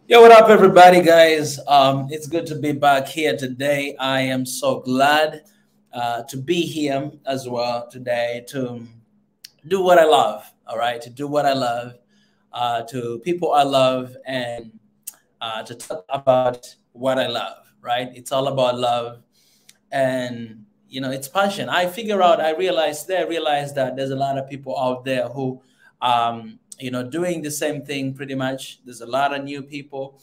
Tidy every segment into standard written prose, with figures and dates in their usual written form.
Yo, what up, everybody, guys? It's good to be back here today. I am so glad to be here as well today to do what I love. All right, to do what I love, to people I love, and to talk about what I love. Right? It's all about love, and it's passion. I realized that there's a lot of people out there who doing the same thing pretty much. There's a lot of new people,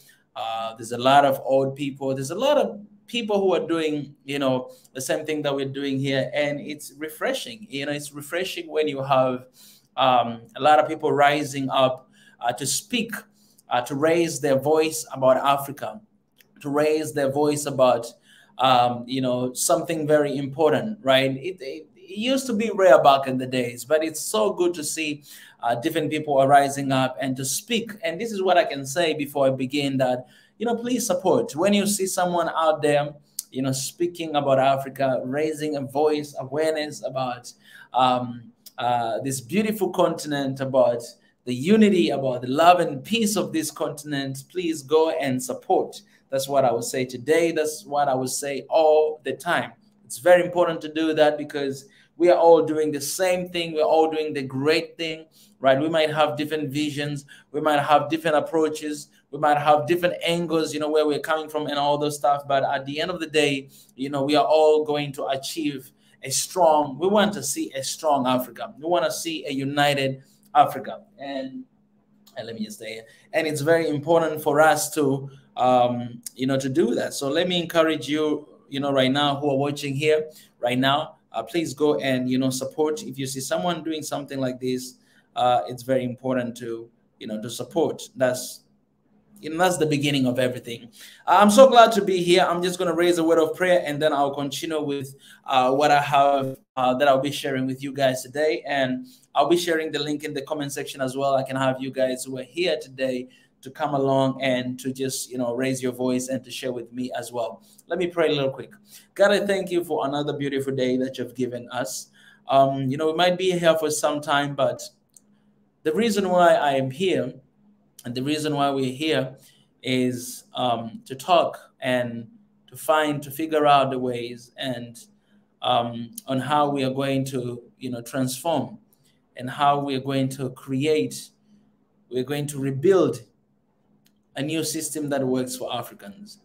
there's a lot of old people, there's a lot of people who are doing the same thing that we're doing here, and it's refreshing. It's refreshing when you have a lot of people rising up to speak, to raise their voice about Africa, to raise their voice about something very important, right? It used to be rare back in the days, but it's so good to see different people are rising up and to speak. And this is what I can say before I begin, that please support when you see someone out there speaking about Africa, raising a voice, awareness about this beautiful continent, about the unity, about the love and peace of this continent. Please go and support. That's what I would say today. That's what I would say all the time. It's very important to do that because we are all doing the same thing. We're all doing the great thing, right? We might have different visions. We might have different approaches. We might have different angles, where we're coming from and all those stuff. But at the end of the day, we are all going to achieve we want to see a strong Africa. We want to see a united Africa. And let me just say it. And it's very important for us to to do that. So let me encourage you, right now, who are watching here right now, please go and support. If you see someone doing something like this, it's very important to to support. That's the beginning of everything. I'm so glad to be here. I'm just going to raise a word of prayer, and then I'll continue with what I have that I'll be sharing with you guys today. And I'll be sharing the link in the comment section as well. I can have you guys who are here today to come along and to just raise your voice and to share with me as well. Let me pray a little quick. God, I thank you for another beautiful day that you've given us. We might be here for some time, but the reason why I am here and the reason why we're here is to talk and to figure out the ways and on how we are going to transform, and how we are going to we're going to rebuild a new system that works for Africans.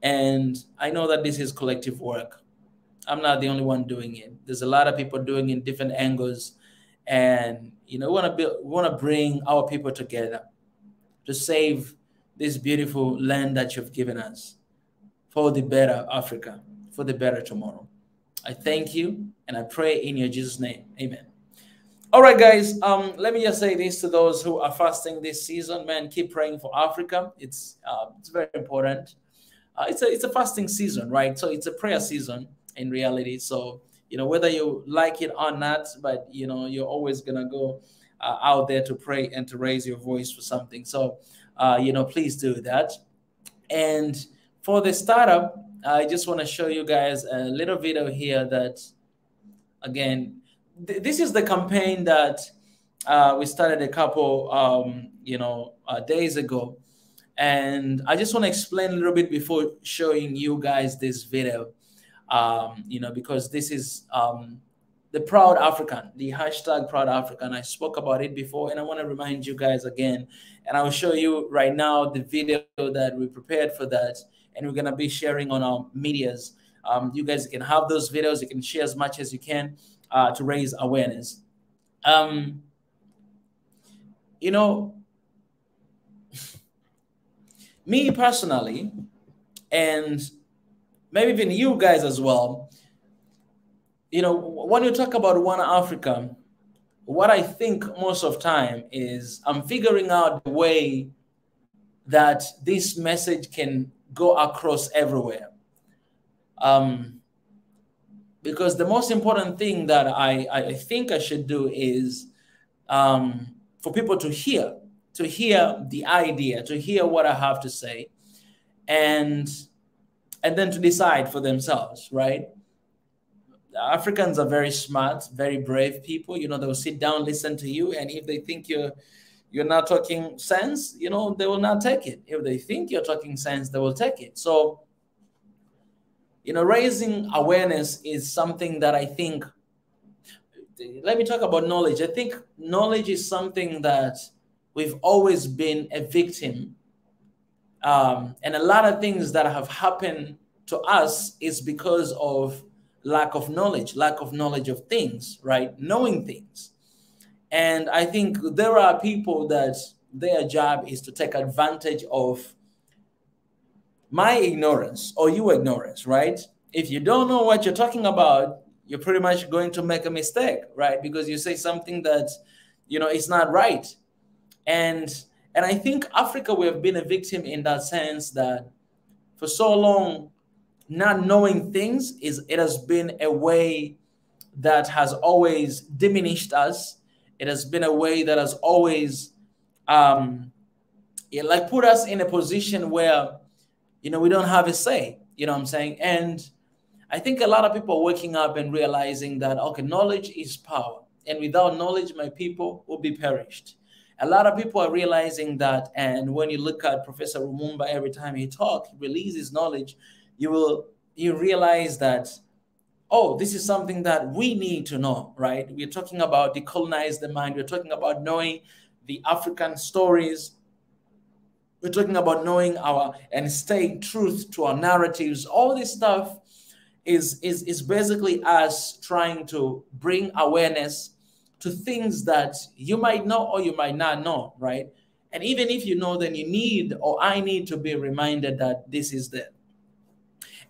And I know that this is collective work. I'm not the only one doing it. There's a lot of people doing it in different angles. And, we want to bring our people together to save this beautiful land that you've given us for the better Africa, for the better tomorrow. I thank you and I pray in your Jesus' name. Amen. All right, guys, let me just say this to those who are fasting this season. Man, keep praying for Africa. It's very important. It's a fasting season, right? So it's a prayer season in reality. So, whether you like it or not, but, you're always going to go out there to pray and to raise your voice for something. So, please do that. And for the startup, I just want to show you guys a little video here that, again, this is the campaign that we started a couple, days ago. And I just want to explain a little bit before showing you guys this video, because this is the Proud African, the hashtag Proud African. I spoke about it before, and I want to remind you guys again. And I'll show you right now the video that we prepared for that, and we're going to be sharing on our medias. You guys can have those videos. You can share as much as you can to raise awareness. Me personally, and maybe even you guys as well, when you talk about One Africa, what I think most of time is I'm figuring out the way that this message can go across everywhere. Because the most important thing that I think I should do is for people to hear the idea, to hear what I have to say, and then to decide for themselves, right? Africans are very smart, very brave people. They'll sit down, listen to you, and if they think you're you're not talking sense, you know, they will not take it. If they think you're talking sense, they will take it. So, you know, raising awareness is something that I think, let me talk about knowledge. I think knowledge is something that we've always been a victim. And a lot of things that have happened to us is because of lack of knowledge of things, right? Knowing things. And I think there are people that their job is to take advantage of my ignorance or your ignorance, right? If you don't know what you're talking about, you're pretty much going to make a mistake, right? Because you say something that, you know, is not right. And I think Africa, we have been a victim in that sense that for so long, not knowing things it has been a way that has always diminished us. It has been a way that has always like put us in a position where, you know, we don't have a say, you know what I'm saying? And I think a lot of people are waking up and realizing that, okay, knowledge is power. And without knowledge, my people will be perished. A lot of people are realizing that. And when you look at Professor Lumumba, every time he talks, he releases knowledge, you realize that, oh, this is something that we need to know, right? We're talking about decolonize the mind. We're talking about knowing the African stories. We're talking about knowing our and staying truth to our narratives. All this stuff is basically us trying to bring awareness to things that you might know or you might not know, right? And even if you know, then you need, or I need to be reminded that this is there.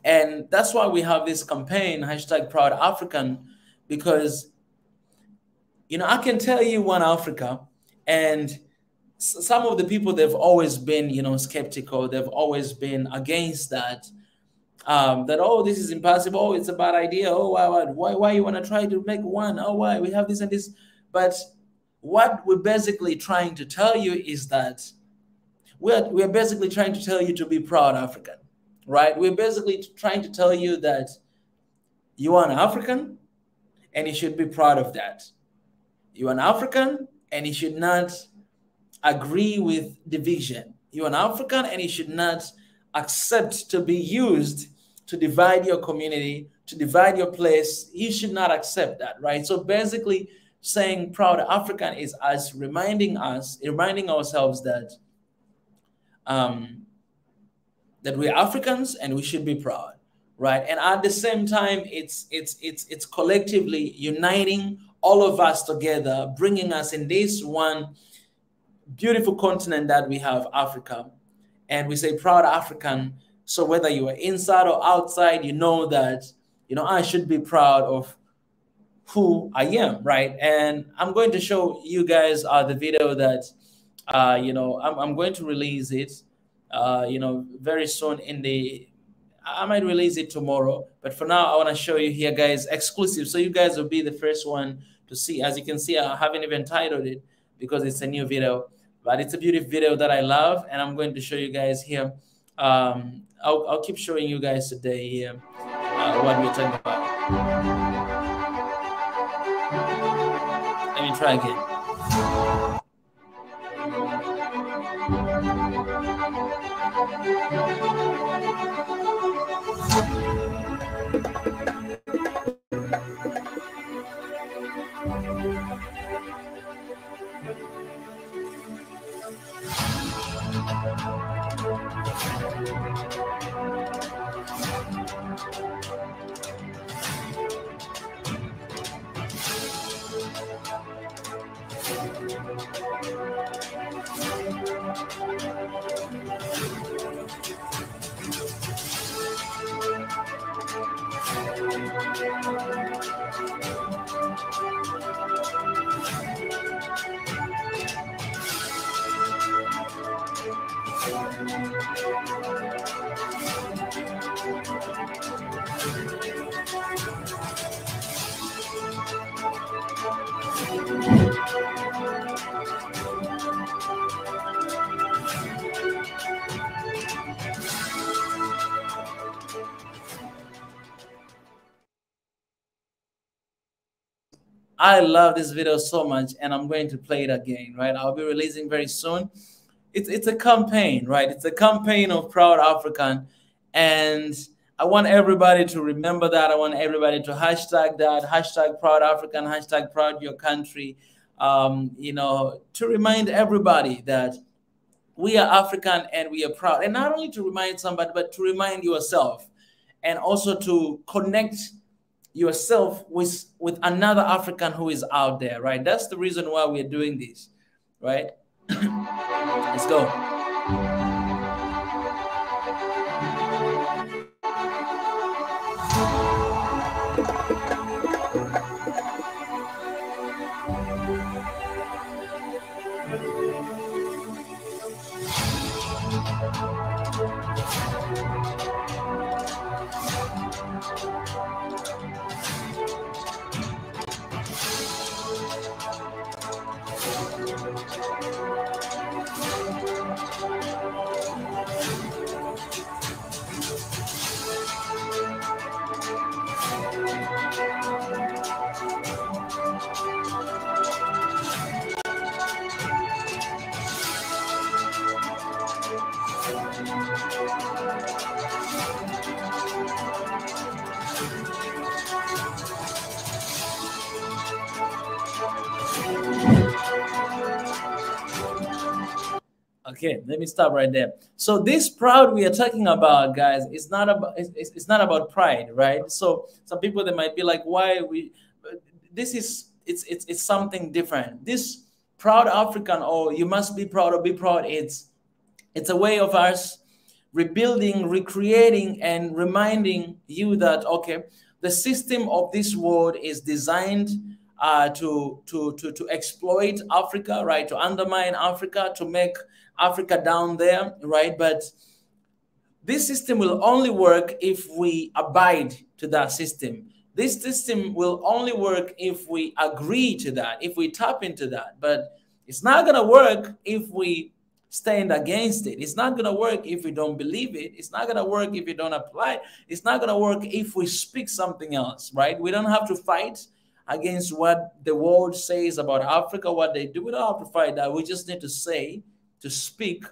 And that's why we have this campaign, hashtag Proud African, because, you know, I can tell you one Africa, and some of the people, they've always been, you know, skeptical. They've always been against that. That, oh, this is impossible. Oh, it's a bad idea. Oh, why you want to try to make one? Oh, why we have this and this. But what we're basically trying to tell you is that we're basically trying to tell you to be proud African, right? We're basically trying to tell you that you are an African and you should be proud of that. You're an African and you should not agree with division. You're an African and you should not accept to be used to divide your community, to divide your place. You should not accept that, right? So basically saying proud African is us reminding ourselves that that we're Africans and we should be proud, right? And at the same time, it's collectively uniting all of us together, bringing us in this one beautiful continent that we have, Africa. And we say proud African. So whether you are inside or outside, you know that, you know, I should be proud of who I am, right? And I'm going to show you guys the video that, you know, I'm going to release it, you know, very soon I might release it tomorrow. But for now, I want to show you here, guys, exclusive. So you guys will be the first one to see. As you can see, I haven't even titled it because it's a new video. But it's a beautiful video that I love, and I'm going to show you guys here. I'll keep showing you guys today here what we're talking about. Let me try again. I love this video so much, and I'm going to play it again, right? I'll be releasing very soon. It's a campaign, right? It's a campaign of Proud African, and I want everybody to remember that. I want everybody to hashtag that, hashtag Proud African, hashtag Proud Your Country, you know, to remind everybody that we are African and we are proud. And not only to remind somebody, but to remind yourself, and also to connect yourself with another African who is out there, right? That's the reason why we're doing this, right? Let's go. Okay, let me stop right there. So this proud we are talking about, guys, it's not about pride, right? So some people, they might be like, why we this is it's something different. This proud African, or you must be proud or be proud, it's a way of us rebuilding, recreating, and reminding you that, okay, the system of this world is designed to exploit Africa, right? To undermine Africa, to make Africa down there, right? But this system will only work if we abide to that system. This system will only work if we agree to that, if we tap into that. But it's not going to work if we stand against it. It's not going to work if we don't believe it. It's not going to work if we don't apply. It's not going to work if we speak something else, right? We don't have to fight against what the world says about Africa, what they do. We don't have to fight that. We just need to speak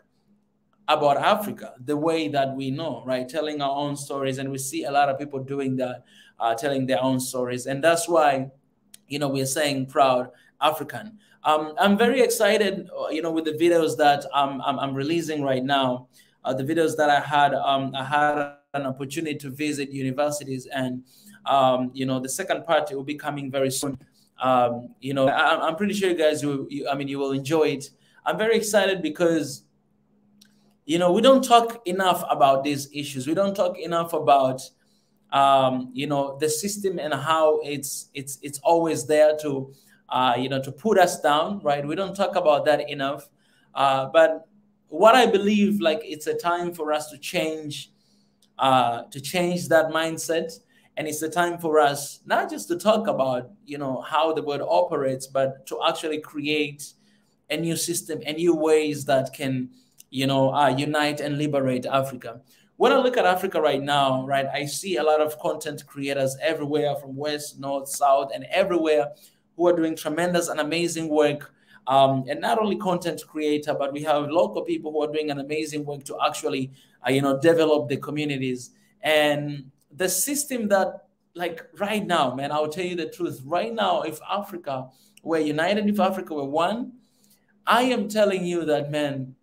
about Africa the way that we know, right? Telling our own stories. And we see a lot of people doing that, telling their own stories. And that's why, you know, we're saying Proud African. I'm very excited, you know, with the videos that I'm releasing right now. The videos that I had an opportunity to visit universities, and you know, the second part will be coming very soon. You know, I'm pretty sure you guys you will enjoy it. I'm very excited because, you know, we don't talk enough about these issues. We don't talk enough about you know, the system and how it's always there to you know, to put us down, right? We don't talk about that enough. But what I believe, like, it's a time for us to change that mindset. And it's a time for us not just to talk about, you know, how the world operates, but to actually create a new system, and new ways that can, you know, unite and liberate Africa. When I look at Africa right now, right, I see a lot of content creators everywhere, from west, north, south, and everywhere, who are doing tremendous and amazing work. And not only content creator, but we have local people who are doing an amazing work to actually, you know, develop the communities. And the system that, like, right now, man, I'll tell you the truth. Right now, if Africa were united, if Africa were one, I am telling you that, man,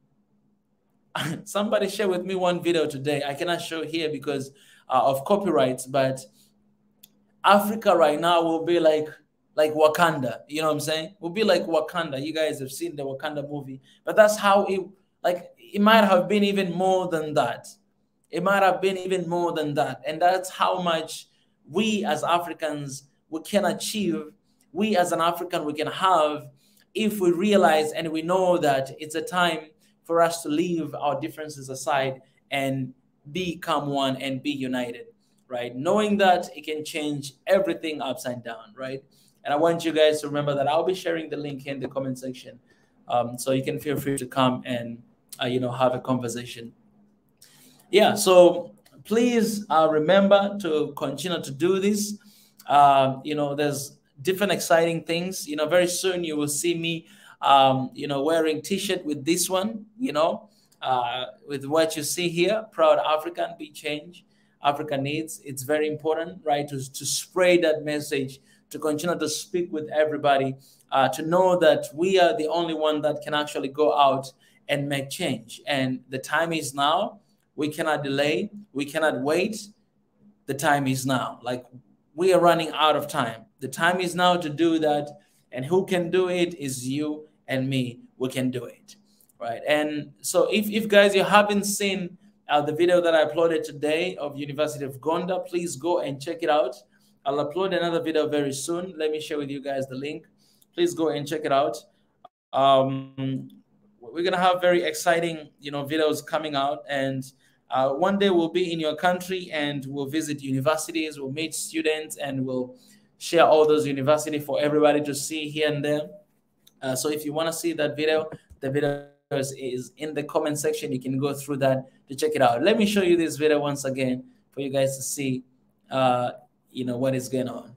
somebody shared with me one video today. I cannot show here because of copyrights, but Africa right now will be like Wakanda. You know what I'm saying? We'll be like Wakanda. You guys have seen the Wakanda movie, but that's how it might have been even more than that. It might have been even more than that. And that's how much we as Africans, we can achieve. We as an African, we can have, if we realize and we know that it's a time for us to leave our differences aside and become one and be united, right? Knowing that it can change everything upside down, right? And I want you guys to remember that I'll be sharing the link in the comment section, so you can feel free to come and you know, have a conversation. Yeah, so please remember to continue to do this. You know, there's different exciting things. You know, very soon you will see me, you know, wearing T-shirt with this one, you know, with what you see here, Proud African, Be Change, Africa Needs. It's very important, right, to spread that message, to continue to speak with everybody, to know that we are the only one that can actually go out and make change. And the time is now. We cannot delay. We cannot wait. The time is now. Like, we are running out of time. The time is now to do that. And who can do it is you and me. We can do it, right? And so if guys, you haven't seen the video that I uploaded today of University of Gonda, please go and check it out. I'll upload another video very soon. Let me share with you guys the link. Please go and check it out. We're gonna have very exciting, you know, videos coming out, and one day we'll be in your country and we'll visit universities, we'll meet students, and we'll share all those universities for everybody to see here and there. So if you want to see that video, the video is in the comment section. You can go through that to check it out. Let me show you this video once again for you guys to see, you know, what is going on.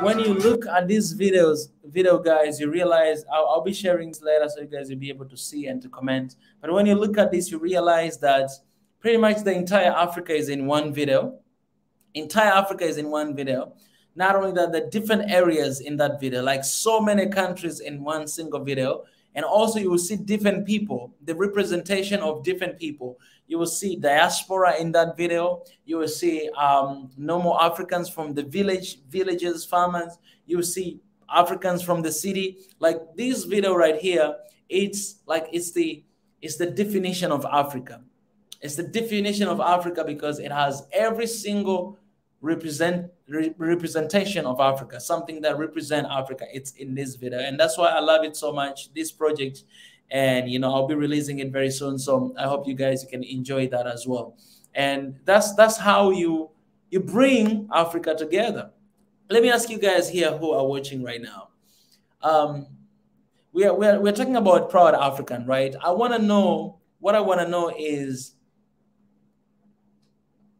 When you look at these video guys, you realize I'll be sharing this later so you guys will be able to see and to comment. But when you look at this, you realize that pretty much the entire Africa is in one video. Entire Africa is in one video. Not only that, the different areas in that video, like so many countries in one single video. And also you will see different people, the representation of different people. You will see diaspora in that video. You will see normal Africans from the villages, farmers. You will see Africans from the city. Like this video right here, it's the definition of Africa. It's the definition of Africa because it has every single representation of Africa, something that represents Africa. It's in this video, and that's why I love it so much, this project. And you know, I'll be releasing it very soon, so I hope you guys can enjoy that as well. And that's how you bring Africa together. Let me ask you guys here who are watching right now. We're talking about Proud African, right? What I want to know is,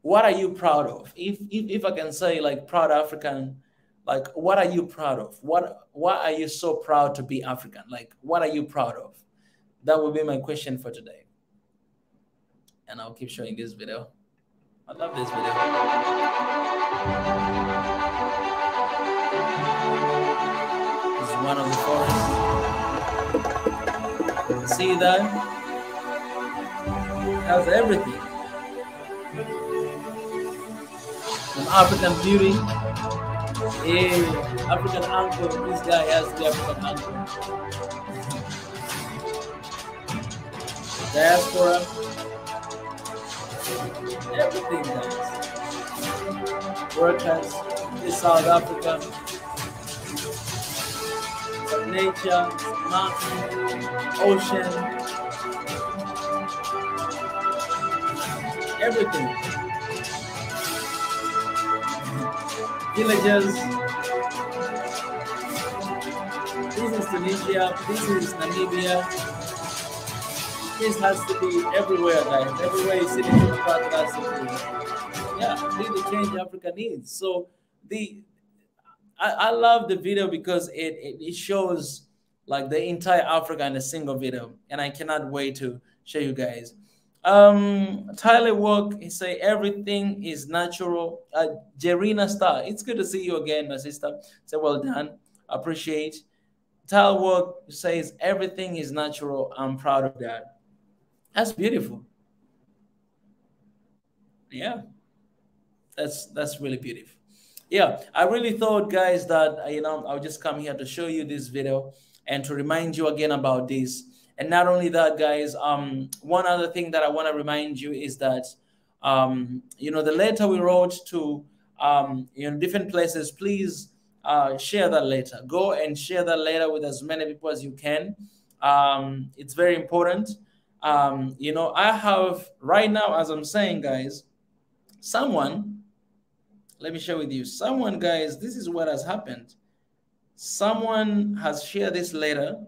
what are you proud of? If I can say, like, Proud African, like, what are you proud of? What are you so proud to be African? Like, what are you proud of? That will be my question for today. And I'll keep showing this video. I love this video. This is one of the forests. See that? That's everything. From African beauty. Hey, African uncle. This guy has the African uncle. Diaspora. Everything, guys. Workers in South Africa. Some nature, mountain, ocean. Everything. Villages. This is Tunisia. This is Namibia. This has to be everywhere, guys. Everywhere you see the product has to be. Yeah, really change Africa needs. So I love the video because it shows like the entire Africa in a single video, and I cannot wait to show you guys. Tyler Walk, he say everything is natural. Jerina Star, it's good to see you again, my sister. Say well done. Appreciate. Tyler Walk says everything is natural. I'm proud of that. That's beautiful. Yeah, that's really beautiful. Yeah, I really thought, guys, that I'll just come here to show you this video and to remind you again about this. And not only that, guys, one other thing that I want to remind you is that the letter we wrote to different places, please share that letter. Go and share that letter with as many people as you can. It's very important. I have right now, as I'm saying, guys, someone, let me share with you. Someone, guys, this is what has happened. Someone has shared this letter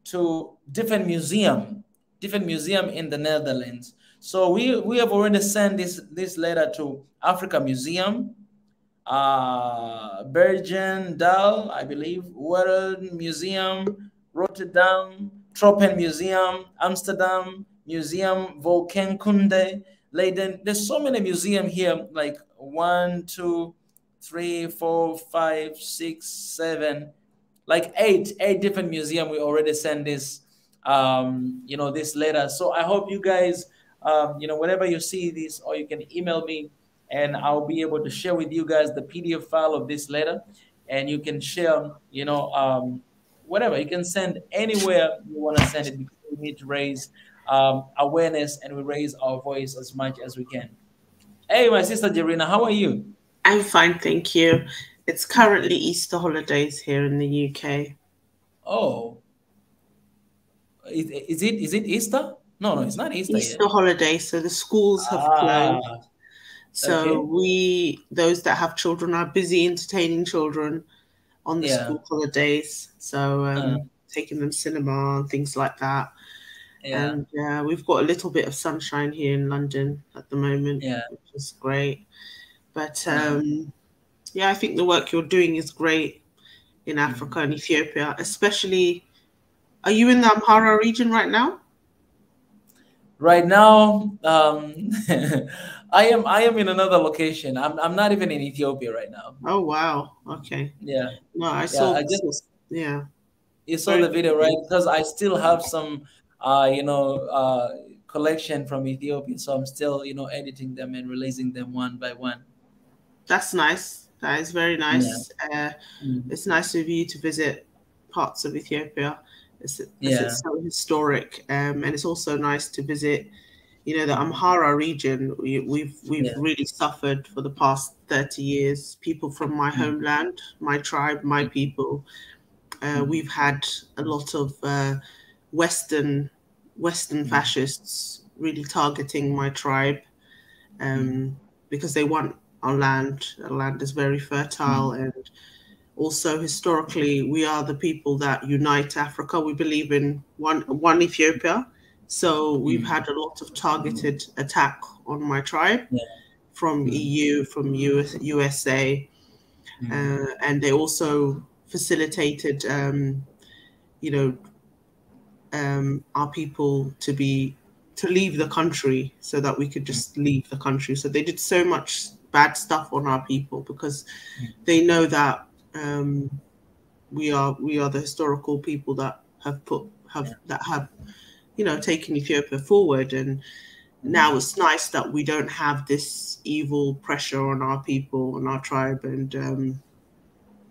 to different museum in the Netherlands. So we have already sent this letter to Africa Museum, Bergen Dal, I believe, World Museum, Rotterdam, Tropen Museum, Amsterdam Museum, Volkenkunde, Leiden. There's so many museums here, like 1, 2, 3, 4, 5, 6, 7, like eight different museums. We already sent this, this letter. So I hope you guys, whenever you see this, or you can email me, and I'll be able to share with you guys the PDF file of this letter, and you can share, whatever you can send anywhere you want to send it, because we need to raise awareness, and we raise our voice as much as we can. Hey, my sister Jerina, how are you? I'm fine, thank you. It's currently Easter holidays here in the UK. Oh, is it Easter? No, it's not Easter Easter yet. holiday, so the schools have closed. So okay. Those that have children are busy entertaining children on the school holidays. So taking them cinema and things like that. Yeah. And we've got a little bit of sunshine here in London at the moment, which is great. But I think the work you're doing is great in Africa and Ethiopia, especially. Are you in the Amhara region right now? Right now, I am in another location. I'm not even in Ethiopia right now. Oh wow! Okay. Yeah. No, I saw. Yeah. You saw the video, right? Because I still have some, collection from Ethiopia, so I'm still, editing them and releasing them one by one. That's nice. That is very nice. Yeah. It's nice of you to visit parts of Ethiopia. It's so historic, and it's also nice to visit, the Amhara region. We've really suffered for the past 30 years. People from my homeland, my tribe, my people. We've had a lot of Western fascists really targeting my tribe, because they want our land. Our land is very fertile, and also historically, we are the people that unite Africa. We believe in one Ethiopia. So we've had a lot of targeted attack on my tribe from EU, from USA, and they also facilitated, our people to leave the country so that we could just leave the country. So they did so much bad stuff on our people because they know that we are the historical people that have taken Ethiopia forward, and now it's nice that we don't have this evil pressure on our people, on our tribe, and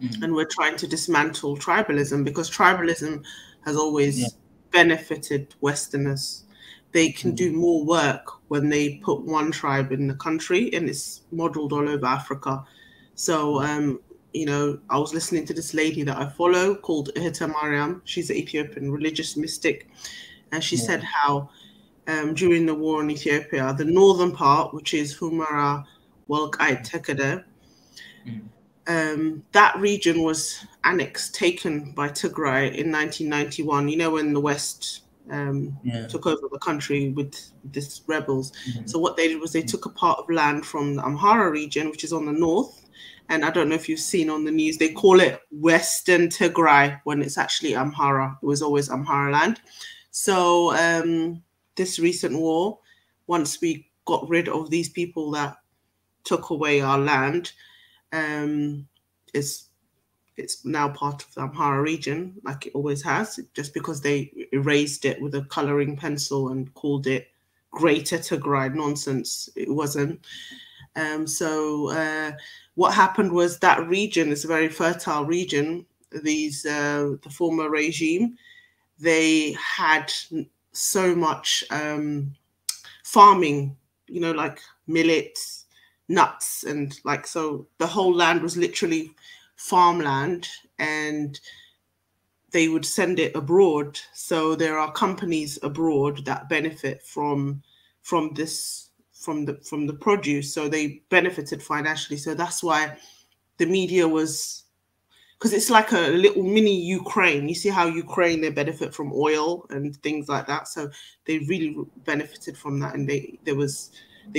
we're trying to dismantle tribalism, because tribalism has always benefited Westerners. They can do more work when they put one tribe in the country, and it's modeled all over Africa. So I was listening to this lady that I follow called Ihita Mariam. She's an Ethiopian religious mystic. And she said how during the war in Ethiopia, the northern part, which is Humara, Walqait, Tekede, that region was annexed, taken by Tigray in 1991, when the West took over the country with these rebels. So what they did was they took a part of land from the Amhara region, which is on the north. And I don't know if you've seen on the news, they call it Western Tigray when it's actually Amhara. It was always Amhara land. So this recent war, once we got rid of these people that took away our land, it's now part of the Amhara region, like it always has, just because they erased it with a coloring pencil and called it Greater Tigray. Nonsense. It wasn't. So what happened was that region is a very fertile region. The former regime, they had so much farming, you know, like millet, nuts, and like, so the whole land was literally farmland, and they would send it abroad. So there are companies abroad that benefit from the produce. So they benefited financially. So that's why the media was, because it's like a little mini Ukraine. You see how Ukraine, they benefit from oil and things like that. So they really benefited from that, and they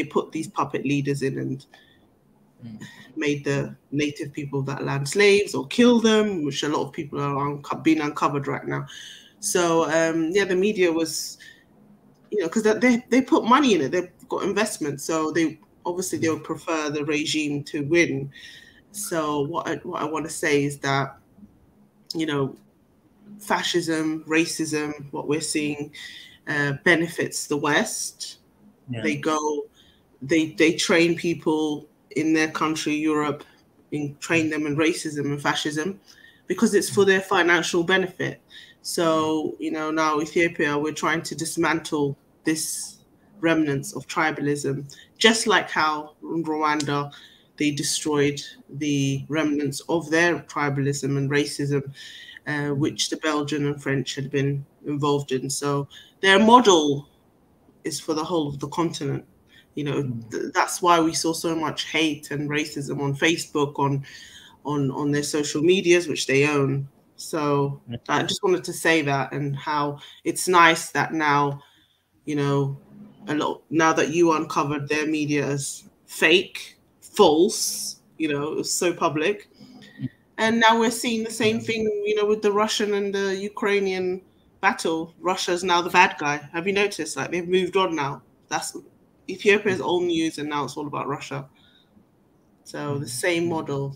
put these puppet leaders in and made the native people of that land slaves or kill them, which a lot of people are being uncovered right now. So yeah, the media was, you know, because they put money in it, they've got investment, so they would prefer the regime to win. So what I want to say is that, you know, fascism, racism, what we're seeing benefits the West. Yeah. They train people in their country, Europe, train them in racism and fascism because it's for their financial benefit. So, you know, now Ethiopia, we're trying to dismantle this remnants of tribalism, just like how in Rwanda, they destroyed the remnants of their tribalism and racism, which the Belgian and French had been involved in. So their model is for the whole of the continent. You know, that's why we saw so much hate and racism on Facebook, on their social medias, which they own. So I just wanted to say that, and how it's nice that now, you know, now that you uncovered their media as fake, false, you know, it was so public. And now we're seeing the same thing, you know, with the Russian and the Ukrainian battle. Russia's now the bad guy. Have you noticed? Like, they've moved on now. That's Ethiopia's old news, and now it's all about Russia. So the same model.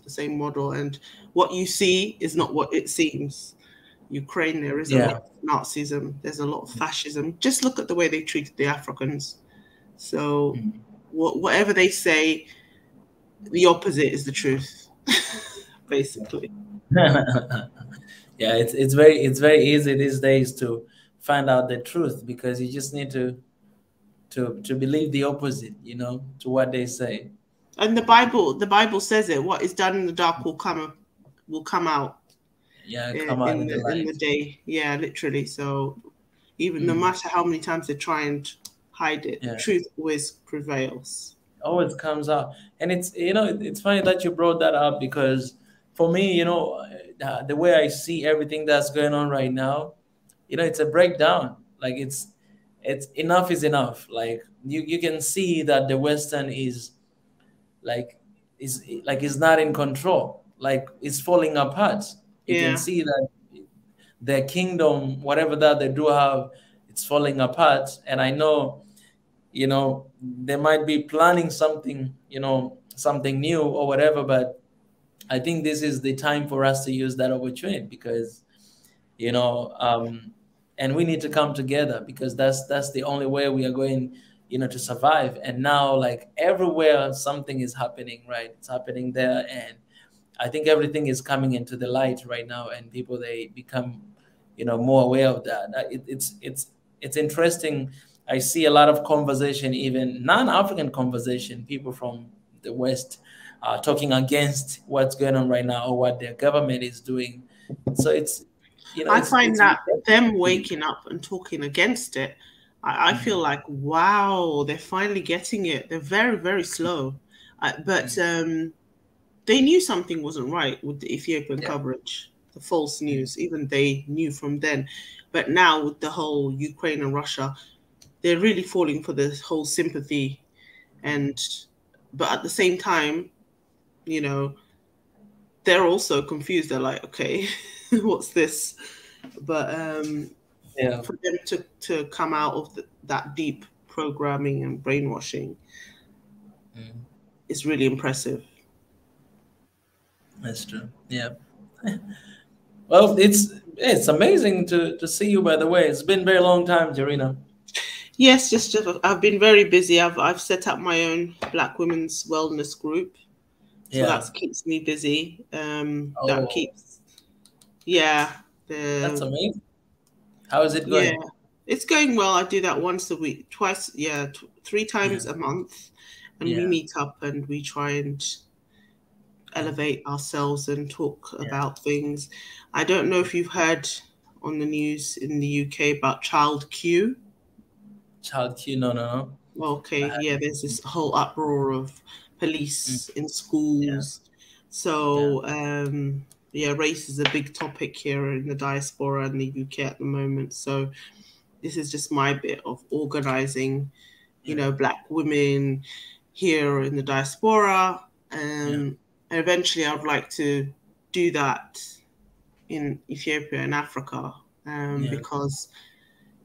And what you see is not what it seems. Ukraine, there is a lot of Nazism. There's a lot of fascism. Just look at the way they treated the Africans. So whatever they say, the opposite is the truth, basically. Yeah, it's very easy these days to find out the truth, because you just need to believe the opposite, you know, to what they say. And the Bible says it. What is done in the dark will come out. Yeah, come out in the day. Yeah, literally. So even no matter how many times they try and hide it, the truth always prevails. Always comes out. And it's, you know, it's funny that you brought that up, because for me, you know, the way I see everything that's going on right now, you know, it's a breakdown. Like, it's enough is enough. Like, you can see that the Western is not in control. Like, it's falling apart. You can see that their kingdom, whatever that they do have, it's falling apart. And I know, you know, they might be planning something, you know, something new or whatever, but I think this is the time for us to use that opportunity, because, you know, and we need to come together, because that's the only way we are going, you know, to survive. And now, like, everywhere something is happening, right? It's happening there, and I think everything is coming into the light right now, and people, they become, you know, more aware of that. It's interesting. I see a lot of conversation, even non-African conversation, people from the West talking against what's going on right now or what their government is doing. So it's, you know, I find that them waking up and talking against it, I feel like, wow, they're finally getting it. They're very, very slow, but they knew something wasn't right with the Ethiopian coverage, the false news. Even they knew from then. But now with the whole Ukraine and Russia, they're really falling for this whole sympathy. But at the same time, you know, they're also confused. They're like, okay, what's this? But Yeah. for them to come out of that deep programming and brainwashing is really impressive. That's true. Yeah. Well, it's amazing to see you, by the way. It's been a very long time, Jarina. Yes, just I've been very busy. I've set up my own Black women's wellness group, so Yeah. that keeps me busy. That Oh, keeps, yeah, that's amazing. How is it yeah, going? it's going well. I do that once a week, twice, yeah, 3 times Yeah. a month, and we Yeah. meet up and we try and elevate ourselves and talk Yeah. about things. I don't know if you've heard on the news in the UK about Child Q. Child Q, no, no, no. Okay, yeah, there's this whole uproar of Mm, police in yeah. schools. Yeah. So, yeah, race is a big topic here in the diaspora in the UK at the moment. So, this is just my bit of organizing, Yeah. Black women here in the diaspora. Yeah. And eventually, I'd like to do that in Ethiopia and Africa, Yeah. because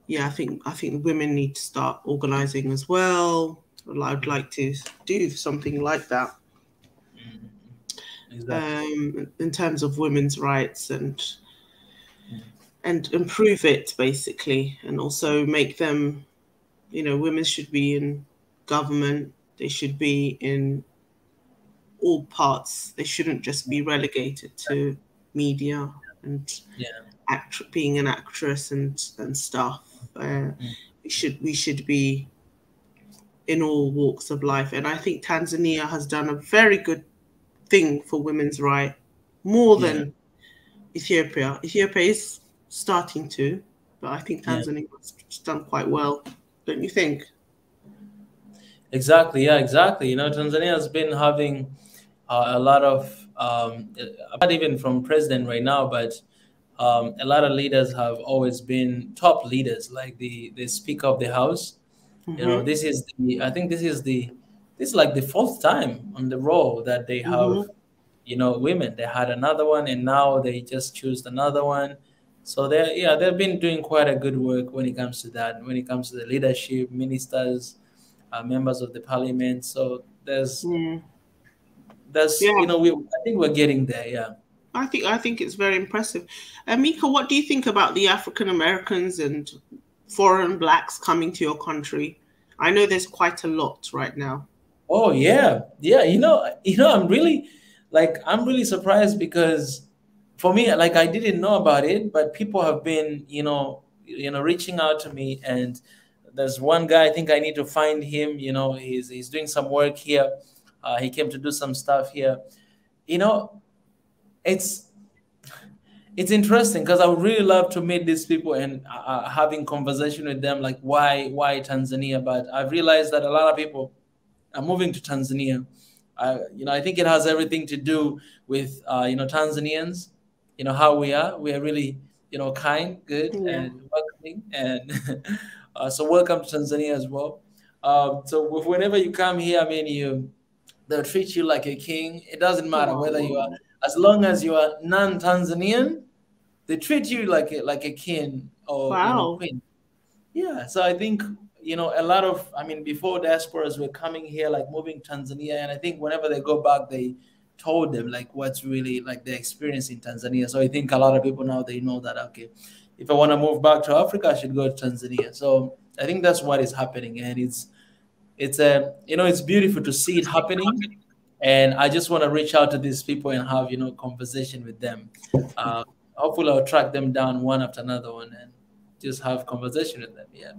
yeah, I think women need to start organizing as well. I'd like to do something like that, Mm, exactly. in terms of women's rights and improve it basically, and also make them, women should be in government. They should be in all parts. They shouldn't just be relegated to media and Yeah. being an actress and stuff. Mm, We should be in all walks of life. And I think Tanzania has done a very good thing for women's rights, more yeah. than Ethiopia. Ethiopia is starting to, but I think Yeah. Tanzania has done quite well, don't you think? Exactly. Yeah. Exactly. Tanzania has been having a lot of, not even from president right now, but a lot of leaders have always been top leaders, like the Speaker of the House. Mm-hmm. I think this is like the fourth time on the roll that they have, Mm-hmm. women. They had another one, and now they just choose another one. So they've been doing quite a good work when it comes to that. When it comes to the leadership, ministers, members of the parliament. So Mm. there's Yeah, I think we're getting there. Yeah. I think it's very impressive. Mika, what do you think about the African Americans and foreign blacks coming to your country? I know there's quite a lot right now. Oh yeah, yeah. I'm really surprised because for me, like I didn't know about it, but people have been, reaching out to me, and there's one guy I think I need to find him. He's doing some work here. He came to do some stuff here. You know, it's it's interesting because I would really love to meet these people and having conversation with them, like why Tanzania. But I've realized that a lot of people are moving to Tanzania. I think it has everything to do with Tanzanians. How we are. We are really kind, good, Yeah. and welcoming, and so welcome to Tanzania as well. So whenever you come here, I mean, they'll treat you like a king. It doesn't matter whether you are, Oh, as long as you are non-Tanzanian, they treat you like a king or wow. queen. Yeah, so I think a lot of, I mean, before diasporas were coming here, like moving to Tanzania, and I think whenever they go back, they told them like what's really like their experience in Tanzania. So I think a lot of people now they know that okay, if I want to move back to Africa, I should go to Tanzania. So I think that's what is happening, and it's beautiful to see it happening. And I just want to reach out to these people and have conversation with them. Uh, Hopefully, I'll track them down one after another one and just have conversation with them. Yeah.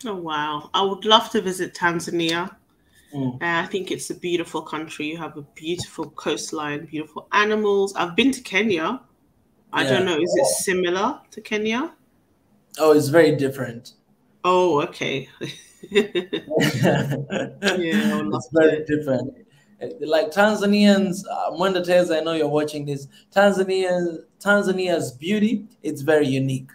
Oh, wow. I would love to visit Tanzania. Mm. I think it's a beautiful country. You have a beautiful coastline, beautiful animals. I've been to Kenya. I don't Yeah. know, is it similar to Kenya? Oh, it's very different. Oh, okay. Yeah, I would love It's very to. different. Like Tanzanians, Mwenda Teza, I know you're watching this. Tanzania's beauty, it's very unique.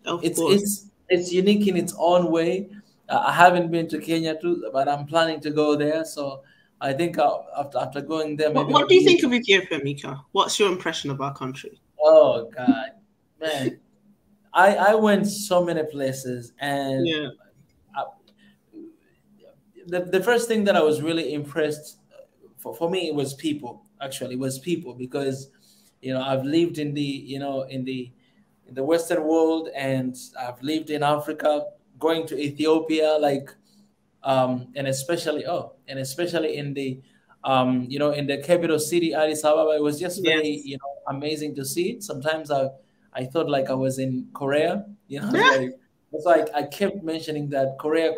Of It's course. it's it's unique in its own way. I haven't been to Kenya too, but I'm planning to go there. So I think after going there, maybe What I'll do you be think able. of Ethiopia, Mika? What's your impression of our country? Oh God, man! I went so many places, and Yeah. I, the first thing that I was really impressed for me, it was people. Actually, it was people, because I've lived in the in the Western world, and I've lived in Africa, going to Ethiopia, like and especially in the in the capital city, Addis Ababa. It was just very Yes. amazing to see it. Sometimes I thought like I was in Korea. It's Yeah. like that's why I kept mentioning that Korea.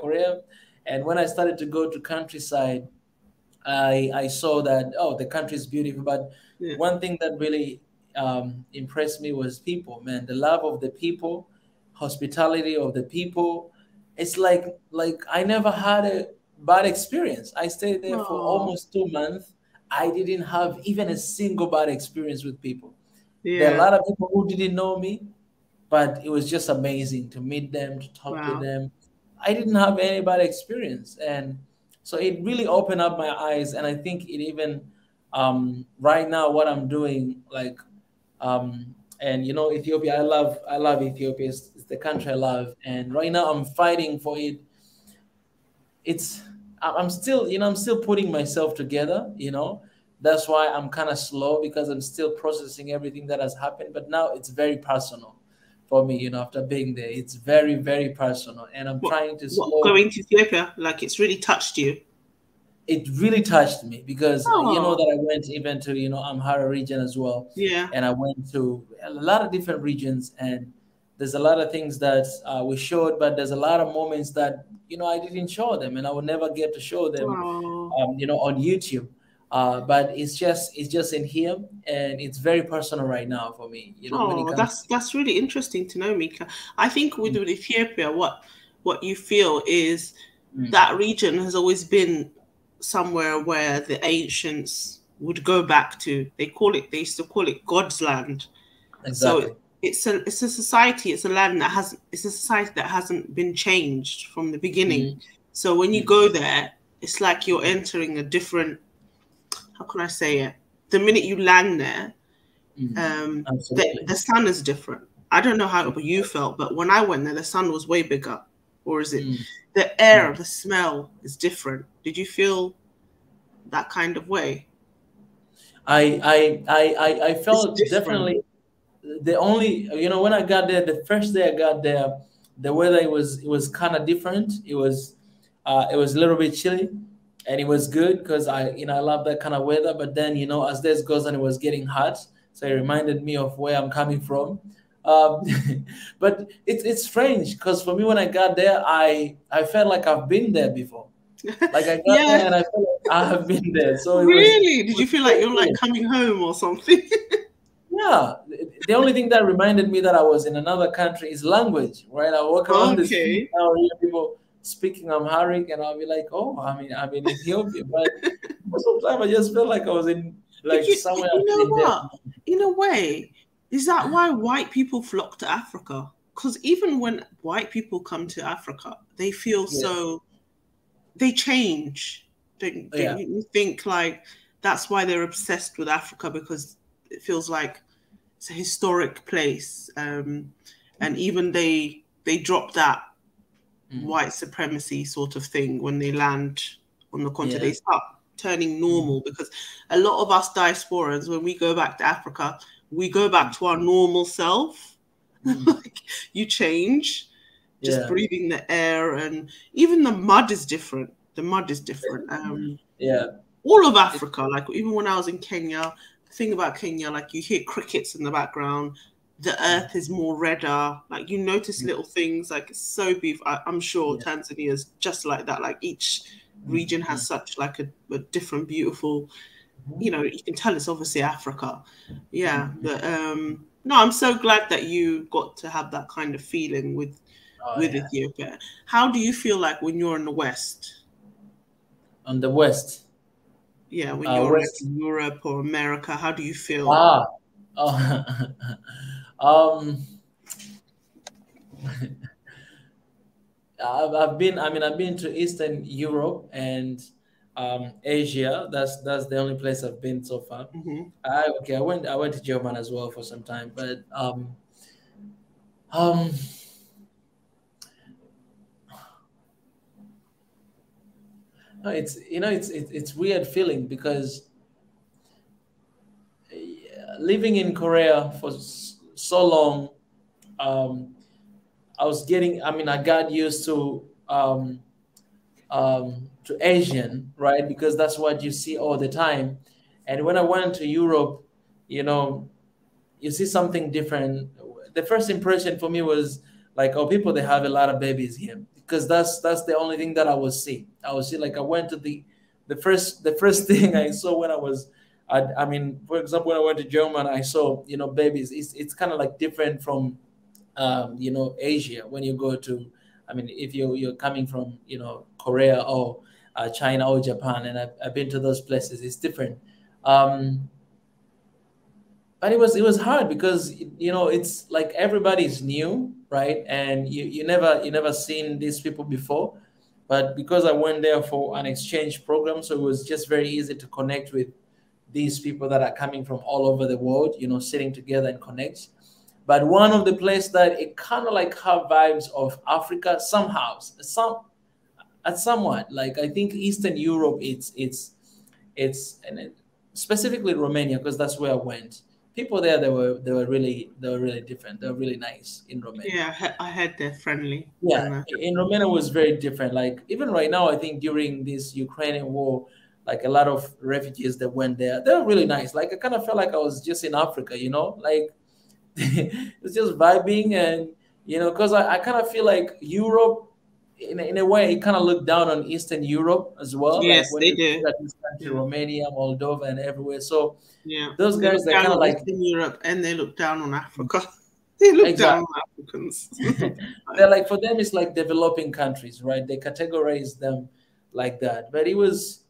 And when I started to go to countryside, I saw that, oh, the country is beautiful. But Yeah. one thing that really impressed me was people, man. The love of the people, hospitality of the people. It's like I never had a bad experience. I stayed there for Oh. almost 2 months. I didn't have even a single bad experience with people. There are a Yeah. lot of people who didn't know me, but it was just amazing to meet them, to talk to Wow. them. I didn't have any bad experience, and so it really opened up my eyes. And I think it even right now what I'm doing, like and Ethiopia, I love Ethiopia. It's the country I love, and right now I'm fighting for it. It's I'm still I'm still putting myself together. That's why I'm kind of slow, because I'm still processing everything that has happened. But now it's very personal for me. After being there, it's very, very personal, and I'm What trying to what slow. going to Ethiopia? Like it's really touched you. It really touched me, because Oh. that I went even to Amhara region as well, Yeah. and I went to a lot of different regions, and there's a lot of things that we showed, but there's a lot of moments that I didn't show them, and I would never get to show them, Oh. on YouTube. But it's just in here, and it's very personal right now for me. When it Oh, comes that's really interesting to know, Mika. I think to. with Ethiopia, what you feel is Mm, that region has always been somewhere where the ancients would go back to. They used to call it God's land. So exactly. it's a society, it's a land that has it's a society that hasn't been changed from the beginning. Mm, So when you mm, go there, it's like you're entering a different, how can I say it? The minute you land there, mm, absolutely. the sun is different. I don't know how you felt, but when I went there, the sun was way bigger. Or is it Mm, the air, mm. the smell is different? Did you feel that kind of way? I It's felt different. definitely. The only when I got there, the first day I got there, the weather, it was kind of different. It was a little bit chilly, and it was good, because I love that kind of weather. But then as days goes on, it was getting hot, so it reminded me of where I'm coming from. um, but it's strange, because for me, when I got there, I felt like I've been there before. Like I got Yeah, there and I felt like I have been there, so it really. Did was you feel like so you're like cool. coming home or something? Yeah, the only thing that reminded me that I was in another country is language, right? I walk around the street Okay. now, hear people speaking Amharic, and I'll be like, "Oh, I'm in Ethiopia," but most of the time I just felt like I was in But like somewhere you I've know been there. what? In a way, is that why white people flock to Africa? Because even when white people come to Africa, they feel Yeah, so they change. Don't yeah, you think like that's why they're obsessed with Africa because it feels like it's a historic place, and even they drop that mm, white supremacy sort of thing when they land on the continent. yeah, They start turning mm, normal because a lot of us diasporans, when we go back to Africa, we go back mm, to our normal self. mm, Like you change, just yeah, breathing the air, and even the mud is different. The mud is different. yeah, All of it, Africa, like even when I was in Kenya, the thing about Kenya, like you hear crickets in the background, the mm, earth is more redder. Like you notice mm, little things, like it's so beautiful. I'm sure yeah, Tanzania is just like that. Like each mm, region has mm, such like a different beautiful. mhm, You can tell it's obviously Africa. Yeah, mm. but no, I'm so glad that you got to have that kind of feeling Oh with yeah, Ethiopia. How do you feel like when you're in the West? on the west, Yeah, when you're like west. in Europe or America, how do you feel? Ah, oh, um. I've been to Eastern Europe and Asia. That's the only place I've been so far. Hmm. I went to Germany as well for some time, but Um, it's it's weird feeling because living in Korea for so long, I was getting. I mean, I got used to Asian, right? Because that's what you see all the time. And when I went to Europe, you know, you see something different. The first impression for me was like, oh, people they have a lot of babies here because that's the only thing that I would see. I would see like I went to the first thing I saw when I mean, for example, when I went to Germany, I saw babies. It's kind of like different from Asia when you go to. I mean, if you're coming from Korea or China or Japan, and I've been to those places, it's different. But it was hard because it's like everybody's new, right? And you never seen these people before. But because I went there for an exchange program, so it was just very easy to connect with these people that are coming from all over the world, sitting together and connect. But one of the places that it kind of like have vibes of Africa somehow, somewhat like I think Eastern Europe. And specifically Romania because that's where I went. People there they were really different. They were really nice in Romania. Yeah, I heard they're friendly. Yeah, And in Romania was very different. Like even right now, I think during this Ukrainian war, like a lot of refugees that went there, they were really nice. Like I kind of felt like I was just in Africa, like it's just vibing and because I kind of feel like Europe in a way it kind of looked down on Eastern Europe as well, like yes, when they you do. look at this country, Yeah. Romania, Moldova, and everywhere. So Yeah, those they guys look they're down kind of on like Eastern Europe and they look down on Africa. They look down exactly. on Africans. They're like for them it's like developing countries, right? They categorize them like that. But it was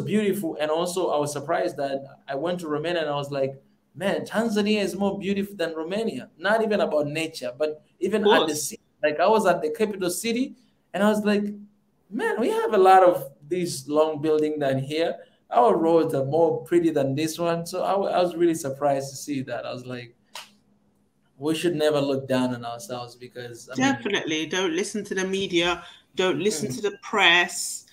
beautiful, and also I was surprised that I went to Romania and I was like, man, Tanzania is more beautiful than Romania. Not even about nature, but Of even at the course. city. Like I was at the capital city and I was like, man, we have a lot of these long buildings than here. Our roads are more pretty than this one. So I was really surprised to see that. I was like, we should never look down on ourselves because I mean, Definitely. Don't listen to the media. Don't listen mm, to the press.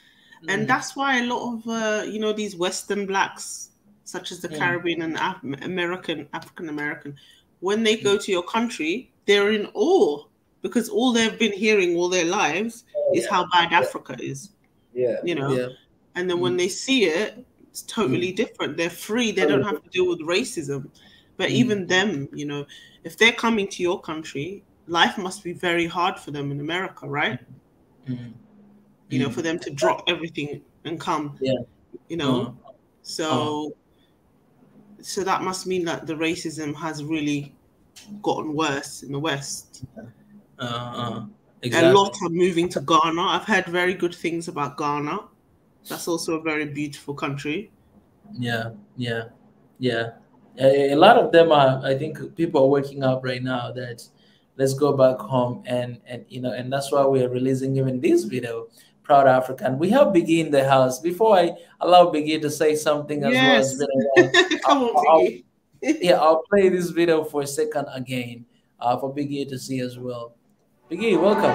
And mm, that's why a lot of, these Western blacks, such as the mm, Caribbean and African American, when they mm. go to your country, they're in awe because all they've been hearing all their lives Oh is yeah, how bad yeah, Africa is, yeah, you know. yeah. And then when Mm, they see it, it's totally mm. different. They're free. They don't Totally have to deal with racism. But different. even them, if they're coming to your country, life must be very hard for them in America, right? Mm, mm, For mm. them to drop everything and come, Yeah. you Uh, know. uh, So that must mean that the racism has really gotten worse in the West. uh, uh, A exactly. lot are moving to Ghana. I've heard very good things about Ghana. That's also a very beautiful country. Yeah, yeah, yeah. A lot of them are. I think people are waking up right now that let's go back home and that's why we are releasing even this video, Proud African. We have Biggie in the house. Before I allow Biggie to say something as well, it's Yes. been a while. Come on, I'll, Biggie. yeah, I'll play this video for a second again, for Biggie to see as well. Biggie, welcome.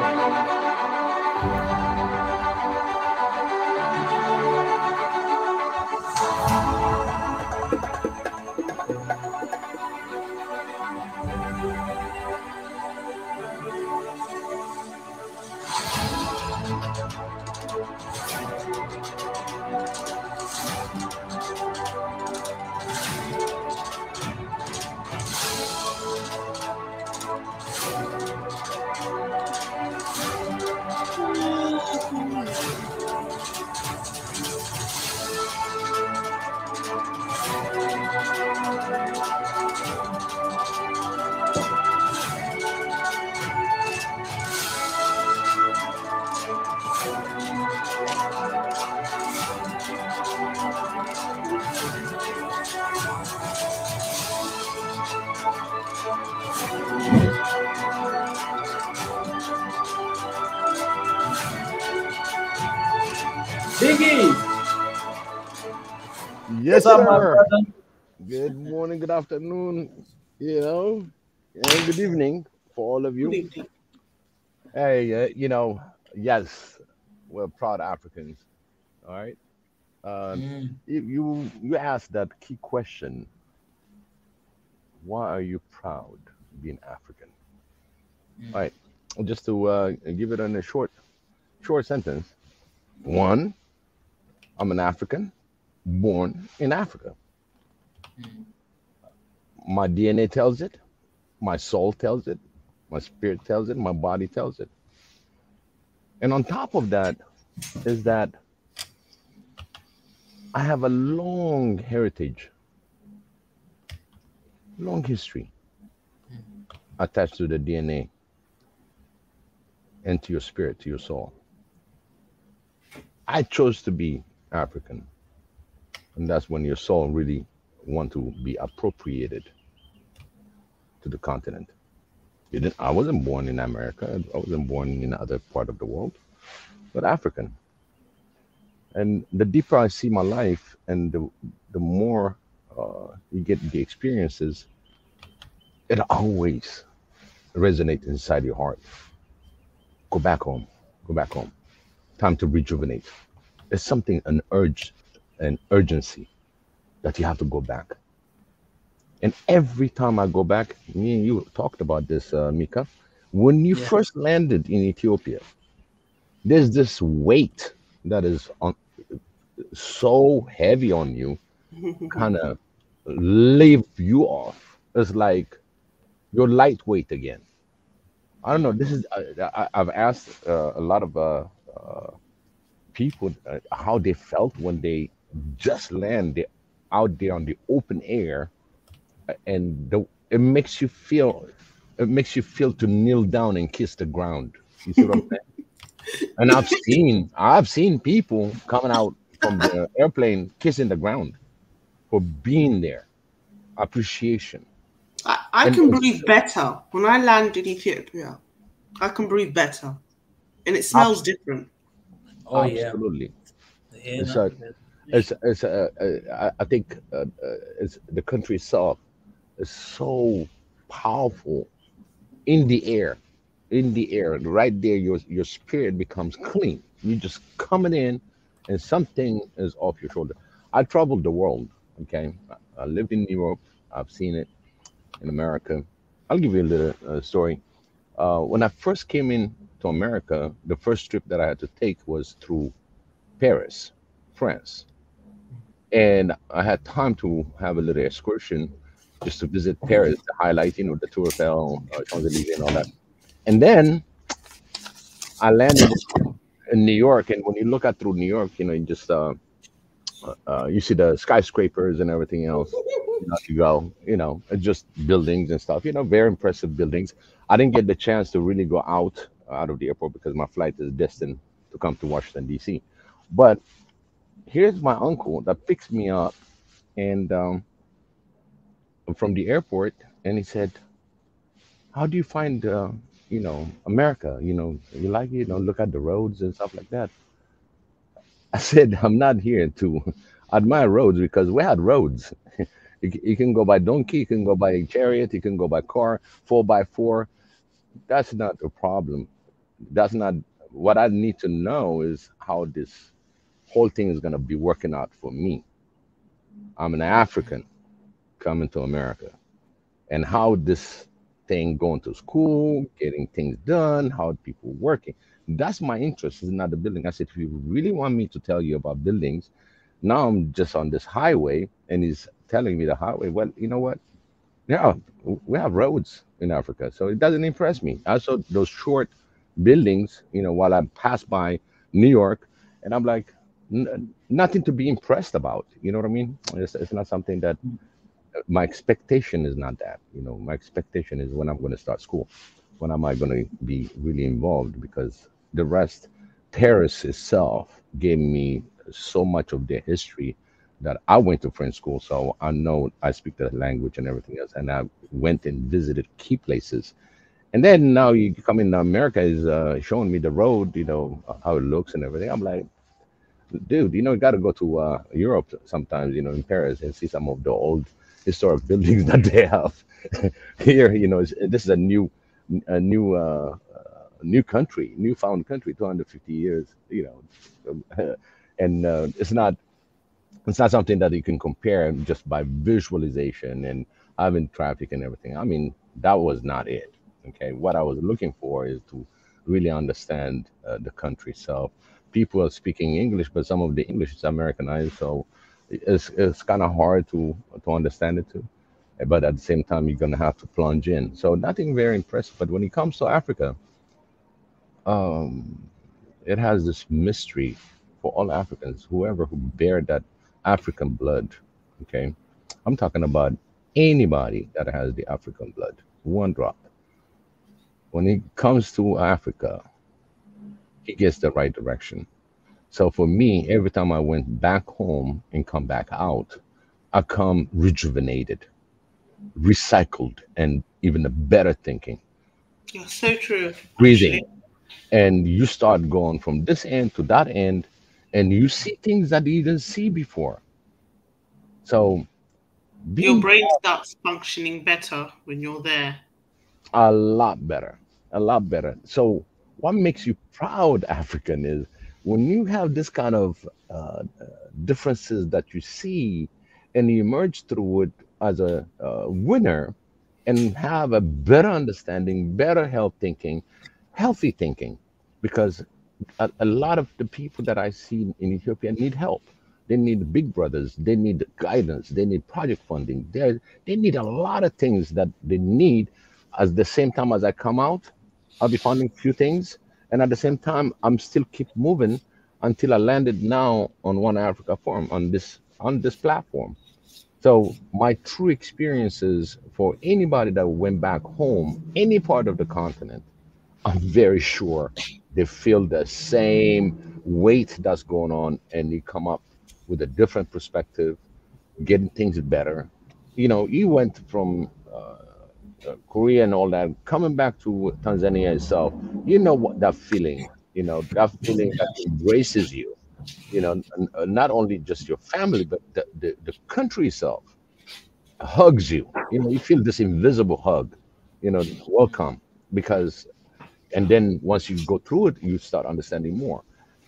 Biggie, Yes, what's up, my sir. brother? Good morning, good afternoon, and good evening. for all of Good you. evening. Hey, yes, we're proud Africans. All right. Um, Mm, you asked that key question. Why are you proud being African? All mm, right. Just to give it in a short sentence. One, I'm an African, born in Africa. mm, My DNA tells it. My soul tells it. My spirit tells it. My body tells it. And on top of that is that I have a long heritage, long history mm, attached to the DNA and to your spirit, to your soul. I chose to be African, and that's when your soul really want to be appropriated to the continent. I wasn't born in America. I wasn't born in other part of the world, but African. And the deeper I see my life, and the more you get the experiences, it always resonates inside your heart. Go back home. Go back home. Time to rejuvenate. There's something, an urgency that you have to go back. And every time I go back, me and you talked about this, Mika. When you yeah. first landed in Ethiopia, there's this weight that is so heavy on you, kind of leave you off. It's like you're lightweight again. I don't know. Mm, This is I've asked a lot of people how they felt when they just landed out there on the open air, and it makes you feel to kneel down and kiss the ground. You see what I'm saying? And I've seen people coming out from the airplane kissing the ground for being there, appreciation, I and can it's breathe better when I land in Ethiopia. I can breathe better, and it smells abs- different. oh yeah. absolutely. Yeah, It's no, a, that's- I think it's the country itself is so powerful in the air, right there. Your spirit becomes clean. You just coming in, and something is off your shoulder. I traveled the world. Okay, I lived in Europe. I've seen it in America. I'll give you a little story. When I first came in to America, the first trip that I had to take was through Paris, France, and I had time to have a little excursion just to visit Paris, to highlight, the Tour Eiffel, Champs Elysees, and all that. And then I landed in New York, and when you look at through New York, you just you see the skyscrapers and everything else. You go, it's just buildings and stuff. Very impressive buildings. I didn't get the chance to really go out of the airport because my flight is destined to come to Washington D.C. But here's my uncle that picked me up and from the airport, and he said, "How do you find America? You like it? Look at the roads and stuff like that." I said, "I'm not here to admire roads because we had roads. You can go by donkey, you can go by chariot, you can go by car, 4x4. That's not a problem. That's not what I need to know is how this whole thing is going to be working out for me. I'm an African coming to America, and how this thing going to school, getting things done, how people working. That's my interest, is not the building." I said, "If you really want me to tell you about buildings, now I'm just on this highway and he's telling me the highway. Well, you know what? Yeah, we have roads in Africa, so it doesn't impress me." Also, those short buildings, while I pass by New York, and I'm like, nothing to be impressed about. You know what I mean? It's not something that my expectation is not that. My expectation is when I'm going to start school, when am I going to be really involved? Because the rest, Paris itself gave me so much of their history that I went to French school, so I know I speak the language and everything else. And I went and visited key places. And then now you come in America is showing me the road, how it looks and everything. I'm like, dude, you got to go to Europe sometimes, in Paris, and see some of the old historic buildings that they have here. This is a new a new country, newfound country, 250 years, and it's not something that you can compare just by visualization and having traffic and everything. I mean, that was not it. Okay, what I was looking for is to really understand the country itself. People are speaking English, but some of the English is Americanized, so it's kind of hard to understand it too. But at the same time, you're gonna have to plunge in. So nothing very impressive. But when it comes to Africa, um, it has this mystery for all Africans, whoever who bear that African blood. Okay, I'm talking about anybody that has the African blood, one drop. When it comes to Africa, he gets the right direction. So for me, every time I went back home and come back out, I come rejuvenated, recycled, and even a better thinking, Yeah, so true, breathing. actually. And you start going from this end to that end, and you see things that you didn't see before. So Your being brain starts functioning better when you're there. a lot better, a lot better. So what makes you proud African is when you have this kind of differences that you see and you emerge through it as a winner and have a better understanding, better healthy thinking, because a lot of the people that I see in Ethiopia need help. They need big brothers. They need guidance. They need project funding. They need a lot of things that they need. At the same time as I come out, I'll be funding few things, and at the same time, I'm still keep moving until I landed now on One Africa Forum on this platform. So my true experiences for anybody that went back home, any part of the continent, I'm very sure they feel the same weight that's going on, and you come up with a different perspective, getting things better. You went from Korea and all that, coming back to Tanzania itself. You know what that feeling that embraces you. Not only just your family, but the country itself hugs you. You feel this invisible hug. Welcome, because and then once you go through it, you start understanding more.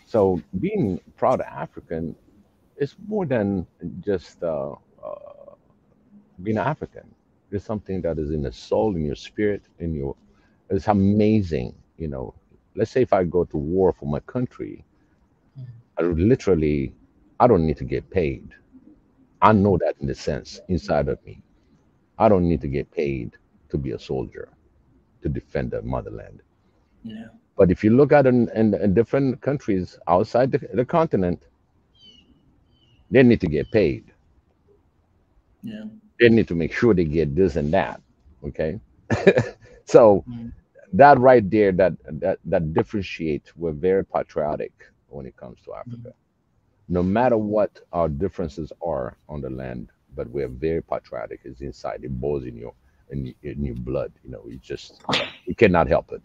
So being proud African is more than just being African. It's something that is in the soul, in your spirit, in your. It's amazing. Let's say if I go to war for my country, I don't need to get paid. I know that in the sense inside of me. I don't need to get paid to be a soldier to defend the motherland. Yeah. But if you look at in different countries outside the continent, they need to get paid. Yeah. They need to make sure they get this and that. Okay. So Mm. that right there, that differentiates, we're very patriotic when it comes to Africa. Mm. No matter what our differences are on the land, but we're very patriotic. It's inside. It boils in your blood. You cannot help it.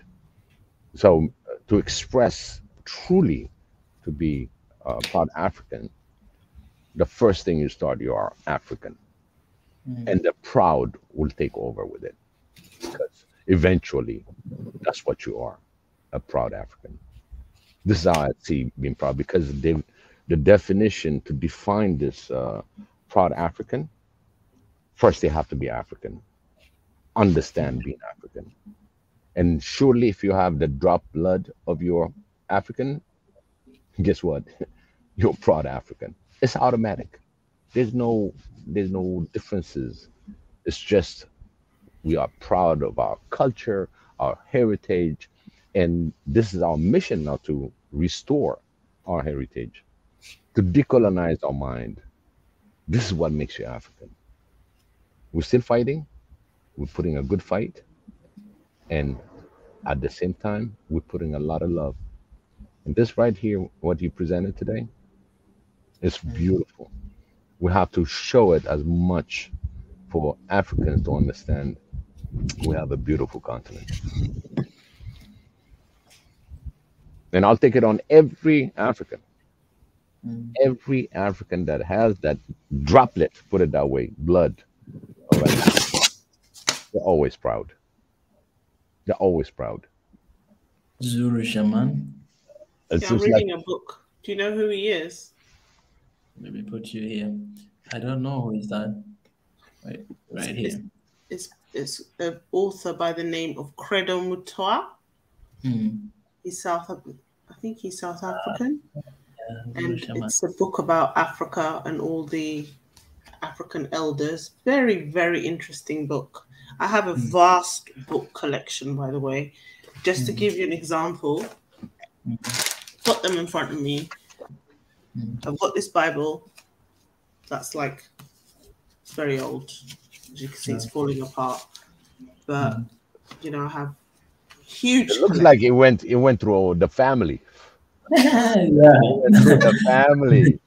So to express truly to be proud African, the first thing you start, you are African, Mm. and the proud will take over with it, because eventually that's what you are, a proud African. This is how I see being proud, because the definition to define this proud African, first they have to be African, understand being African. And surely if you have the drop blood of your African, guess what? You're proud African. It's automatic. There's no differences. It's just we are proud of our culture, our heritage, and this is our mission now, to restore our heritage, to decolonize our mind. This is what makes you African. We're still fighting. We're putting a good fight, and at the same time, we're putting a lot of love. And this right here, what you presented today, is Mm. beautiful. We have to show it as much for Africans to understand we have a beautiful continent. And I'll take it on Mm. every African that has that droplet, put it that way, blood. All right, they're always proud. They're always proud. Zulu shaman. It's Yeah, I'm just like reading a book. Do you know who he is? Let me put you here. I don't know who is that. Right here. It's an author by the name of Credo Mutua. He's I think he's South African. Zulu And shaman. it's a book about Africa and all the African elders. Very, very interesting book. I have a vast book collection, by the way. Just to give you an example, got them in front of me. I've got this Bible that's like, it's very old. As you can see, it's falling apart. But, you know, I have huge it looks collection. like it went through the family. Yeah. It went through the family.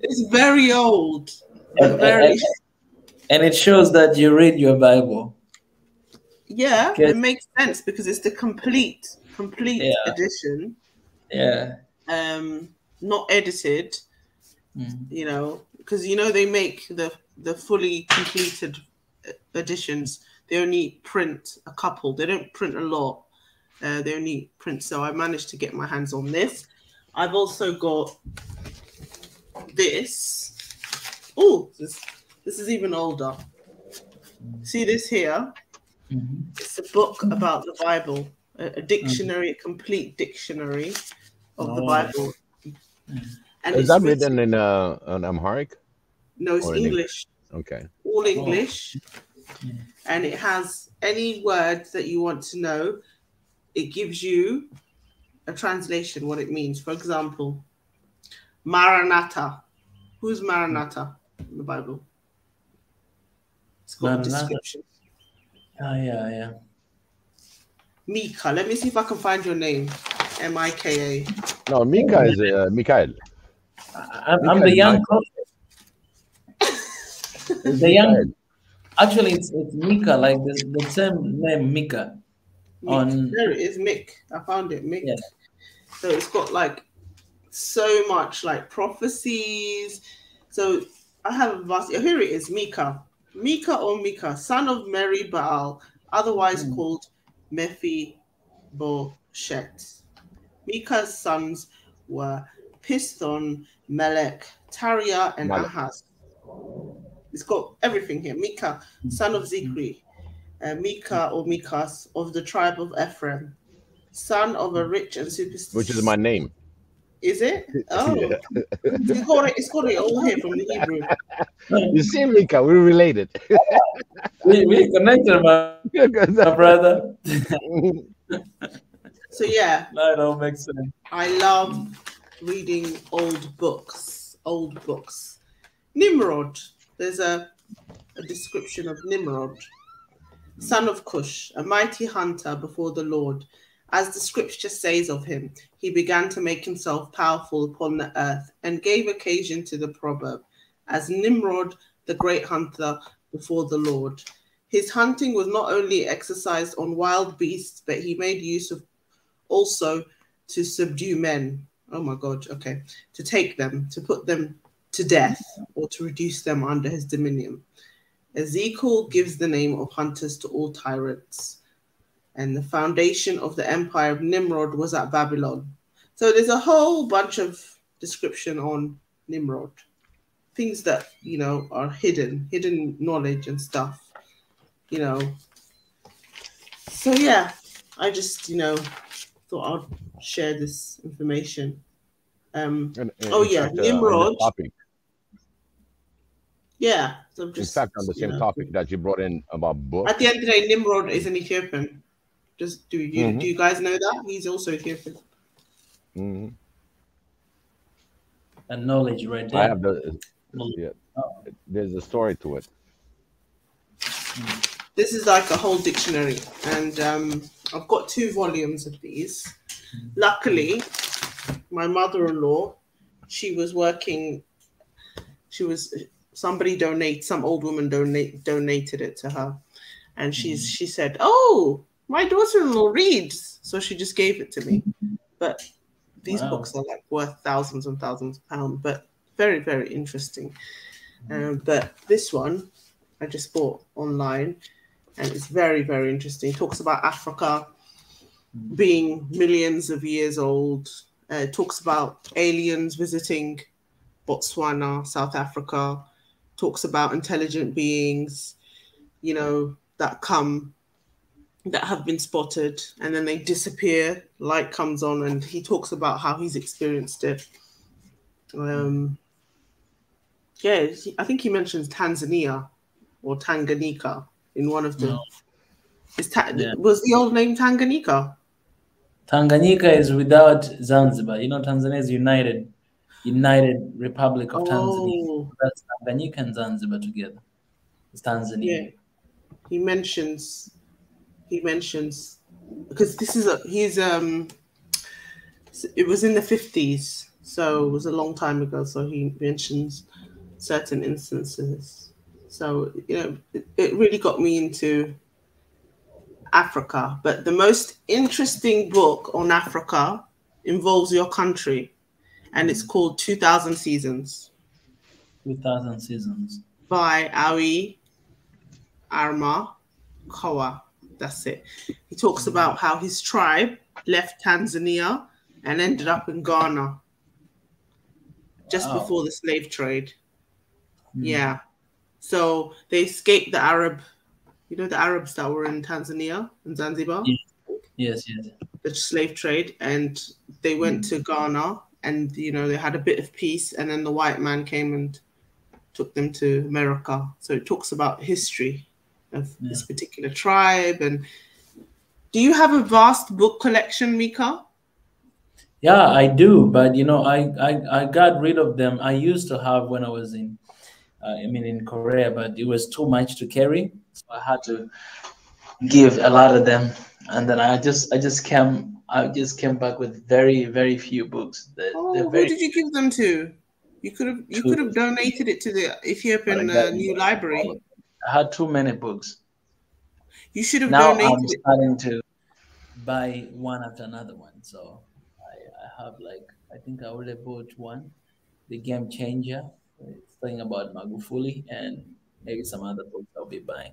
It's very old. But very... And it shows that you read your Bible. Yeah, it makes sense because it's the complete edition. Yeah. Not edited. You know, because you know they make the fully completed editions. They only print a couple. They don't print a lot. They only print. So I managed to get my hands on this. I've also got this. Oh, this is even older. See this here? It's a book about the Bible, a dictionary, a complete dictionary of the Bible. And Is that written in Amharic? No, it's English. Okay. All English. And it has any words that you want to know. It gives you a translation, what it means. For example, Maranatha. Who's Maranatha in the Bible? It's got a description. Oh, yeah. Mika. Let me see if I can find your name. Mika. No, Mika is Mikael. I'm the young prophet. The young. Actually, it's Mika, like the same name, Mika. There it is, Mick. I found it, Mick. Yeah. So it's got like so much like prophecies. So I have a vast. Here it is, Mika. Mika or Mika, son of Mary Baal, otherwise called Mephibosheth. Mika's sons were Piston, Melech, Tariah, and Ahaz. It's got everything here. Mika, son of Zikri. Mika or Mikas of the tribe of Ephraim, son of a rich and superstitious. Which is my name. Is it? Oh, yeah. It's got it all here from the Hebrew. You see, Mika, we're related. we connected, my brother. So yeah, that all makes sense. I love reading old books. Nimrod. There's a description of Nimrod, son of Cush, a mighty hunter before the Lord. As the scripture says of him, he began to make himself powerful upon the earth and gave occasion to the proverb, as Nimrod, the great hunter before the Lord. His hunting was not only exercised on wild beasts, but he made use of also to subdue men. Oh my God, okay. To take them, to put them to death, or to reduce them under his dominion. Ezekiel gives the name of hunters to all tyrants. And the foundation of the empire of Nimrod was at Babylon. So there's a whole bunch of description on Nimrod. Things that, you know, are hidden knowledge and stuff, you know. So yeah, I just, you know, thought I'd share this information. Nimrod. Yeah. So just, in fact, on the same topic that you brought in about books. At the end of the day, Nimrod is an Ethiopian. Just do you guys know that? He's also Ethiopian. And knowledge right there. I have there's a story to it. This is like a whole dictionary, and I've got 2 volumes of these. Luckily, my mother-in-law, some old woman donated it to her, and she said, "Oh, my daughter-in-law reads," so she just gave it to me. But these books are like worth thousands and thousands of pounds, but very, very interesting. But this one I just bought online. and it's very, very interesting. It talks about Africa being millions of years old. It talks about aliens visiting Botswana, South Africa. Talks about intelligent beings, you know, that have been spotted and then they disappear. Light comes on, and he talks about how he's experienced it. Yeah, I think he mentions Tanzania or Tanganyika in one of the. No. Was the old name Tanganyika? Tanganyika is without Zanzibar. You know, Tanzania is United Republic of Tanzania. That's Tanganyika and Zanzibar together. It's Tanzania. Yeah, he mentions because this is it was in the 50s, so it was a long time ago. So he mentions certain instances. So, you know, it really got me into Africa. But the most interesting book on Africa involves your country, and it's called 2000 Seasons. 2000 Seasons. By Awi Arma Kowa. That's it. He talks about how his tribe left Tanzania and ended up in Ghana just before the slave trade. Yeah. So they escaped the Arab, you know, the Arabs that were in Tanzania and Zanzibar? Yes. The slave trade. And they went to Ghana and, you know, they had a bit of peace. And then the white man came and took them to America. So it talks about history of this particular tribe. And do you have a vast book collection, Mika? Yeah, I do. But, you know, I got rid of them. I used to have when I was in Korea, but it was too much to carry. So I had to give a lot of them. And then I just came back with very, very few books. Who did you give them to? You could have donated it to the Ethiopian New Library. I had too many books. You should have now donated I'm starting to buy one after another one. So I have I think I already bought one, The Game Changer. It's talking about Magufuli, and maybe some other books I'll be buying.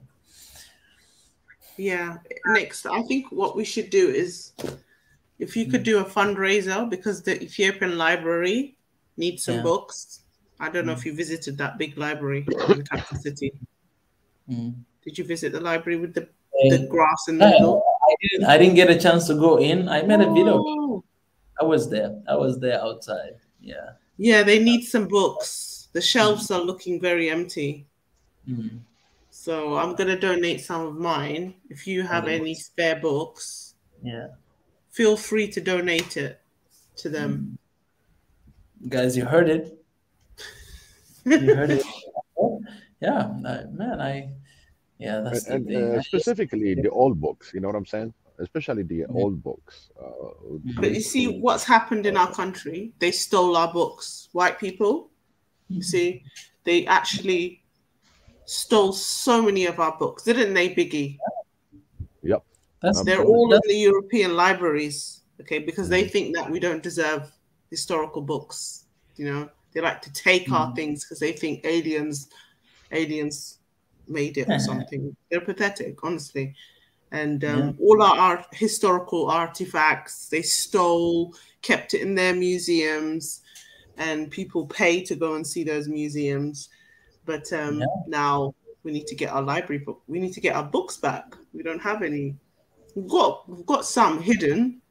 Yeah. Next, I think what we should do is, if you could do a fundraiser, because the Ethiopian Library needs some books. I don't know if you visited that big library in Capital City. Did you visit the library with the grass in the middle? I didn't get a chance to go in. I made a video. I was there outside. Yeah. Yeah, they need some books. The shelves are looking very empty. So I'm going to donate some of mine. If you have any spare books, feel free to donate it to them. Guys, you heard it. You heard it. Yeah, man, that's the thing. Specifically the old books, you know what I'm saying? Especially the old books. But you see what's happened in our country? They stole our books. White people, you see, they actually stole so many of our books, didn't they, Biggie? Yep. They're all in the European libraries, okay, because they think that we don't deserve historical books. You know, they like to take our things because they think aliens made it or something. They're pathetic, honestly. And all our historical artifacts, they stole, kept it in their museums, and people pay to go and see those museums. But now we need to get our library book. We need to get our books back. We don't have any. We've got some hidden,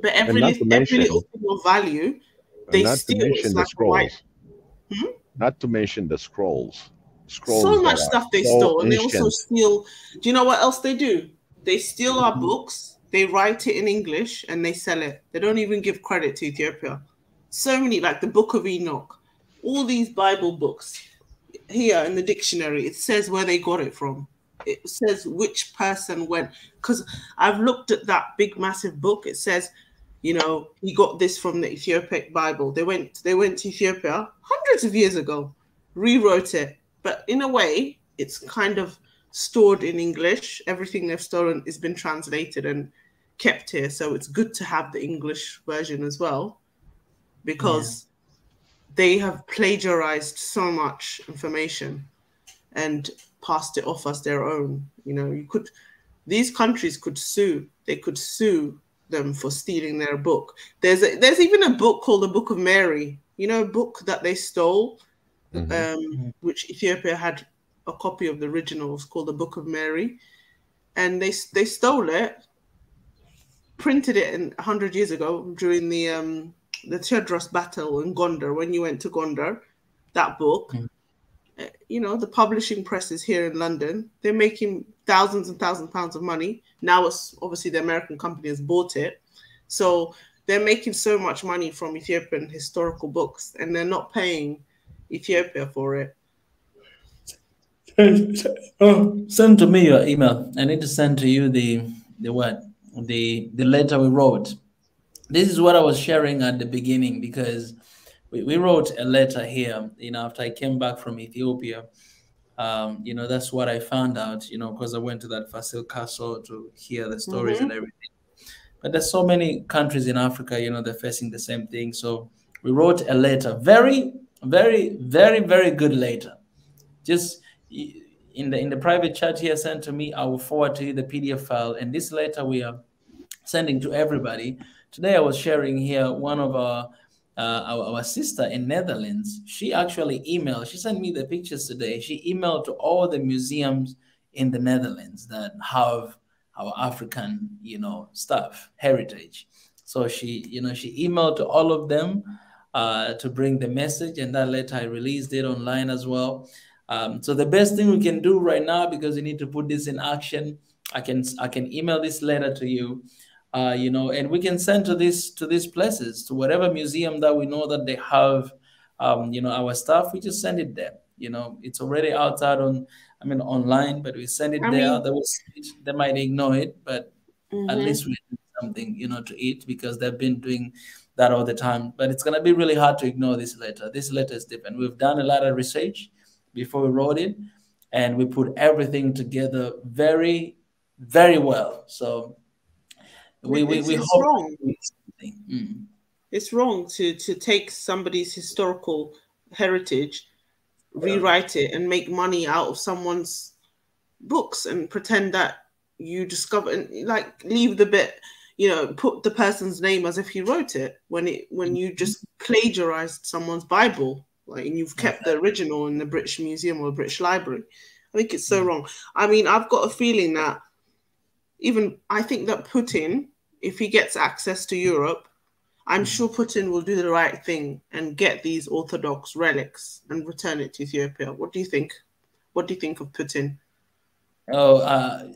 but every little thing of value, they steal. It's like scrolls. Not to mention the scrolls. So much stuff they stole, and they also steal. Do you know what else they do? They steal our books. They write it in English and they sell it. They don't even give credit to Ethiopia. So many, like the Book of Enoch, all these Bible books. Here in the dictionary, it says where they got it from. It says which person went. Because I've looked at that big, massive book. It says, you know, he got this from the Ethiopic Bible. They went to Ethiopia hundreds of years ago, rewrote it. But in a way, it's kind of stored in English. Everything they've stolen has been translated and kept here. So it's good to have the English version as well, because they have plagiarized so much information. And passed it off as their own. You know, these countries could sue. They could sue them for stealing their book. There's even a book called the Book of Mary. You know, a book that they stole, which Ethiopia had a copy of the original. It's called the Book of Mary, and they stole it, printed it 100 years ago during the Tedros battle in Gondar. When you went to Gondar, that book. You know, the publishing presses here in London, they're making thousands and thousands of pounds of money. Now it's obviously the American company has bought it. So they're making so much money from Ethiopian historical books, and they're not paying Ethiopia for it. Send to me your email. I need to send to you the letter we wrote. This is what I was sharing at the beginning, because we wrote a letter here, you know, after I came back from Ethiopia. You know, that's what I found out, you know, because I went to that Fasil Castle to hear the stories and everything. But there's so many countries in Africa, you know, they're facing the same thing. So we wrote a letter, very, very, very, very good letter. Just in the private chat here sent to me, I will forward to you the PDF file. And this letter we are sending to everybody. Today I was sharing here one of our sister in Netherlands. She actually emailed, she sent me the pictures today. She emailed to all the museums in the Netherlands that have our African, you know, stuff, heritage. So she emailed to all of them to bring the message, and that letter I released it online as well. So the best thing we can do right now, because we need to put this in action, I can email this letter to you. You know, and we can send to these places, to whatever museum that we know that they have, you know, our stuff. We just send it there. You know, it's already outside online, but we send it there. They will see it. They might ignore it, but at least we do something, you know, to eat, because they've been doing that all the time. But it's gonna be really hard to ignore this letter. This letter is different. We've done a lot of research before we wrote it, and we put everything together very, very well. So. It's wrong. It's wrong to take somebody's historical heritage, rewrite it, and make money out of someone's books and pretend that you discover, and like leave the bit, you know, put the person's name as if he wrote it when you just plagiarized someone's Bible, like, and you've kept the original in the British Museum or the British Library. I think it's so wrong. I mean, I've got a feeling that I think that Putin, if he gets access to Europe, I'm sure Putin will do the right thing and get these Orthodox relics and return it to Ethiopia. What do you think? What do you think of Putin? Oh,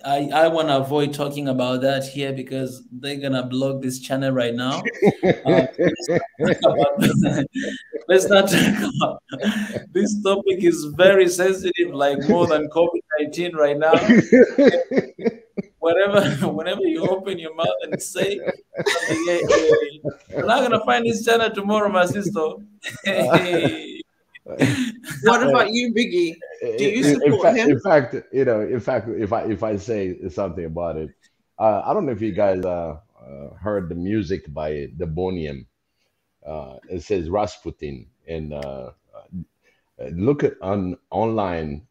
I want to avoid talking about that here, because they're going to block this channel right now. Let's not talk about this topic. Is very sensitive, like more than COVID-19 right now. Whenever you open your mouth and say, you're not going to find this channel tomorrow, my sister. What about you, Biggie? Do you support him? In fact, you know, if I say something about it, I don't know if you guys heard the music by the Bonium. It says Rasputin, and look at online.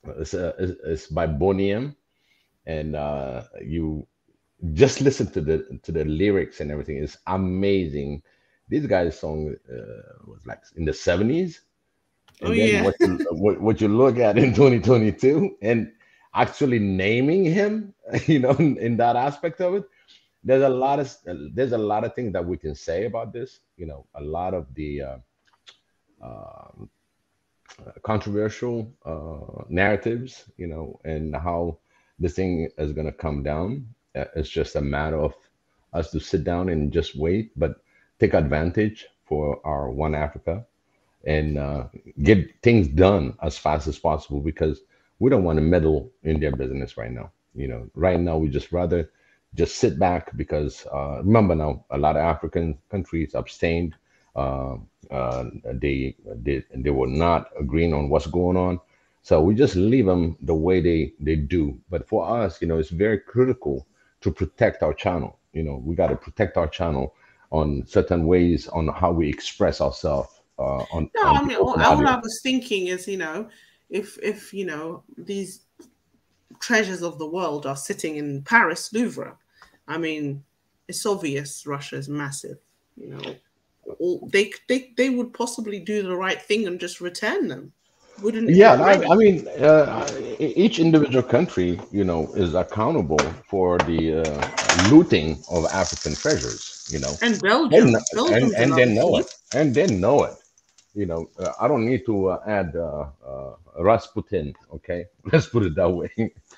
It's by Bonium, and you just listen to the lyrics and everything. It's amazing. This guy's song was like in the 70s. And what you look at in 2022 and actually naming him, you know, in that aspect of it, there's a lot of things that we can say about this. You know, a lot of the controversial narratives, you know, and how this thing is going to come down. It's just a matter of us to sit down and just wait, but take advantage for our One Africa and get things done as fast as possible, because we don't want to meddle in their business right now. You know, right now we just rather just sit back, because remember now, a lot of African countries abstained. They were not agreeing on what's going on. So we just leave them the way they do. But for us, you know, it's very critical to protect our channel. You know, we got to protect our channel on certain ways on how we express ourselves. All I was thinking is, you know, if you know, these treasures of the world are sitting in Paris, Louvre, I mean, it's obvious Russia is massive. You know, they would possibly do the right thing and just return them. Wouldn't it be Yeah, great? I mean, each individual country, is accountable for the looting of African treasures. And They kn- Belgium, Belgium's and they another know it, thief. and they know it. I don't need to add Rasputin. Okay, let's put it that way.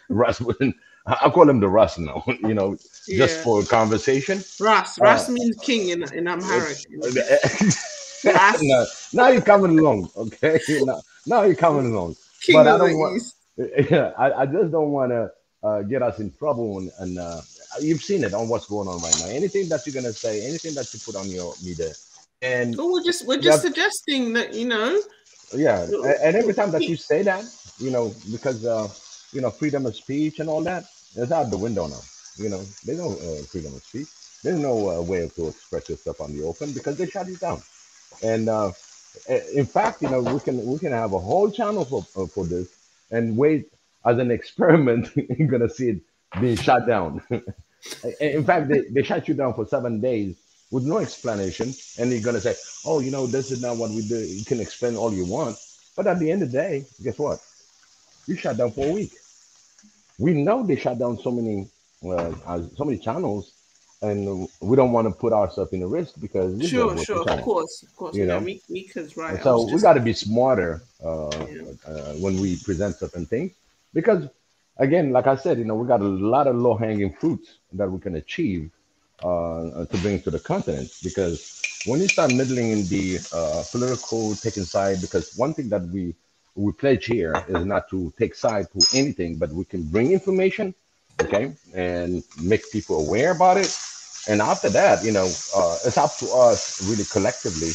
Rasputin. I call him the Rus now. Just Yeah, for conversation. Ras. Uh, Ras means king in Amharic. You know? no, Ras, now you're coming along, okay? Now you're coming along. king But I of the don't want. East. Yeah, I just don't want to get us in trouble. And you've seen it on what's going on right now. Anything that you're gonna say, anything that you put on your media, and Well, we're you just have, suggesting that, you know, yeah, and every time that you keep. say that, because freedom of speech and all that, it's out the window now. There's no freedom of speech. There's no way to express yourself on the open because they shut you down. And in fact, we can have a whole channel for this and wait as an experiment. You're gonna see it being shut down. In fact, they shut you down for 7 days with no explanation, and you're gonna say, "Oh, this is not what we do." You can explain all you want, but at the end of the day, guess what? You shut down for a week. We know they shut down so many channels, and we don't want to put ourselves in a risk because this is a Sure, working sure, channel. of course. You No, know, Mika's right. and I was so we just, got to be smarter yeah, when we present certain things because, again, like I said, we got a lot of low hanging fruits that we can achieve to bring to the continent. Because when you start middling in the political taking side, because one thing that we pledge here is not to take side to anything, but we can bring information, okay, and make people aware about it. And after that, it's up to us really collectively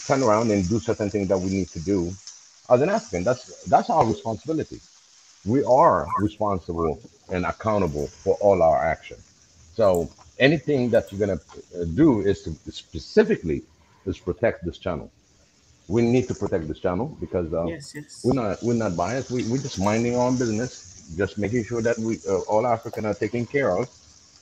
turn around and do certain things that we need to do as an African. That's our responsibility. We are responsible and accountable for all our actions. So anything that you're gonna do is to specifically is protect this channel. We need to protect this channel because yes, we're yes. not biased. We're just minding our own business, just making sure that we all African are taken care of,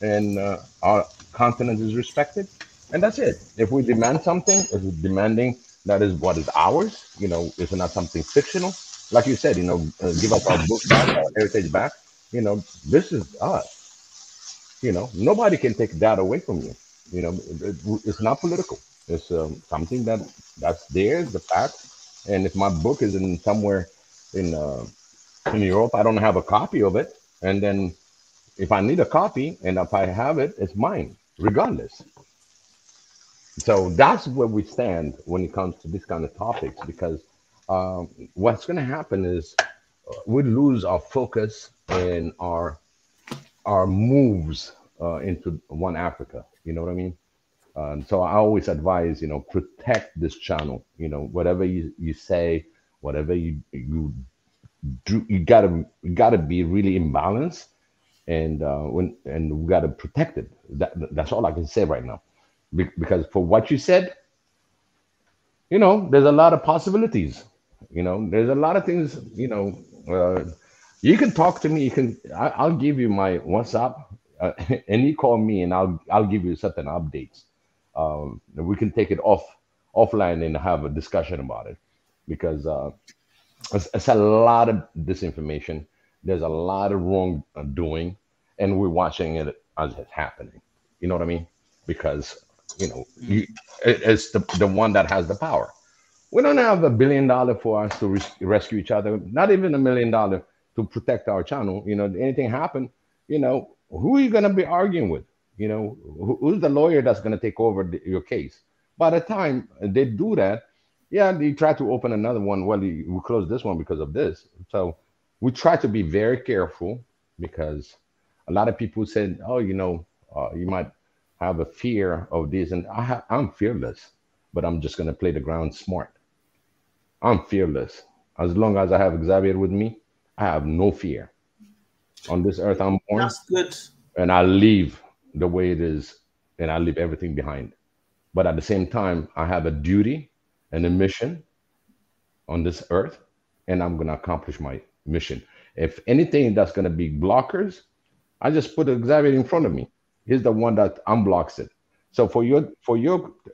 and our continent is respected, and that's it. If we demand something, if we're demanding that is what is ours, it's not something fictional. Like you said, give us our book back, our heritage back. This is us. Nobody can take that away from you. It's not political. It's something that's there, the fact. And if my book is in somewhere in uh, in Europe, I don't have a copy of it. And then if I need a copy and if I have it, it's mine, regardless. So that's where we stand when it comes to this kind of topics, because what's going to happen is we lose our focus and our moves into one Africa. You know what I mean? So I always advise, protect this channel. Whatever you say, whatever you do, you gotta be really in balance, and we gotta protect it. That's all I can say right now, because for what you said, there's a lot of possibilities. There's a lot of things. You can talk to me. I'll give you my WhatsApp, and you call me, and I'll give you certain updates. We can take it offline and have a discussion about it, because it's a lot of disinformation. There's a lot of wrong doing, and we're watching it as it's happening. You know what I mean? Because it's the one that has the power. We don't have $1 billion for us to rescue each other. Not even $1 million to protect our channel. Anything happen, who are you gonna be arguing with? Who's the lawyer that's gonna take over your case? By the time they do that, yeah, they try to open another one. Well, we close this one because of this. So we try to be very careful, because a lot of people said, "Oh, you might have a fear of this," and I'm fearless, but I'm just gonna play the ground smart. I'm fearless. As long as I have Xavier with me, I have no fear. On this earth, I'm born, That's good. and I leave the way it is, and I leave everything behind. But at the same time, I have a duty and a mission on this earth, and I'm going to accomplish my mission. If anything that's going to be blockers, I just put Xavier in front of me. He's the one that unblocks it. So for your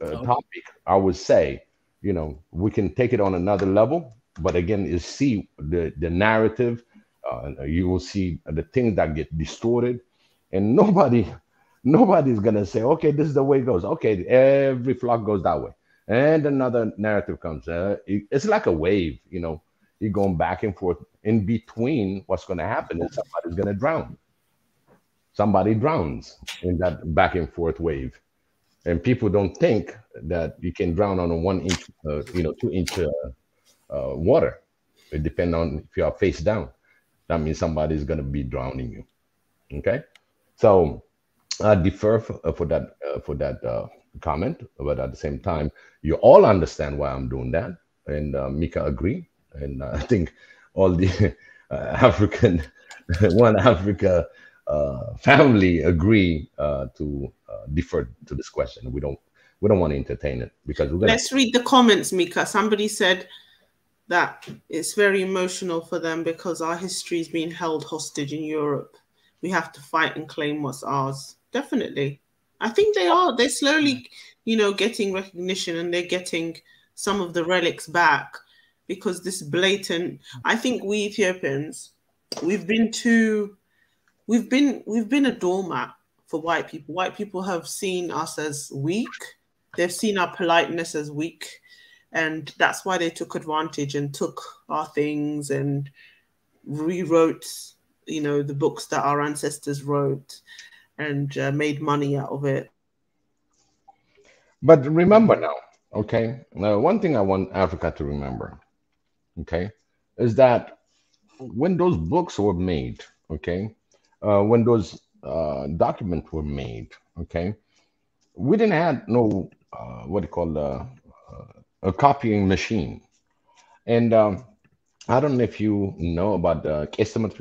topic, I would say, we can take it on another level. But again, is see the narrative. You will see the things that get distorted, and nobody's gonna say, okay, this is the way it goes. Okay, every flock goes that way, and another narrative comes. It's like a wave, you're going back and forth. In between, what's going to happen is somebody's going to drown. Somebody drowns in that back and forth wave, and people don't think that you can drown on a 1 inch, 2 inch water. It depends on if you are face down. That means somebody's going to be drowning you. Okay, so I defer for that comment, but at the same time, you all understand why I'm doing that, and Mika agree, and I think all the African One Africa family agree to defer to this question. We don't want to entertain it because we're gonna. Let's read the comments, Mika. Somebody said that it's very emotional for them because our history is being held hostage in Europe. We have to fight and claim what's ours. Definitely. I think they are. They're slowly, getting recognition, and they're getting some of the relics back, because this blatant, I think we Ethiopians, we've been a doormat for white people. White people have seen us as weak. They've seen our politeness as weak. And that's why they took advantage and took our things and rewrote, the books that our ancestors wrote, and made money out of it. But remember now, okay? Now, one thing I want Africa to remember, okay, is that when those books were made, okay, when those documents were made, okay, we didn't have no, a copying machine. And I don't know if you know about the Testament.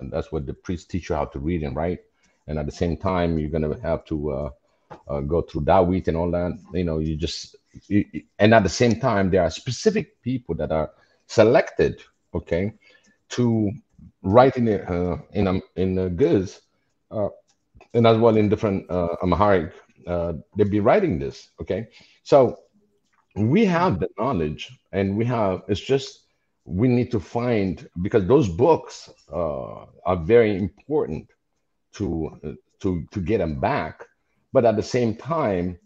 That's what the priests teach you how to read and write. And at the same time, you're going to have to go through Dawit and all that. And at the same time, there are specific people that are selected, okay, to write in Guz, and as well in different Amharic. They'll be writing this, okay. So we have the knowledge, and it's just we need to find, because those books are very important to get them back. But at the same time,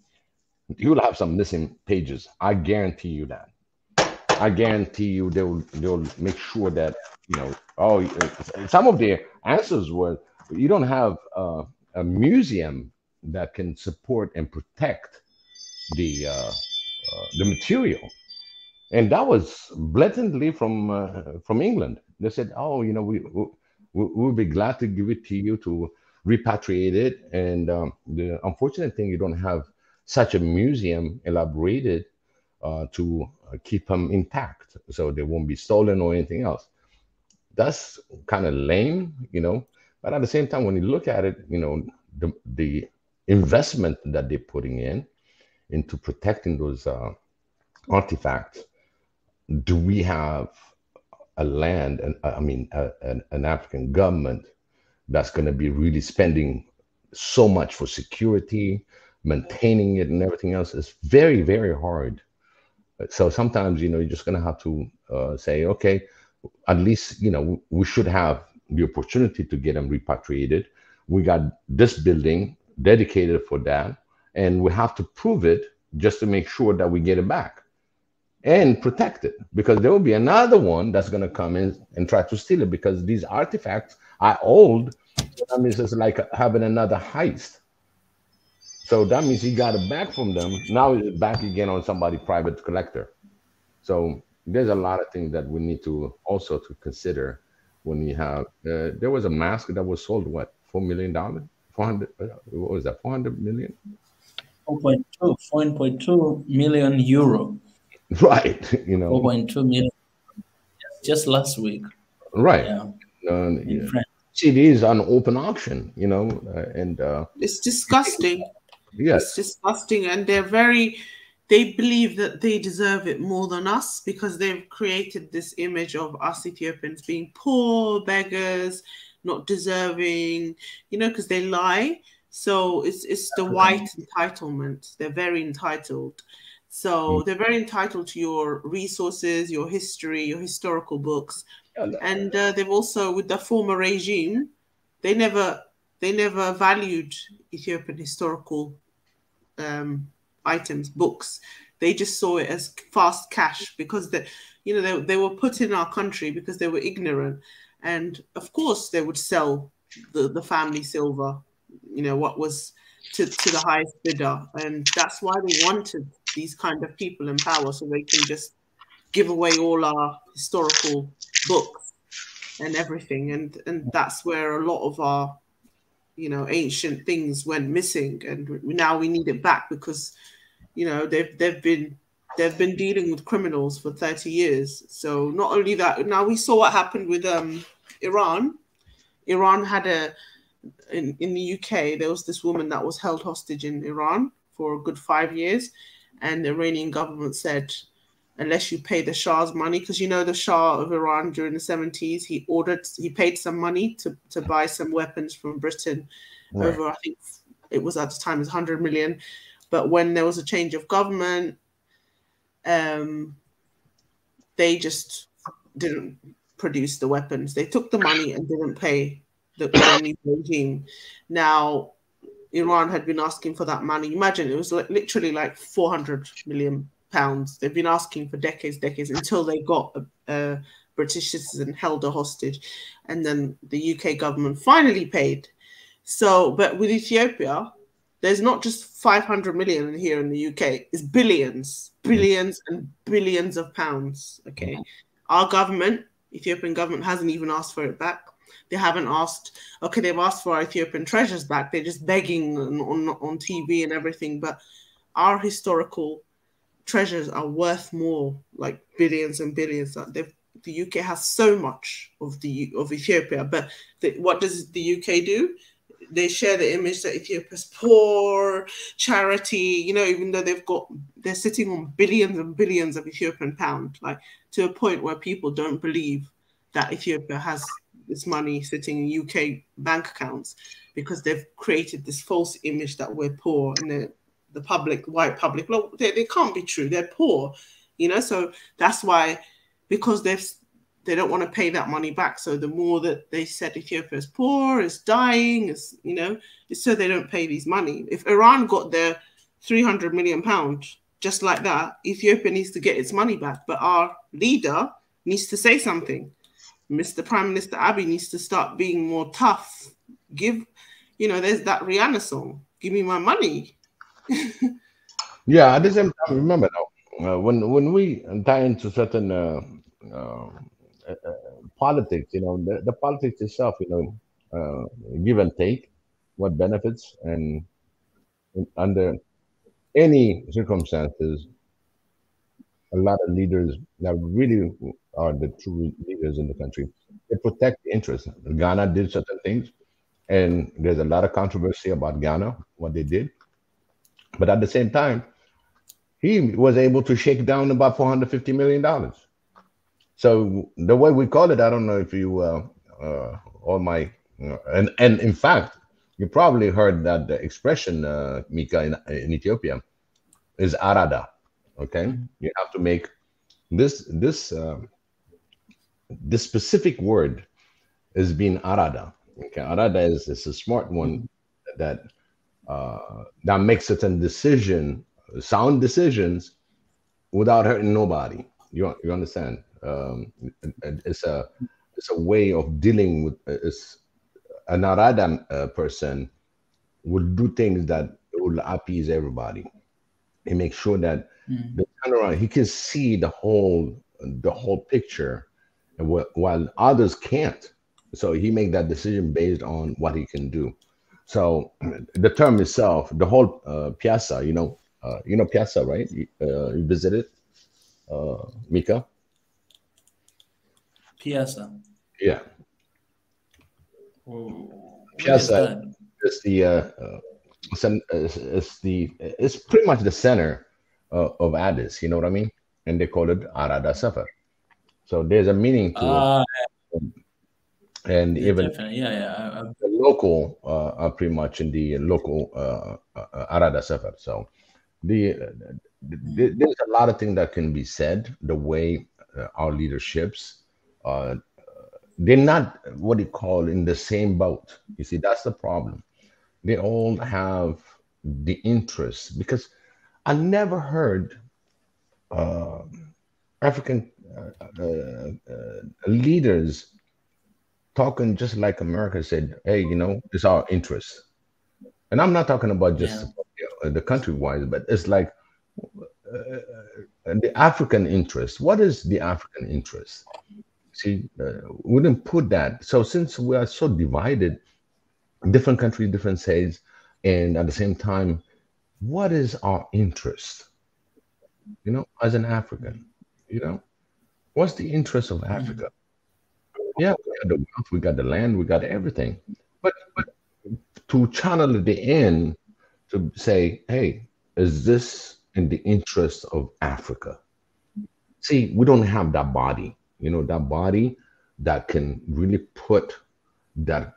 you'll have some missing pages. I guarantee you that. I guarantee you they'll make sure that some of their answers were, you don't have a museum that can support and protect the material. And that was blatantly from England. They said, "Oh, we'll be glad to give it to you to repatriate it." And the unfortunate thing, you don't have such a museum elaborated to keep them intact, so they won't be stolen or anything else. That's kind of lame, But at the same time, when you look at it, the investment that they're putting into protecting those artifacts. Do we have a land, an African government that's going to be really spending so much for security, maintaining it, and everything else? Is very, very hard. So sometimes, you're just going to have to say, okay, at least, we should have the opportunity to get them repatriated. We got this building dedicated for that, and we have to prove it just to make sure that we get it back and protect it, because there will be another one that's going to come in and try to steal it, because these artifacts are old. So that means it's like having another heist. So that means he got it back from them. Now it's back again on somebody private collector. So there's a lot of things that we need to also to consider when you have. There was a mask that was sold, what, $4 million, 400. What was that? 400 million. 4.2 million euro. Right. 4.2 million. Just last week. Right. In France. CDs on open auction, and it's disgusting. Yes, it's disgusting, and they're very, they believe that they deserve it more than us because they've created this image of us Ethiopians being poor, beggars, not deserving, because they lie. So it's the white entitlement. They're very entitled. So they're very entitled to your resources, your history, your historical books. And they've also, with the former regime, they never valued Ethiopian historical items, books. They just saw it as fast cash because they were put in our country because they were ignorant, and of course they would sell the family silver, what was to the highest bidder, and that's why they wanted these kind of people in power so they can just give away all our historical books and everything, and that's where a lot of our ancient things went missing, and now we need it back because they've been dealing with criminals for 30 years. So not only that, now we saw what happened with Iran. Iran had in the UK, there was this woman that was held hostage in Iran for a good 5 years, and the Iranian government said, unless you pay the Shah's money, because the Shah of Iran during the 70s, he paid some money to buy some weapons from Britain, right, over, I think it was at the time, it was 100 million. But when there was a change of government, they just didn't produce the weapons. They took the money and didn't pay the new regime. Now, Iran had been asking for that money. Imagine, it was literally like 400 million pounds. They've been asking for decades, until they got a British citizen held a hostage. And then the UK government finally paid. So, but with Ethiopia, there's not just 500 million here in the UK, it's billions and billions of pounds. Okay. Our government, Ethiopian government, hasn't even asked for it back. They haven't asked, they've asked for our Ethiopian treasures back. They're just begging on TV and everything. But our historical treasures are worth more, like billions and billions. The UK has so much of Ethiopia, but what does the UK do? They share the image that Ethiopia's poor, charity, even though they're sitting on billions and billions of Ethiopian pound, like to a point where people don't believe that Ethiopia has this money sitting in UK bank accounts because they've created this false image that we're poor, and the public, white public, look, they can't be true. They're poor, so that's why, because they don't want to pay that money back. So the more that they said Ethiopia is poor, is dying, it's so they don't pay these money. If Iran got their 300 million pounds just like that, Ethiopia needs to get its money back. But our leader needs to say something. Mr. Prime Minister Abiy needs to start being more tough. There's that Rihanna song, "Give me my money." Yeah, at the same time, remember now, when we tie into certain politics, the politics itself, give and take, what benefits, and under any circumstances, a lot of leaders that really are the true leaders in the country, they protect the interests. Ghana did certain things, and there's a lot of controversy about Ghana, what they did. But at the same time, he was able to shake down about $450 million. So the way we call it, I don't know if you, all my, and in fact, you probably heard that the expression, Mika, in Ethiopia, is arada. Okay, you have to make this specific word is being arada. Okay, arada is a smart one that makes certain sound decisions without hurting nobody. You understand? It's a way of dealing with. An arada person will do things that will appease everybody. He makes sure that the turnaround, he can see the whole picture, while others can't. So he make that decision based on what he can do. So the term itself, the whole piazza, piazza, right? You visited, Mika? Piazza. Yeah. Piazza is it's pretty much the center of Addis. You know what I mean? And they call it Arada Safar. So there's a meaning to it, Uh, and yeah, even definitely. Yeah, yeah. the local are pretty much in the local Arada Safar. So the there's a lot of things that can be said. The way our leaderships, uh, they're not what you call in the same boat. You see, that's the problem. They all have the interest because I never heard uh, African leaders talking just like America said, hey, it's our interest. And I'm not talking about just Yeah. the country wise, but it's like the African interest. What is the African interest? See, we didn't put that. So since we are so divided, different countries, different states, and at the same time, what is our interest? As an African, you know, what's the interest of Mhm. Africa? Yeah, we got the wealth, we got the land, we got everything. But to channel it in to say, hey, is this in the interest of Africa? See, we don't have that body, that body that can really put that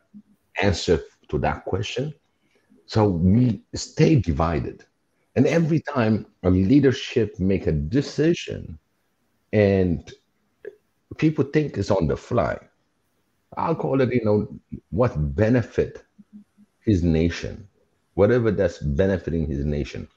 answer to that question. So we stay divided. And every time a leadership make a decision and people think it's on the fly, I'll call it, what benefit his nation, whatever that's benefiting his nation.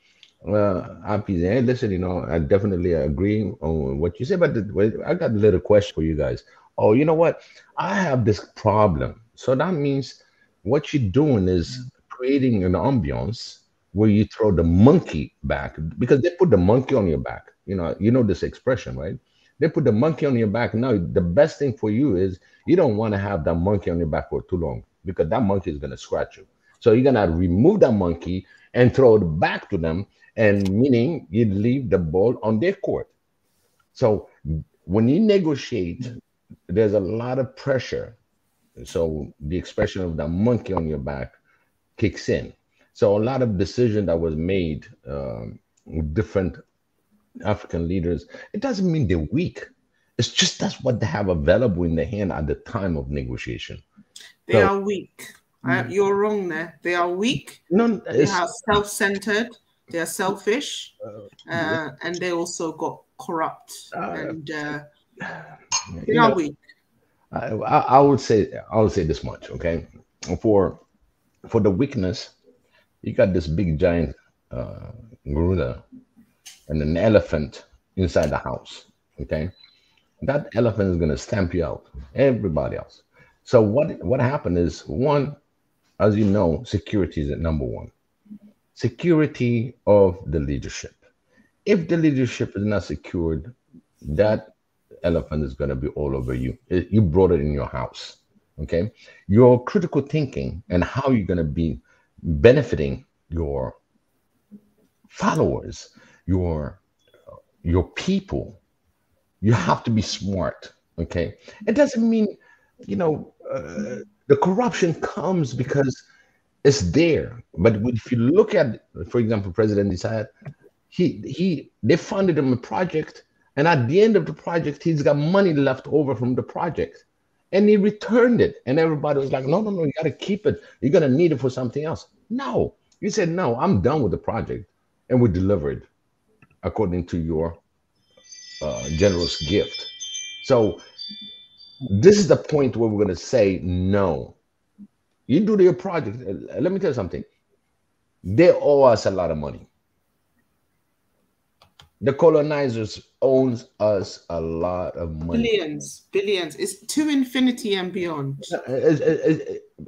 Happy, hey, listen, I definitely agree on what you said, but wait, I got a little question for you guys. Oh, you know what? I have this problem. So that means what you're doing is creating an ambiance where you throw the monkey back because they put the monkey on your back. You know this expression, right? They put the monkey on your back. Now, the best thing for you is you don't want to have that monkey on your back for too long because that monkey is going to scratch you. So you're going to remove that monkey and throw it back to them, and meaning you leave the ball on their court. So when you negotiate, there's a lot of pressure. So the expression of the monkey on your back kicks in. So a lot of decision that was made with different African leaders, it doesn't mean they're weak. It's just that's what they have available in their hand at the time of negotiation. They So are weak. You're wrong there. They are weak. no, They it's are self-centered. They are selfish, and they also got corrupt. uh, And they you are know weak. I would say this much, okay? For for the weakness, you got this big giant uh, gorilla and an elephant inside the house, okay? That elephant is gonna stamp you out, everybody else. So what happened is one, as you know, security is at number one. Security of the leadership. If the leadership is not secured, that elephant is going to be all over you. You brought it in your house. Okay. Your critical thinking and how you're going to be benefiting your followers, your your people. You have to be smart. Okay. It doesn't mean, the corruption comes because it's there. But if you look at, for example, President Isaiah, they funded him a project, and at the end of the project he's got money left over from the project, and he returned it, and everybody was like, no, no, no, you got to keep it, you're going to need it for something else. No, he said, no, I'm done with the project, and we delivered according to your generous gift. So this is the point where we're going to say no. You do your project. Let me tell you something, they owe us a lot of money. The colonizers owns us a lot of money. Billions, billions. It's to infinity and beyond.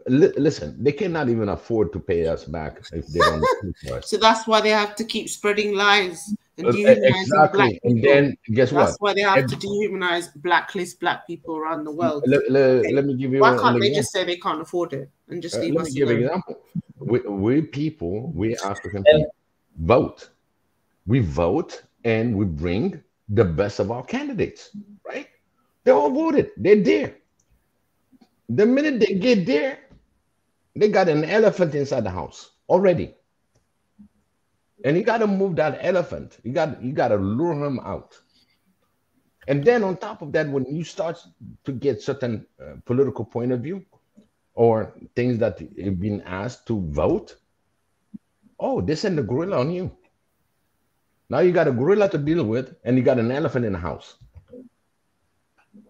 Listen, they cannot even afford to pay us back if they don't pay us. So that's why they have to keep spreading lies and dehumanizing black Exactly. And people. then guess That's what? why they have to dehumanize, blacklist black people around the world. Okay. Let me give you Why an can't they example. just say they can't afford it and just leave Let me us give an alone? example. We African And people vote. We vote and we bring the best of our candidates, right? They're all voted. They're there. The minute they get there, they got an elephant inside the house already. And you got to move that elephant. You got to lure him out. And then on top of that, when you start to get certain political point of view or things that you've been asked to vote, oh, they send the gorilla on you. Now you got a gorilla to deal with, and you got an elephant in the house.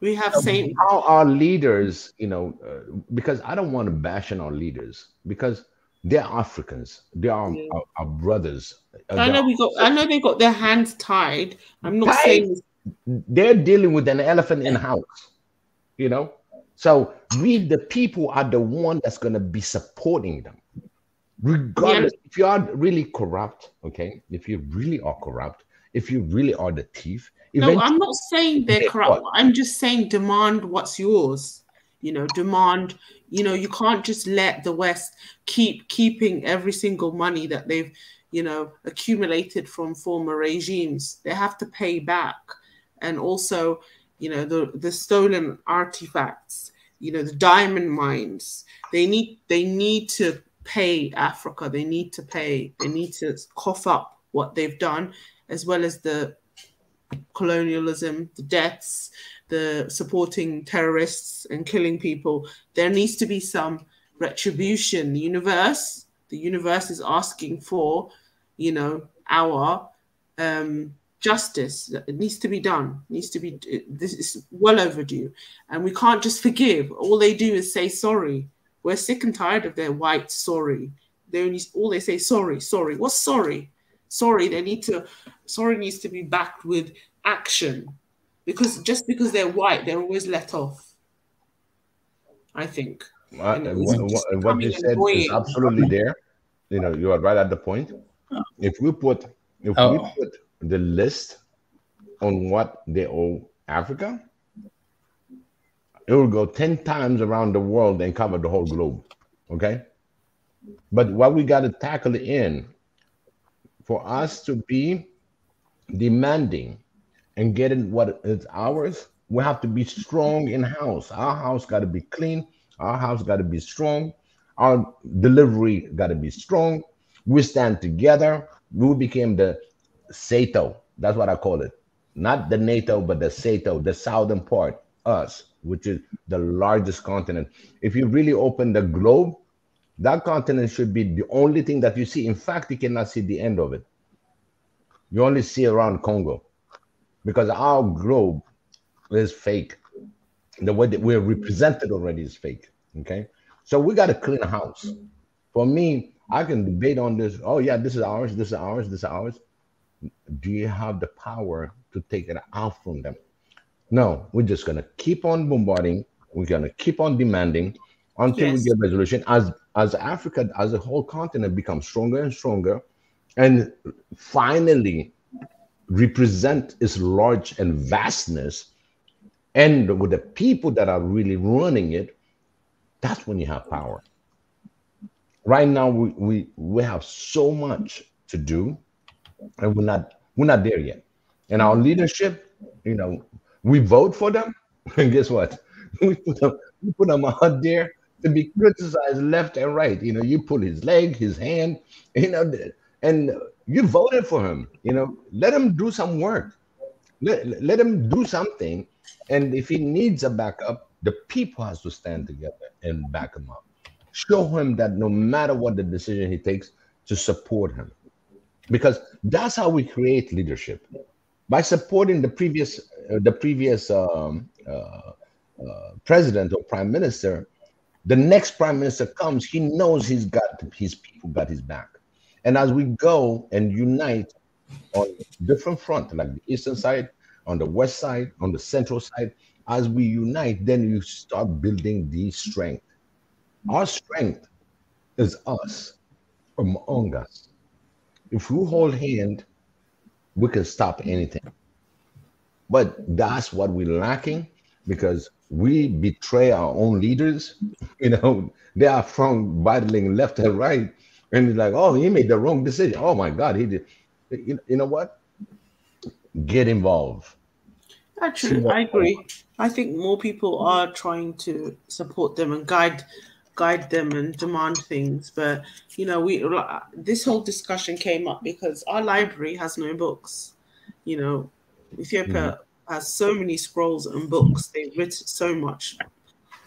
We have same. How our leaders, because I don't want to bash on our leaders because they're Africans, they are our brothers. I know they got their hands tied. I'm not Tied. saying They're dealing with an elephant in the house, So we, the people, are the one that's going to be supporting them, regardless. If you are really corrupt, okay. If you really are corrupt, if you really are the thief. No, I'm not saying they're corrupt. I'm just saying demand what's yours. Demand. You can't just let the West keeping every single money that they've, accumulated from former regimes. They have to pay back. And also, the stolen artifacts, the diamond mines, they need to pay Africa. They need to cough up what they've done, as well as the colonialism, the deaths, the supporting terrorists and killing people. There needs to be some retribution. The universe is asking for, our justice. It needs to be done. This is well overdue, and we can't just forgive. All they do is say sorry. We're sick and tired of their white sorry. All they say sorry. What's sorry? Sorry. Sorry needs to be backed with action, because just because they're white, they're always let off. I think. What you said is absolutely there. You are right at the point. If we put the list on what they owe Africa, it will go 10 times around the world and cover the whole globe. Okay. But what we got to tackle in for us to be demanding and getting what is ours, we have to be strong in house. Our house got to be clean. Our house got to be strong. Our delivery got to be strong. We stand together. We became the SATO. That's what I call it. Not the NATO, but the SATO, the southern part, us, which is the largest continent. If you really open the globe, that continent should be the only thing that you see. In fact, you cannot see the end of it. You only see around Congo, because our globe is fake. The way that we're represented already is fake. Okay. So we got to clean a house. For me, I can debate on this. Oh yeah, this is ours, this is ours, this is ours. Do you have the power to take it out from them? No, we're just going to keep on bombarding. We're going to keep on demanding until we get resolution. As Africa, as a whole continent, becomes stronger and stronger, and finally represent its large and vastness, and with the people that are really running it, that's when you have power. Right now, we have so much to do, and we're not there yet. And our leadership, we vote for them, and guess what? We put them out there to be criticized left and right. You pull his leg, his hand, and you voted for him. Let him do some work. Let him do something. And if he needs a backup, the people has to stand together and back him up. Show him that no matter what the decision he takes, to support him. Because that's how we create leadership. By supporting the previous president or prime minister, the next prime minister comes, he knows his people got his back. And as we go and unite on different fronts, like the eastern side, on the west side, on the central side, as we unite, then you start building the strength. Our strength is us, among us. If we hold hand, we can stop anything. But that's what we're lacking, because we betray our own leaders. They are from battling left and right, and it's like, oh, he made the wrong decision. Oh my God, he did. You know what? Get involved. Actually, I agree. I think more people are trying to support them and guide guide them and demand things. But you know, this whole discussion came up because our library has no books. You know, Ethiopia has so many scrolls and books. They've written so much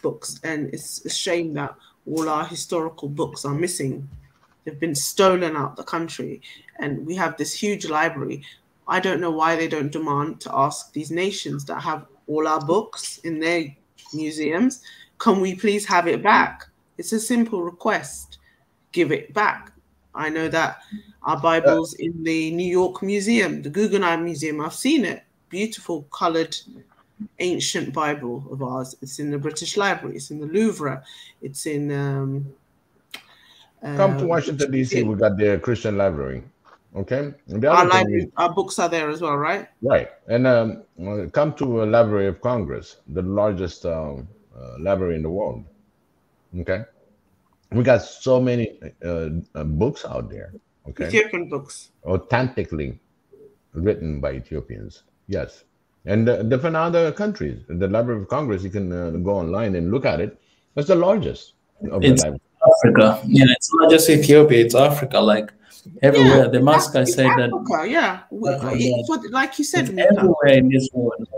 books, and it's a shame that all our historical books are missing. They've been stolen out the country, and we have this huge library. I don't know why they don't demand to ask these nations that have all our books in their museums, can we please have it back? It's a simple request. Give it back. I know that our Bible's in the New York Museum, the Guggenheim Museum. I've seen it. Beautiful colored ancient Bible of ours. It's in the British Library. It's in the Louvre. It's in... come to Washington, D.C. We got the Christian library. Okay? And the our other thing library, our books are there as well, right? Right. And come to a Library of Congress, the largest library in the world. Okay? We got so many books out there. Okay? Ethiopian books. Authentically written by Ethiopians. Yes. And different other countries. The Library of Congress, you can go online and look at it. That's the largest of the libraries. Africa. Yeah, it's not just Ethiopia, it's Africa. Like everywhere. The Damascus said that. Yeah. Like you said, it's everywhere in this world.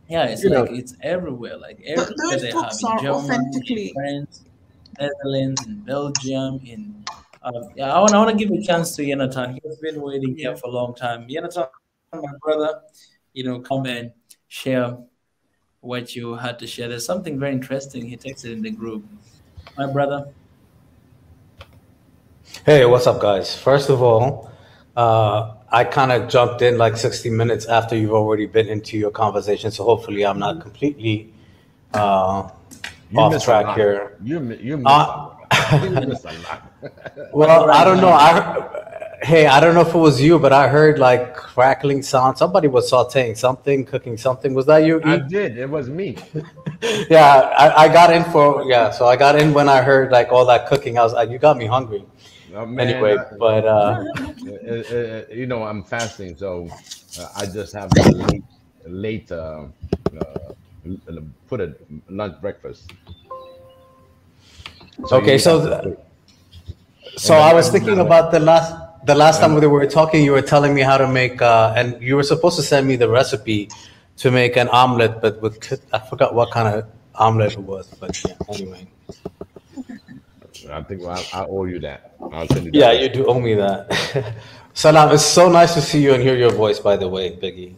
Yeah, it's like it's everywhere. Like everywhere they have in Germany, France, Netherlands, in Belgium, in I want to give a chance to Yonatan. He's been waiting here for a long time. Yonatan, my brother, come and share what you had to share. There's something very interesting. He texted in the group. My brother. Hey, what's up, guys? First of all, I kind of jumped in like 60 minutes after you've already been into your conversation, so hopefully I'm not completely off track here. You missed a lot. Well, I don't know. I don't know if it was you, but I heard like crackling sound. Somebody was sauteing something, cooking something. Was that you? I did. It was me. Yeah, I got in so I got in when I heard like all that cooking. I was like, you got me hungry. Oh, man, anyway, but I'm fasting, so I just have the late put a lunch breakfast. So okay, so I was thinking about the last time we were talking. You were telling me how to make, and you were supposed to send me the recipe to make an omelet, but I forgot what kind of omelet it was. But yeah, anyway. I think I owe you that. I'll send you that. Yeah, you do owe me that. Salam, it's so nice to see you and hear your voice, by the way, Biggie.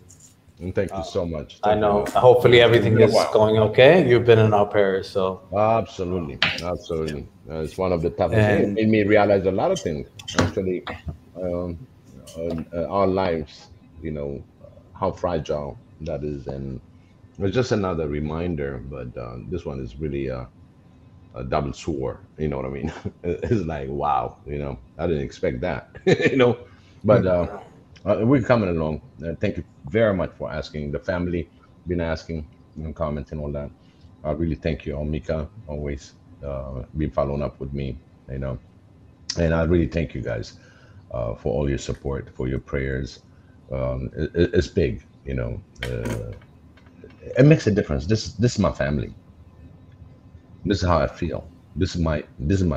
And thank you so much. I know. Hopefully everything is going okay. You've been in our prayers, so. Absolutely. It's one of the toughest things. It made me realize a lot of things, actually, our lives, how fragile that is. And it's just another reminder, but this one is really a double sword, you know what I mean? It's like, wow, I didn't expect that, but we're coming along. Thank you very much for asking. The family been asking and commenting all that. I really thank you, Mika, always been following up with me, and I really thank you guys for all your support, for your prayers. It's big, it makes a difference. This is my family. This is how I feel. This is my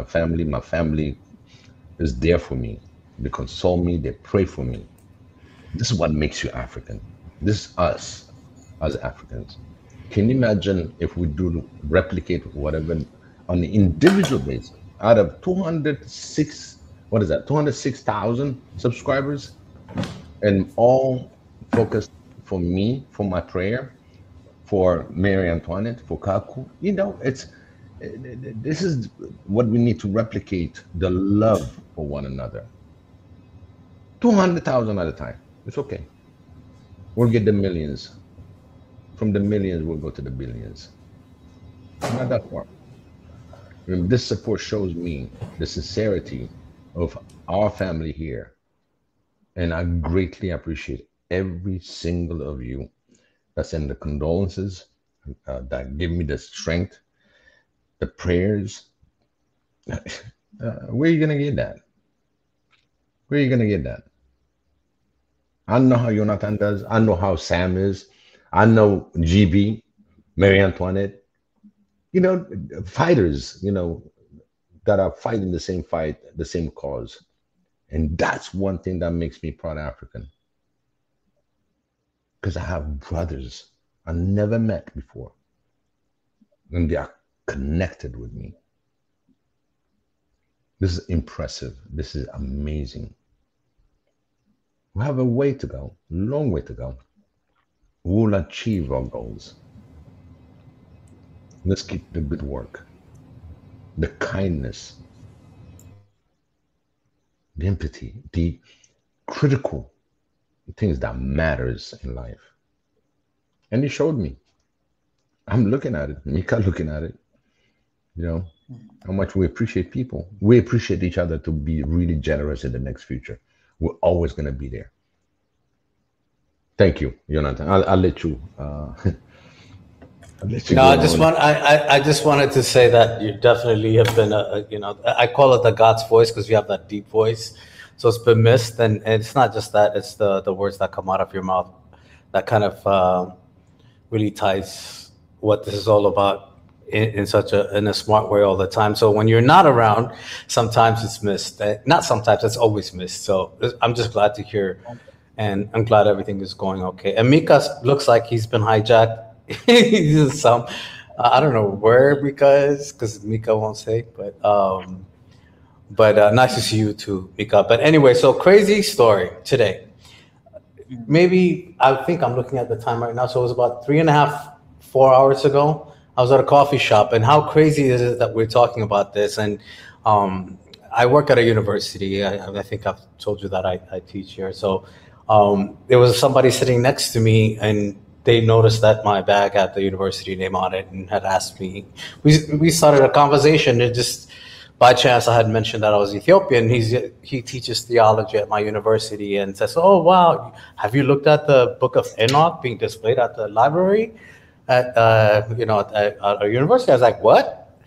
family. My family is there for me. They console me. They pray for me. This is what makes you African. This is us as Africans. Can you imagine if we do replicate whatever on the individual basis out of 206,000 subscribers, and all focused for me, for my prayer, for Mary Antoinette, for Kaku. This is what we need to replicate, the love for one another. 200,000 at a time. It's okay. We'll get the millions. From the millions, we'll go to the billions. Not that far. This support shows me the sincerity of our family here. And I greatly appreciate every single of you that send the condolences, that give me the strength, the prayers. Where are you going to get that? Where are you going to get that? I know how Jonathan does. I know how Sam is. I know GB, Mary Antoinette. You know, fighters, you know, that are fighting the same fight, the same cause. And that's one thing that makes me proud African. Because I have brothers I never met before. And they are connected with me. This is impressive. This is amazing. We have a way to go, long way to go. We'll achieve our goals. Let's keep the good work, the kindness, the empathy, the critical things that matters in life. And he showed me. I'm looking at it. Mika looking at it. You know, how much we appreciate people. We appreciate each other to be really generous in the next future. We're always going to be there. Thank you, Jonathan. I'll let you. I'll let you No, go I just wanted to say that you definitely have been I call it the God's voice because you have that deep voice, so it's been missed, and it's not just that; it's the words that come out of your mouth that kind of really ties what this is all about in a smart way all the time. So when you're not around, sometimes it's missed. Not sometimes, it's always missed. So I'm just glad to hear, and I'm glad everything is going okay. And Mika looks like he's been hijacked. Some I don't know where Mika is because Mika won't say, but nice to see you too, Mika. But anyway, so crazy story today. Maybe I think I'm looking at the time right now. So it was about 3.5, 4 hours ago. I was at a coffee shop, and how crazy is it that we're talking about this? And I work at a university. I think I've told you that I teach here. So there was somebody sitting next to me, and they noticed that my bag had the university name on it and had asked me. We started a conversation. It just by chance I had mentioned that I was Ethiopian. He teaches theology at my university and says, "Oh wow, have you looked at the Book of Enoch being displayed at the library at our university?" I was like, "What?"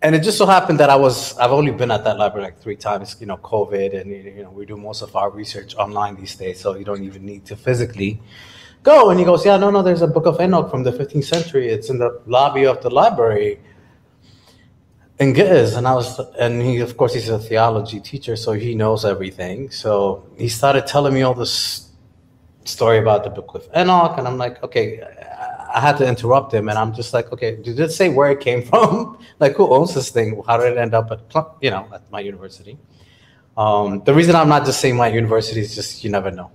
And it just so happened that I've only been at that library like 3 times. COVID, and we do most of our research online these days, so you don't even need to physically go. And he goes, "Yeah, no, there's a Book of Enoch from the 15th century. It's in the lobby of the library in Giz." And he, of course, he's a theology teacher, so he knows everything. So he started telling me all this story about the Book of Enoch, and I'm like, okay, I had to interrupt him, and I'm just like, okay, did it say where it came from? Like, who owns this thing? How did it end up at my university? The reason I'm not just saying my university is just you never know.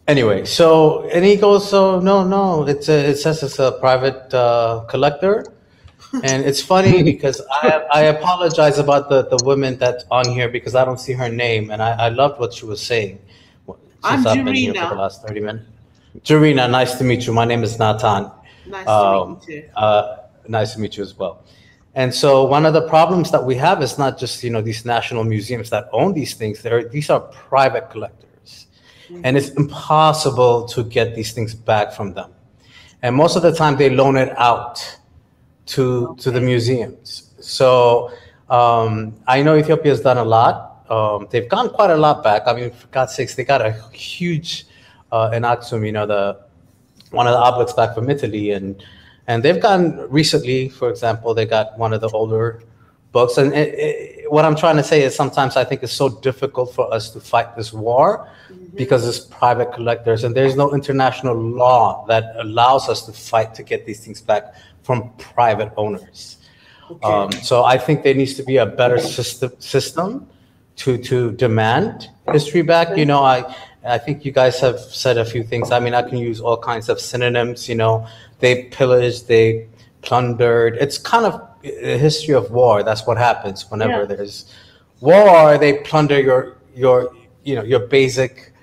Anyway, and he goes, so no, it says it's a private collector. And it's funny because I apologize about the woman that's on here because I don't see her name, and I loved what she was saying. I'm I've been here for the last 30 minutes. Jarina, nice to meet you. My name is Nathan. Nice to meet you too. Nice to meet you as well. And so one of the problems that we have is not just these national museums that own these things. These are private collectors. And it's impossible to get these things back from them. And most of the time they loan it out to the museums. So I know Ethiopia has done a lot. They've gone quite a lot back. I mean, for God's sakes, they got a huge in Aksum, one of the obelisks back from Italy. And they've gotten recently, for example, they got one of the older books. And what I'm trying to say is sometimes I think it's so difficult for us to fight this war because it's private collectors, and there's no international law that allows us to fight to get these things back from private owners. Okay. So I think there needs to be a better system to demand history back. I think you guys have said a few things. I mean, I can use all kinds of synonyms. They pillaged, they plundered. It's kind of a history of war. That's what happens whenever there's war. They plunder your basic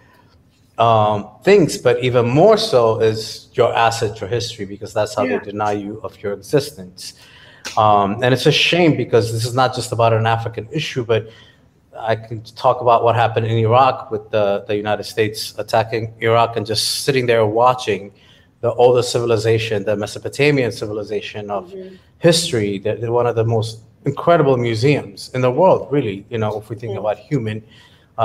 things, but even more so is your assets, your history, because that's how they deny you of your existence. And it's a shame because this is not just about an African issue, but I can talk about what happened in Iraq with the United States attacking Iraq and just sitting there watching the oldest civilization, the Mesopotamian civilization of history. They're one of the most incredible museums in the world, really, if we think about human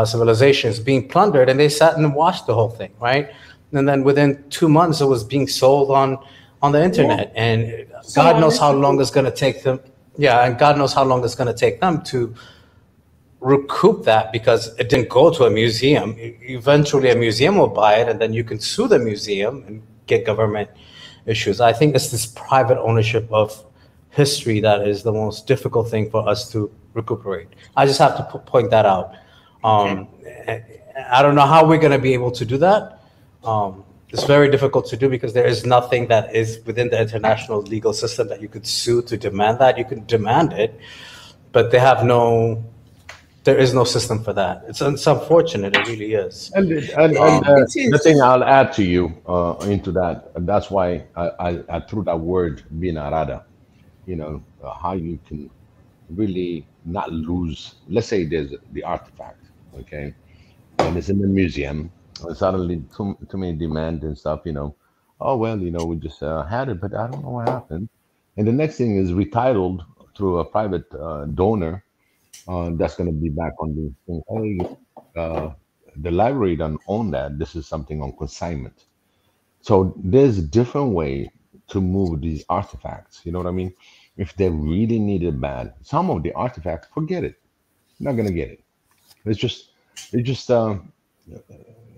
civilizations being plundered, and they sat and watched the whole thing, right? And then within 2 months, it was being sold on on the internet, and God knows how long it's going to take them. Yeah, and God knows how long it's going to take them to recoup that, because it didn't go to a museum. Eventually, a museum will buy it, and then you can sue the museum and get government issues. I think it's this private ownership of history that is the most difficult thing for us to recuperate. I just have to point that out. I don't know how we're going to be able to do that. It's very difficult to do because there is nothing that is within the international legal system that you could sue to demand that. You can demand it, but there is no system for that. It's unfortunate. It really is. And the thing I'll add to you into that, and that's why I threw that word binarada, how you can really not lose. Let's say there's the artifact, okay, and it's in the museum, and suddenly too many demand and stuff, oh, well, we just had it, but I don't know what happened. And the next thing is retitled through a private donor. That's going to be back on the thing. Hey, the library doesn't own that. This is something on consignment. So there's a different way to move these artifacts. You know what I mean? If they really need it bad, some of the artifacts, forget it. You're not going to get it. It's just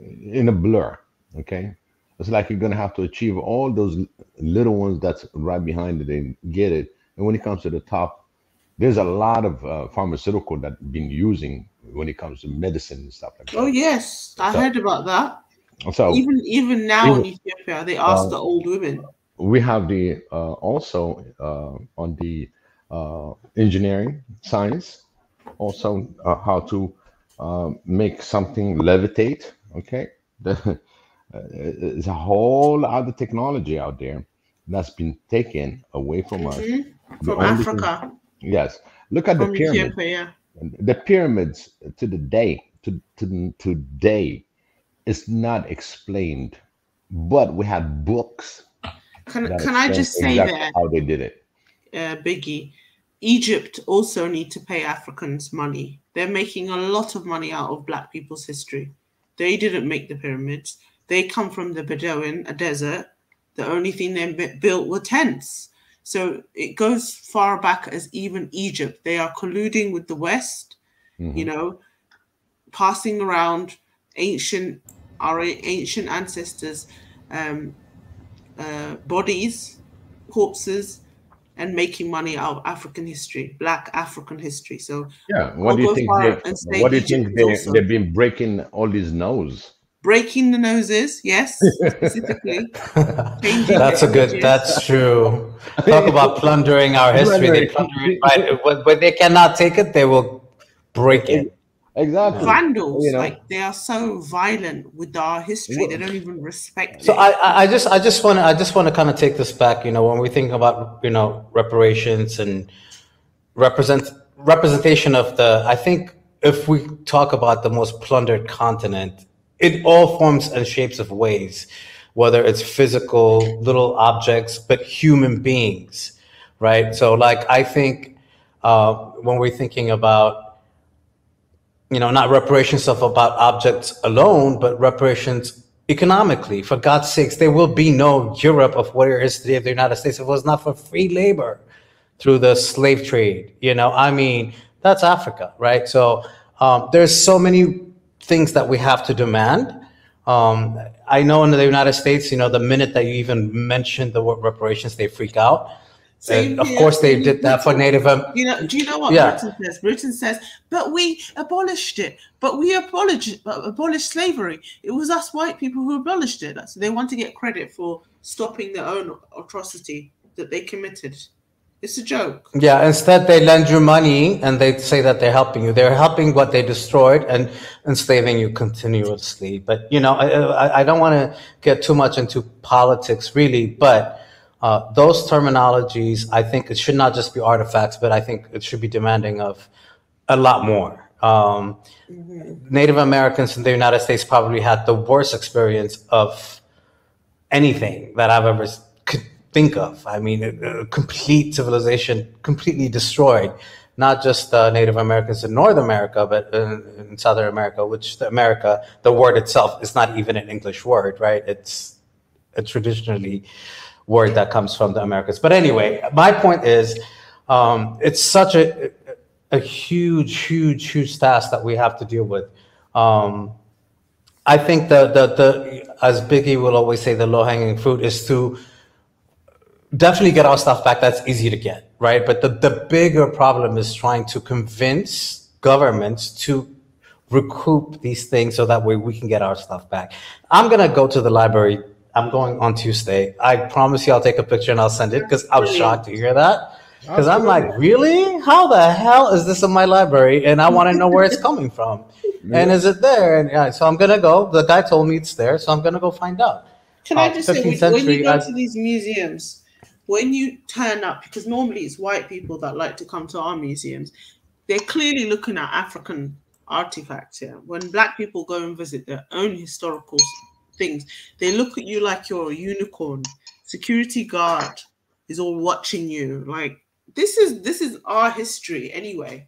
in a blur. Okay. It's like you're going to have to achieve all those little ones that's right behind it and get it. And when it comes to the top, there's a lot of pharmaceutical that been using when it comes to medicine and stuff like that. Oh yes, I heard about that. So even now in Ethiopia, they ask the old women. We have the also on the engineering science, also how to make something levitate. Okay, there's a whole other technology out there that's been taken away from us, from Africa. Yes, look at the pyramids. The pyramids to today is not explained, but we have books. Can I just say that how they did it? Biggie, Egypt also need to pay Africans money. They're making a lot of money out of Black people's history. They didn't make the pyramids. They come from the Bedouin, a desert. The only thing they built were tents. So it goes far back as even Egypt. They are colluding with the West, passing around our ancient ancestors' bodies, corpses, and making money out of African history, Black African history. So yeah, what do you think they've been breaking all these noses? Breaking the noses, yes, specifically. That's true. Talk about plundering our history. They plunder it, right? When they cannot take it, they will break it. Exactly. Vandals, like they are so violent with our history, they don't even respect it. So I just want to kind of take this back. When we think about reparations and representation of I think if we talk about the most plundered continent, in all forms and shapes of ways, whether it's physical, little objects, but human beings, right? So like, I think when we're thinking about, not reparations about objects alone, but reparations economically, for God's sakes, there will be no Europe of what is today of the United States if it was not for free labor through the slave trade. That's Africa, right? So there's so many things that we have to demand. I know in the United States, the minute that you even mention the word reparations, they freak out. Of course, they did that for Native. Do you know what Britain says? Britain says, but we abolished it. But we abolished slavery. It was us white people who abolished it. So they want to get credit for stopping their own atrocity that they committed. It's a joke. Yeah, instead they lend you money and they say that they're helping you. They're helping what they destroyed and enslaving you continuously. But, I don't want to get too much into politics really, but those terminologies, I think it should not just be artifacts, but I think it should be demanding of a lot more. Native Americans in the United States probably had the worst experience of anything that I've ever could think of. A complete civilization completely destroyed, not just Native Americans in North America, but in Southern America, which the word itself is not even an English word, right? It's traditionally word that comes from the Americas. But anyway, my point is, it's such a huge task that we have to deal with. I think the as Biggie will always say, the low hanging fruit is to definitely get our stuff back. That's easy to get, right? But the bigger problem is trying to convince governments to recoup these things so that way we can get our stuff back. I'm gonna go to the library. I'm going on Tuesday. I promise you I'll take a picture and I'll send it, because I was shocked to hear that. Because I'm like, really? How the hell is this in my library? And I want to know where it's coming from. And is it there? And yeah, so I'm gonna go. The guy told me it's there, so I'm gonna go find out. Can I just say, when you go to these museums, when you turn up, because normally it's white people that like to come to our museums, they're clearly looking at African artifacts here. When black people go and visit their own historical things, they look at you like you're a unicorn. Security guard is all watching you. Like, this is our history anyway,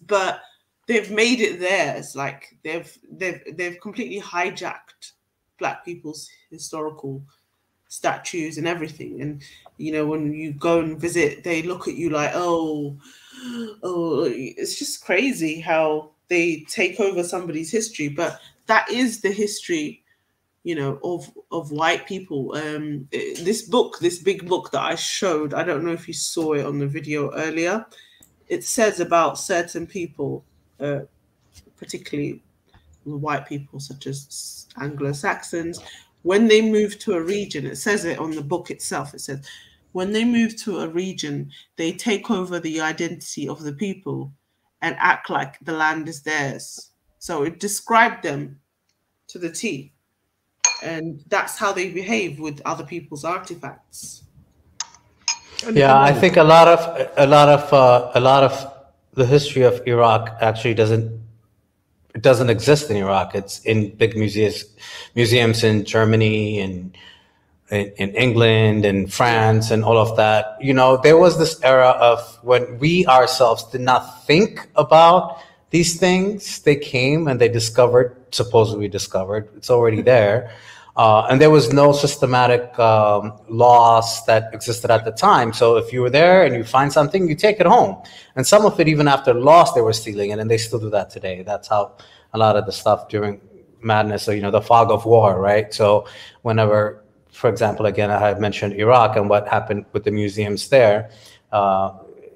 but they've made it theirs. Like they've completely hijacked black people's historical statues and everything. And you know, when you go and visit, they look at you like, oh, it's just crazy how they take over somebody's history. But that is the history, you know, of white people. This big book that I showed, I don't know if you saw it on the video earlier, it says about certain people, particularly white people such as Anglo-Saxons, when they move to a region, it says it on the book itself, it says, when they move to a region, they take over the identity of the people and act like the land is theirs. So it described them to the T. And that's how they behave with other people's artifacts. Yeah, I think a lot of the history of Iraq actually doesn't exist in Iraq. It's in big museums in Germany and in England and France and all of that. You know, there was this era of when we ourselves did not think about these things. They came and they supposedly discovered, it's already there. And there was no systematic laws that existed at the time. So if you were there and you find something, you take it home. And some of it, even after loss, they were stealing it, and they still do that today. That's how a lot of the stuff during madness, or, you know, the fog of war, right? So whenever, for example, again, I had mentioned Iraq and what happened with the museums there.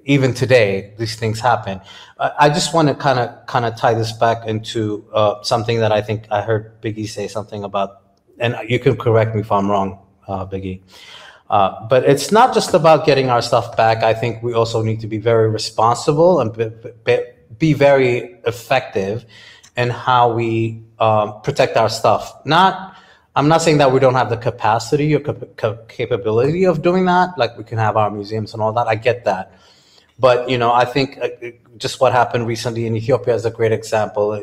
Even today, these things happen. I just want to kind of tie this back into something that I think I heard Biggie say something about. And you can correct me if I'm wrong, Biggie. But it's not just about getting our stuff back. I think we also need to be very responsible and be very effective in how we protect our stuff. I'm not saying that we don't have the capacity or capability of doing that. Like, we can have our museums and all that. I get that. But, you know, I think just what happened recently in Ethiopia is a great example.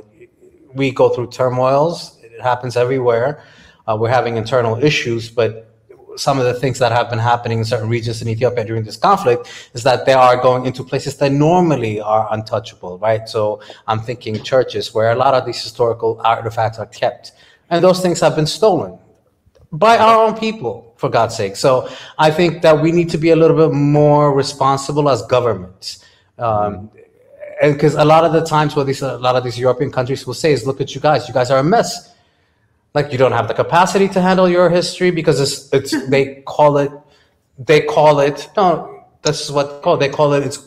We go through turmoils. It happens everywhere. We're having internal issues, but some of the things that have been happening in certain regions in Ethiopia during this conflict is that they are going into places that normally are untouchable, right? So I'm thinking churches where a lot of these historical artifacts are kept, and those things have been stolen by our own people, for God's sake. So I think that we need to be a little bit more responsible as governments. And because a lot of the times what a lot of these European countries will say is, look at you guys are a mess. Like, you don't have the capacity to handle your history, because they call it it's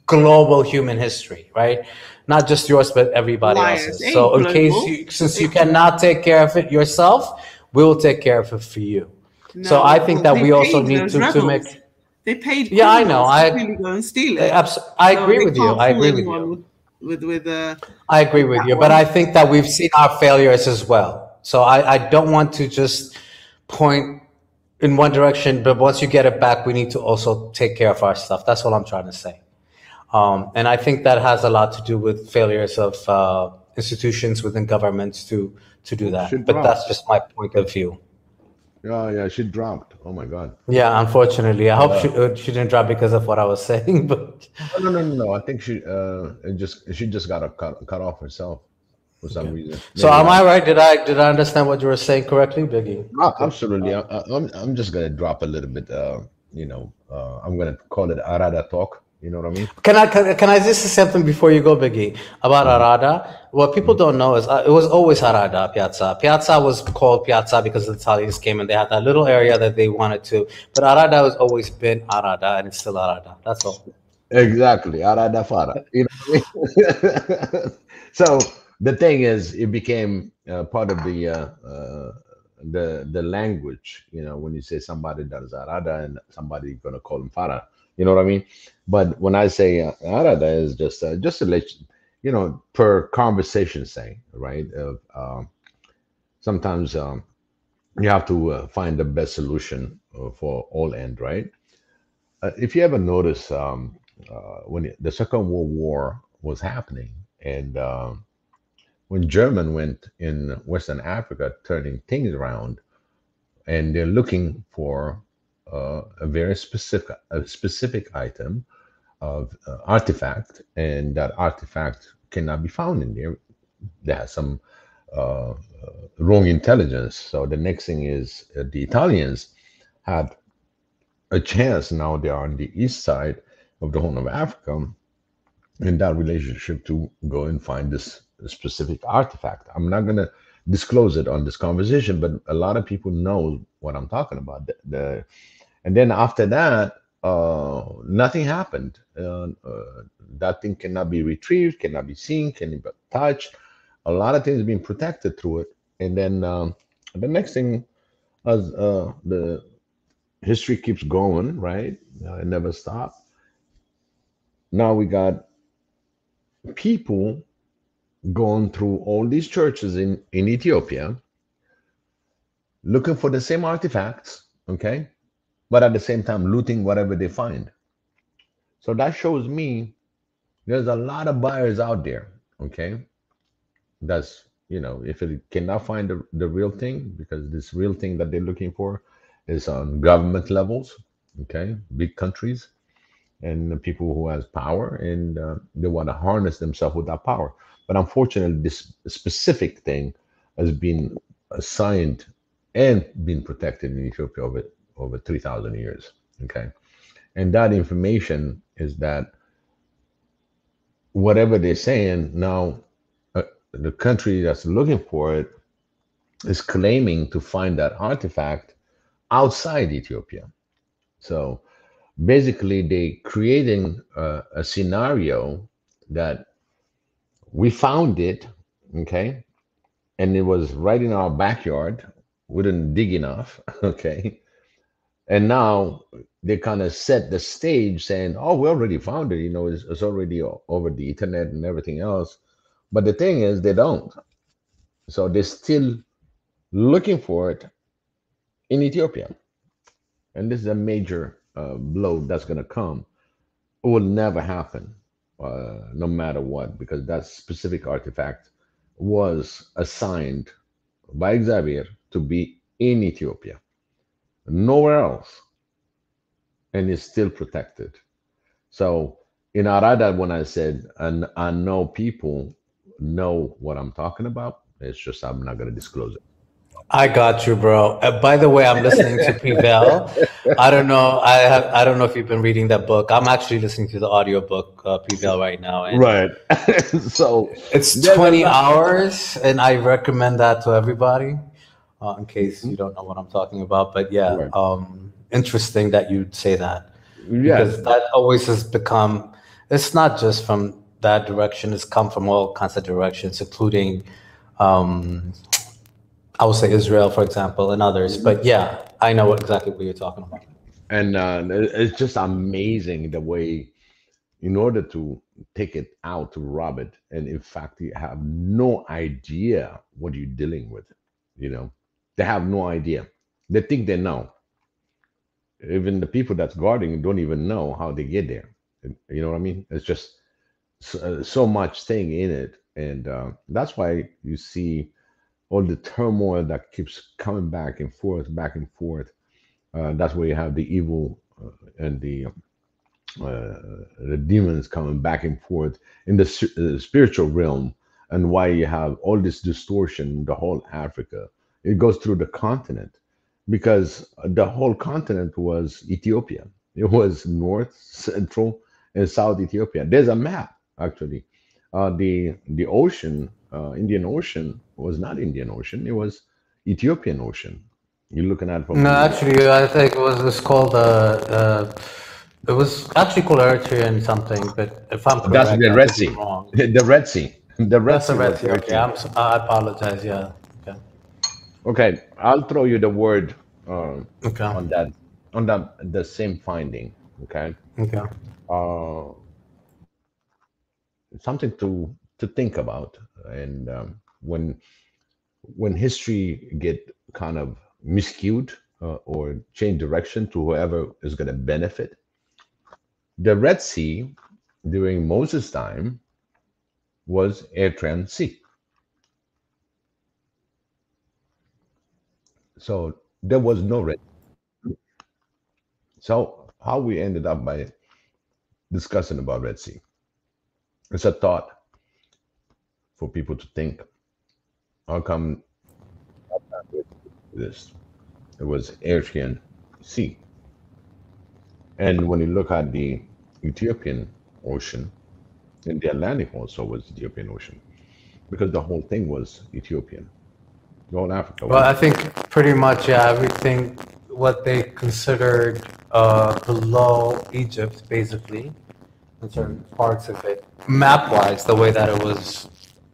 global human history, right? Not just yours, but everybody else's. So since you cannot take care of it yourself, we'll take care of it for you. No, so I think that we also need to make. They paid. Yeah, I know. I go and steal it. I agree with you. I agree with you. I agree with you, but I think that we've seen our failures as well. So I don't want to just point in one direction, but once you get it back, we need to also take care of our stuff. That's what I'm trying to say. And I think that has a lot to do with failures of institutions within governments to do that. But that's just my point of view. Yeah, she dropped. Oh my God. Yeah, unfortunately, I hope she didn't drop because of what I was saying. But no. I think she just got cut off herself. for some reason. So Maybe am I I right? Did I understand what you were saying correctly, Biggie? Okay. absolutely. I'm just gonna drop a little bit. I'm gonna call it Arada talk. You know what I mean? Can I just say something before you go, Biggie, about Mhm, Arada? What people mhm. don't know is it was always Arada Piazza. Piazza was called Piazza because the Italians came and they had that little area that they wanted to. But Arada has always been Arada, and it's still Arada. That's all. Exactly, Arada Fara. You know what I mean? So the thing is, it became part of the language. You know, when you say somebody that is Arada and somebody gonna call him Fara. You know what I mean? But when I say Arada is just to let per conversation say, right? Sometimes you have to find the best solution for all end, right? If you ever notice, when the Second World War was happening, and when German went in Western Africa, turning things around, and they're looking for a very specific item of artifact, and that artifact cannot be found in there. They have some uh, wrong intelligence. So the next thing is the Italians had a chance. Now they are on the east side of the Horn of Africa in that relationship to go and find this specific artifact. I'm not going to disclose it on this conversation, but a lot of people know what I'm talking about. And then after that, nothing happened. That thing cannot be retrieved, cannot be seen, cannot be touched. A lot of things being protected through it. And then the next thing, as the history keeps going, right? It never stops. Now we got people going through all these churches in Ethiopia looking for the same artifacts, okay? But at the same time, looting whatever they find. So that shows me there's a lot of buyers out there, okay? That's, if it cannot find the real thing, because this real thing that they're looking for is on government levels, okay? Big countries and the people who has power, and they want to harness themselves with that power. But unfortunately, this specific thing has been assigned and been protected in Ethiopia over 3,000 years. Okay, and that information is that whatever they're saying now, the country that's looking for it is claiming to find that artifact outside Ethiopia. So basically, they creating a scenario that we found it, okay, and it was right in our backyard. We didn't dig enough, okay, and now they kind of set the stage saying, "Oh, we already found it. It's already over the internet and everything else." But the thing is, they don't. So they're still looking for it in Ethiopia, and this is a major blow that's going to come. It will never happen, no matter what, because that specific artifact was assigned by Xavier to be in Ethiopia, nowhere else, and is still protected. So in Arada, when I said, and I know people know what I'm talking about, it's just I'm not going to disclose it. I got you, bro. By the way, I'm listening to Prevail. I don't know. I don't know if you've been reading that book. I'm actually listening to the audiobook Prevail right now, and Right. So it's there's a 20 lot. hours, and I recommend that to everybody, in case Mhm. you don't know what I'm talking about. But yeah, Right. interesting that you'd say that, Yes. because that always has become. It's not just from that direction. It's come from all kinds of directions, including, um, I would say Israel, for example, and others. Mhm. But yeah, I know exactly what you're talking about. And it's just amazing the way, in order to take it out to rob it, and in fact, you have no idea what you're dealing with. You know, they have no idea. They think they know. Even the people that's guarding don't even know how they get there. You know what I mean? It's just so much thing in it, and that's why you see all the turmoil that keeps coming back and forth, back and forth. That's where you have the evil and the demons coming back and forth in the spiritual realm and why you have all this distortion in the whole Africa. It goes through the continent because the whole continent was Ethiopia. It was North, Central, and South Ethiopia. There's a map actually. The ocean, Indian Ocean, was not Indian Ocean. It was Ethiopian Ocean. You're looking at it from No, the actually, I think it was it's called it was actually called Eritrean something, but if I'm that's correct, the I Red could be Sea. wrong. The Red Sea. The Red That's the Sea Red was Sea. Okay, Eritrean. I apologize. Yeah. Okay. Okay, I'll throw you the word Okay. on that the same finding. Okay, Okay. uh, something to think about, and when history get kind of miscued or change direction to whoever is going to benefit. The Red Sea during Moses' time was Eritrean Sea. So there was no Red. So how we ended up by discussing about Red Sea? It's a thought for people to think. How come this? It was Eritrean Sea. And when you look at the Ethiopian Ocean, and the Atlantic also was Ethiopian Ocean, because the whole thing was Ethiopian. The whole Africa Well, was. I think pretty much everything what they considered below Egypt, basically, in certain parts of it, map-wise, the way that it was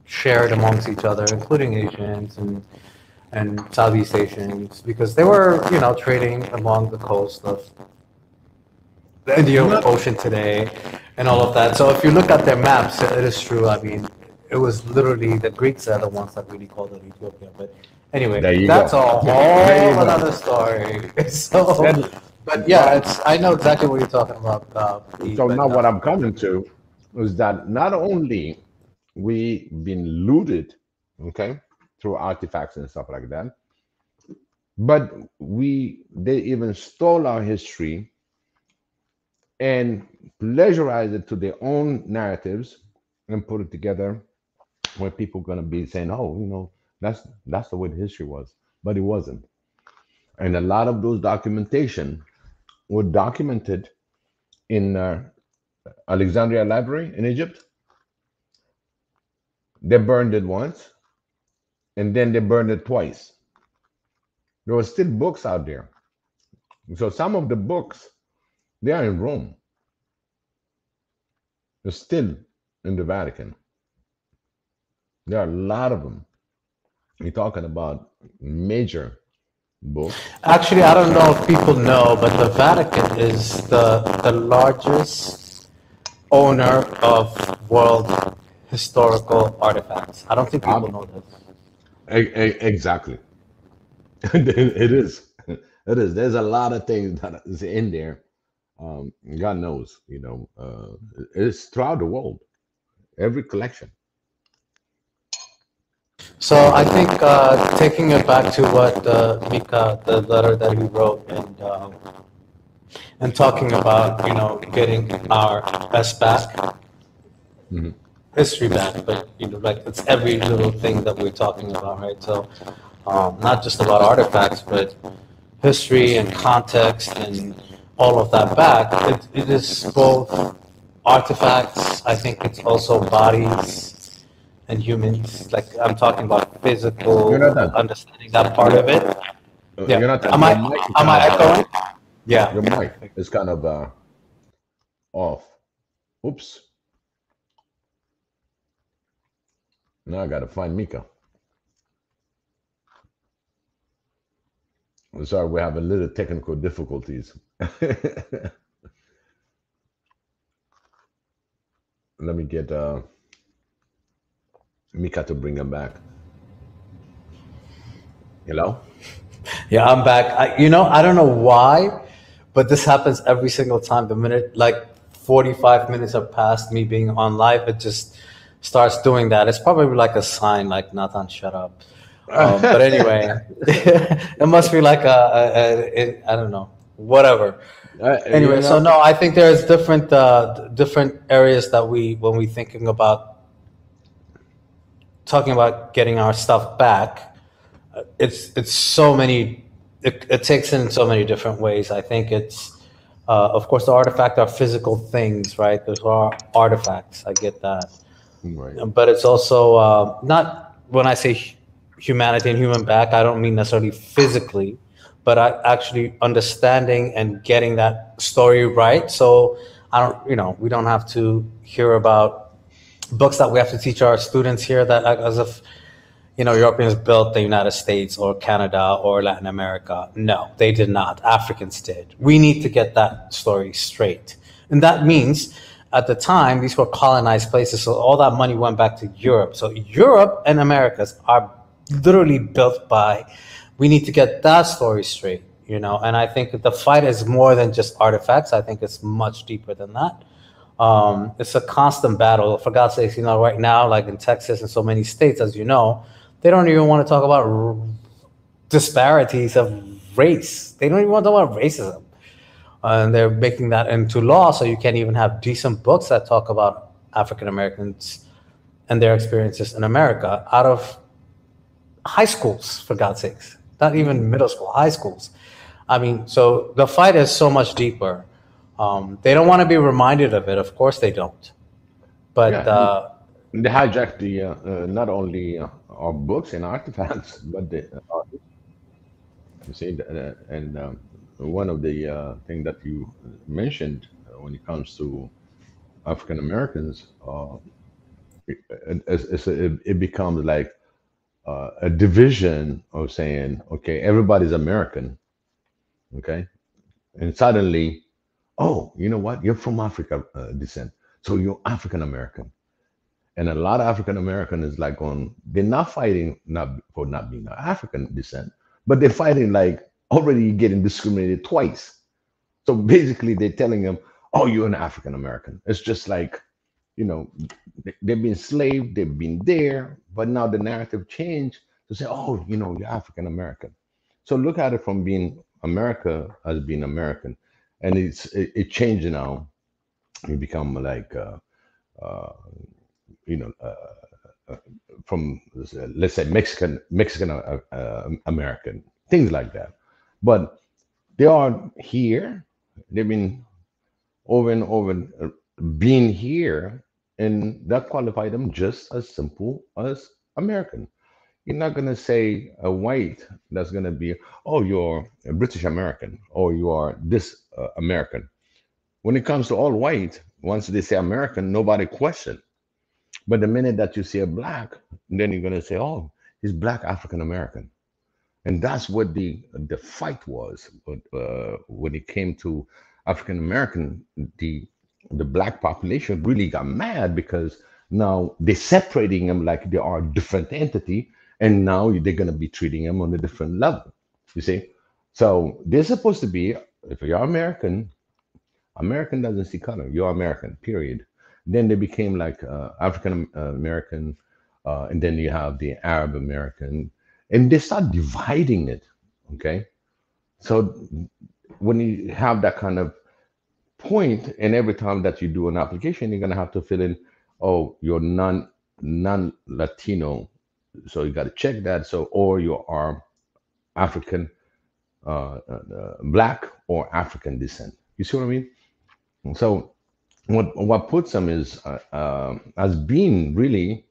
shared amongst each other, including Asians and Southeast Asians, because they were, trading along the coast of the Indian Ocean today and all of that. So if you look at their maps, it is true. I mean, it was literally the Greeks are the ones that really called it Ethiopia. But anyway, There you that's go. a There you whole go. another story. So, Then- but yeah, I know exactly what you're talking about. Pete, so but, now what I'm coming to is that not only we been looted, okay, through artifacts and stuff like that, but they even stole our history and pleasurized it to their own narratives and put it together where people are going to be saying, oh, that's the way the history was, but it wasn't. And a lot of those documentation were documented in Alexandria Library in Egypt. They burned it once, and then they burned it twice. There were still books out there. So some of the books, they are in Rome. They're still in the Vatican. There are a lot of them. You're talking about major books. actually, I don't know if people know, but the Vatican is the largest owner of world historical artifacts. I don't think people know this. Exactly. It is. It is. There's a lot of things that is in there. God knows, it's throughout the world, every collection. So I think taking it back to what Mika, the letter that he wrote, and talking about getting our best back, Mhm. history back, but like it's every little thing that we're talking about, right? So not just about artifacts, but history and context and all of that back. It is both artifacts. I think it's also bodies and humans. Like I'm talking about physical You're not that. understanding that part of it. Yeah. You're not that. Am I Your mic is am I kind of, echoing? Yeah. your mic is kind of off. Oops. Now I gotta find Mika. I'm sorry, we have a little technical difficulties. Let me get Mika to bring him back. Hello? Yeah, I'm back. I don't know why, but this happens every single time. The minute like 45 minutes are past me being on live, it just starts doing that. It's probably like a sign, like Nathan, shut up. But anyway, it must be like I don't know, whatever. Anyway, so no, I think there's different areas that when we thinking about talking about getting our stuff back, it's so many. It takes in so many different ways. I think it's, of course, the artifact are physical things, right? Those are artifacts. I get that, Right. but it's also not, when I say humanity and human back, I don't mean necessarily physically, but I actually understanding and getting that story right. So I don't, we don't have to hear about books that we have to teach our students here that as if, Europeans built the United States or Canada or Latin America. No, they did not. Africans did. We need to get that story straight. And that means at the time, these were colonized places. So all that money went back to Europe. So Europe and Americas are literally built by, we need to get that story straight, and I think the fight is more than just artifacts. I think it's much deeper than that. It's a constant battle. For God's sakes, right now, like in Texas and so many states, as you know, they don't even want to talk about disparities of race. They don't even want to talk about racism. And they're making that into law, so you can't even have decent books that talk about African Americans and their experiences in America out of high schools, for God's sakes. Not even middle school, high schools. I mean, so the fight is so much deeper. They don't want to be reminded of it. Of course they don't. But they hijacked the not only our books and artifacts, but you see, and one of the things that you mentioned when it comes to African Americans, it becomes like a division of saying, okay, everybody's American, okay, and suddenly, oh, you know what? You're from Africa descent, so you're African American. And a lot of African American is like they're not fighting for not being African descent, but they're fighting like already getting discriminated twice. So basically, they're telling them, oh, you're an African American. It's just like, they've been enslaved, they've been there, but now the narrative changed to say, oh, you're African American. So look at it from being America as being American, and it changed now. You become like, from let's say Mexican American, things like that. But they are here. They've been over and over being here, and that qualify them just as simple as American. You're not gonna say a white that's gonna be, oh, you're a British American, or you are this American. When it comes to all white, once they say American, nobody question. But the minute that you see a black, then you're gonna say, oh, he's black African American. And that's what the fight was when it came to African American. The black population really got mad because now they're separating them like they are a different entity, and now they're going to be treating them on a different level. You see, so they're supposed to be, if you're American, American doesn't see color. You're American, period. Then they became like African American, and then you have the Arab American. And they start dividing it, okay? So when you have that kind of point, and every time that you do an application, you're gonna have to fill in, oh, you're non-Latino, so you got to check that. So, or you are African, Black or African descent. You see what I mean? So what puts them is as being really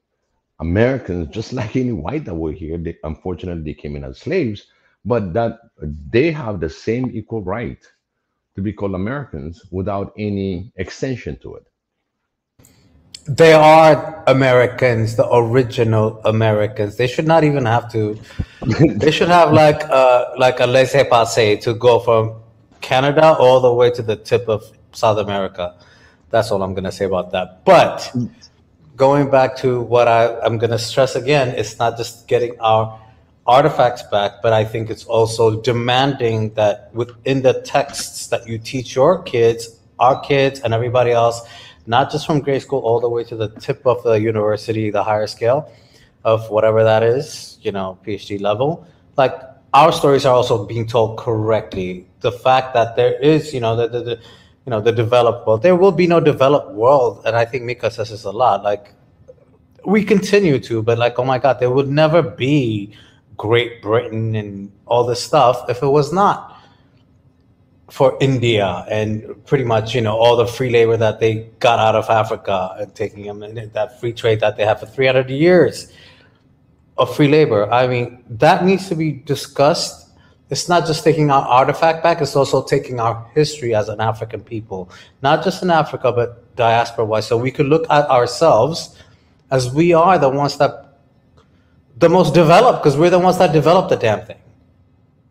Americans, just like any white that were here. Unfortunately, they came in as slaves, but that they have the same equal right to be called Americans without any extension to it. They are Americans, the original Americans. They should not even have to. They should have like a laissez-passer to go from Canada all the way to the tip of South America. That's all I'm going to say about that. But going back to what I'm going to stress again, it's not just getting our artifacts back, but I think it's also demanding that within the texts that you teach your kids, our kids, and everybody else, not just from grade school all the way to the tip of the university, the higher scale of whatever that is, PhD level, like our stories are also being told correctly. The fact that there is, the developed world, there will be no developed world. And I think Mika says this a lot, like we continue to, but like, oh my God, there would never be Great Britain and all this stuff if it was not for India and pretty much, all the free labor that they got out of Africa and taking them in that free trade that they have for 300 years of free labor. I mean, that needs to be discussed. It's not just taking our artifact back, it's also taking our history as an African people, not just in Africa, but diaspora-wise. So we could look at ourselves as we are the ones that, the most developed, because we're the ones that developed the damn thing.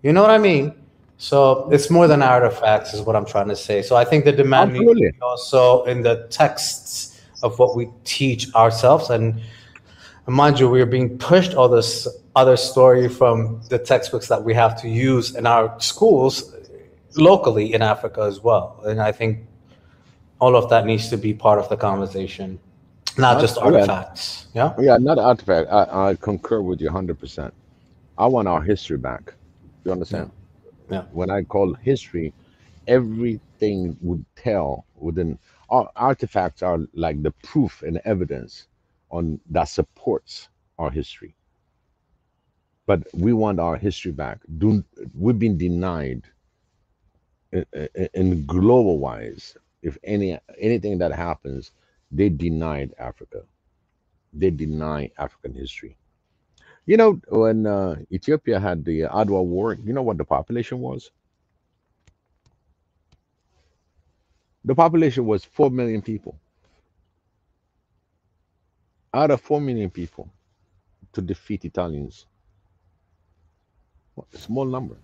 You know what I mean? So it's more than artifacts is what I'm trying to say. So I think the demand needs to be also in the texts of what we teach ourselves. And mind you, we're being pushed all this other story from the textbooks that we have to use in our schools locally in Africa as well. And I think all of that needs to be part of the conversation, not just artifacts. Yeah, not artifact. I concur with you 100%. I want our history back. You understand? Yeah. When I call history, everything would tell within artifacts are like the proof and evidence on that supports our history. But we want our history back. We've been denied in global wise. If anything that happens, they denied Africa. They deny African history. When Ethiopia had the Adwa War, you know what the population was? The population was 4 million people. Out of 4 million people to defeat Italians. A small number.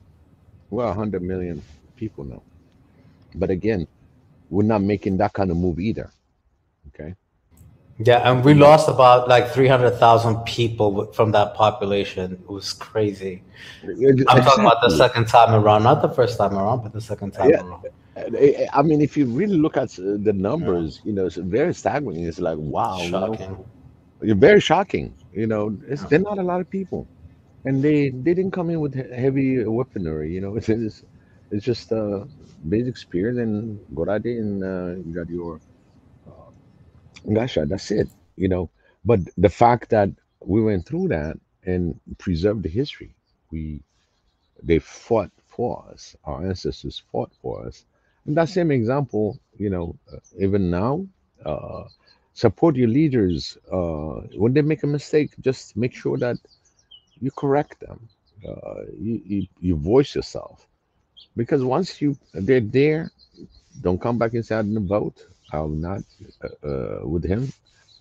We're 100 million people now. But again, we're not making that kind of move either. Okay? Yeah, and we lost about like 300,000 people from that population. It was crazy. I'm talking about the second time around, not the first time around, but the second time around. I mean, if you really look at the numbers, it's very staggering. It's like, wow. Shocking. You're very shocking. They're not a lot of people. And they didn't come in with heavy weaponry, It's just basic spears and gorade, and you got your gasha. That's it, But the fact that we went through that and preserved the history, they fought for us. Our ancestors fought for us. And that same example, even now, support your leaders. When they make a mistake, just make sure that you correct them. You voice yourself, because once they're there, don't come back and say I didn't vote. I'm not with him.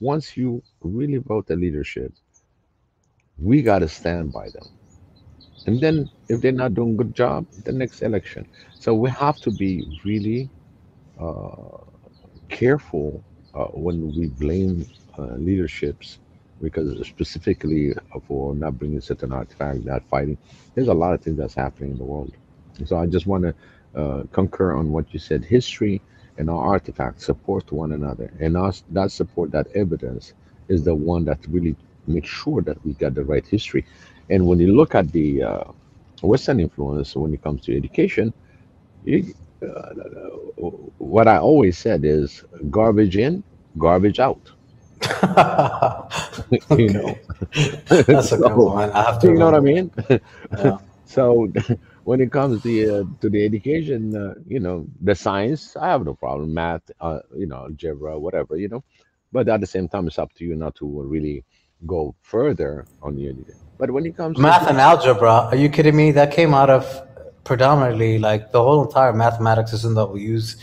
Once you really vote the leadership, we got to stand by them. And then if they're not doing a good job, the next election. So we have to be really careful when we blame leaderships, because specifically for not bringing certain artifact, not fighting. There's a lot of things that's happening in the world. So I just want to concur on what you said. History and our artifacts support one another, and that support, that evidence, is the one that really makes sure that we got the right history. And when you look at the Western influence when it comes to education, what I always said is garbage in, garbage out. That's a good one. I have to. You know what I mean? Yeah. So when it comes to the education, the science, I have no problem. Math, algebra, whatever, But at the same time, it's up to you not to really go further on the education. But when it comes math and algebra, are you kidding me? That came out of predominantly, like, the whole entire mathematics system that we use,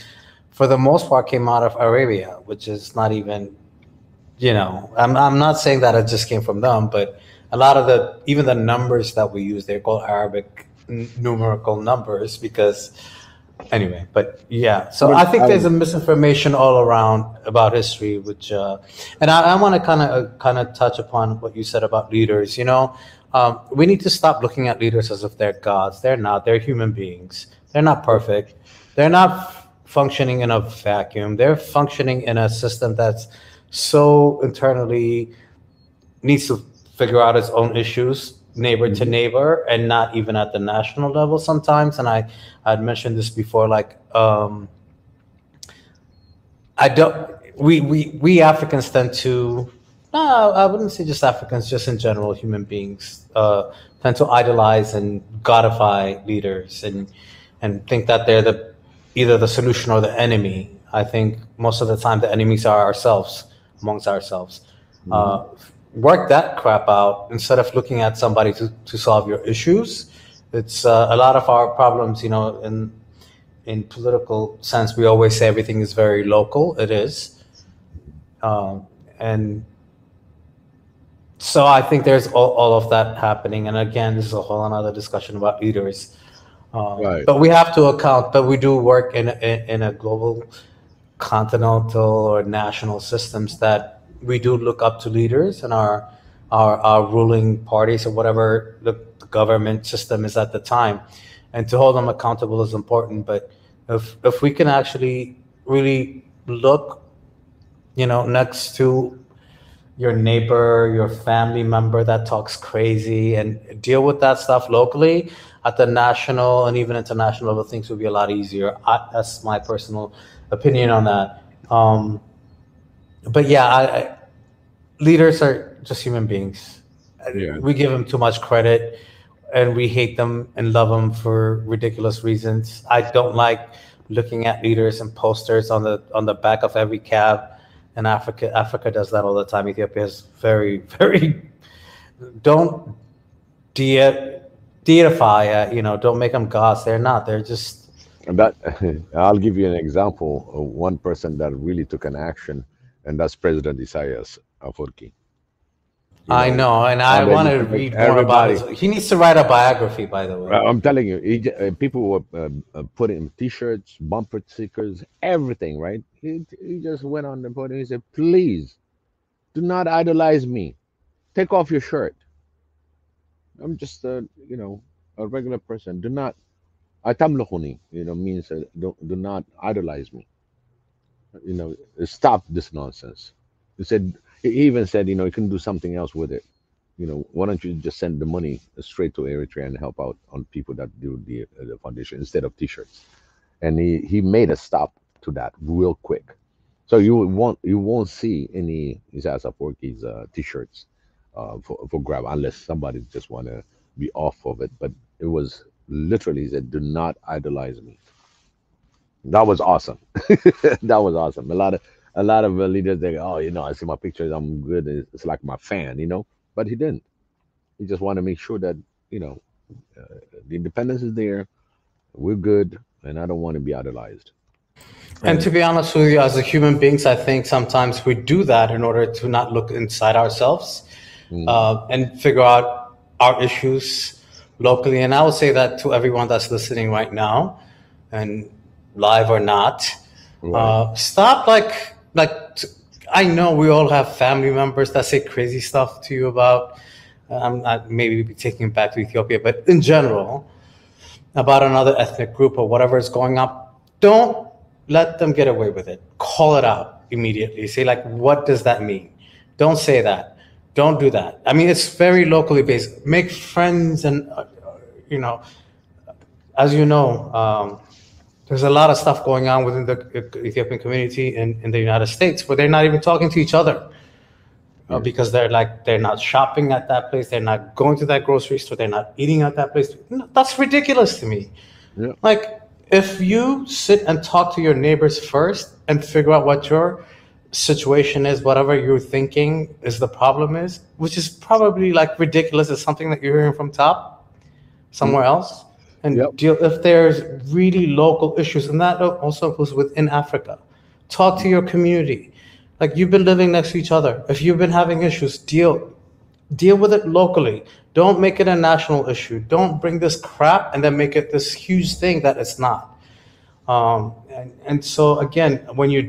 for the most part, came out of Arabia, which is not even, I'm not saying that it just came from them, but a lot of even the numbers that we use, they're called Arabic numerical numbers because, anyway, but yeah. So I think there's a misinformation all around about history, which, and I want to kind of touch upon what you said about leaders. We need to stop looking at leaders as if they're gods. They're not. They're human beings. They're not perfect. They're not functioning in a vacuum. They're functioning in a system that's so internally needs to figure out its own issues, neighbor to neighbor, and not even at the national level sometimes. And I'd mentioned this before, like, we Africans tend to No, I wouldn't say just Africans, just in general, human beings tend to idolize and godify leaders and think that they're the either the solution or the enemy. I think most of the time the enemies are ourselves, amongst ourselves. Hmm. Uh, Work that crap out instead of looking at somebody to solve your issues. It's a lot of our problems, in political sense. We always say everything is very local. It is, and so I think there's all of that happening. And again, this is a whole another discussion about leaders. Right. But we have to account that we do work in a global, continental, or national systems that we do look up to leaders and our ruling parties or whatever the government system is at the time. And to hold them accountable is important. But if we can actually really look, next to your neighbor, your family member that talks crazy, and deal with that stuff locally, at the national and even international level, things would be a lot easier. That's my personal opinion on that. But yeah, leaders are just human beings. Yeah. We give them too much credit, and we hate them and love them for ridiculous reasons. I don't like looking at leaders and posters on the back of every cab. In Africa, Africa does that all the time. Ethiopia is very, very. Don't de- deify. Don't make them gods. They're not. They're just. And that I'll give you an example of one person that really took an action, and that's President Isaias Afwerki. You I know, know, and I on the want to internet, read more about everybody. his. He needs to write a biography, by the way. I'm telling you, people were putting T-shirts, bumper stickers, everything. Right? He just went on the podium. He said, "Please do not idolize me. Take off your shirt. I'm just a regular person. Do not atamlohuni. Means do not idolize me. you know, stop this nonsense. He said, he even said, you can do something else with it. Why don't you just send the money straight to Eritrea and help out on people that do the foundation instead of T-shirts? And he made a stop to that real quick. So you won't see any Isaias Afwerki's T-shirts for grab unless somebody just want to be off of it. But it was literally he said, "Do not idolize me." That was awesome. That was awesome. A lot of leaders they go, "Oh, I see my pictures, I'm good. It's like my fan." But he didn't. He just want to make sure that you know the independence is there. We're good, and I don't want to be idolized. And And to be honest with you, as a human beings, I think sometimes we do that in order to not look inside ourselves mm, and figure out our issues locally. And I would say that to everyone that's listening right now, and live or not, right, stop I know we all have family members that say crazy stuff to you about. I'm not maybe taking it back to Ethiopia, but in general, about another ethnic group or whatever is going on, don't let them get away with it. Call it out immediately. Say, like, what does that mean? Don't say that. Don't do that. I mean, it's very locally based. Make friends, and, you know, as you know, there's a lot of stuff going on within the Ethiopian community in the United States where they're not even talking to each other yeah, because they're not shopping at that place, they're not going to that grocery store, they're not eating at that place. No, that's ridiculous to me. yeah, Like, if you sit and talk to your neighbors first and figure out what your situation is, whatever you're thinking is the problem is, which is probably like ridiculous, is something that you're hearing from top mm, somewhere else, yep, and deal if there's really local issues, and that also includes within Africa. Talk to your community. Like, you've been living next to each other. If you've been having issues, deal with it locally. Don't make it a national issue. Don't bring this crap and then make it this huge thing that it's not. And so again, when you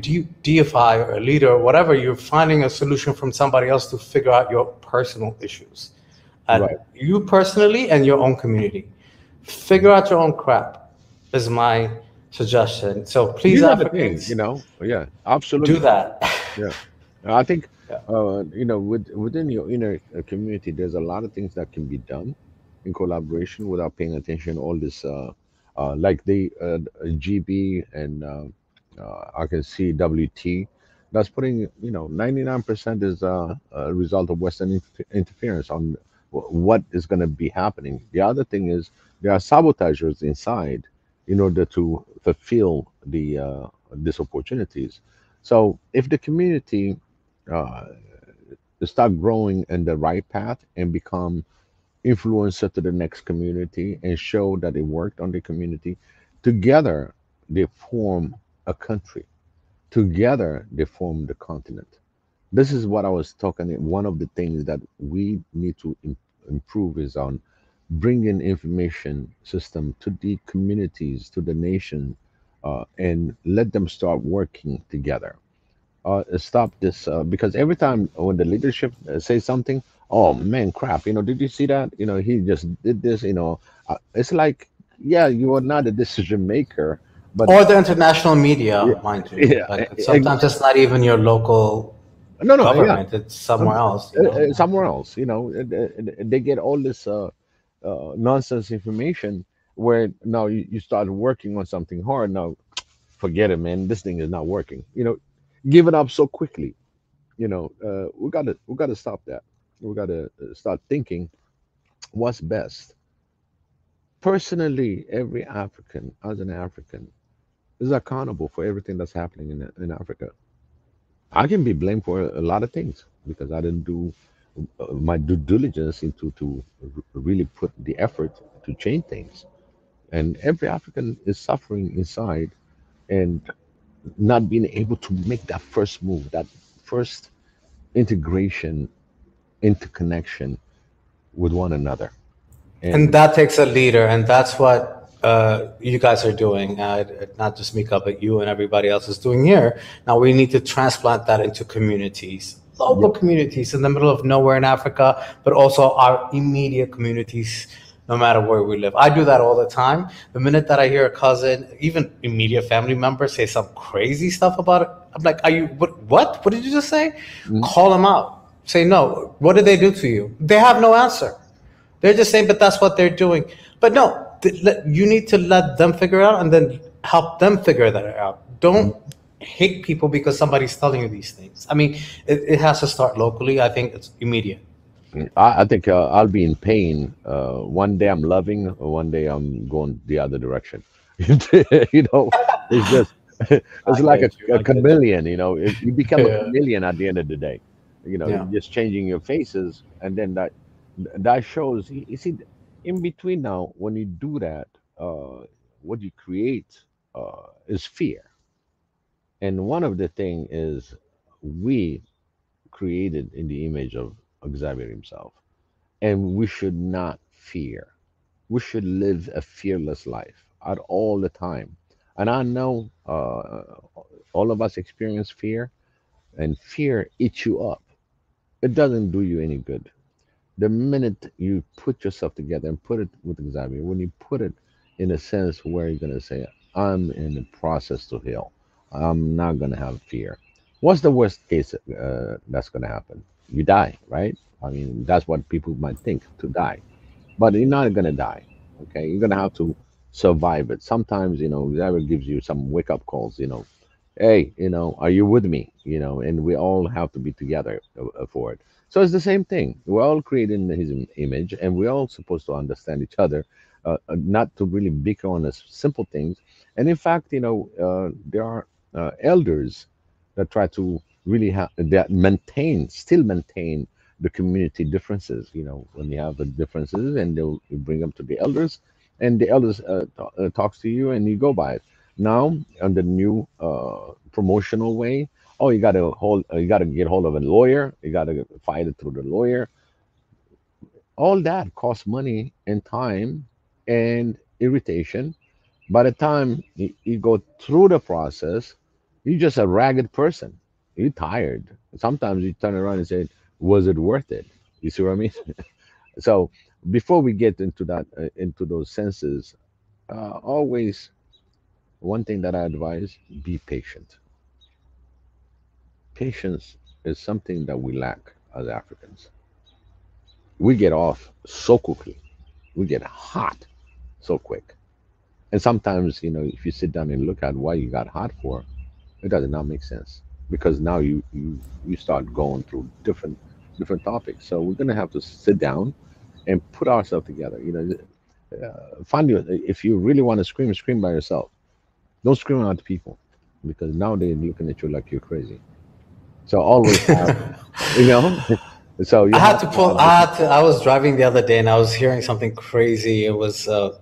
deify or a leader or whatever, you're finding a solution from somebody else to figure out your personal issues, right. you personally and your own community. Figure out your own crap is my suggestion. So please, These are the things, Africans, Yeah, do absolutely. that. Yeah, I think Yeah. within your inner community, there's a lot of things that can be done in collaboration without paying attention. All this, like the GB and I can see WT. That's putting, 99% is a result of Western interference on what is going to be happening. The other thing is there are sabotagers inside in order to fulfill these opportunities. So if the community uh, start growing in the right path and become influencer to the next community and show that it worked on the community, together they form a country. Together they form the continent. This is what I was talking. One of the things that we need to improve is on bringing information system to the communities, to the nation, and let them start working together. Stop this because every time when the leadership says something, oh man, crap! Did you see that? He just did this. It's like, yeah, you are not a decision maker, but Or the international yeah, media, mind you. yeah, Like sometimes it's not even your local no, no, yeah, government; it's somewhere else. You know. somewhere else. They get all this nonsense information where now you start working on something hard. Now, forget it, man. This thing is not working. Give it up so quickly. We gotta stop that. We gotta start thinking what's best. Personally, every African, as an African, is accountable for everything that's happening in Africa. I can be blamed for a lot of things because I didn't do my due diligence into to really put the effort to change things. And every African is suffering inside and not being able to make that first move, that first integration, interconnection with one another. And And that takes a leader, and that's what you guys are doing. Not just Mika, but you and everybody else is doing here. Now we need to transplant that into communities, local yep, communities in the middle of nowhere in Africa, but also our immediate communities, no matter where we live. I do that all the time. The minute that I hear a cousin, even immediate family member, say some crazy stuff about it, I'm like, "Are you what? What? What did you just say?" mm, Call them out. Say no. What did they do to you? They have no answer. They're just saying, but that's what they're doing. But no, you need to let them figure it out and then help them figure that out. mm, Don't hate people because somebody's telling you these things. I mean, it has to start locally. I think it's immediate. I think I'll be in pain. One day I'm loving, one day I'm going the other direction. It's just, it's I like a, get you. a I get you. chameleon. You become a Yeah. chameleon at the end of the day. Yeah. You're just changing your faces, and then that shows. You see, in between now, when you do that, what you create is fear, and one of the thing is we created in the image of Xavier himself. And we should not fear. We should live a fearless life at all the time. And I know all of us experience fear, and fear eats you up. It doesn't do you any good. The minute you put yourself together and put it with Xavier, when you put it in a sense where you're going to say, I'm in the process to heal, I'm not going to have fear. What's the worst case that's going to happen? You die, right? I mean, that's what people might think, to die, but you're not gonna die. Okay, you're gonna have to survive it. Sometimes, Xavier gives you some wake up calls. Hey, are you with me? And we all have to be together for it. So it's the same thing. We're all created in his image, and we're all supposed to understand each other, not to really bicker on the simple things. And in fact, there are elders that try to really that still maintain the community differences. When you have the differences, and they'll you bring them to the elders, and the elders talks to you, and you go by it. Now, on the new promotional way, oh, you gotta get hold of a lawyer, you gotta fight it through the lawyer. All that costs money and time and irritation. By the time you go through the process, you're just a ragged person. You're tired. Sometimes you turn around and say, "Was it worth it?" You see what I mean? So before we get into that, into those senses, always one thing that I advise: be patient. Patience is something that we lack as Africans. We get off so quickly. We get hot so quick. And sometimes, if you sit down and look at why you got hot for, it does not make sense. because now you start going through different topics. So we're gonna have to sit down and put ourselves together. Find you if you really want to scream, scream by yourself. Don't scream out to people because now they're looking at you like you're crazy. So always have, you know. So you I had have to to pull. have different. I was driving the other day and I was hearing something crazy. It was a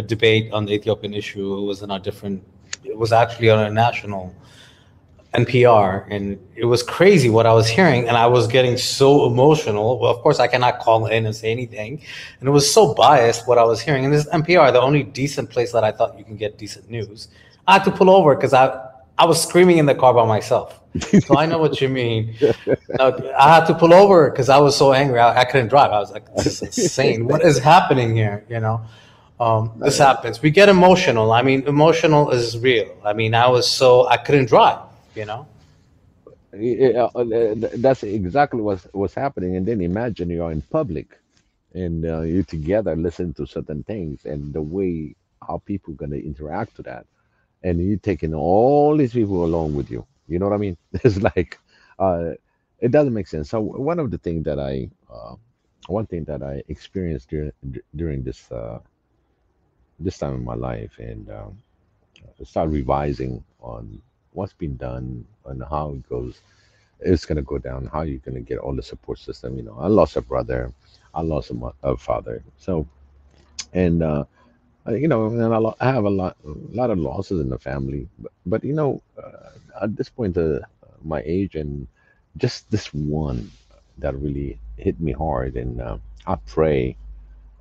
debate on the Ethiopian issue. It was on a different. It was actually on a national NPR, and it was crazy what I was hearing, and I was getting so emotional. Well, of course, I cannot call in and say anything, and it was so biased what I was hearing. And this is NPR, the only decent place that I thought you can get decent news. I had to pull over because I was screaming in the car by myself. So I know what you mean. Now, I had to pull over because I was so angry. I couldn't drive. I was like, "This is insane. What is happening here?" This happens. We get emotional. I mean, emotional is real. I mean, I couldn't drive. You know. Yeah, that's exactly what's happening. And then imagine you're in public and you together listen to certain things and the way how people gonna interact to that, and you taking all these people along with you. You know what I mean? It's like uh, it doesn't make sense. So one thing that I experienced during this time in my life, and start revising on what's been done and how it goes. It's gonna go down. How you're gonna get all the support system? I lost a brother, I lost a father. So, and and I have a lot of losses in the family. But at this point, my age, and just this one that really hit me hard, and I pray,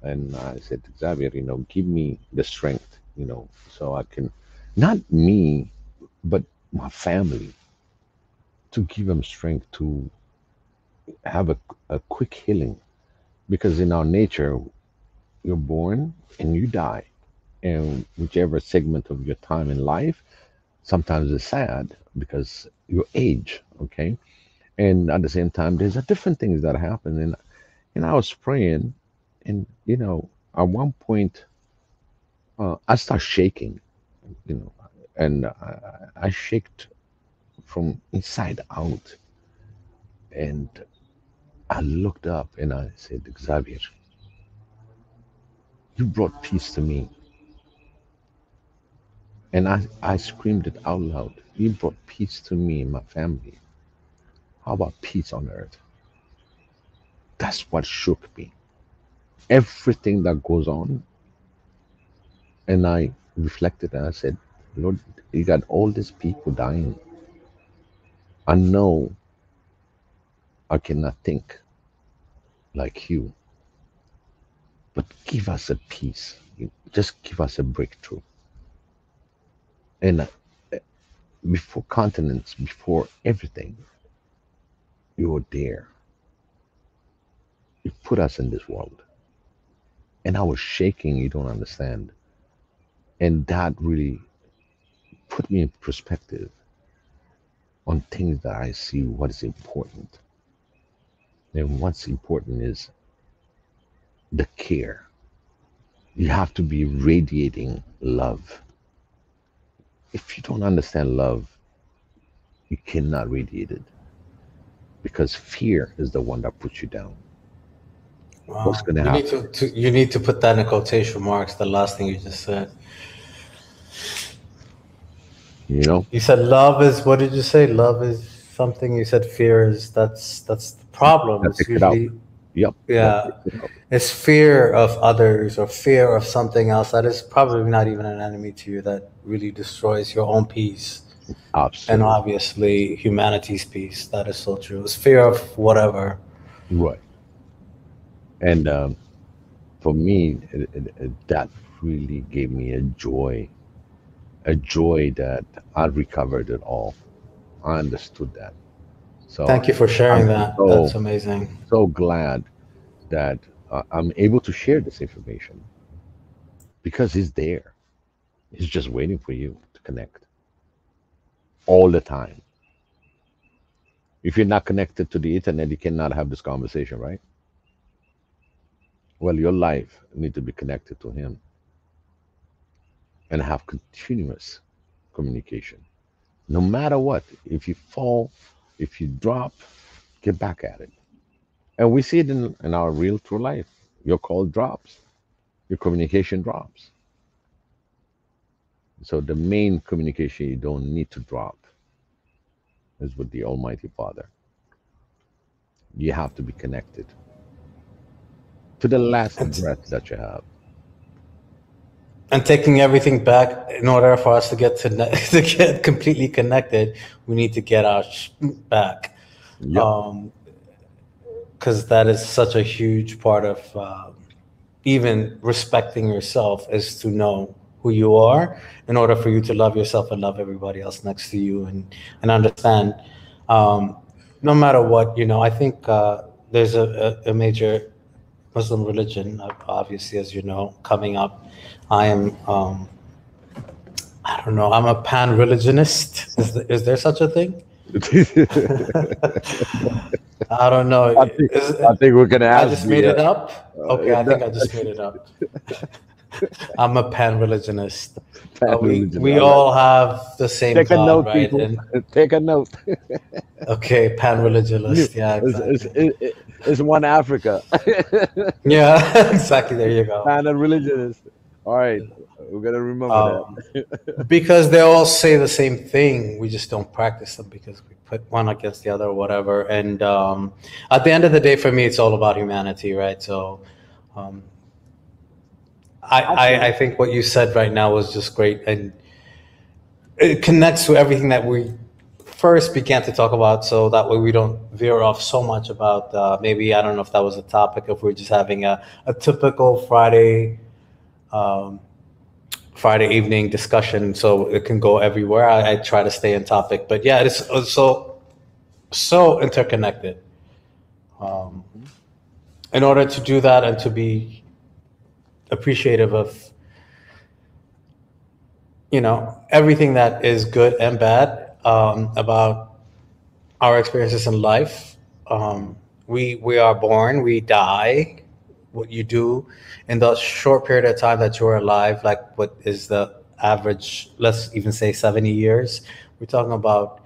and I said, Xavier, give me the strength, so I can, not me, but my family, to give them strength to have a quick healing, because in our nature, you're born and you die, and whichever segment of your time in life, sometimes it's sad because your age, okay, and at the same time there's a different things that happen, and I was praying, and at one point I start shaking, you know and I shaked from inside out, and I looked up and I said, Xavier, you brought peace to me. And I screamed it out loud. You brought peace to me and my family. How about peace on earth? That's what shook me. Everything that goes on. And I reflected and I said, Lord, you got all these people dying. I know I cannot think like you, but give us a peace. Just give us a breakthrough. And before continents, before everything, you were there. You put us in this world. And I was shaking, you don't understand. And that really put me in perspective on things that I see what is important. And what's important is the care. You have to be radiating love. If you don't understand love, you cannot radiate it, because fear is the one that puts you down. What's Wow. going to happen? You need to put that in quotation marks. The last thing you just said. You know, You said love is, what did you say? Love is something. You said fear is, that's the problem. that It's takes it out. usually, Yep, that yeah, takes it out. it's fear of others or fear of something else that is probably not even an enemy to you, that really destroys your own peace and Absolutely. obviously humanity's peace. That is so true. It's fear of whatever. Right. And for me, that really gave me a joy that I recovered it all. I understood that. So Thank you for I'm sharing that. so, That's amazing. so glad that I'm able to share this information, because it's there. It's just waiting for you to connect all the time. If you're not connected to the internet, you cannot have this conversation, right? Well, your life need to be connected to Him and have continuous communication, No matter what, if you fall, if you drop, get back at it. And we see it in our real true life. Your call drops, your communication drops. So the main communication you don't need to drop is with the Almighty Father. You have to be connected to the last breath that you have. And taking everything back, in order for us to get to get completely connected, we need to get our back. Yep. Because that is such a huge part of even respecting yourself, is to know who you are in order for you to love yourself and love everybody else next to you, and understand, no matter what, I think there's a major Muslim religion, obviously, as you know, coming up. I am, I don't know, I'm a pan-religionist. Is there such a thing? I don't know. I think we're gonna ask. I just made it up. Okay, I think I just made it up. I'm a pan-religionist. We all have the same Take God, a note, right? people. And, take a note. okay, pan-religionist. Yeah, exactly. It's one Africa. Yeah, exactly. There you go. Pan-religionist. All right, we're gonna remember that. Because they all say the same thing. We just don't practice them because we put one against the other or whatever. And at the end of the day, for me, it's all about humanity, right? So I think what you said right now was just great. And it connects to everything that we first began to talk about. So that way we don't veer off so much about maybe, I don't know if that was a topic, if we're just having a typical Friday evening discussion, so it can go everywhere. I try to stay in topic, but yeah, it's so interconnected. In order to do that and to be appreciative of, everything that is good and bad about our experiences in life. We are born, we die. What you do in the short period of time that you're alive, like what is the average, let's even say 70 years. We're talking about,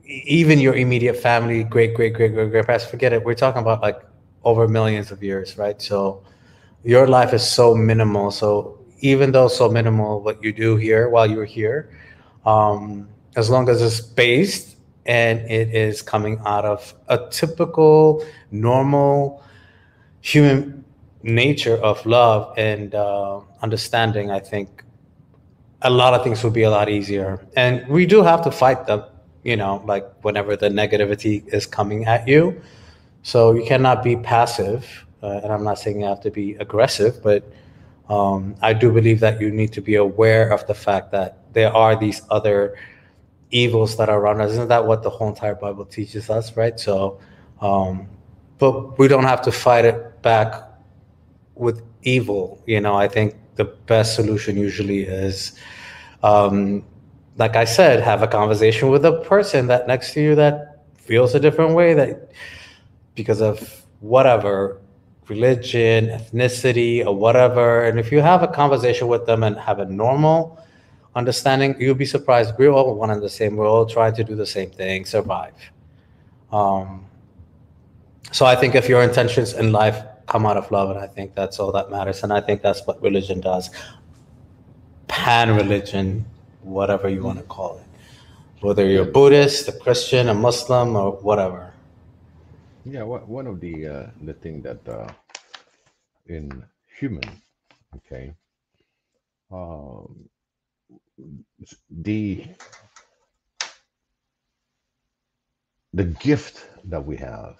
even your immediate family, great grandparents, forget it. We're talking about like over millions of years, right? So your life is so minimal. So even though so minimal, what you do here while you're here, as long as it's based and it is coming out of a typical, normal human nature of love and understanding, I think a lot of things will be a lot easier. And we do have to fight them, like whenever the negativity is coming at you. So you cannot be passive. And I'm not saying you have to be aggressive, but I do believe that you need to be aware of the fact that there are these other evils that are around us. Isn't that what the whole entire Bible teaches us, right? So, but we don't have to fight it back with evil. I think the best solution usually is, like I said, have a conversation with a person that next to you that feels a different way, that because of whatever, religion, ethnicity, or whatever. And if you have a conversation with them and have a normal understanding, you'll be surprised. We're all one and the same. We're all trying to do the same thing, survive. So I think if your intentions in life come out of love, and I think that's all that matters. And I think that's what religion does. Pan-religion, whatever you want to call it. Whether you're Buddhist, a Christian, a Muslim, or whatever. Yeah, one of the thing that in human, okay, the gift that we have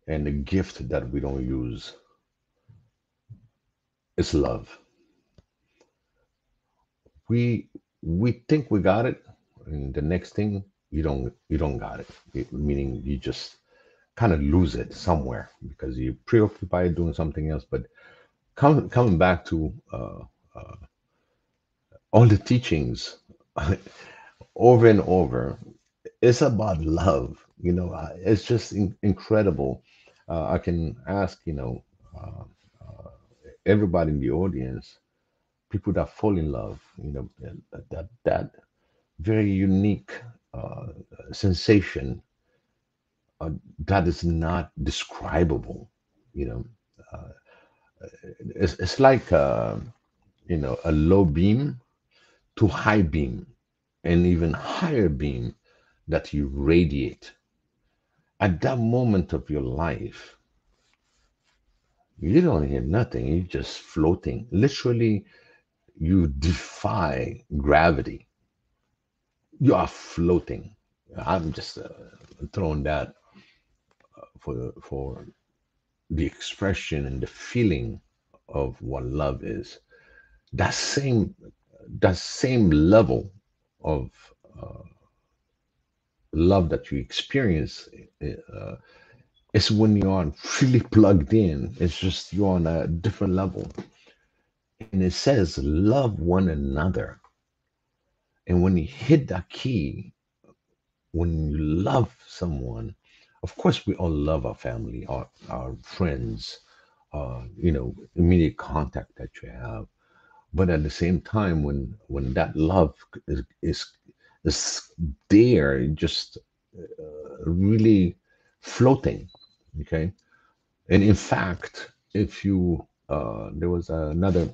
and the gift that we don't use is love. We think we got it, and the next thing you don't got it. Meaning you just kind of lose it somewhere because you're preoccupied doing something else. But coming back to all the teachings over and over, it's about love. It's just incredible. I can ask, everybody in the audience, people that fall in love, that very unique sensation that is not describable. You know, it's like a low beam to high beam, and even higher beam that you radiate at that moment of your life. You don't hear nothing. You're just floating. Literally, you defy gravity. You are floating. I'm just throwing that for the expression and the feeling of what love is. That same that same level of love that you experience uh, is when you're really plugged in. It's just you're on a different level, and it says love one another. And when you hit that key, when you love someone, of course we all love our family, our friends, immediate contact that you have. But at the same time, when that love is there, just really floating, okay. And in fact, if you there was another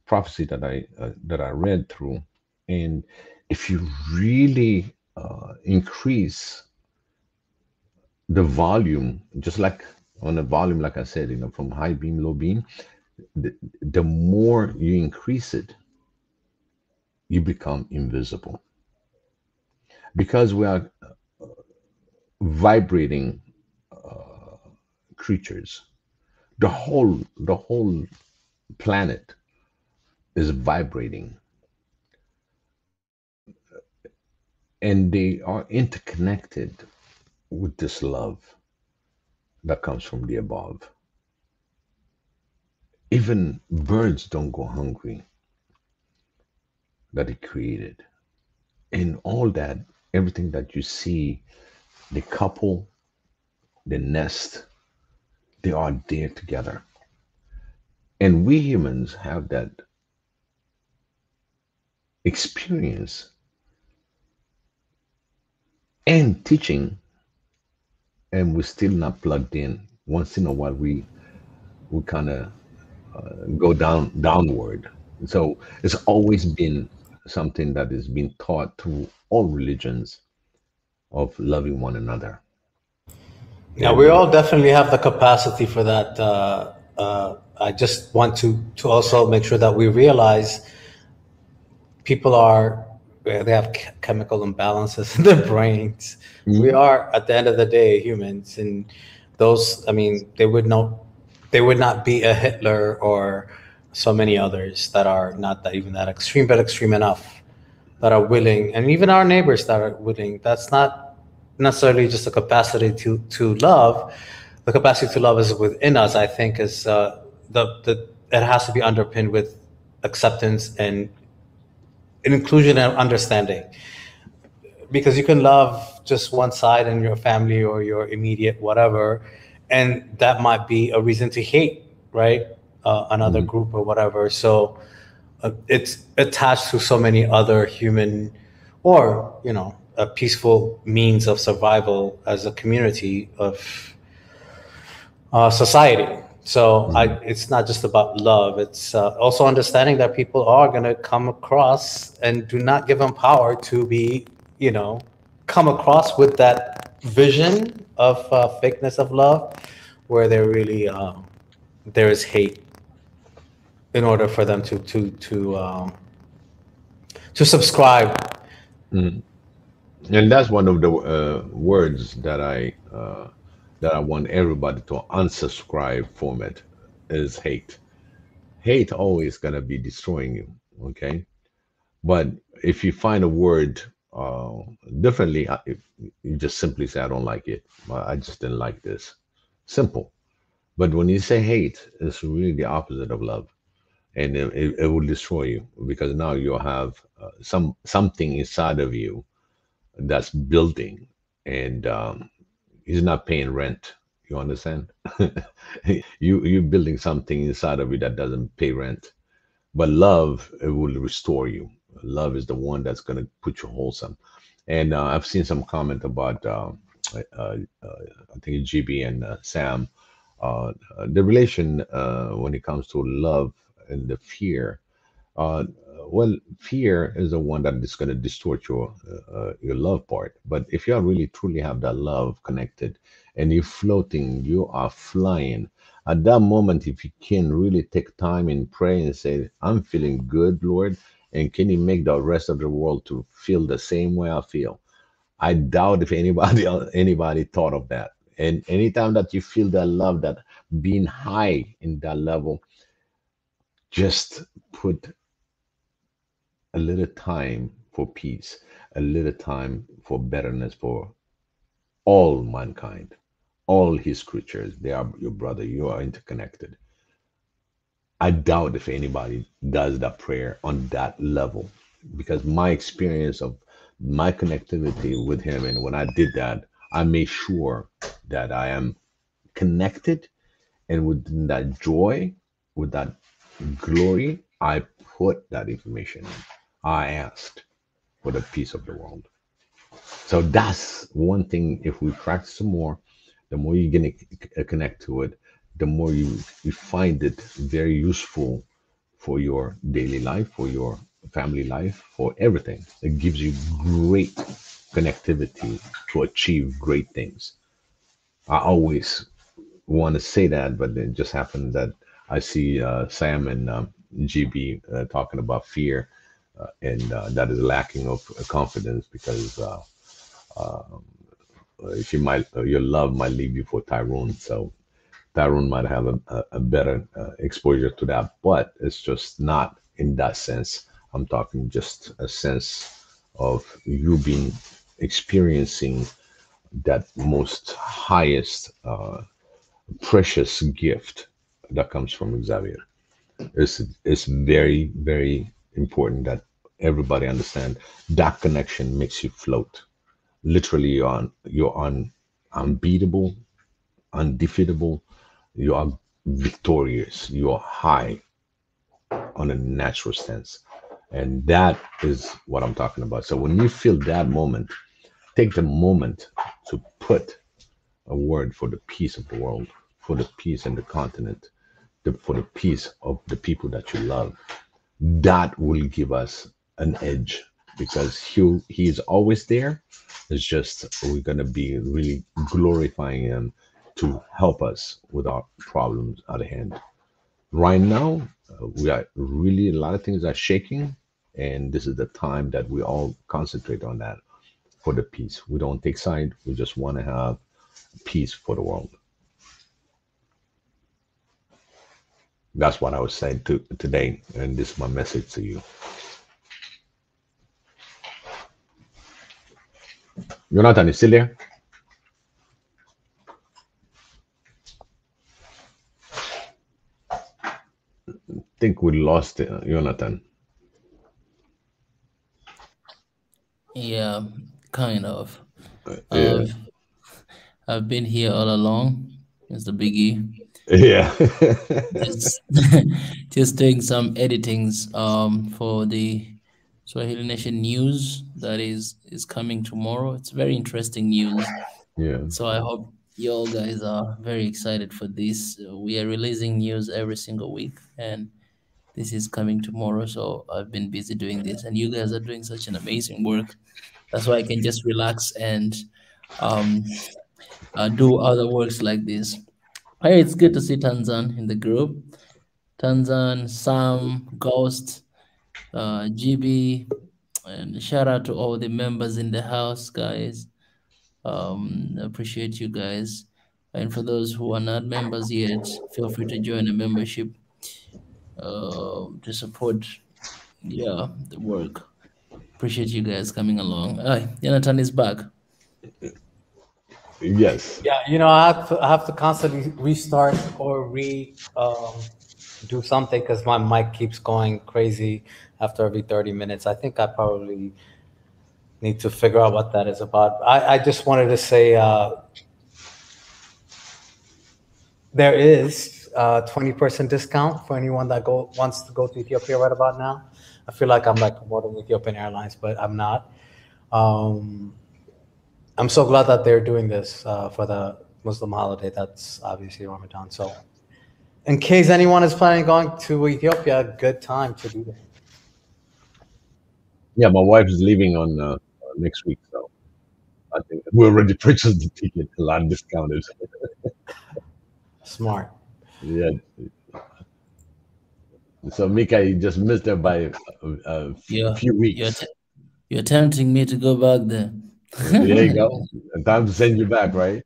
prophecy that I read through, and if you really increase the volume, just like on a volume, like I said, from high beam, low beam, the more you increase it, you become invisible, because we are vibrating creatures. The whole planet is vibrating, and they are interconnected with this love that comes from the above. Even birds don't go hungry, that he created. And all that, everything that you see, the couple, the nest, they are there together. And we humans have that experience and teaching, and we're still not plugged in. Once in a while, we kind of go downward. So it's always been something that has been taught through all religions of loving one another. Yeah, we And all definitely have the capacity for that. I just want to also make sure that we realize people are they have chemical imbalances in their brains. We Mhm. are, at the end of the day, humans, and those. I mean, they would not be a Hitler or so many others that are not that even that extreme, but extreme enough that are willing, and even our neighbors that are willing. That's not necessarily just a capacity to love. The capacity to love is within us. I think is the it has to be underpinned with acceptance and inclusion and understanding, because you can love just one side in your family or your immediate whatever, and that might be a reason to hate, right? Another Mhm. group or whatever. So it's attached to so many other human or a peaceful means of survival as a community of society. So Mhm. it's not just about love. It's also understanding that people are going to come across, and do not give them power to be, come across with that vision of fakeness of love, where there is hate, in order for them to subscribe. Mhm. And that's one of the words that I want everybody to unsubscribe from it, is hate. Hate always gonna be destroying you. Okay, but if you find a word differently, if you just simply say, "I don't like it. I just didn't like this." Simple. But when you say hate, it's really the opposite of love, and it will destroy you, because now you'll have something inside of you that's building, and he's not paying rent. You understand? You're building something inside of you that doesn't pay rent. but love, it will restore you. Love is the one that's going to put you wholesome. And I've seen some comment about I think GB and Sam, the relation when it comes to love and the fear. Uh, well, fear is the one that is going to distort your love part. But if you really truly have that love connected, and you're floating, you are flying. At that moment, if you can really take time and pray and say, "I'm feeling good, Lord," and can you make the rest of the world to feel the same way I feel? I doubt if anybody anybody thought of that. And anytime that you feel that love, that being high in that level, just put a little time for peace, a little time for betterness for all mankind, all his creatures. They are your brother. You are interconnected. I doubt if anybody does that prayer on that level, because my experience of my connectivity with him, and when I did that, I made sure that I am connected, and within that joy, with that glory, I put that information in. I asked for the peace of the world. So that's one thing. If we practice some more, the more you're gonna connect to it, the more you find it very useful for your daily life, for your family life, for everything. It gives you great connectivity to achieve great things. I always want to say that, but it just happened that I see Sam and GB talking about fear, and that is lacking of confidence, because she might your love might leave you for Tyrone. So Tyrone might have a better exposure to that, but it's just not in that sense. I'm talking just a sense of you being experiencing that most highest precious gift that comes from Xavier. It's very, very important that everybody understand that connection makes you float. Literally, you're on unbeatable, undefeatable. You are victorious. You are high on a natural sense, and that is what I'm talking about. So when you feel that moment, take the moment to put a word for the peace of the world, for the peace in the continent, for the peace of the people that you love. That will give us an edge, because he is always there. It's just we're gonna be really glorifying him to help us with our problems at hand. Right now, we are really, a lot of things are shaking, and this is the time that we all concentrate on that for the peace. We don't take side. We just want to have peace for the world. That's what I was saying today, and this is my message to you. Jonathan, you still there? I think we lost Jonathan. Yeah, kind of. Yeah. I've I've been here all along, Mr. Biggie. Yeah. Just just doing some editings for the Swahili Nation news that is coming tomorrow. It's very interesting news. Yeah. So I hope you all guys are very excited for this. We are releasing news every single week, and this is coming tomorrow. So I've been busy doing this, and you guys are doing such an amazing work. That's why I can just relax and um, do other works like this. Hey, it's good to see Tanzan in the group. Tanzan, Sam, Ghost, GB, and shout out to all the members in the house, guys. Appreciate you guys. And for those who are not members yet, feel free to join the membership to support, yeah, the work. Appreciate you guys coming along. Jonathan is back. Yes. Yeah, I have to constantly restart or do something because my mic keeps going crazy after every 30 minutes. I think I probably need to figure out what that is about. I just wanted to say there is 20% discount for anyone that wants to go to Ethiopia right about now. I feel like I'm like promoting Ethiopian Airlines, but I'm not. I'm so glad that they're doing this for the Muslim holiday. That's obviously Ramadan. So in case anyone is planning on going to Ethiopia, good time to do that. Yeah, my wife is leaving on next week, so I think we already purchased the ticket, a lot discounted. Smart. Yeah. So Mika, you just missed her by a few weeks. You're tempting me to go back there. There you go. Time to send you back, right?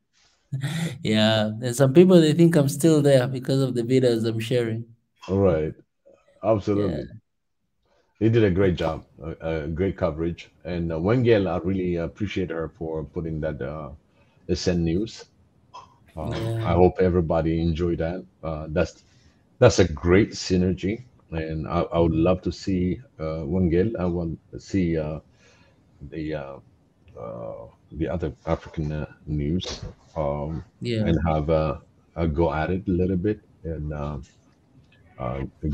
Yeah, there's some people, they think I'm still there because of the videos I'm sharing. All right. Absolutely. Yeah. He did a great job, great coverage. And Wengel, I really appreciate her for putting that SN News. I hope everybody enjoyed that. That's a great synergy, and I would love to see Wengel. I want to see the other African news, and have a go at it a little bit, and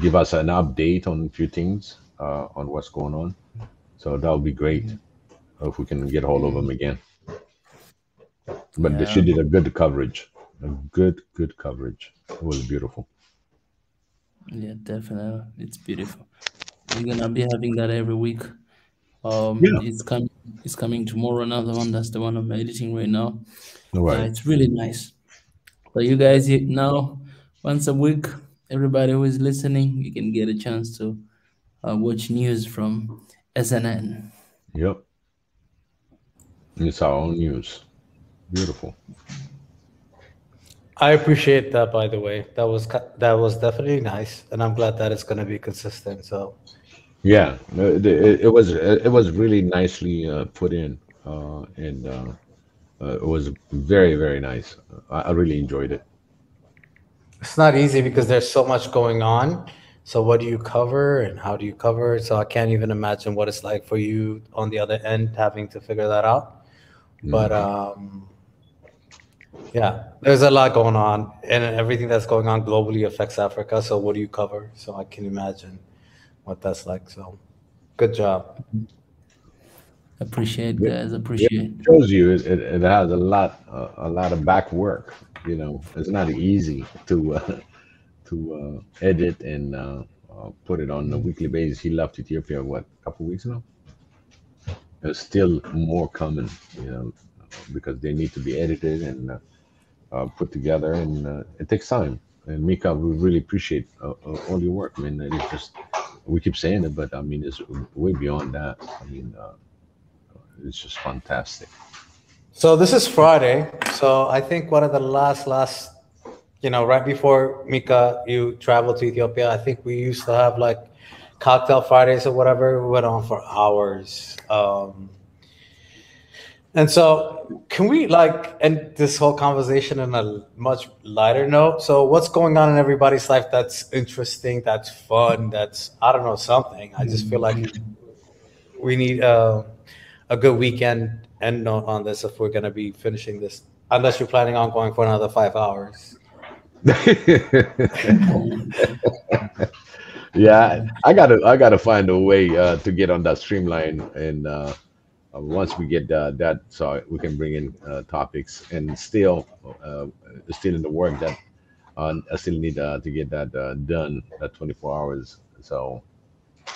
give us an update on a few things on what's going on. So that would be great if we can get hold of them again. But she did a good coverage, a good coverage. It was beautiful. Yeah, definitely, it's beautiful. We're gonna be having that every week. It's coming tomorrow. Another one. That's the one I'm editing right now. Right. It's really nice. So you guys now, once a week, everybody who is listening, you can get a chance to watch news from SNN. Yep. It's our own news. Beautiful. I appreciate that, by the way. That was definitely nice, and I'm glad that it's going to be consistent. So, yeah, it was really nicely put in, and it was very, very nice. I really enjoyed it. It's not easy because there's so much going on. So what do you cover and how do you cover it? So I can't even imagine what it's like for you on the other end having to figure that out. But yeah, there's a lot going on, and everything that's going on globally affects Africa. So what do you cover? So I can imagine what that's like. So good job. Appreciate, guys. Appreciate. It shows you it has a lot of back work. You know, it's not easy to edit and put it on a weekly basis. He left Ethiopia a couple weeks ago. There's still more coming, you know, because they need to be edited and put together, and it takes time. And Mika, we really appreciate all your work. I mean, it's just, we keep saying it, but I mean, it's way beyond that. I mean, it's just fantastic. So this is Friday. So I think one of the last, right before Mika, you traveled to Ethiopia, I think we used to have like cocktail Fridays or whatever. We went on for hours. And so can we end this whole conversation in a much lighter note? So what's going on in everybody's life that's interesting, that's fun, that's, I don't know, something. I just feel like we need a good weekend end note on this if we're going to be finishing this, unless you're planning on going for another 5 hours. Yeah, I gotta find a way to get on that streamline, and once we get that, so we can bring in topics, and still in the work that I still need to get that done, that 24 hours. So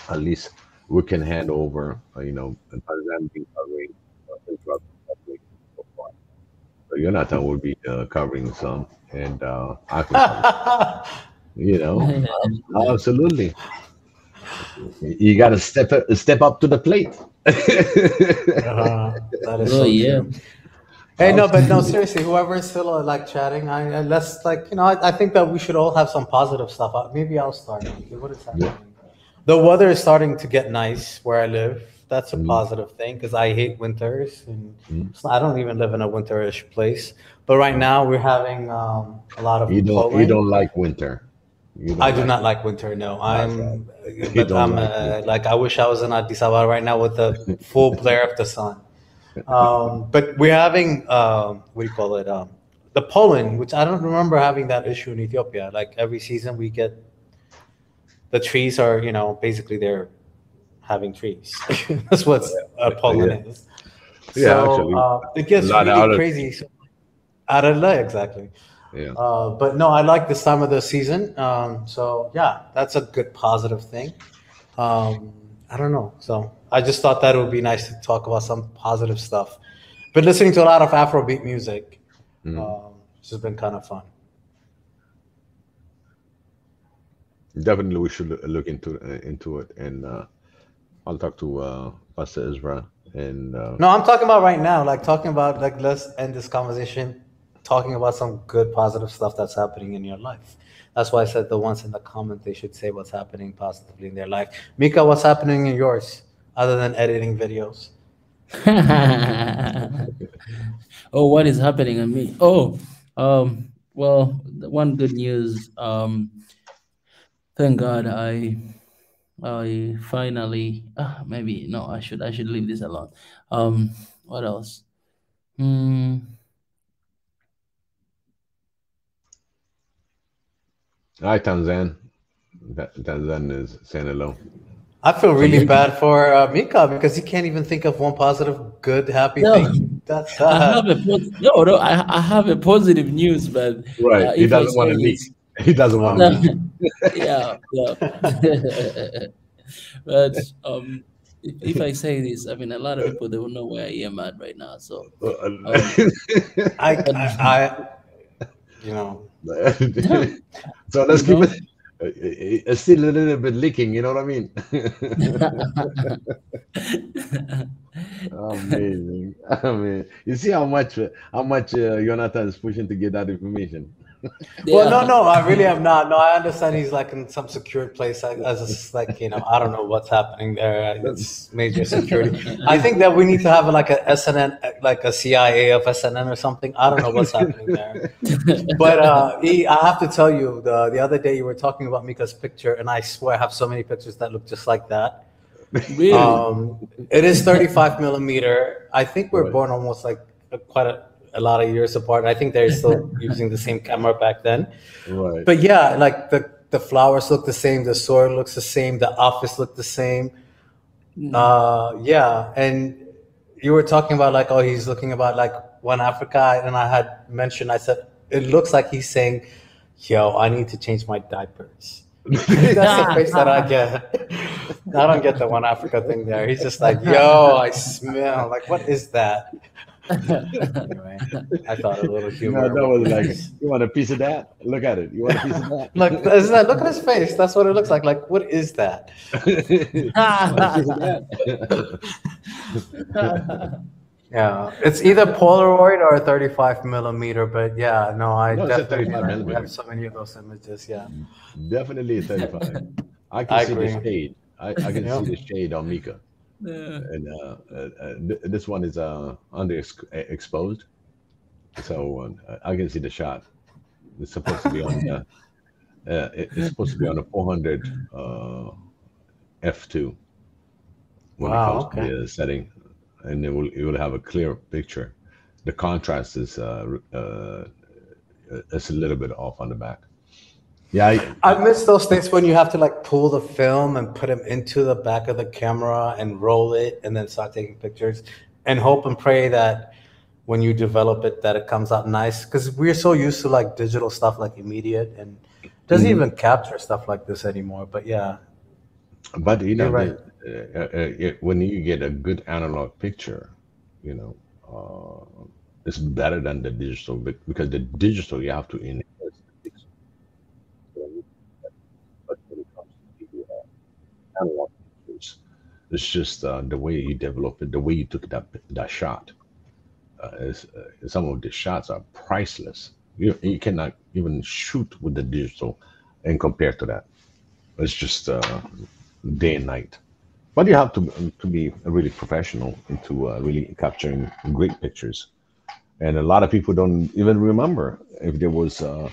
at least we can hand over, so Jonathan will be covering some, and I can, absolutely. You got to step up to the plate. That is so true. Hey, no, seriously, whoever is still chatting, I think that we should all have some positive stuff. Maybe I'll start. What is happening? Yeah. The weather is starting to get nice where I live. That's a positive thing because I hate winters, and I don't even live in a winterish place. But right now we're having a lot of. You don't like winter. I do not like winter. No, I wish I was in Addis Ababa right now with the full glare of the sun. But we're having what do you call it? the pollen, which I don't remember having that issue in Ethiopia. Like every season, we get the trees are, basically they're having trees. That's what pollen is. Yeah, So actually, it gets a lot really of crazy. So, out of luck, exactly. yeah. But no, I like this time of the season. So yeah, that's a good positive thing. I don't know. So I just thought that it would be nice to talk about some positive stuff. Been listening to a lot of Afrobeat music. Which has been kind of fun. Definitely, we should look into it, and I'll talk to Pastor Ezra. And No, I'm talking about right now. Like talking about like let's end this conversation talking about some good positive stuff that's happening in your life. That's why I said the ones in the comment they should say what's happening positively in their life. Mika, what's happening in yours other than editing videos? Oh, what is happening on me? Oh, well, one good news. Thank God I finally maybe no, I should leave this alone. What else? hi, Tanzan. Tanzan is saying hello. I feel really bad for Mika because he can't even think of one positive, good, happy thing. That's I have I have a positive news, but Right. He if I doesn't want say to leak. this, He doesn't want to leak. yeah. But if I say this, I mean, a lot of people they will know where I am at right now. So I you know. So let's keep it. It's still a little bit leaking. You know what I mean? Amazing. I mean, you see how much Jonathan is pushing to get that information. Well, no, I really am not. No, I understand he's like in some secured place. As like I don't know what's happening there. It's major security. I think that we need to have like a SNN, like a CIA of SNN or something. I don't know what's happening there. But I have to tell you, the other day you were talking about Mika's picture, and I swear I have so many pictures that look just like that. Really? It is 35 millimeter. I think we're born almost like quite a lot of years apart. I think they're still using the same camera back then. Right. But yeah, like the flowers look the same, the soil looks the same, the office looked the same. Yeah, and you were talking about like, oh, he's looking about like One Africa, and I had mentioned, I said, it looks like he's saying, yo, I need to change my diapers. That's the face that I get. I don't get the One Africa thing there. He's just like, yo, I smell. Like, what is that? Anyway, I thought a little humor. No, that was like, you want a piece of that? Look at it. You want a piece of that? Look at his face. That's what it looks like. Like, what is that? Yeah, it's either Polaroid or a 35 millimeter. But yeah, no, definitely 35 millimeter. have so many of those images. Yeah, Definitely 35. I can see agree. the shade. I can see the shade on Mika. And this one is underexposed, so I can see the shot. It's supposed to be on it's supposed to be on a 400 f2 when it comes to the setting, and it will have a clear picture. The contrast is it's a little bit off on the back. Yeah, I miss those things when you have to like pull the film and put them into the back of the camera and roll it and then start taking pictures and hope and pray that when you develop it that it comes out nice, because we're so used to like digital stuff like immediate and doesn't even capture stuff like this anymore. But yeah, but you're right. When you get a good analog picture, it's better than the digital, because the digital you have to enhance. But when it comes to the analog pictures, it's just the way you develop it, the way you took that shot. Some of the shots are priceless. You cannot even shoot with the digital and compare to that. It's just day and night. But you have to be really professional into really capturing great pictures. And a lot of people don't even remember if there was a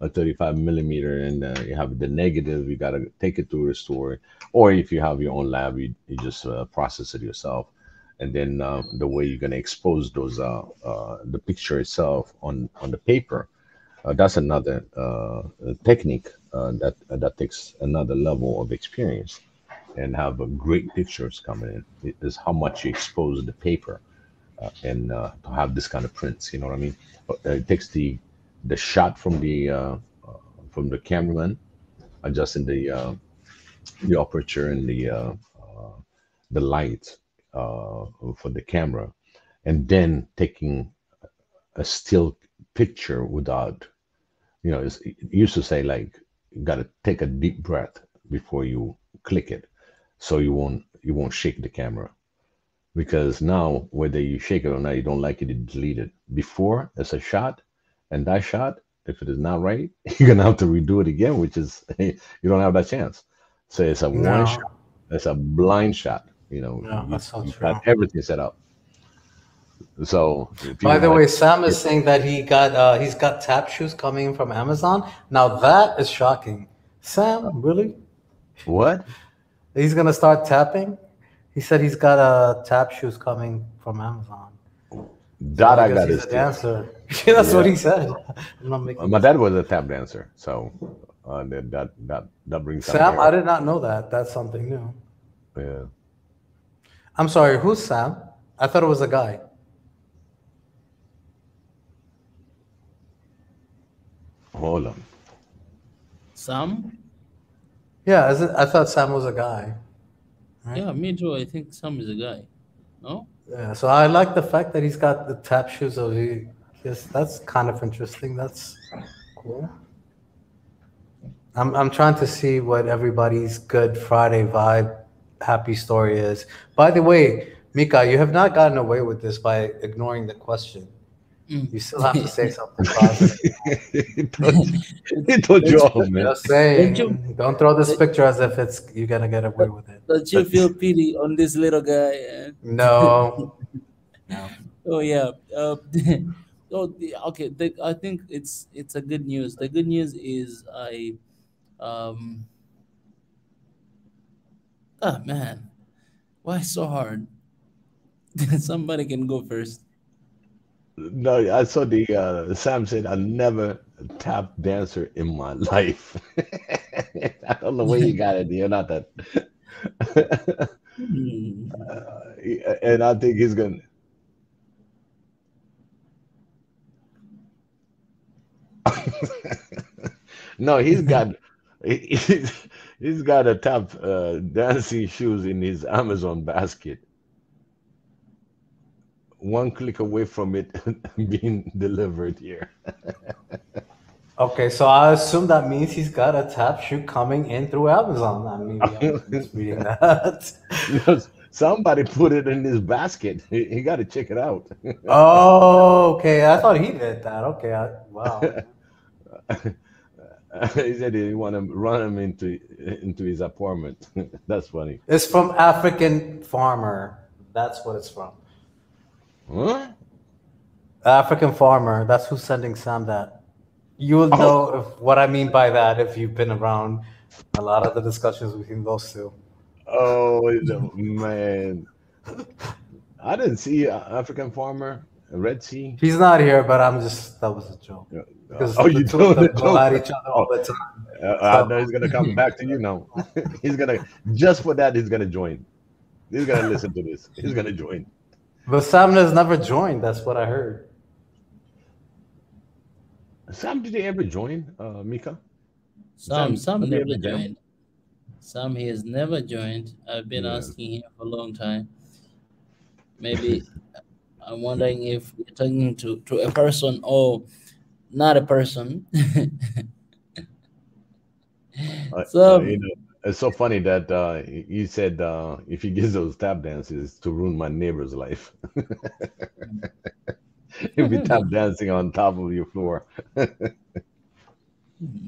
35 millimeter and you have the negative, you got to take it to a store. Or if you have your own lab, you just process it yourself. and then the way you're going to expose those the picture itself on the paper. That's another technique that takes another level of experience, and have great pictures coming in. It is how much you expose the paper, and to have this kind of prints. You know what I mean? It takes the shot from the cameraman, adjusting the aperture and the light for the camera, and then taking a still picture without, it used to say like you got to take a deep breath before you click it, so you won't shake the camera, because now whether you shake it or not, you don't like it, you delete it. Before it's a shot, and that shot, if it is not right, you're gonna have to redo it again, which is you don't have that chance. So it's a one shot, No, it's a blind shot. no, that's so You true. got everything set up. So By people the might, way, Sam yeah, is saying that he's got tap shoes coming from Amazon. Now that is shocking. Sam, really? what? He's gonna start tapping? He said he's got tap shoes coming from Amazon. So That I I guess gotta he's a see. dancer. That's what Yeah, he said. I'm not making my this dad up. was a tap dancer, so that brings some Sam, I memory. did not know that. That's something new. Yeah, I'm sorry, who's Sam? I thought it was a guy. hold on. Sam? Yeah, I thought Sam was a guy, right? Yeah, me too. I think Sam is a guy. No? Yeah, so I like the fact that he's got the tap shoes of the yes, that's kind of interesting. That's cool. I'm trying to see what everybody's Good Friday vibe happy story is. By the way, Mika, you have not gotten away with this by ignoring the question. Mm. You still have to say something positive. he told he told you don't, all, man. Just don't you saying, don't throw this don't, picture as if it's you're gonna get away with it. don't you feel pity on this little guy? No, no. Oh yeah. Okay. I think it's a good news. The good news is um man, why so hard? Somebody can go first. No, I saw the Sam said I never tap dancer in my life. I don't know where you got it. You're not that. Hmm. And I think he's gonna. No, he's got a tap dancing shoes in his Amazon basket, one click away from it being delivered here. Okay, so I assume that means he's got a tap shoe coming in through Amazon. Maybe I'm misreading that. No, somebody put it in his basket. He got to check it out. Oh, okay. I thought he did that. Okay. Wow. He said he want to run him into his apartment. That's funny. It's from African Farmer. That's what it's from. Huh? African Farmer. That's who's sending Sam that. You will Oh, know what I mean by that if you've been around a lot of the discussions between those two. oh man! I didn't see African farmer, Red Sea. He's not here, but that was a joke. Because Oh, the you two of doing them the go joke? at each other all Oh, the time. I So, know he's gonna come back to you now. He's gonna just for that. He's gonna join. He's gonna listen to this. He's gonna join. but Sam has never joined. That's what I heard. Sam, did you ever join, Mika? Sam Sam, Sam have you never ever jammed? joined. Sam he has never joined. I've been Yeah. asking him for a long time. Maybe I'm wondering if we're talking to a person or not a person. You So know, it's so funny that he said if he gives those tap dances to ruin my neighbor's life, he'll be tap dancing on top of your floor.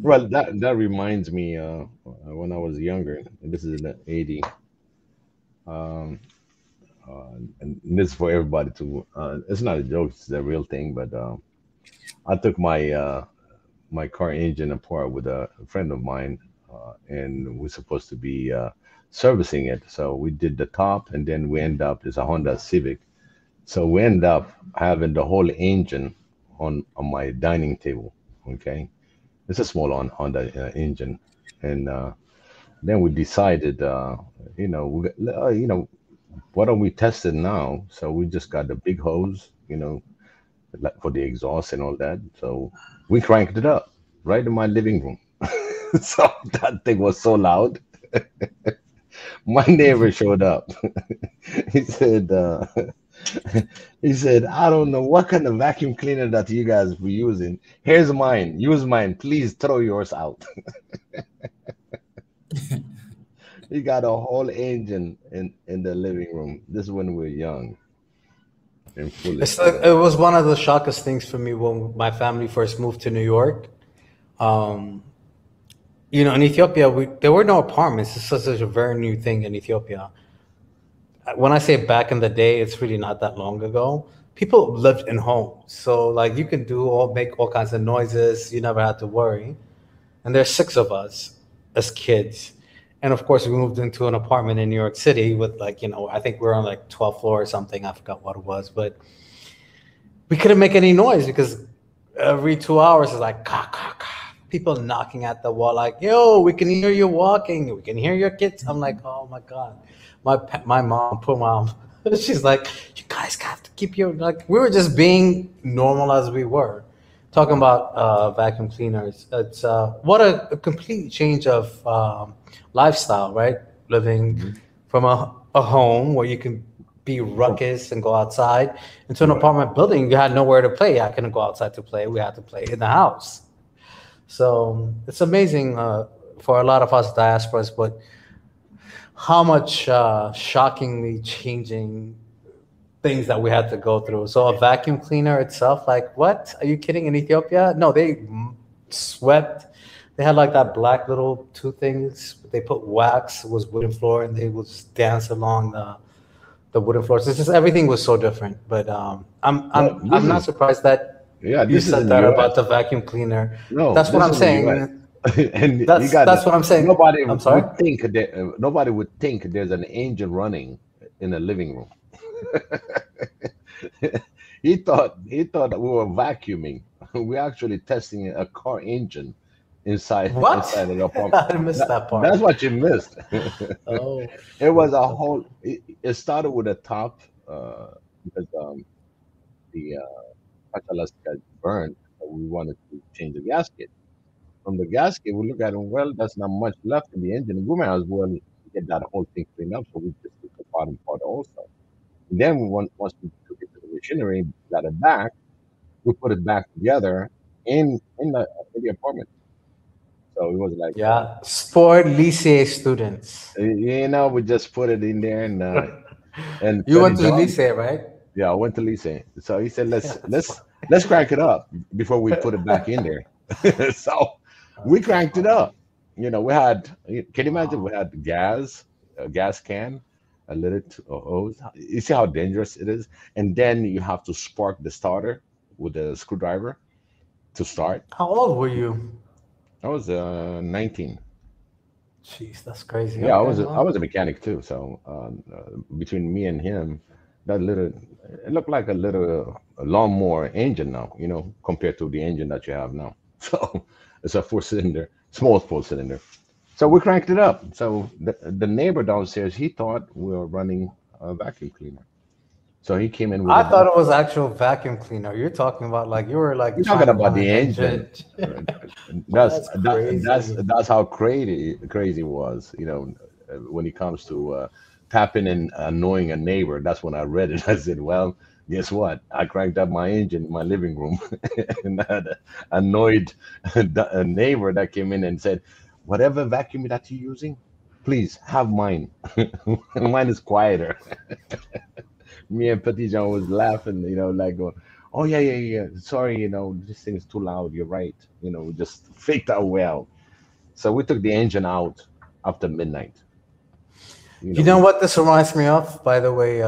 Well, that reminds me when I was younger. And this is in the '80s, um, and this is for everybody to. It's not a joke; it's a real thing. But I took my car engine apart with a friend of mine. and we're supposed to be servicing it. So we did the top, and then we end up, it's a Honda Civic. So we end up having the whole engine on my dining table. Okay, it's a small Honda engine, and then we decided, why don't we test it now? So we just got the big hose, like for the exhaust and all that. So we cranked it up right in my living room. So that thing was so loud. My neighbor showed up. He said, I don't know what kind of vacuum cleaner that you guys were using. Here's mine. Use mine. Please throw yours out. He got a whole engine in the living room. This is when we were young and foolish. It's like, it was one of the shockest things for me when my family first moved to New York. In Ethiopia, there were no apartments. This was such a very new thing in Ethiopia. When I say back in the day, it's really not that long ago. People lived in homes, so like you can make all kinds of noises. You never had to worry. And there's 6 of us as kids, and of course we moved into an apartment in New York City with I think we were on like 12th floor or something. I forgot what it was, but we couldn't make any noise because every 2 hours is like ka ka ka. People knocking at the wall like, yo, we can hear you walking. We can hear your kids. I'm like, oh my God. My mom, poor mom, she's like, you guys have to keep your, we were just being normal as we were. Talking about vacuum cleaners. It's what a complete change of lifestyle, right? Living from a home where you can be ruckus and go outside into an apartment building. You had nowhere to play. I couldn't go outside to play. We had to play in the house. So it's amazing for a lot of us diasporas, but how much shockingly changing things that we had to go through. So a vacuum cleaner itself, like what? Are you kidding? In Ethiopia? No, they swept. They had like that black little 2 things. They put wax, it was wooden floor, and they would just dance along the wooden floors. It's just everything was so different. But I'm not surprised that. Yeah, you said that about the vacuum cleaner. No, that's what I'm saying. And that's what I'm saying. Nobody I'm sorry? nobody would think there's an engine running in a living room. He thought we were vacuuming. We're actually testing a car engine inside of the apartment. I missed that part. That's what you missed. Oh, it was a whole. It started with a top because the catalyst got burned. So we wanted to change the gasket. From the gasket, we look at it. Well, there's not much left in the engine. We might as well get that whole thing cleaned up. So we just took the bottom part also. And then once we took it to the machinery, got it back, we put it back together in the apartment. So it was like sport lycée students. We just put it in there and you went to the lycée, right? Yeah, I went to lycée. So he said, let's crank it up before we put it back in there. So we cranked it up. We had. Can you imagine? We had a gas can, a little hose. You see how dangerous it is, and then you have to spark the starter with a screwdriver to start. How old were you? I was 19. Jeez, that's crazy. Yeah, okay, I was a mechanic too. So between me and him, it looked like a lawnmower engine now, compared to the engine that you have now. So it's a 4-cylinder, small 4-cylinder. So we cranked it up. So the neighbor downstairs, he thought we were running a vacuum cleaner. So he came in with I thought it was actual vacuum cleaner. You're talking about you're talking about the engine. That's how crazy it was, when it comes to tapping and annoying a neighbor. That's when I read it. I said, well, guess what? I cranked up my engine in my living room and I had annoyed a neighbor that came in and said, whatever vacuum that you're using, please have mine. Mine is quieter. Me and Petit Jean was laughing, going, oh yeah. Sorry, this thing is too loud. You're right. We just faked our way out. So we took the engine out after midnight. You know what this reminds me of, by the way?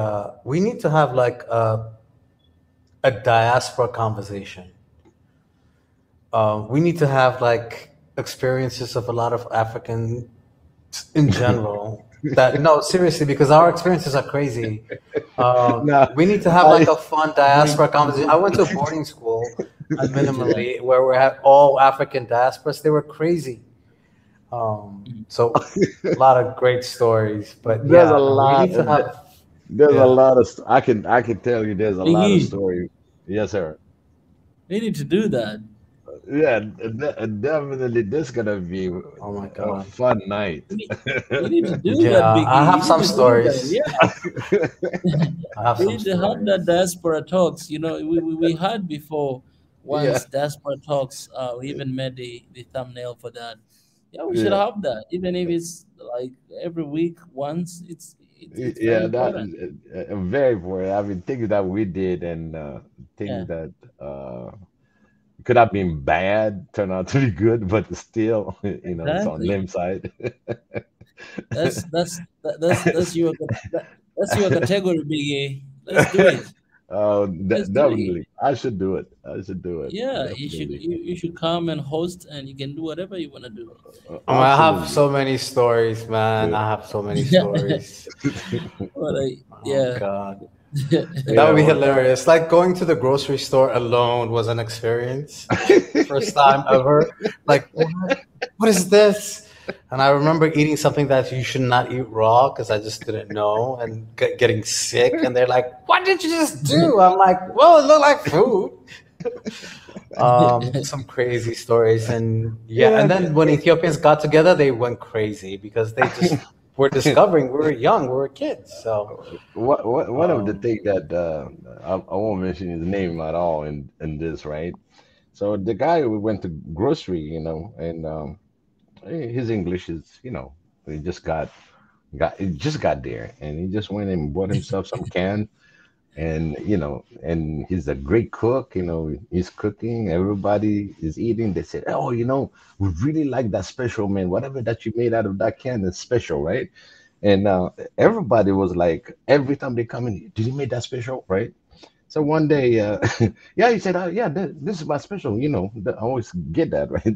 We need to have a diaspora conversation. We need to have experiences of a lot of African in general. That no, seriously, because our experiences are crazy. No, We need to have like I a fun diaspora conversation. I went to a boarding school minimally where we had all African diasporas. They were crazy. So a lot of great stories. But there's a yeah, no, we lot. need to have There's a yeah. lot of. I can tell you. There's a lot of Biggie, story. Yes, sir. we need to do that. Yeah, definitely. This gonna be Oh my a god. fun night. We, we need to do Yeah, that, I Biggie. have You need some to do that. stories. I have We some need to have stories. that diaspora talks. We had before Yeah, once diaspora talks. We even made the thumbnail for that. Yeah, we should yeah, have that. Even if it's like every week once, it's very yeah. That important. is very important. I mean, things that we did and things Yeah, that could have been bad turned out to be good, but still, it's on exactly. limb side. That's your category, Biggie. Let's do it. Let's do it. Definitely, I should do it. I should do it. Yeah, Definitely, you should come and host, and you can do whatever you want to do. I have absolutely. so many stories, man. Yeah, I have so many stories. But Oh yeah. god. That yeah. would be Well, hilarious. Like going to the grocery store alone was an experience. First time ever. Like, what is this? And I remember eating something that you should not eat raw because I just didn't know and getting sick. And they're like, "What did you just do?" I'm like, "Well, it looked like food." Some crazy stories, and yeah. yeah. And then when Ethiopians got together, they went crazy because they just were discovering we were young, we were kids. So, One of the um, things that I won't mention his name at all in this, right? So the guy we went to grocery, and his English is, he just got there, and he just went and bought himself some can, and he's a great cook. He's cooking, everybody is eating. They said, oh, we really like that special, man, whatever that you made out of that can is special, right? And everybody was like, every time they come in, did you make that special, right? So one day, yeah, he said, yeah, this is my special. I always get that, right?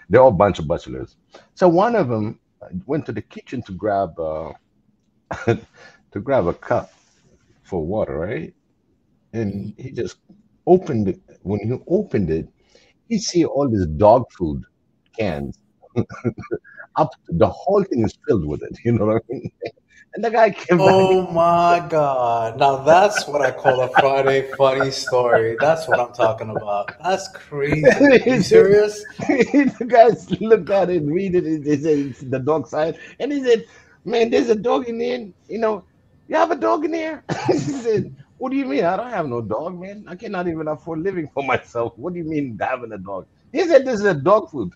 They're all a bunch of bachelors. So one of them went to the kitchen to grab to grab a cup for water, right? And Mhm. he just opened it. When he opened it, he see all this dog food cans. Up, the whole thing is filled with it. You know what I mean? And the guy came back. oh my God. Now that's what I call a Friday funny story. That's what I'm talking about. That's crazy. Are you He said, serious? the guys looked at it, read it. They said it's the dog side, and he said, "Man, there's a dog in there. You have a dog in there." He said, "What do you mean? I don't have no dog, man. I cannot even afford living for myself. What do you mean having a dog?" He said, "This is a dog food."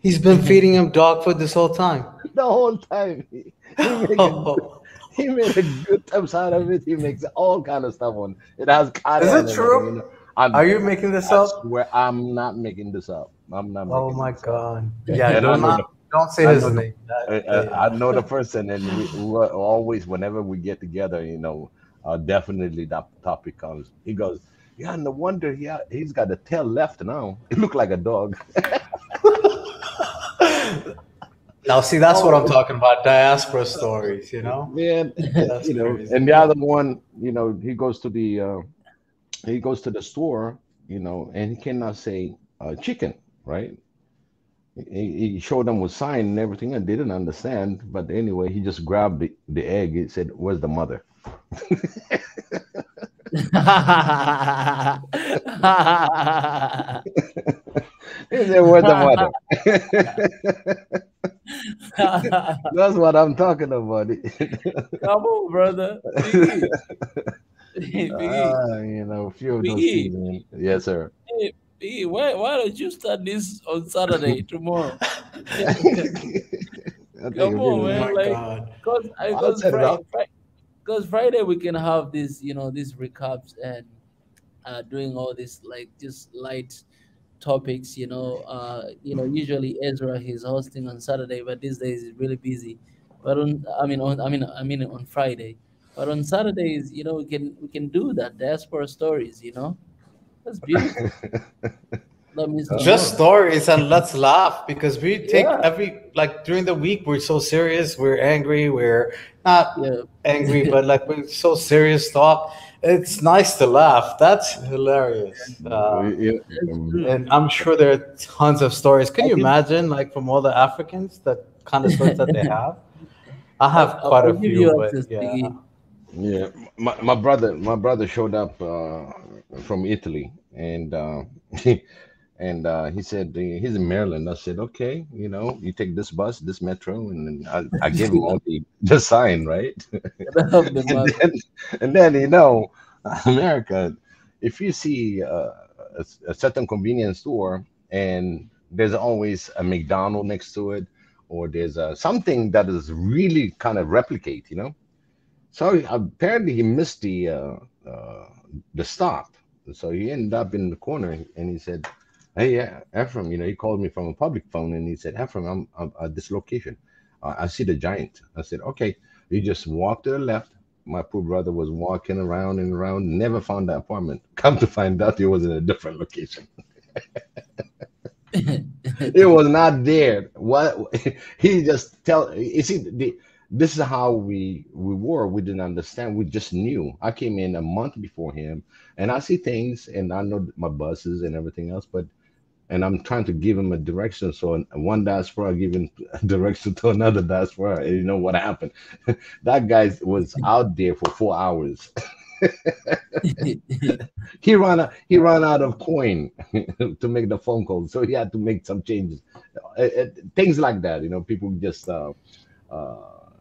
He's been feeding him dog food this whole time. The whole time. He make a Oh, he made a good times out of it. He makes all kind of stuff on. It has is kata and it everything. true? I'm Are you making this I up? swear I'm not making this up. I'm not Oh making my this up. God. Yeah, And don't say I his know the name. Yeah. I know the person, and we are always, whenever we get together, definitely that topic comes. He goes, "Yeah, no wonder he's got a tail left now. It looked like a dog." Now, see, that's what I'm Oh talking about. Diaspora stories, you know? man, That's crazy. and the other one, he goes to the store, and he cannot say chicken, right? He showed them with sign and everything, and they didn't understand. But anyway, he just grabbed the egg. He said, "Where's the mother?" He said, "Where's the mother?" That's what I'm talking about. Come on, brother. Biggie. Biggie. A few of those things, Biggie. man. Yes, sir. Hey, Biggie, why don't you start this on Saturday tomorrow? I think Come it'll be on, Oh man. my Like, God. I'll cause set it up. Friday we can have this, these recaps and doing all this like just light topics. Usually Ezra he's hosting on Saturday, but these days he's really busy. But on Friday, but on Saturdays, we can do that diaspora stories. That's beautiful. Just stories and let's laugh, because we take during the week we're so serious, we're angry, we're not angry, but like we're so serious talk. It's nice to laugh. That's hilarious. And I'm sure there are tons of stories. Can you imagine, like, from all the Africans, that kind of stories that they have? I have quite a few, but yeah. Yeah, my brother showed up from Italy, and he said he's in Maryland. I said, okay, you take this bus, this metro, and then I gave him all the sign, right? and then America, if you see a certain convenience store and there's always a McDonald's next to it, or there's something that is really kind of replicate, So apparently he missed the stop, so he ended up in the corner, and he said, "Hey, yeah, Ephraim, he called me from a public phone, and he said, Ephraim, I'm at this location. I see the giant." I said, "Okay." He just walked to the left. My poor brother was walking around and around, never found the apartment. Come to find out, he was in a different location. It was not there. What he just you see, this is how we were. We didn't understand. We just knew. I came in a month before him, and I see things, and I know my buses and everything else, and I'm trying to give him a direction. So one diaspora giving a direction to another diaspora. And you know what happened? That guy was out there for 4 hours. he ran out of coin to make the phone call, so he had to make some changes. Things like that, people just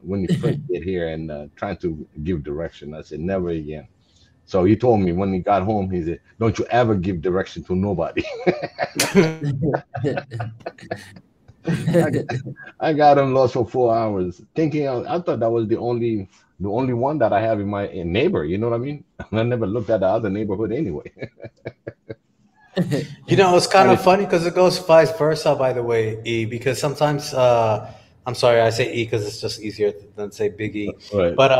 when you first get here and trying to give direction. I said, never again. So he told me when he got home, he said, "Don't you ever give direction to nobody." I got him lost for 4 hours, thinking I thought that was the only one that I have in my neighbor. You know what I mean? I never looked at the other neighborhood anyway. It's kind of funny because it goes vice versa, by the way, E, because sometimes I'm sorry, I say E because it's just easier than say Big E. Right. But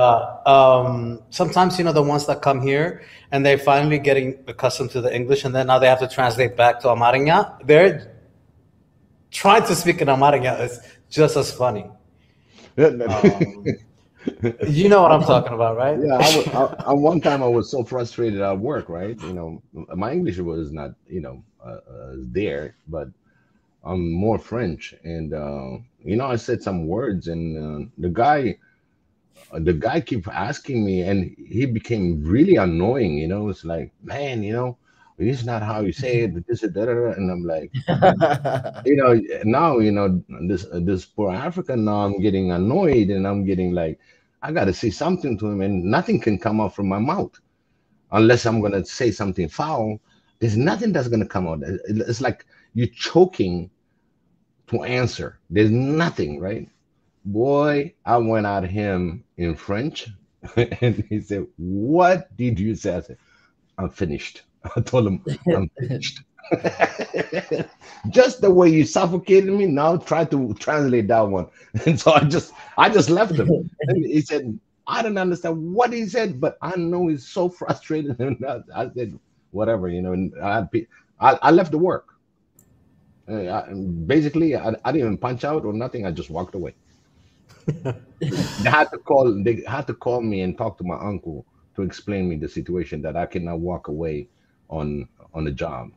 sometimes, the ones that come here and they're finally getting accustomed to the English, and then now they have to translate back to Amariña. They're trying to speak in Amariña. It's just as funny. You know what I'm talking about, right? Yeah, one time I was so frustrated at work, right? My English was not, there, but I'm more French, and I said some words, and the guy kept asking me, and he became really annoying. It's like, man, it's not how you say it. This is that, and I'm like, now this poor African. Now I'm getting annoyed, and I'm getting like, I got to say something to him, and nothing can come out from my mouth unless I'm gonna say something foul. There's nothing that's gonna come out. It's like you're choking to answer. There's nothing, right? Boy, I went at him in French, and he said, "What did you say?" I said, "I'm finished." I told him, "I'm finished." Just the way you suffocated me, now try to translate that one. And so I just left him. And he said, I don't understand what he said, but I know he's so frustrated. And I said, whatever, and I left the work. Basically, I didn't even punch out or nothing. I just walked away. They had to call me and talk to my uncle to explain me the situation, that I cannot walk away on the job.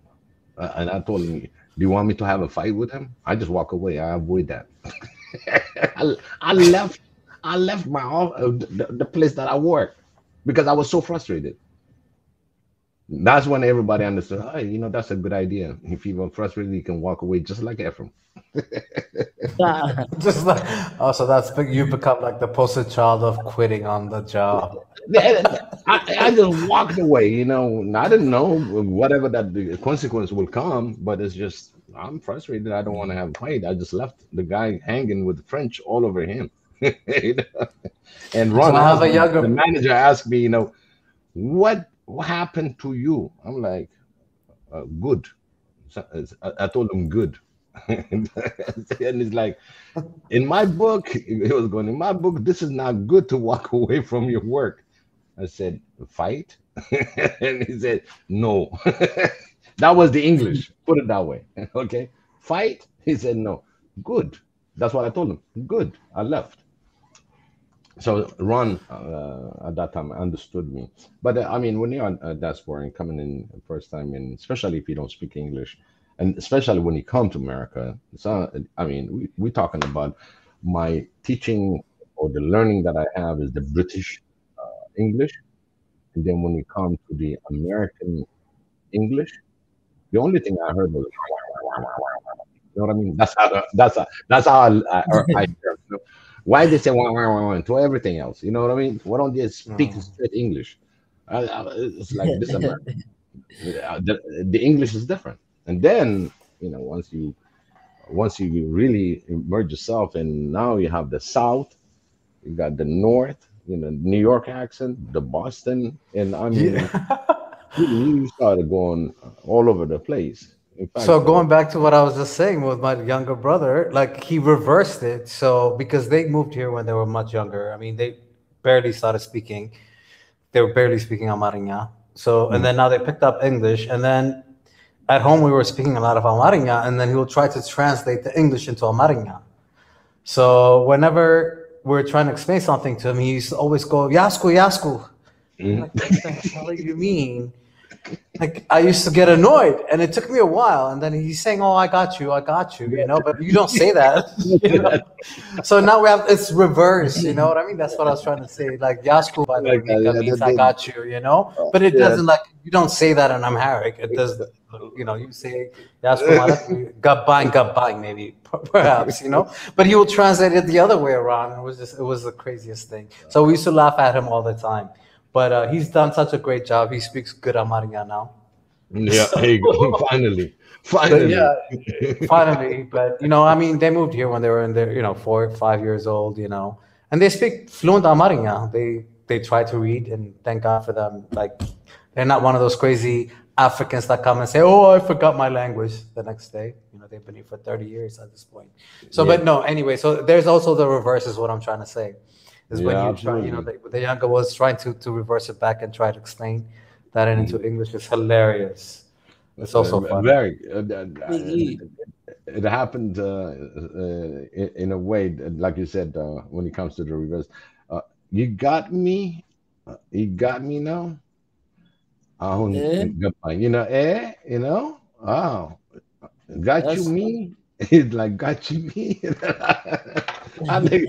And I told him, "Do you want me to have a fight with him?" I just walk away. I avoid that. I left the place that I work because I was so frustrated. That's when everybody understood, hey, that's a good idea. If you're frustrated, you can walk away just like Ephraim. Just like, so that's you become like the poster child of quitting on the job. I just walked away, I didn't know whatever that the consequence will come, but it's just, I'm frustrated. I don't want to have a fight. I just left the guy hanging with French all over him. And Ron, the manager asked me, what happened to you? I'm like, good. I told him good. And it's like, in my book, this is not good to walk away from your work. I said, fight? And he said, no. That was the English. Put it that way. Okay. Fight? He said no. Good. That's what I told him. Good. I left. So Ron at that time understood me. But I mean, when you're on diaspora and coming in first time, and especially if you don't speak English, and especially when you come to America, so I mean, we're talking about my teaching or the learning that I have is the British English, and then when you come to the American English, the only thing I heard was, you know what I mean? That's how I hear. You know? Why they say to everything else? You know what I mean? Why don't they speak straight English? It's like this American. The English is different, and then once you really immerse yourself, and now you have the South, you got the North, New York accent, the Boston, and I mean, you started going all over the place. In fact, so going back to what I was just saying with my younger brother, like he reversed it. So because they moved here when they were much younger, I mean, they barely started speaking. They were barely speaking Amariña. So, and then now they picked up English, and then at home we were speaking a lot of Amariña, and then he will try to translate the English into Amariña. So whenever we're trying to explain something to him, he used to always go, Yasku, Yasku. I'm like, what the hell do you mean? Like, I used to get annoyed, and it took me a while, and then he's saying, oh, I got you, but you don't say that. So now it's reverse, you know what I mean? That's what I was trying to say. Like, Yasku, by the way, means I got you, but it doesn't, like, you don't say that in Amharic. It does, you say, Yasku, Gabbang, maybe, perhaps, but he will translate it the other way around. It was the craziest thing. So we used to laugh at him all the time. But he's done such a great job. He speaks good Amariña now. Yeah, there you go. Finally. But yeah, finally. But I mean, they moved here when they were in their 4 or 5 years old, and they speak fluent Amariña. They try to read, and thank God for them. Like, they're not one of those crazy Africans that come and say, "Oh, I forgot my language" the next day. They've been here for 30 years at this point. So, But no, anyway. So there's also the reverse, is what I'm trying to say. Is when you try, the younger was trying to reverse it back and try to explain that into English. Is hilarious. It's also fun. Very. It happened in a way, like you said, when it comes to the reverse. You got me. You got me now. Oh, got you me. It's like got you me. I think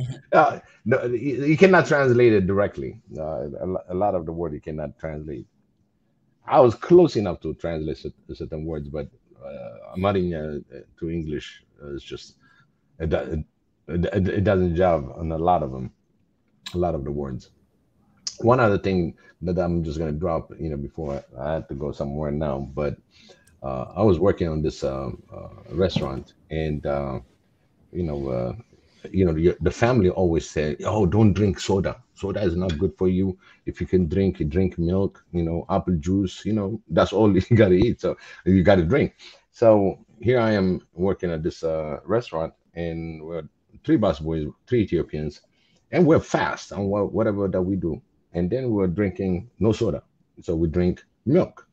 no, you cannot translate it directly. A lot of the word you cannot translate. I was close enough to translate certain words, but Amariña to English is just it doesn't jive on a lot of them, a lot of the words. One other thing that I'm just gonna drop, before I had to go somewhere now, but I was working on this restaurant, and the family always say, "Oh, don't drink soda. Soda is not good for you. If you can drink, you drink milk. Apple juice. That's all you gotta eat. So you gotta drink." So here I am working at this restaurant, and we're 3 busboys, 3 Ethiopians, and we're fast on whatever that we do. And then we're drinking no soda, so we drink milk.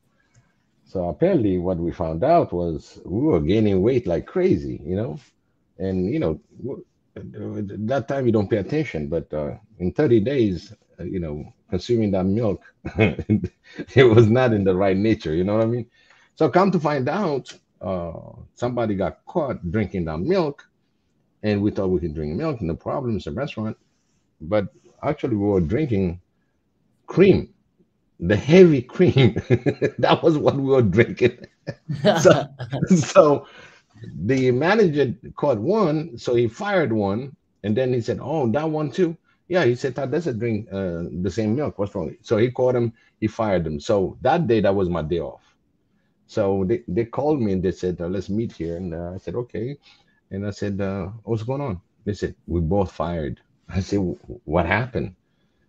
So apparently what we found out was we were gaining weight like crazy, and that time you don't pay attention, but in 30 days, consuming that milk, it was not in the right nature, you know what I mean? So come to find out, somebody got caught drinking that milk, and we thought we could drink milk, no problem, it's a restaurant, but actually we were drinking cream. The heavy cream. That was what we were drinking. so the manager caught one, so he fired one, and then he said, "Oh, that one too?" Yeah, he said, "That doesn't drink the same milk. What's wrong?" So he caught him, he fired him. So that day, that was my day off. So they called me and they said, "Let's meet here." And I said, "Okay." And I said, "What's going on?" They said, "We both fired." I said, "What happened?"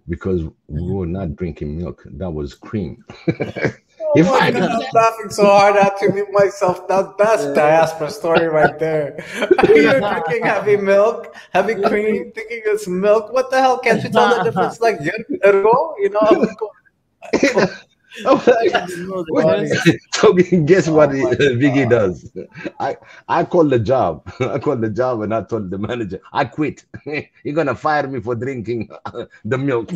Because we were not drinking milk. That was cream. Oh my God, I'm laughing so hard I have to mute myself. That's diaspora story right there. You're drinking heavy milk, heavy cream, thinking it's milk. What the hell? Can't you tell the difference? Like, ergo, So guess what Vicky does? I called the job. I called the job and I told the manager, I quit. You're gonna fire me for drinking the milk.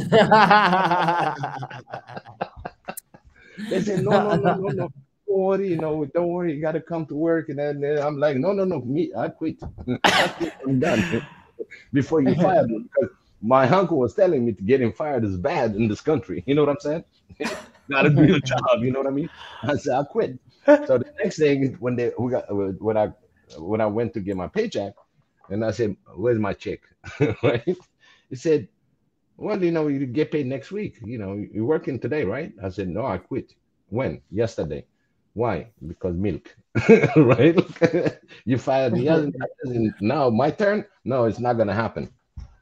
They said, no. Don't worry, don't worry. You gotta come to work. And then I'm like, no, me, I quit. I quit. I'm done. Before you fire me, because my uncle was telling me to getting fired is bad in this country. You know what I'm saying? Not a real job. You know what I mean? I said, I quit. So the next thing when I went to get my paycheck, and I said, where's my check? Right? He said, well, you get paid next week. You're working today, right? I said, no, I quit. When? Yesterday. Why? Because milk. Right? You fired me. Now my turn? No, it's not gonna happen.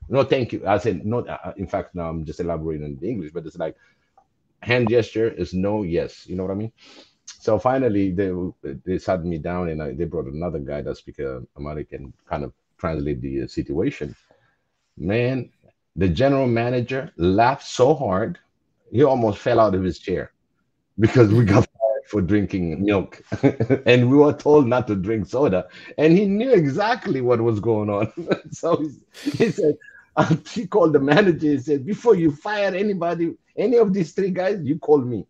No, thank you. I said no. In fact, now I'm just elaborating in the English, but it's like hand gesture is no, yes. You know what I mean? So finally, they sat me down and they brought another guy that speaks American, kind of translate the situation. Man, the general manager laughed so hard, he almost fell out of his chair because we got fired for drinking milk. And we were told not to drink soda. And he knew exactly what was going on. So he said, he called the manager and said, before you fire anybody, any of these three guys, you call me.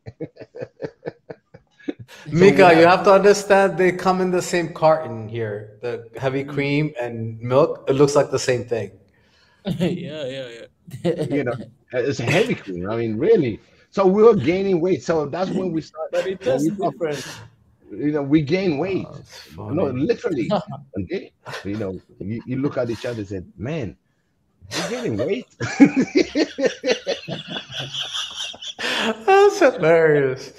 Mika, you have to understand they come in the same carton here. The heavy cream and milk, it looks like the same thing. Yeah. It's a heavy cream. I mean, really. So we were gaining weight. So that's when we started. But it tastes different. We gain weight. No, literally. Okay. You look at each other and say, man, you're gaining weight. That's hilarious.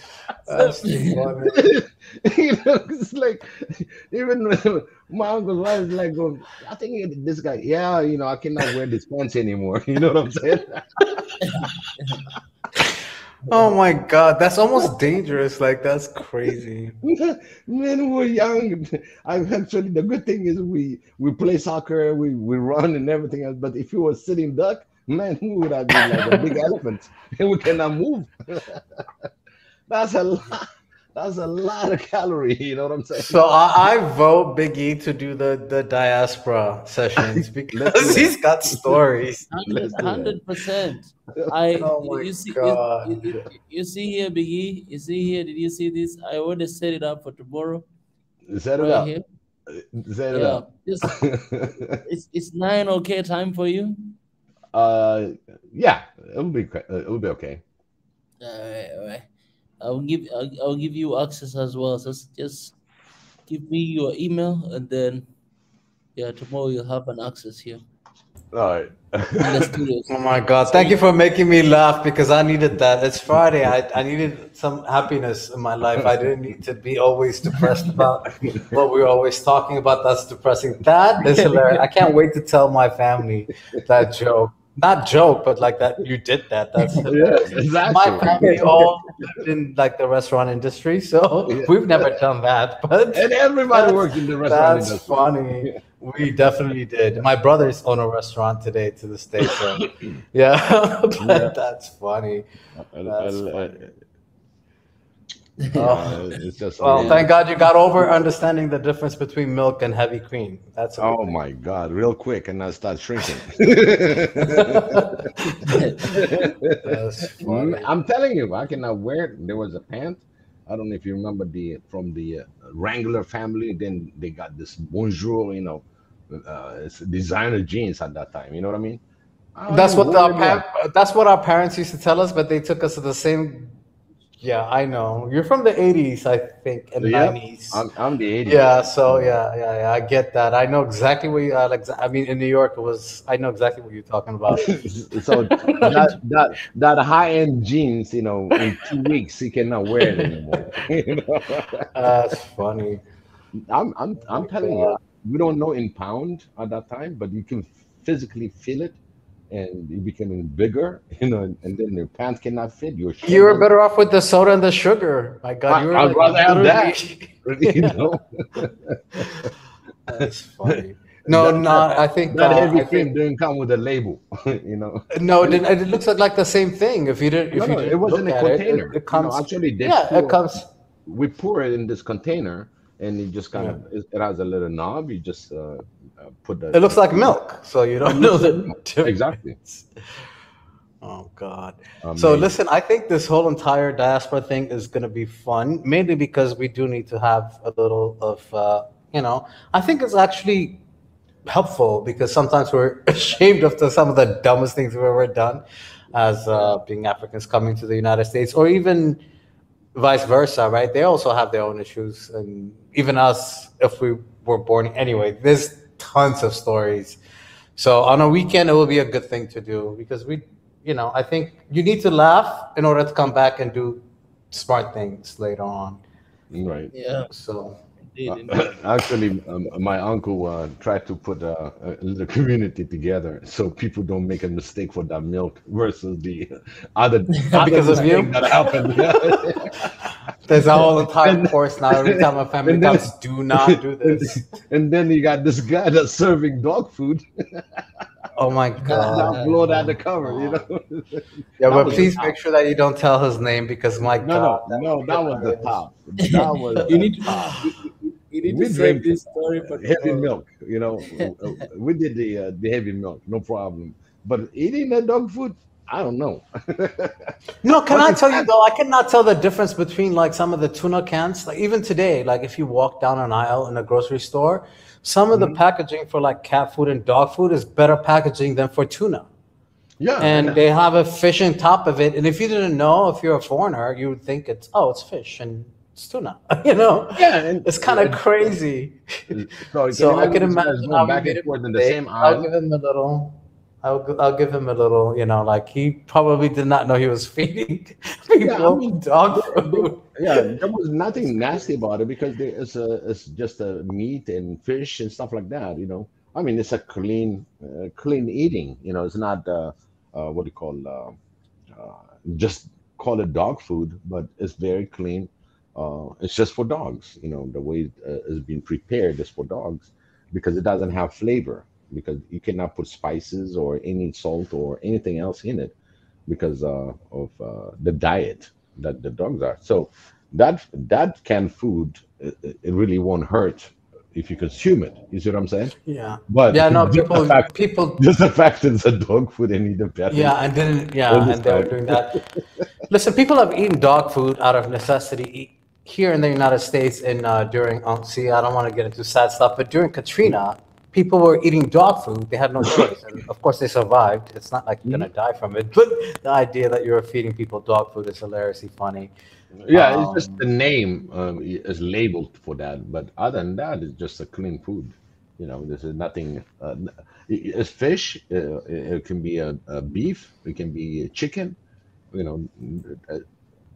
That's funny. It's like even my uncle's wife is like going, I think this guy, I cannot wear this pants anymore. You know what I'm saying? Oh my God, that's almost dangerous. Like, that's crazy. Man, we're young. Actually, the good thing is we play soccer, we run and everything else. But if you were sitting duck, man, who would have been like a big elephant? And we cannot move. That's a lot of calorie. You know what I'm saying? So I vote Big E to do the diaspora sessions because he's got stories. 100%. You see here, Big E. You see here. Did you see this? I already set it up for tomorrow. Set it up. Here. Set it up. It's 9 okay time for you? Yeah, it'll be okay. All right. I'll give you access as well. So just give me your email, and then tomorrow you'll have an access here. All right. Oh my God! Thank you for making me laugh because I needed that. It's Friday. I needed some happiness in my life. I didn't need to be always depressed about what we were always talking about. That's depressing. That is hilarious. I can't wait to tell my family that joke. Not joke, but like that you did that. That's exactly. My family all lived in like the restaurant industry, so we've never done that. But and everybody worked in the restaurant industry. That's funny. We definitely did. My brothers own a restaurant today to this day, so that's funny. It's just thank God you got over understanding the difference between milk and heavy cream. That's my God, real quick, and I start shrinking. I'm telling you, I cannot wear it. There was a pant. I don't know if you remember from the Wrangler family. Then they got this Bonjour, it's designer jeans at that time. You know what I mean? That's what our parents used to tell us, but they took us to the same. Yeah, I know. You're from the 80s, I think, and 90s. I'm the 80s. Yeah, so yeah, I get that. I know exactly what you I mean, in New York, I know exactly what you're talking about. So that high-end jeans, in 2 weeks, he cannot wear it anymore. That's funny. I'm telling you, we don't know in pound at that time, but you can physically feel it. And you becoming bigger, and then your pants cannot fit. You were better off with the soda and the sugar. My God, I'd rather have that. That's funny. No, that not. I think. that heavy I cream think. didn't come with a label, you know. No, it looks like the same thing. If you didn't, No, if you no, it didn't was in look a at it, container. it You know, comes. actually, Yeah, it comes. we pour it in this container, and it just kind Yeah. of it has a little knob. You just put It looks the like cream. milk, so you It don't know looks like the milk. Exactly. difference. Oh God. So Amazing. listen, I think this whole entire diaspora thing is going to be fun, mainly because we do need to have a little of, I think it's actually helpful because sometimes we're ashamed of some of the dumbest things we've ever done as Yeah. being Africans coming to the United States, or even vice versa, right? They also have their own issues. And even us, if we were born anyway, there's tons of stories. So on a weekend, it will be a good thing to do because I think you need to laugh in order to come back and do smart things later on. Right. Yeah. So Indeed. Indeed. Actually, my uncle tried to put a little community together so people don't make a mistake for that milk versus the other because of mistake you, that happened. there's a whole entire and, course now. Every time a family and then comes, do not do and, this. and then you got this guy that's serving dog food Oh my that God. blown out the Oh, cover, you God. know. Yeah, That but was the please make top. sure that you don't tell his name because my No, God, no, that would no, be that was the hilarious. top. That was You the need top. you need to We save drink this story for heavy tomorrow. milk, you know. We did the heavy milk, no problem. But eating that dog food, I don't know. No, can But I it's tell you not. though? I cannot tell the difference between like some of the tuna cans. Like even today, like if you walk down an aisle in a grocery store, some of the Mhm. packaging for like cat food and dog food is better packaging than for tuna. Yeah, and And they have a fish on top of it. And if you didn't know, if you're a foreigner, you would think it's fish and it's tuna. yeah, and It's kind of crazy. so you can So I imagine can these guys imagine going how he back made and a forth in the mistake. same I'll aisle. give him a little. I'll give him a little. Like he probably did not know he was feeding Yeah, I people mean, dog food. there was nothing nasty about it because it's just a meat and fish and stuff like that. You know, I mean, it's a clean eating. You know, it's not what do you call just call it dog food, but it's very clean. It's just for dogs. You know, the way it's been prepared is for dogs because it doesn't have flavor because you cannot put spices or any salt or anything else in it because of the diet that the dogs are. So that canned food, it really won't hurt if you consume it. You see what I'm saying? Yeah. But Yeah. No. just the fact, People. just the fact it's a dog food and eat it better Yeah. And then all this and they were time. doing that. Listen, people have eaten dog food out of necessity here in the United States. And during see, I don't want to get into sad stuff, but during Katrina, people were eating dog food. They had no choice, and of course, they survived. It's not like you're Mhm. gonna die from it, but the idea that you're feeding people dog food is hilariously funny. Yeah, it's just the Um, name is labeled for that, but other than that, it's just a clean food. You know, this is nothing. It's fish. It can be a beef. It can be a chicken. You know, uh,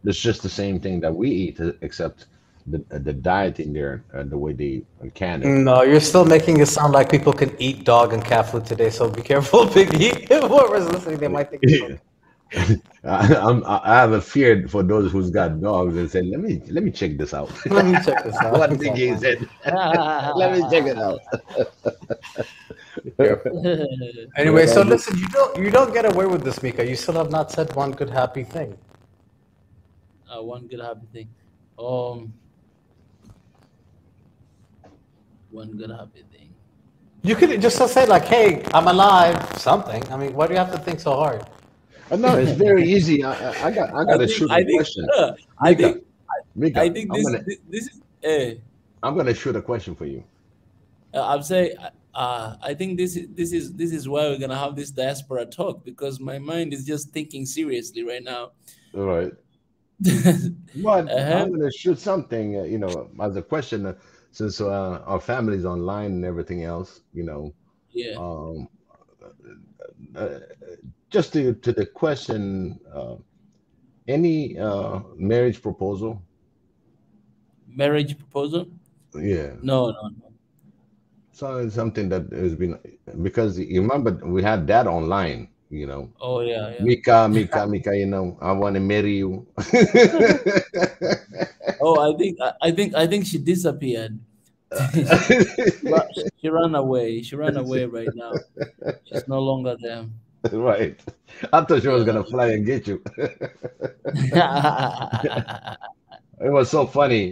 it's just the same thing that we eat, except the diet in there, the way they can it. no, you're still making it sound like people can eat dog and cat food today. So be careful, Biggie. Whoever's listening, they might think it's okay. I have a fear for those who's got dogs and say, let me check this out. Let me check this out. What Biggie Exactly. said. Let me check it out. Be careful. Anyway, With so all this, listen, you don't get away with this, Mika. You still have not said one good happy thing. One good happy thing. Um, one good happy thing. You could just say like, "Hey, I'm alive." Something. I mean, why do you have to think so hard? no, it's very easy. I got to shoot I a think, question. I Mika, think, I Mika, think I'm gonna this is. I'm gonna shoot a question for you. I'm saying. I think this is why we're gonna have this diaspora talk because my mind is just thinking seriously right now. All right. But uh-huh. I'm gonna shoot something, as a question, since our family's online and everything else, Yeah. um, uh, just to the question, any marriage proposal? Marriage proposal? Yeah, No, no, no. so it's something that has been because you remember we had that online, Oh yeah, yeah. Mika, Mika, Mika, I want to marry you. Oh, I think she disappeared. She ran away. She ran away right now. She's no longer there. Right. I thought she was Yeah. gonna fly and get you. It was so funny,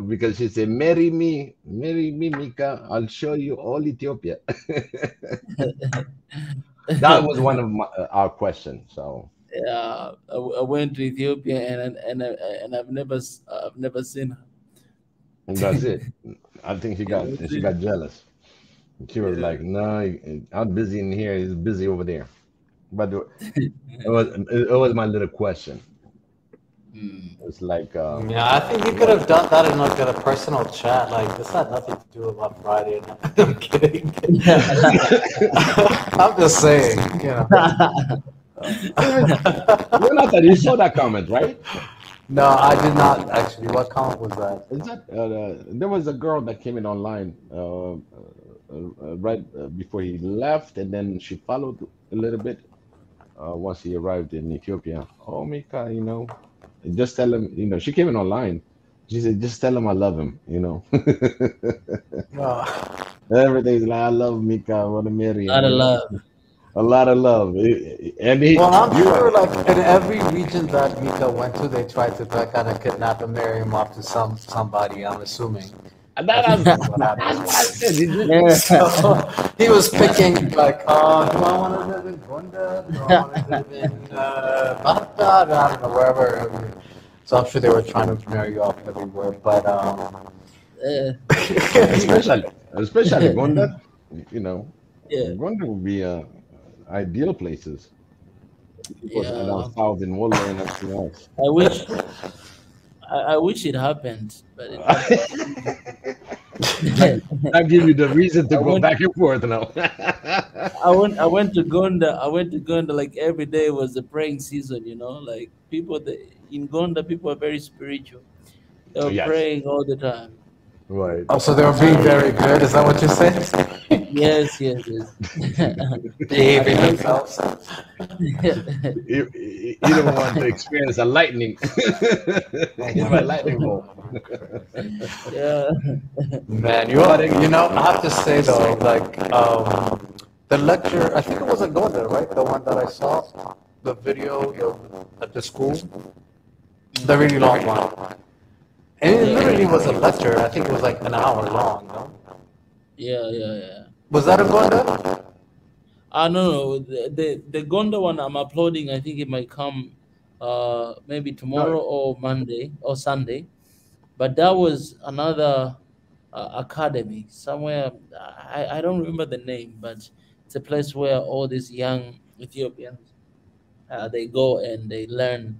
because she said, marry me, Mika. I'll show you all Ethiopia." That was one of our questions. So Yeah, I went to Ethiopia and I've never seen her. and that's it. I think she got Never she seen got jealous. She was her. like, "No, I'm busy in here. He's busy over there." But it was my little question. Mm. It's like, Yeah, I think you could have done that in like a personal chat. Like this had nothing to do about Friday. I'm kidding. I'm just saying, you know. Jonathan, you saw that comment, right? No, I did not actually. What comment was that? Is that there was a girl that came in online right before he left, and then she followed a little bit once he arrived in Ethiopia. "Oh, Mika, just tell him, she came in online. She said, just tell him I love him. Oh. Every day he's like, I love Mika, I want to marry Not him, a love. A lot of love. And Well, I'm you sure, like in every region that Mika went to, they tried to like, kind of kidnap and marry him off to somebody. I'm assuming. that, I think that's, that's what that's happened. what I said. Yeah. So he was picking like, do I want to live in Gonda? Do I want to live in Baghdad? I don't know, wherever. So I'm sure they were trying to marry you off everywhere. But especially Gondar, Yeah. Gondar would be ideal places. People Yeah. down south in Wola and everything else. I wish I wish it happened, but it never that, that give you the reason to I go went back and forth now. I went to Gonda. I went to Gonda like every day was the praying season, like in Gonda people are very spiritual. They were Yes, praying all the time. right. oh, so they were being very good. Is that what you're saying? Yes, yes, yes. I Behaving think themselves. You don't want to experience a lightning Oh in my my lightning bolt. yeah. Man, I have to say though, like the lecture, I think it was a Gonda, right? The one that I saw, the video at the school, the really long one. And it literally was a lecture. I think it was like an hour long, no? Yeah, yeah, yeah. Was that a Gonda? No, the Gonda one I'm uploading. I think it might come, maybe No, tomorrow or Monday or Sunday. But that was another academy somewhere. I don't remember the name, but it's a place where all these young Ethiopians they go and they learn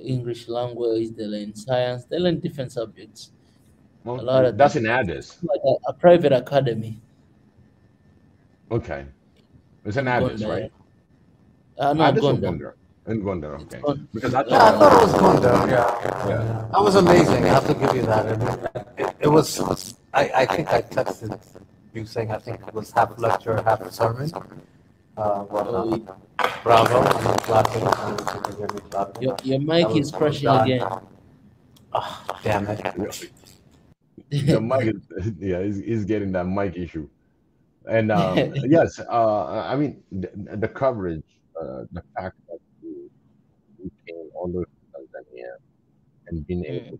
English language. They learn science. They learn different subjects. A lot okay, of that's things. in It's Addis. like a private academy Okay, it's in in Addis, Gonda. right? No, Addis or Gonda. Gondar? In Gondar, It's okay. Gonda. Because I Yeah, thought I that thought was it was Gonda. Yeah, yeah. yeah. That was amazing. I have to give you that. It was. I think I texted you saying I think it was half lecture, half sermon. Oh, Well, bravo. I'm clapping. I wish you could hear me clapping. your That mic was is well crashing done. again. Oh, damn it. The mic is yeah, he's getting that mic issue. And yes, I mean the coverage, the fact that you came all the way from Tanzania and being Mm. able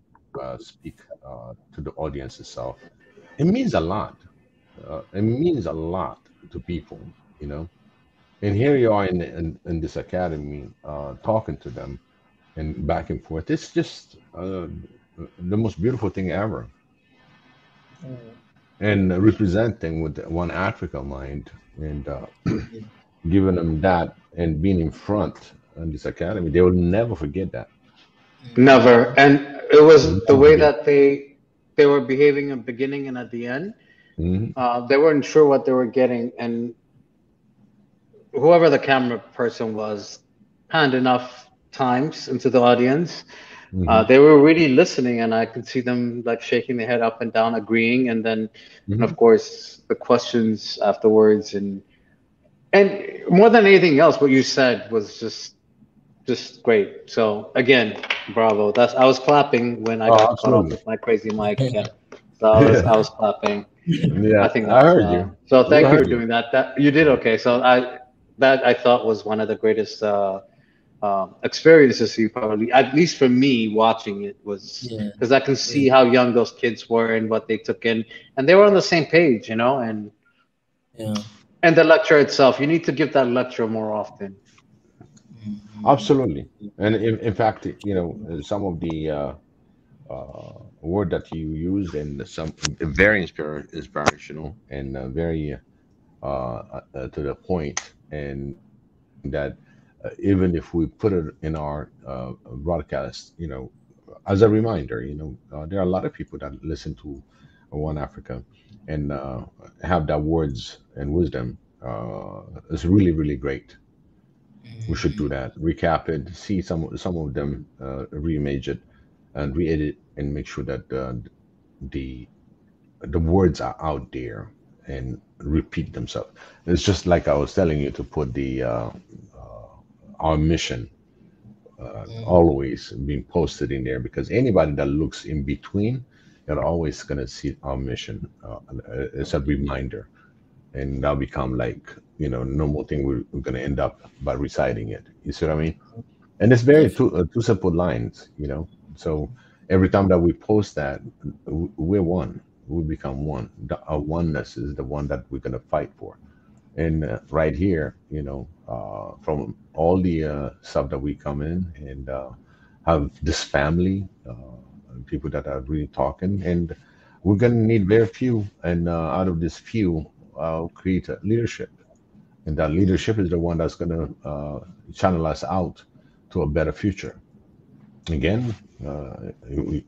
to speak to the audience itself, it means a lot. It means a lot to people. And here you are in this academy talking to them and back and forth. It's just the most beautiful thing ever. Mm. And representing with one Africa mind and Yeah. giving them that and being in front in this academy, they will never forget that. Mm. Never. And it was the Never way forget. that they were behaving at the beginning and at the end. Hmm. They weren't sure what they were getting, and whoever the camera person was panned enough times into the audience. Hmm. They were really listening, and I could see them like shaking their head up and down, agreeing, and Hmm. of course the questions afterwards, and more than anything else, what you said was just great. So again, bravo. That's I was clapping when I Oh, got caught up absolutely. with my crazy mic. Yeah. So I was clapping. Yeah, I think I that's heard you. so. We Thank you heard for you. doing that. That you did okay. So I thought was one of the greatest experiences you probably, at least for me, watching it was Yeah. because I can Yeah. see how young those kids were and what they took in, and they were on the same page, you know, Yeah. and the lecture itself. You need to give that lecture more often. Mhm. Absolutely. And in fact, you know, some of the word that you used and some very inspirational and very to the point, and that even if we put it in our broadcast, you know, as a reminder, you know, there are a lot of people that listen to One Africa and have that words and wisdom. It's really, really great. We should do Mhm. that. Recap it, see some of them reimage it and re-edit and make sure that the the words are out there and repeat themselves. It's just like I was telling you to put the our mission Mhm. always being posted in there, because anybody that looks in between, they're always gonna see our mission. It's a reminder, and that'll become like, you know, normal thing. We're gonna end up by reciting it. You see what I mean? And it's very Definitely. two simple lines, you know. So every time that we post that, we're one. We become one. Our oneness is the one that we're gonna fight for. And right here, you know, from all the stuff that we come in and have this family, people that are really talking, and we're gonna need very few, and out of this few, create a leadership, and that leadership is the one that's gonna channel us out to a better future. Again,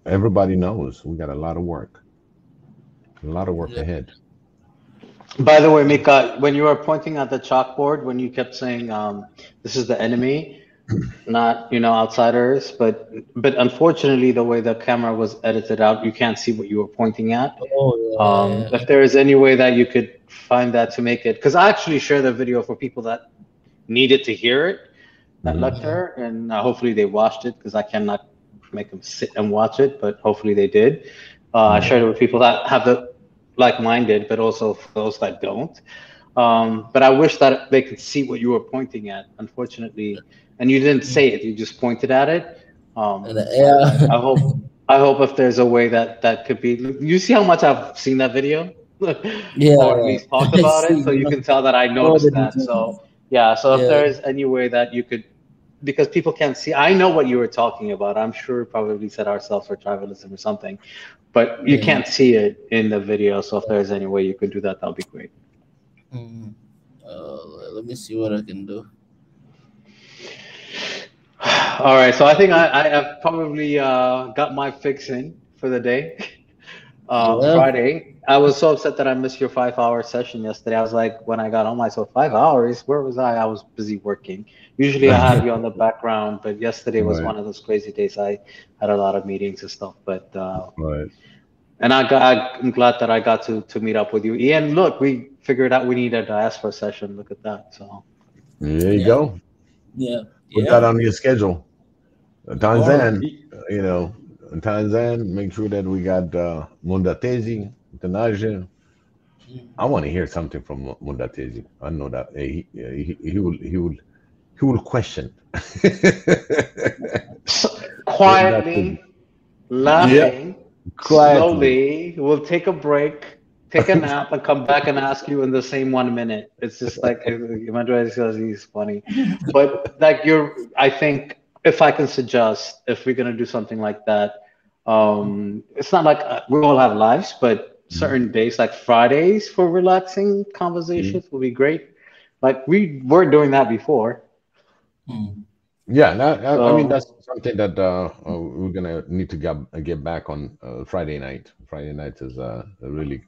everybody knows we got a lot of work Yeah. ahead. By the way, Mika, when you were pointing at the chalkboard, when you kept saying this is the enemy, not outsiders, but unfortunately, the way the camera was edited out, you can't see what you were pointing at. Oh, yeah, yeah, If there is any way that you could find that to make it, because I actually share the video for people that needed to hear it, that Hmm. yeah. lecture, and hopefully they watched it because I cannot make them sit and watch it, but hopefully they did. I Hmm. shared it with people that have the like-minded, but also for those that don't. But I wish that they could see what you were pointing at. Unfortunately, and you didn't Mm. say it; you just pointed at it. And I, yeah. I hope I hope if there's a way that that could be. You see how much I've seen that video, Yeah, or at yeah. least talked I about it, see, so you can tell that I all noticed the that. details. So yeah, so if Yeah, there is any way that you could, because people can't see, I know what you were talking about. I'm sure we probably said ourselves for tribalism or something, but you yeah. can't see it in the video. So if there's any way you could do that, that'll be great. Mm. Let me see what I can do. All right, so I think I have probably got my fix in for the day. Yeah. Friday, I was so upset that I missed your 5 hour session yesterday. I was like, when I got home, I saw 5 hours. Where was I? I was busy working. Usually I have you on the background, but yesterday was Right, one of those crazy days. I had a lot of meetings and stuff, but right. and I'm glad that I got to meet up with you. Ian, look, we figured out we needed a diaspora session. Look at that. So There you Yeah. go. Yeah. Put that Yeah. on your schedule. All right. Tanzan, you know, Tanzan, make sure that we got Mundatezi, Tanaja. I want to hear something from Mundatezi. I know that he will question. Mundatezi. quietly, Yeah, laughing, quietly. slowly, we'll take a break, take a nap, and come back and ask you in the same 1 minute. It's just like Emmanuel says he's funny, but like I think if I can suggest, if we're gonna do something like that, it's not like we all have lives, but Mhm. certain days like Fridays for relaxing Mhm. conversations will be great. Like we were doing that before, Mm. Yeah, I mean so that's something that we're gonna need to get back on Friday night. Friday night is a really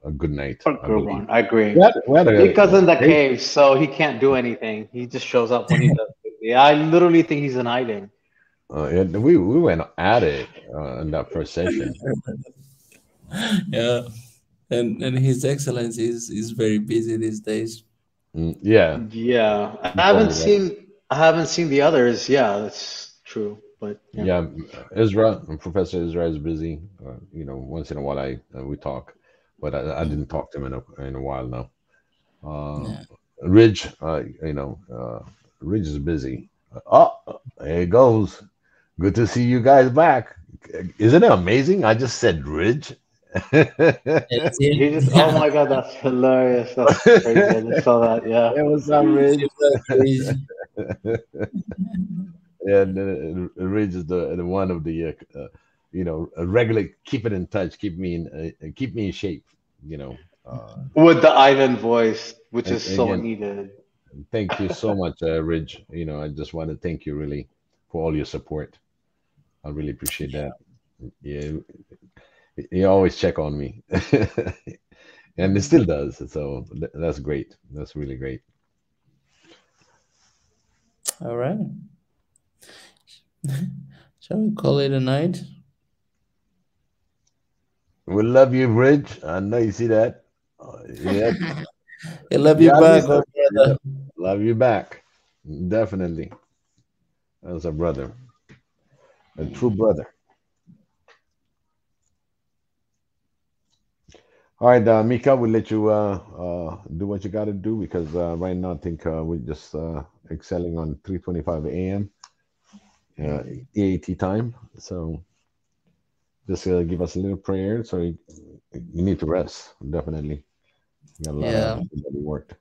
a good night, a I good believe. one. I agree. We had Mika's in the a cave, so he can't do anything. He just shows up when he does. Yeah, I literally think he's in hiding. yeah, we went at it in that first session. Yeah. And His Excellency is very busy these days. Yeah, Yeah, he told me that. I haven't seen the others. Yeah, that's true. But Yeah, Ezra, Professor Ezra is busy. Once in a while we talk, but I didn't talk to him in a while now. Uh, Yeah. Ridge, Ridge is busy. Oh, there it goes. Good to see you guys back. Isn't it amazing? I just said Ridge. It's he him. just, oh my God, that's hilarious. That's crazy. I just saw that. Yeah. Hey, what's up, Ridge? Crazy. And Ridge is the one of the regular keep it in touch, keep me in shape. You know, With the island voice, which is so again, needed. thank you so much, Ridge. I just want to thank you really for all your support. I really appreciate that. Yeah, he always check on me, and it still does. So that's great. That's really great. All right. Shall we call it a night? We love you, Ridge. I know you see that. Yeah, I love you yeah, back, Lisa. oh Yeah, brother. love you back. Definitely, as a brother, a true brother. All right, Mika, we'll let you do what you got to do because right now I think we're just excelling on 3:25 a.m. EAT time. So just give us a little prayer. So you need to rest, definitely. You got a lot of Yeah. work.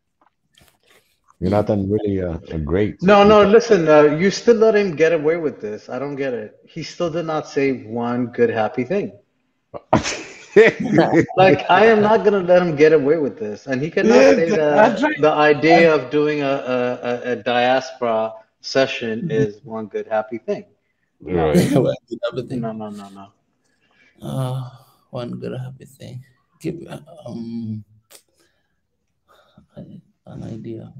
You're not done really great, No, no, Mika. listen, you still let him get away with this. I don't get it. He still did not say one good, happy thing. Like, I am not going to let him get away with this. And he cannot say That's that right. the idea of doing a diaspora session is one good, happy thing. No, Right. Well, another thing. no, no, no, no. Uh, one good happy thing. Give an idea.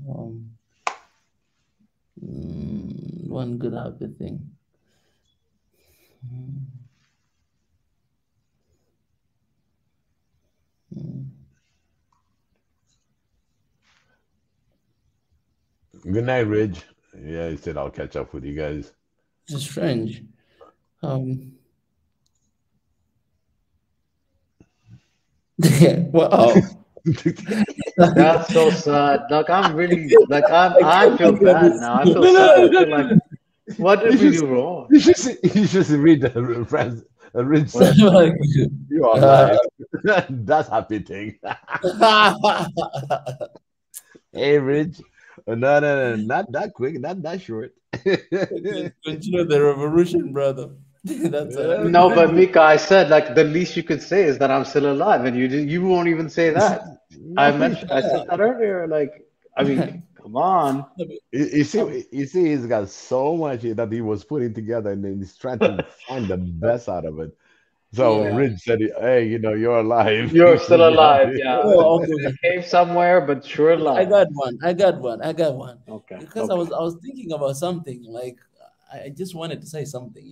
One good happy thing. Good night, Ridge. Yeah, he said I'll catch up with you guys. It's strange. Um. Wow. That's so sad. Like, I'm really, like, I I can't feel look at bad this. now. I feel No, no, sad. no, I no, feel no, like, no. what You did we should, do wrong? you should read the friends. Ridge What? said, "You are Uh, alive." That's happy thing. Hey, Ridge. No, no, no, not that quick, not that short. Continue the revolution, brother. That's a happy No, thing. but Mika, I said like the least you could say is that I'm still alive, and you won't even say that. No, I said that earlier. Like, I mean, come on. you see, he's got so much that he was putting together, and then he's trying to find the best out of it. So Yeah. Ridge said, "Hey, you're alive. You're You should still be alive, happy." yeah. Oh, In a okay. cave somewhere, but you're I alive. got one. I got one. I got one. Okay, Because okay. I was thinking about something. Like I just wanted to say something.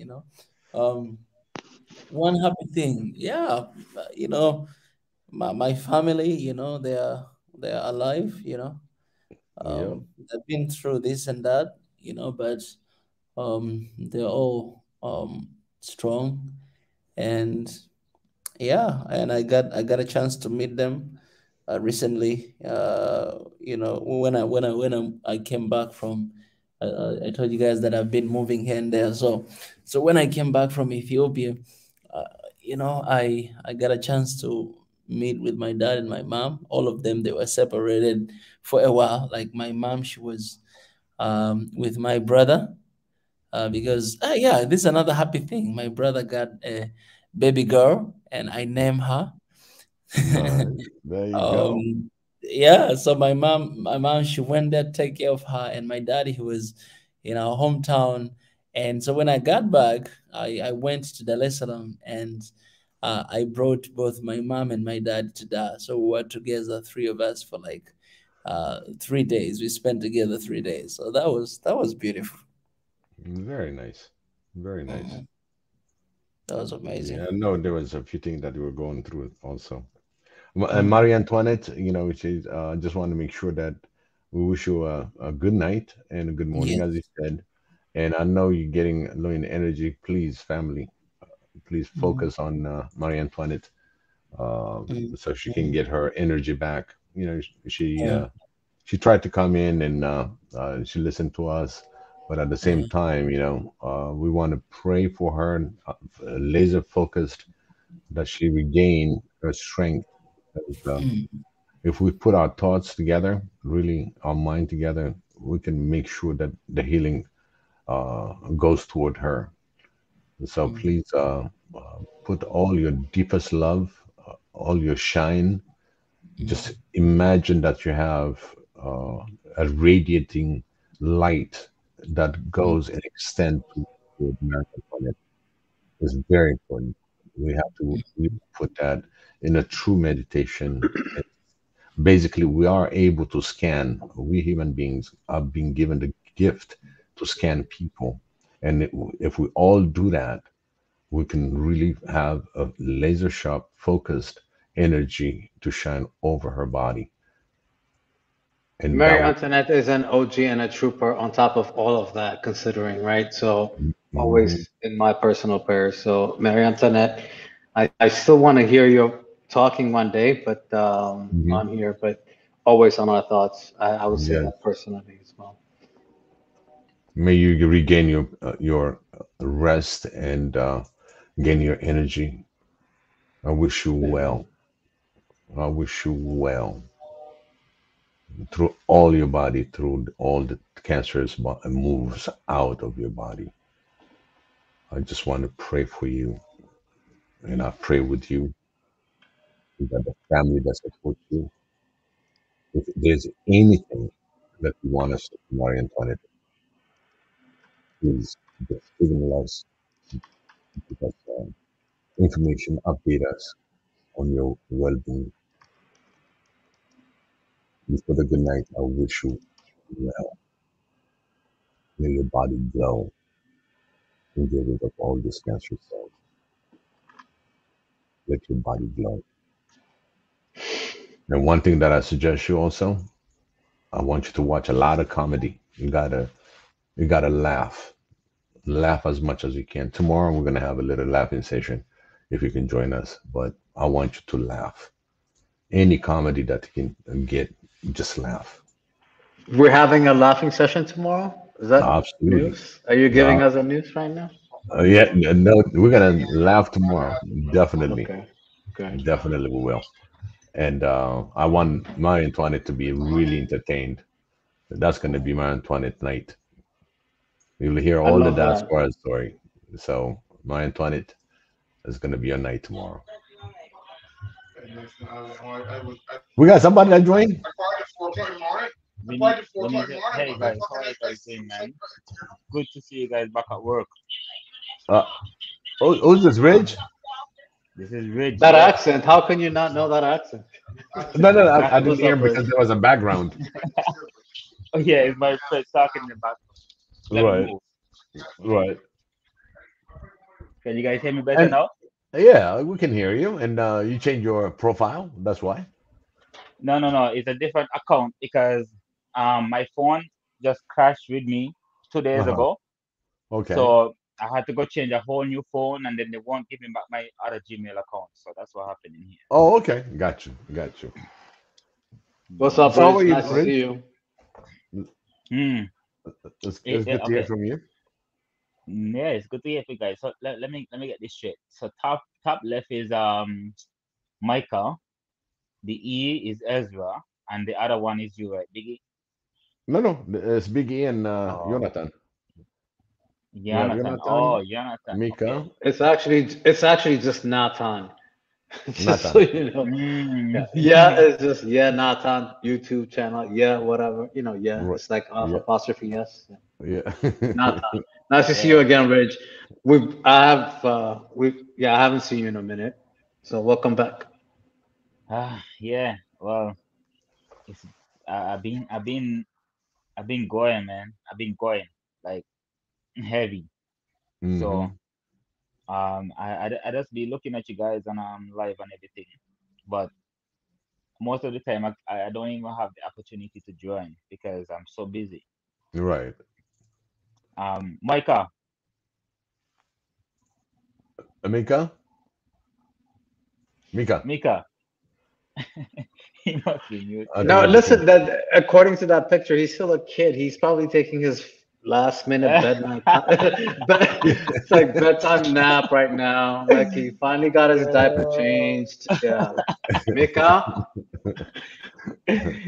Um, one happy thing. Yeah. You know, my family. They are alive. Yep. They've been through this and that. But they're all strong, and yeah, and I got a chance to meet them recently. When I came back from, I told you guys that I've been moving here and there. So when I came back from Ethiopia, uh, I got a chance to meet with my dad and my mom. All of them, they were separated for a while. Like my mom, she was with my brother because yeah, this is another happy thing. My brother got a baby girl, and I named her. Nice. There you go. um, yeah, so my mom, she went there to take care of her, and my daddy, he was in our hometown. And so when I got back, I went to Dar es Salaam, and I brought both my mom and my dad to Dar. So we were together, three of us, for like 3 days. We spent together 3 days. So that was beautiful. Very nice. Very nice. Mhm. That was Yeah, amazing. I know there was a few things that we were going through also. And Mhm. Marie Antoinette, she just want to make sure that we wish you a good night and a good morning, Yeah. as you said. And I know you're getting low in energy. Please, family, please focus on Marie Antoinette, so she can get her energy back. You know, she tried to come in and she listened to us, but at the same time, you know, we want to pray for her, laser focused, that she regain her strength. 'Cause, if we put our thoughts together, really our mind together, we can make sure that the healing goes toward her. So please put all your deepest love, all your shine. Just imagine that you have a radiating light that goes and extends to the American planet. It's very important. We have to really put that in a true meditation. Basically, we are able to scan. We human beings are being given the gift to scan people. And if we all do that, we can really have a laser sharp focused energy to shine over her body. And Mary that would. Antoinette is an OG and a trooper on top of all of that, considering, right? So Mhm, always in my personal prayers. So Mary Antoinette, I still want to hear you talking one day, but mhm. on here, but always on our thoughts. I would say Yes. that personally as well. May you regain your rest and gain your energy. I wish you Amen. well. I wish you well through all your body, through all the cancerous moves out of your body. I just want to pray for you, and I pray with you. You got the family that supports you. If there's anything that you want us to do, Marie Antoinette, please just signal us, give us information, update us on your well-being. Before the good night, I wish you well. May your body glow and get rid of all this cancer cells. Let your body glow. And one thing that I suggest you also, I want you to watch a lot of comedy. You gotta laugh. Laugh as much as you can. Tomorrow we're gonna have a little laughing session if you can join us. But I want you to laugh. Any comedy that you can get, just laugh. We're having a laughing session tomorrow. Is that Absolutely. news? Are you Uh, giving us a news right now? yeah, no, we're gonna laugh tomorrow. Definitely. Okay, good. Definitely we will. And I want Marie Antoinette to be really entertained. That's going to be Marie Antoinette night. You'll hear I all the love that. diaspora story. So Marie Antoinette is going to be your night tomorrow. We got somebody that joined. Hey guys, how are you guys doing, man? Good to see you guys back at work. Uh, who's this, Ridge? This is Rich, That yes. accent, how can you not know that accent? No, no, I didn't What's hear up, him Rich? because there was a background. Oh yeah, it's my friend talking in the back. Let me Right, move. right. Can you guys hear me better And now? yeah, we can hear you. And you change your profile. That's why. No, no, no. It's a different account because my phone just crashed with me 2 days Uh-huh. ago. Okay. So I had to go change a whole new phone and then they won't give me back my other Gmail account. So that's what happened in here. Oh, okay. Got you. Got you. What's Yeah. up, So how are Rich? you, Nice to So see Ridge? you. hmm. It's good to hear Okay. from you. Yeah, it's good to hear from you guys. So let me get this straight. So top left is Michael. The E is Ezra, and the other one is you, right, Biggie? No, no, it's Big E and Oh, Jonathan. We have Jonathan. Jonathan, Oh, Jonathan. Okay. Mika, It's actually just Nathan. Just so Nathan. you know. Mm. Yeah, it's just Nathan YouTube channel. Yeah, whatever. Yeah. Right. It's like Yeah, apostrophe yes. Yeah. yeah. Nathan. Nice to see you Yeah. again, Rich. I haven't seen you in a minute. So welcome back. Yeah. Well, it's I've been going, man. I've been going like heavy. So Hmm. I just be looking at you guys on live and everything, but most of the time I don't even have the opportunity to join because I'm so busy. Right. Micah, Mika, Mika. Mika, he must be mute. I think No, he became. listen. That according to that picture, he's still a kid. He's probably taking his last minute bed nap. It's like bedtime nap right now. Like he finally got his diaper changed. Yeah. Mika.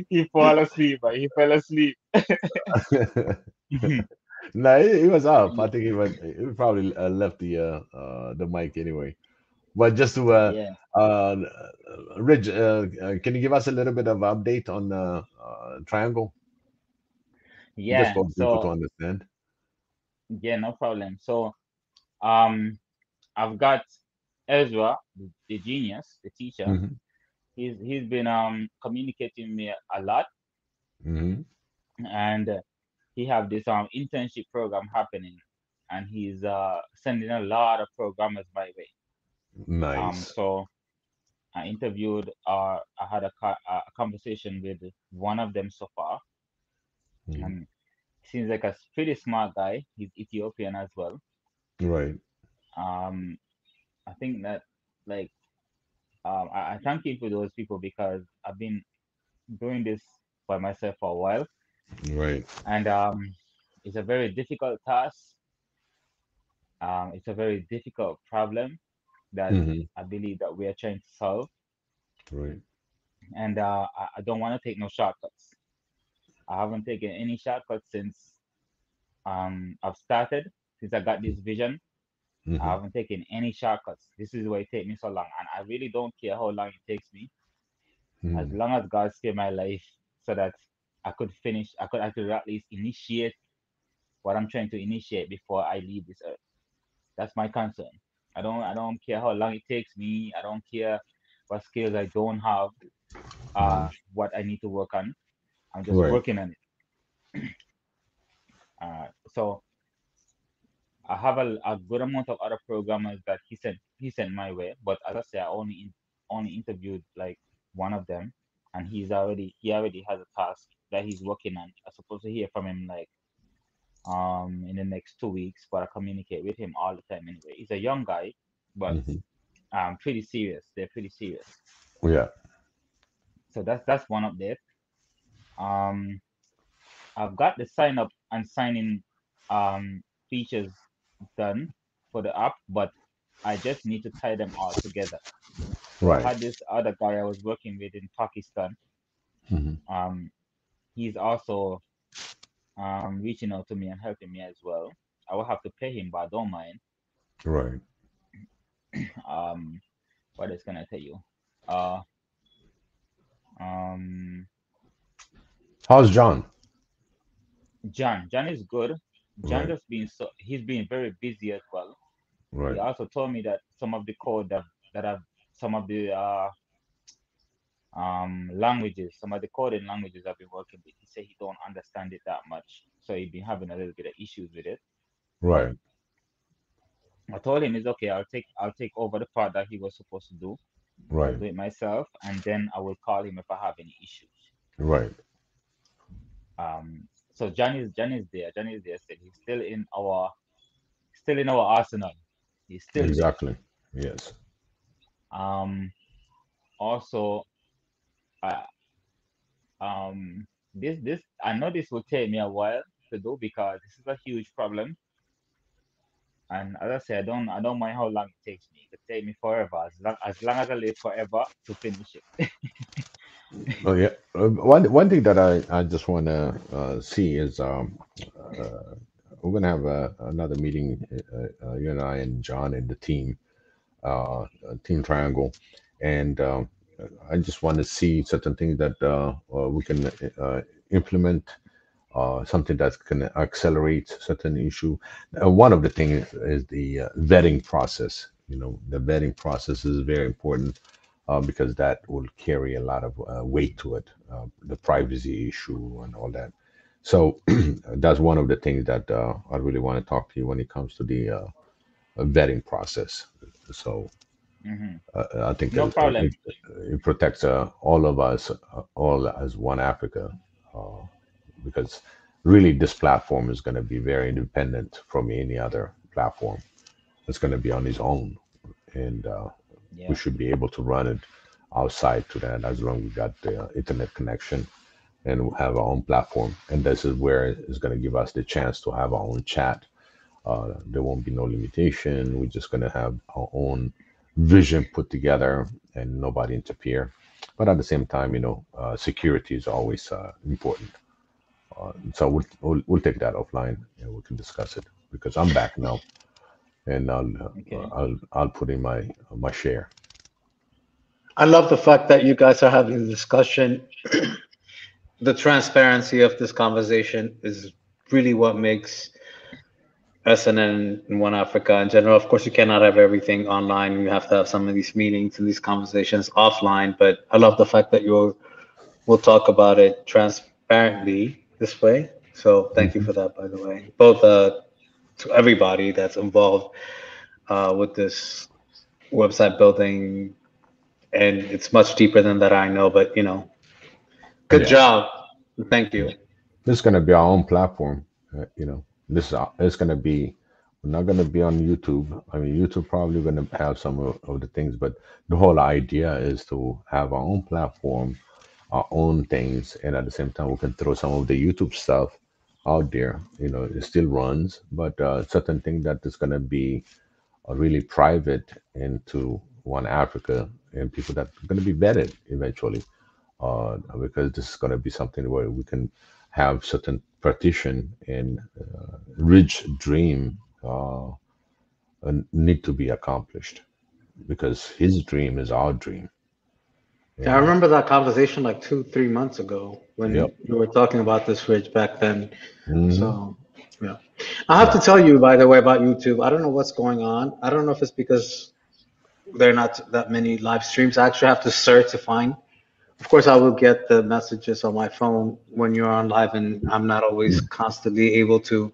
He fall asleep, but he fell asleep. No, he was up. I think he went. He probably left the mic anyway. But just to Yeah, uh, Rich, can you give us a little bit of update on Triangle, just yeah. for people to So understand? yeah, no problem. So um, I've got Ezra, the genius, the teacher. Hmm. He's been communicating me a lot, Hmm. and he have this internship program happening, and he's sending a lot of programmers my way. Nice. So I interviewed, I had a conversation with one of them so far, Mhm. and seems like a pretty smart guy. He's Ethiopian as well. Right. Um, I think that like I thank you for those people because I've been doing this by myself for a while, Right. and it's a very difficult task. It's a very difficult problem that Hmm. I believe that we are trying to solve, Right. and I don't want to take no shortcuts. I haven't taken any shortcuts since I've started, since I got this vision. I Hmm. haven't taken any shortcuts. This is why it take me so long, and I really don't care how long it takes me, as Hmm. long as God spare my life, so that I could finish. I could at least initiate what I'm trying to initiate before I leave this earth. That's my concern. I don't care how long it takes me. I don't care what skills I don't have. Hmm. What I need to work on. I'm just Right. working on it. So I have a good amount of other programmers that he sent my way, but as I say, only interviewed like one of them, and he already has a task that he's working on. I'm supposed to hear from him like in the next 2 weeks, but I communicate with him all the time anyway. He's a young guy, but Hmm. pretty serious. They're pretty serious. Yeah. So that's one update. Um, I've got the sign up and sign in features done for the app, but I just need to tie them all together. So I Right. had this other guy I was working with in Pakistan. Hmm. Um, he's also reaching out to me and helping me as well. I will have to pay him, but I don't mind. Right. Um, what else can I tell you? Uh, um, How's John? John is good. John Right. just been he's been very busy as well. He Right. also told me that some of the code that I've some of the languages, some of the coding languages I've been working with, he said he don't understand it that much, so he'd been having a little bit of issues with it. But Right. I told him it's okay. I'll take over the part that he was supposed to do. I'll Right. do it myself, and then I will call him if I have any issues. Right. So John is there. John is there. Still, he's still in our arsenal. He's still there. Exactly. Yes. Um, Also, I this I know this will take me a while to do because this is a huge problem. And as I say, I don't mind how long it takes me. It could take me forever, as long as I live forever to finish it. Oh yeah. One thing that I just want to see is uh, we're gonna have another meeting, you and I and John and the team, Team Triangle, and I just want to see certain things that we can implement, something that's going to accelerate certain issue. One of the things is the vetting process. You know, the vetting process is very important because that will carry a lot of weight to it, the privacy issue and all that. So that's one of the things that I really want to talk to you when it comes to the vetting process. So Hmm. I think No problem. it protects all of us, all as one Africa, uh, because really this platform is going to be very independent from any other platform. It's going to be on its own, and we Yeah. should be able to run it outside to that as long as we got the internet connection and we have our own platform. And this is where it's going to give us the chance to have our own chat. There won't be no limitation. We're just going to have our own vision put together and nobody interfere. But at the same time, security is always important. So we'll take that offline and we can discuss it because I'm back now, and Okay. I'll put in my share. I love the fact that you guys are having the discussion. The transparency of this conversation is really what makes SNN and One Africa in general. Of course, you cannot have everything online. You have to have some of these meetings and these conversations offline. But I love the fact that we'll talk about it transparently this way. So thank you Hmm. for that, by the way, both to everybody that's involved with this website building. And it's much deeper than that, I know. But good Yeah, job. Thank yeah. you. This is gonna be our own platform. This is it's gonna be. We're not gonna be on YouTube. I mean, YouTube probably gonna have some of the things, but the whole idea is to have our own platform, our own things, and at the same time, we can throw some of the YouTube stuff out there. It still runs, but certain thing that is gonna be really private into One Africa and people that are gonna be vetted eventually, because this is going to be something where we can have certain partition and rich dream need to be accomplished because his dream is our dream. Yeah, I And remember that conversation like 2, 3 months ago yep. when you were talking about this, Rich, back then. Hmm. So, yeah. I have Yeah. to tell you, by the way, about YouTube. I don't know what's going on. I don't know if it's because there are not that many live streams. I actually have to search to find. Of course, I will get the messages on my phone when you're on live, and I'm not always constantly able to.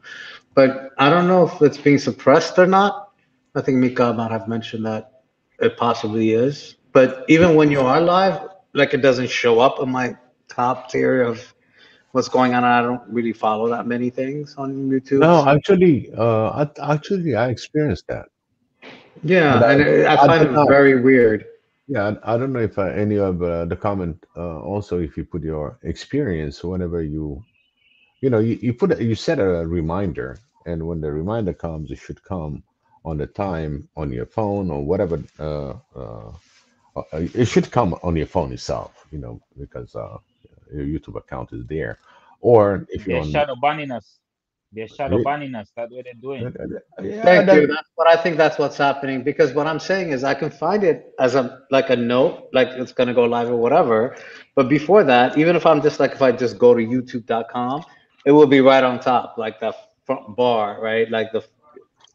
But I don't know if it's being suppressed or not. I think Mika might have mentioned that it possibly is. But even when you are live, like it doesn't show up in my top tier of what's going on. I don't really follow that many things on YouTube. No, So actually, I experienced that, but yeah, and I I find did it not. very weird. Yeah, I don't know if any of the comment also if you put your experience whenever you set a reminder, and when the reminder comes, it should come on the time on your phone or whatever. It should come on your phone itself, because your YouTube account is there. Or if you're They're on, shadow banning us. They're shadow banning us. That's what they're doing. yeah, Thank you. that, That's what I think. That's what's happening because what I'm saying is I can find it as a like a note, like it's gonna go live or whatever. But before that, even if I'm just like if I just go to YouTube.com, it will be right on top, like that front bar, right? Like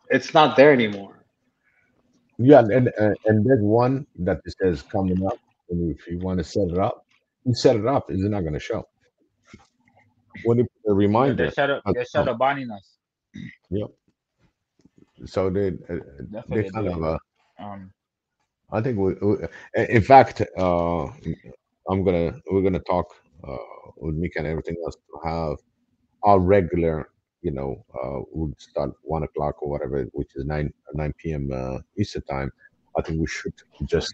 it's not there anymore. yeah, and there's one that it says coming up, and if you want to set it up, you set it up, it's not going to show. When you put a Yeah, reminder, it they're comes. shadow banning us. Yep. So That's what they they're kind of doing. Um, I think in fact, we're gonna talk with Mika and everything else to have our regular, would start 1 o'clock or whatever, which is nine p.m. Eastern time. I think we should just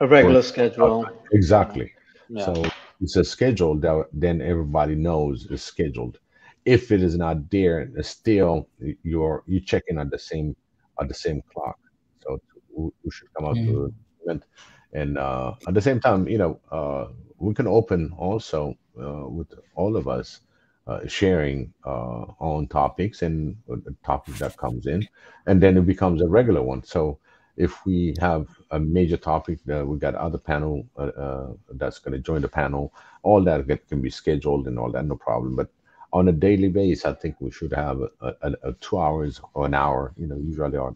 A put regular schedule. Yeah. exactly. Yeah. So it's a schedule that then everybody knows is scheduled. If it is not there, still you check in at the same clock. So we should come out to Mm. an agreement. And at the same time, we can open also with all of us sharing on topics and the topic that comes in, and then it becomes a regular one. So if we have a major topic, we got other panel that's going to join the panel. All that can be scheduled and all that, no problem. But on a daily basis, I think we should have a 2 hours or an hour. Usually our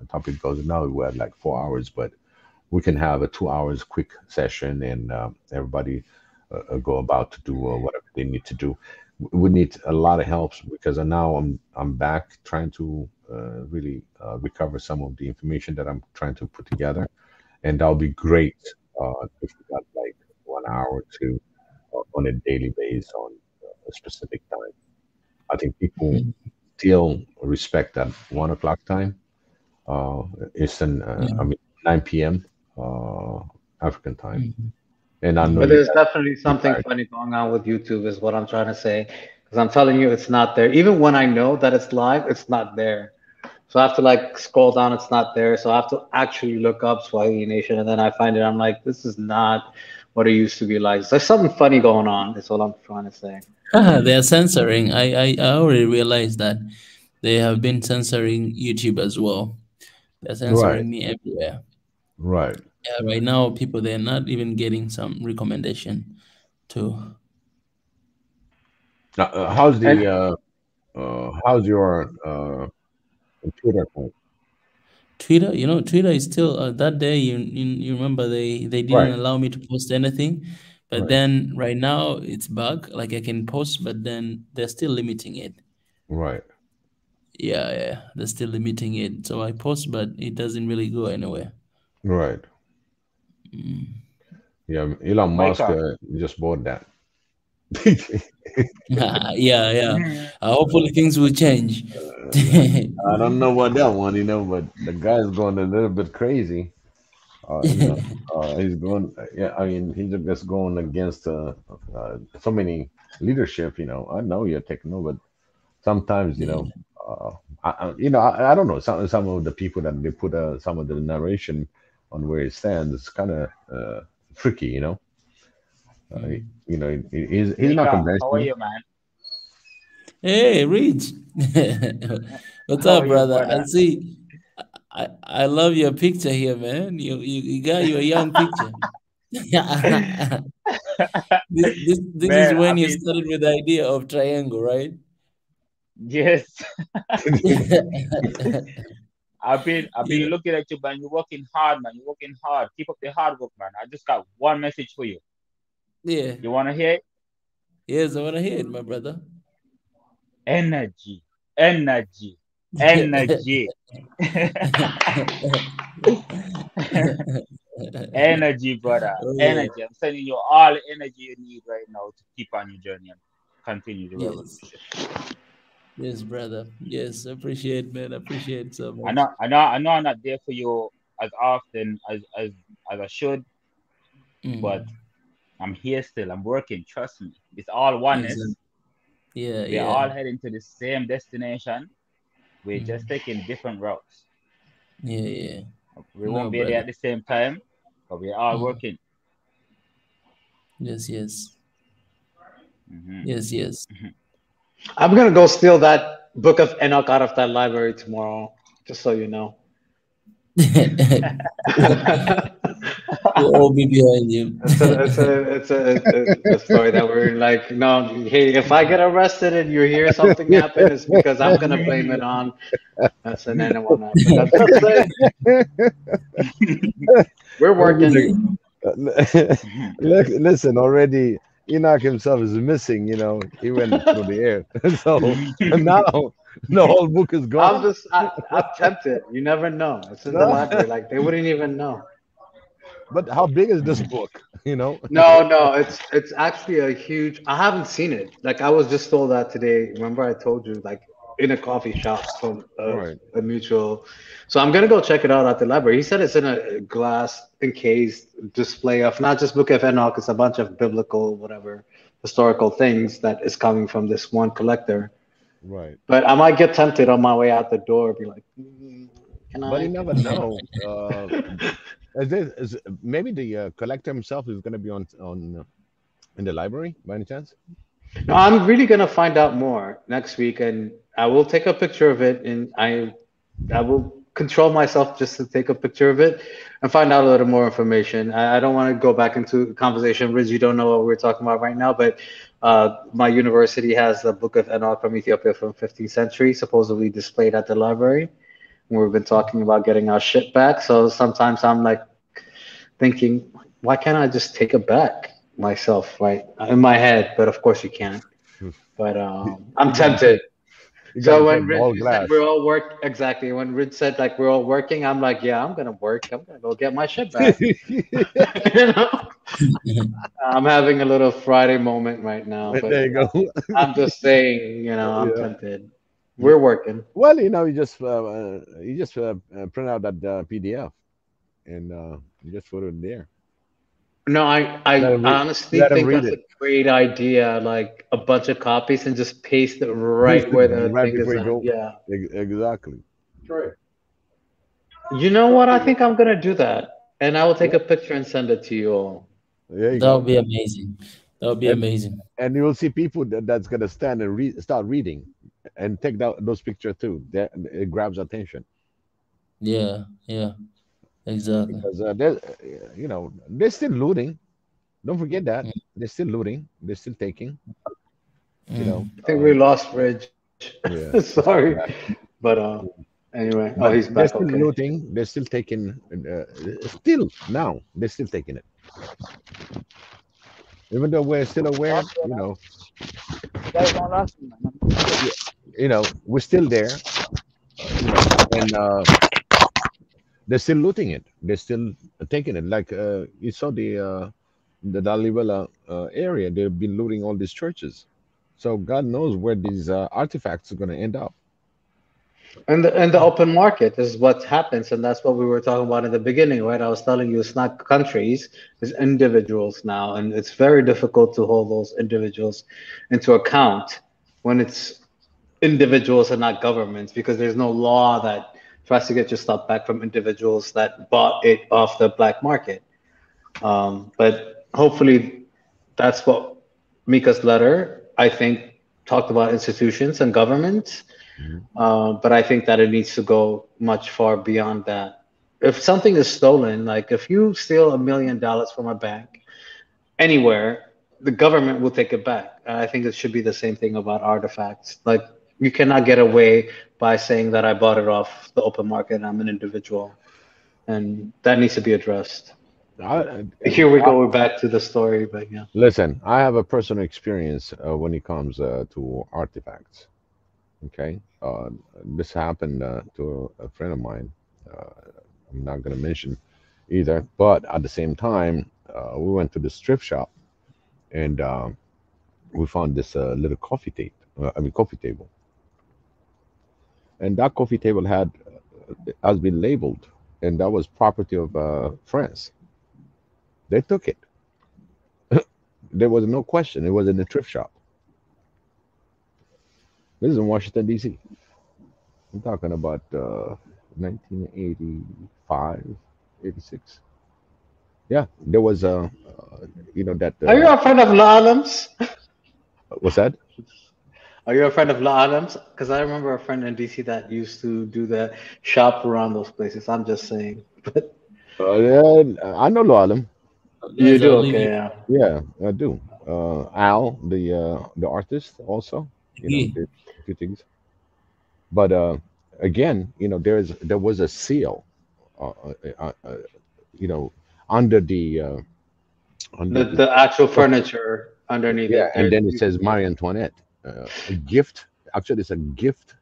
topic goes now we're at like 4 hours, but we can have a 2 hours quick session and everybody go about to do whatever they need to do. We need a lot of help because now I'm back trying to really recover some of the information that I'm trying to put together, and that would be great if we got like 1 hour or two on a daily basis on a specific time. I think people still respect that 1 o'clock time. Eastern, I mean 9 p.m. African time. And I know But you there's guys definitely are something tired. funny going on with YouTube, is what I'm trying to say. Because I'm telling you, it's not there. Even when I know that it's live, it's not there. So I have to like scroll down, it's not there. So I have to actually look up Swahili Nation, and then I find it. I'm like, this is not what it used to be like. So there's something funny going on. That's all I'm trying to say. They are censoring. I already realized that they have been censoring YouTube as well. They're Right, censoring me everywhere. right. Yeah, right now people they're not even getting some recommendation to How's And how's your Twitter account? Twitter. You know, Twitter is still that day. You remember they didn't Right, allow me to post anything, but right, then right now it's back. Like I can post, but then they're still limiting it. right, Yeah, yeah, they're still limiting it. So I post, but it doesn't really go anywhere. right. Yeah, Elon Musk Micah. just bought that. Yeah, yeah. Hopefully things will change. I don't know about that one, but the guy's going a little bit crazy. He's going. Yeah, I mean, he's just going against so many leadership. I know you're techno, but sometimes, Yeah, I don't know. Some of the people that they put some of the narration on where he stands, it's kind of tricky. He's not Mika, how are conventional. you, man? hey, Rich. What's How up, are you, brother? I brother? see. I love your picture here, man. You got your young picture. This is Man, when you started with the idea of triangle, right? yes, I've been Yeah, looking at you, man. You're working hard, man. You're working hard. Keep up the hard work, man. I just got one message for you. yeah. You wanna hear it? Yes, I want to hear it, my brother. Energy, energy, energy, energy, brother. Oh yeah. Energy. I'm sending you all the energy you need right now to keep on your journey and continue the Yes. revolution. Yes, brother. Yes, appreciate, man. Appreciate so I much. know, I know, I know. I'm not there for you as often as I should, but Mm. I'm here still. I'm working. Trust me. It's all Exactly. oneness. Yeah, We're yeah. all heading to the same destination. We're just Mm. taking different routes. Yeah, yeah. We No, won't be there brother. at the same time, but we're all Mm. working. Yes, yes. Hmm. Yes, yes. I'm gonna go steal that book of Enoch out of that library tomorrow, just so you know. We'll all be behind you. It's a story that we're like, no, hey, if I get arrested and you hear something happen, it's because I'm gonna blame it on us and anyone else. Like, I'm just saying, we're working. Yeah. Listen, already Enoch himself is missing. He went through the air. So now the whole book is gone. I'm tempted. You never know. It's in the library. Like they wouldn't even know. But how big is this book? No, it's actually a huge. I haven't seen it. Like I was just told that today. Remember, I told you like in a coffee shop from Right, a mutual. So I'm gonna go check it out at the library. He said it's in a glass encased display of not just Book of Enoch. It's a bunch of biblical, whatever, historical things that is coming from this one collector. right. But I might get tempted on my way out the door. Be like, can But you I? never know. Maybe the collector himself is going to be on in the library by any chance? No, I'm really gonna find out more next week, and I will take a picture of it, and I will control myself just to take a picture of it and find out a little more information. I don't want to go back into a conversation, Riz. You don't know what we're talking about right now, but my university has the Book of Enoch from Ethiopia from 15th century, supposedly displayed at the library. We've been talking about getting our shit back, so sometimes I'm like thinking, why can't I just take it back myself, right? In my head, but of course you can't. But You, I'm you got to take tempted. you got to So when take Rid all you said glass. we're all work exactly when Rid said like we're all working, I'm like, yeah, I'm gonna work. I'm gonna go get my shit back. You know? I'm having a little Friday moment right now, but There you go. I'm just saying, I'm Yeah. tempted. We're working. Well, you just print out that PDF and you just put it there. No, I, Let I them read. honestly Let them think read that's a it. great idea. Like a bunch of copies and just paste it Paste right it where the right thing is before you at. go. Yeah. Exactly. You know what? I think I'm gonna do that. And I will take Yeah. a picture and send it to you all. There you That would go. be amazing. That would be And amazing. you will see people that's gonna stand and start reading, and take those pictures too. That it grabs attention Yeah, yeah, exactly. because they're still looting. Don't forget that they're still looting. They're still taking. You know. I think we lost Ridge. Yeah. Sorry. Yeah. But anyway. Oh, But he's they're back. still Okay. looting. They're still taking. Still now, they're still taking it. Even though we're still aware, You guys don't last me, man. y- we're still there. And they're still looting it. They're still taking it. Like you saw the Dalibella area. They've been looting all these churches. So God knows where these artifacts are going to end up. And the open market is what happens, and that's what we were talking about in the beginning, right? I was telling you it's not countries, it's individuals now, and it's very difficult to hold those individuals into account when it's individuals and not governments, because there's no law that tries to get your stuff back from individuals that bought it off the black market. But hopefully, that's what Mika's letter, I think, talked about institutions and governments. Mhm. But I think that it needs to go much far beyond that. If something is stolen, like if you steal $1 million from a bank anywhere, the government will take it back. And I think it should be the same thing about artifacts. Like you cannot get away by saying that I bought it off the open market and I'm an individual, and that needs to be addressed. I, Here we I, go, we're back to the story, but yeah. Listen, I have a personal experience when it comes to artifacts. Okay, this happened to a friend of mine. Uh, I'm not going to mention either, but at the same time, we went to the strip shop and we found this little coffee table, and that coffee table has been labeled, and that was property of France. They took it. There was no question. It was in the thrift shop. This is in Washington D.C. I'm talking about 1985, 86. Yeah, there was that Are you a friend of La Alam's? what's that? Are you a friend of La Alam's? Because I remember a friend in DC that used to do the shop around those places. I'm just saying. But Yeah, I know Loalim. you Guys, do I'll leave okay, you yeah. Yeah, I do. Al, the artist, also, be. did a few things. But again, there was a seal, uh, uh, uh, uh, you know, under the under The the the actual furniture underneath yeah, it. and There then it used to says be. Marie Antoinette, a gift. Actually, it's a gift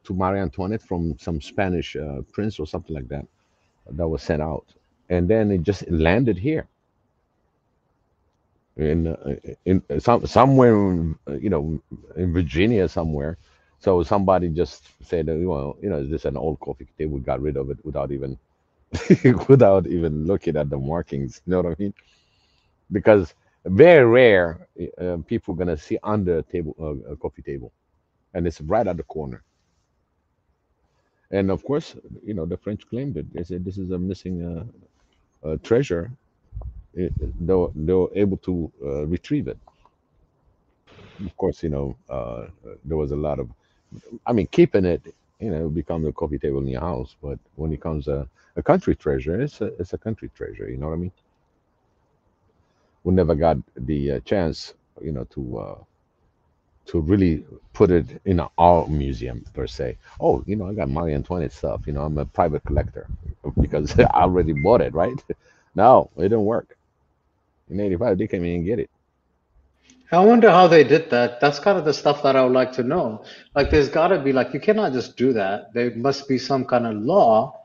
to Marie Antoinette from some Spanish prince or something like that that was sent out, and then it just landed here in somewhere in Virginia somewhere. So somebody just said, well, is this an old coffee table? We got rid of it without even without even looking at the markings. You know what I mean? Because very rare people gonna see under a coffee table, and it's right at the corner. And of course, the French claimed it. They said this is a missing treasure. They were able to retrieve it. Of course, there was a lot of, I mean, keeping it, becomes a coffee table in your house. But when it comes a country treasure, it's a country treasure. You know what I mean? We never got the chance, to really put it in an art museum per se. Oh, I got Marie Antoinette stuff. I'm a private collector because I already bought it, right? No, it didn't work. In '85, they came in and get it. I wonder how they did that. That's kind of the stuff that I would like to know. Like, there's got to be, like, you cannot just do that. There must be some kind of law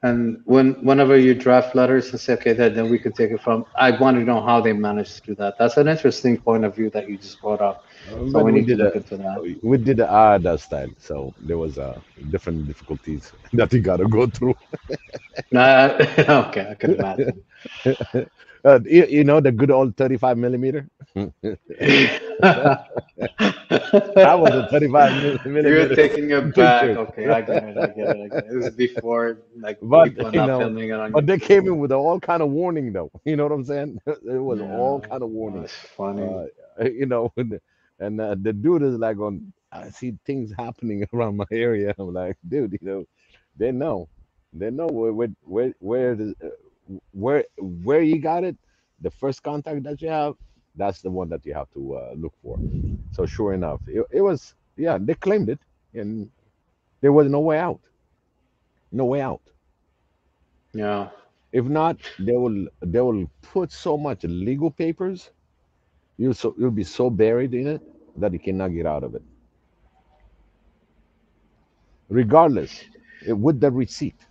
And whenever you draft letters and say, okay, then we could take it from. I want to know how they managed to do that. That's an interesting point of view that you just brought up. So But we need to look into that. we did the ADA style, so there was different difficulties that you got to go through. Okay, I can imagine. You know the good old 35 millimeter. I was a 35 You're millimeter taking it back. picture, Okay, I get it. I get it. I get it. This is before like but people are you not know, filming it on but they YouTube. came in with all kind of warning though. You know what I'm saying? It was all Yeah, kind of warning. that's funny. Uh, you know, and the dude is like on. I see things happening around my area. I'm like, dude, you know, they know, they know where you got it. The first contact that you have, that's the one that you have to look for. So sure enough, it was, yeah, they claimed it, and there was no way out. No way out. Yeah. If not, they will put so much legal papers. You'll be so buried in it that you cannot get out of it, regardless with the receipt,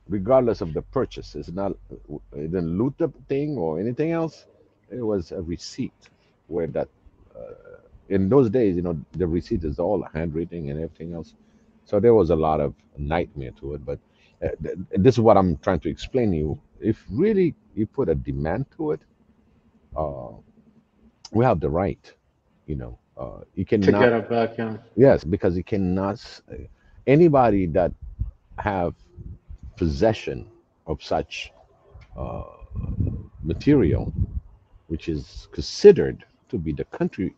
regardless of the purchase. It's not, it didn't loot the thing or anything else. It was a receipt where that in those days, you know, the receipt is all handwritten and everything else. So there was a lot of nightmare to it. But this is what I'm trying to explain to you. If really you put a demand to it, uh, we have the right. You know, you To cannot. get it back, yeah. Yes, because you cannot. Anybody that have possession of such uh, material, which is considered to be the country.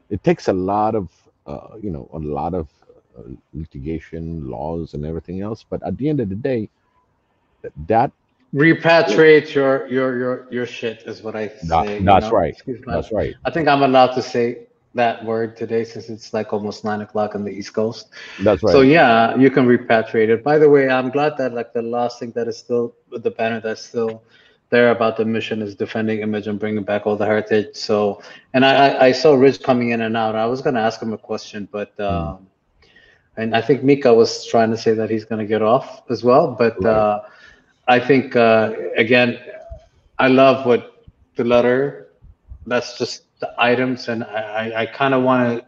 It takes a lot of you know, a lot of litigation laws and everything else, but at the end of the day, that Repatriate your shit is what I say, you that's know. right, Excuse my, that's right, I think I'm allowed to say that word today since it's like almost 9 o'clock on the East Coast. that's So right. yeah, you can repatriate it. By the way, I'm glad that like the last thing that is still the banner that's still there about the mission is defending image and bringing back all the heritage. So, and I saw Rich coming in and out. I was gonna ask him a question, but Mm, and I think Mika was trying to say that he's gonna get off as well, but right. I think again, I love what the letter. That's just the items, and I kind of want to.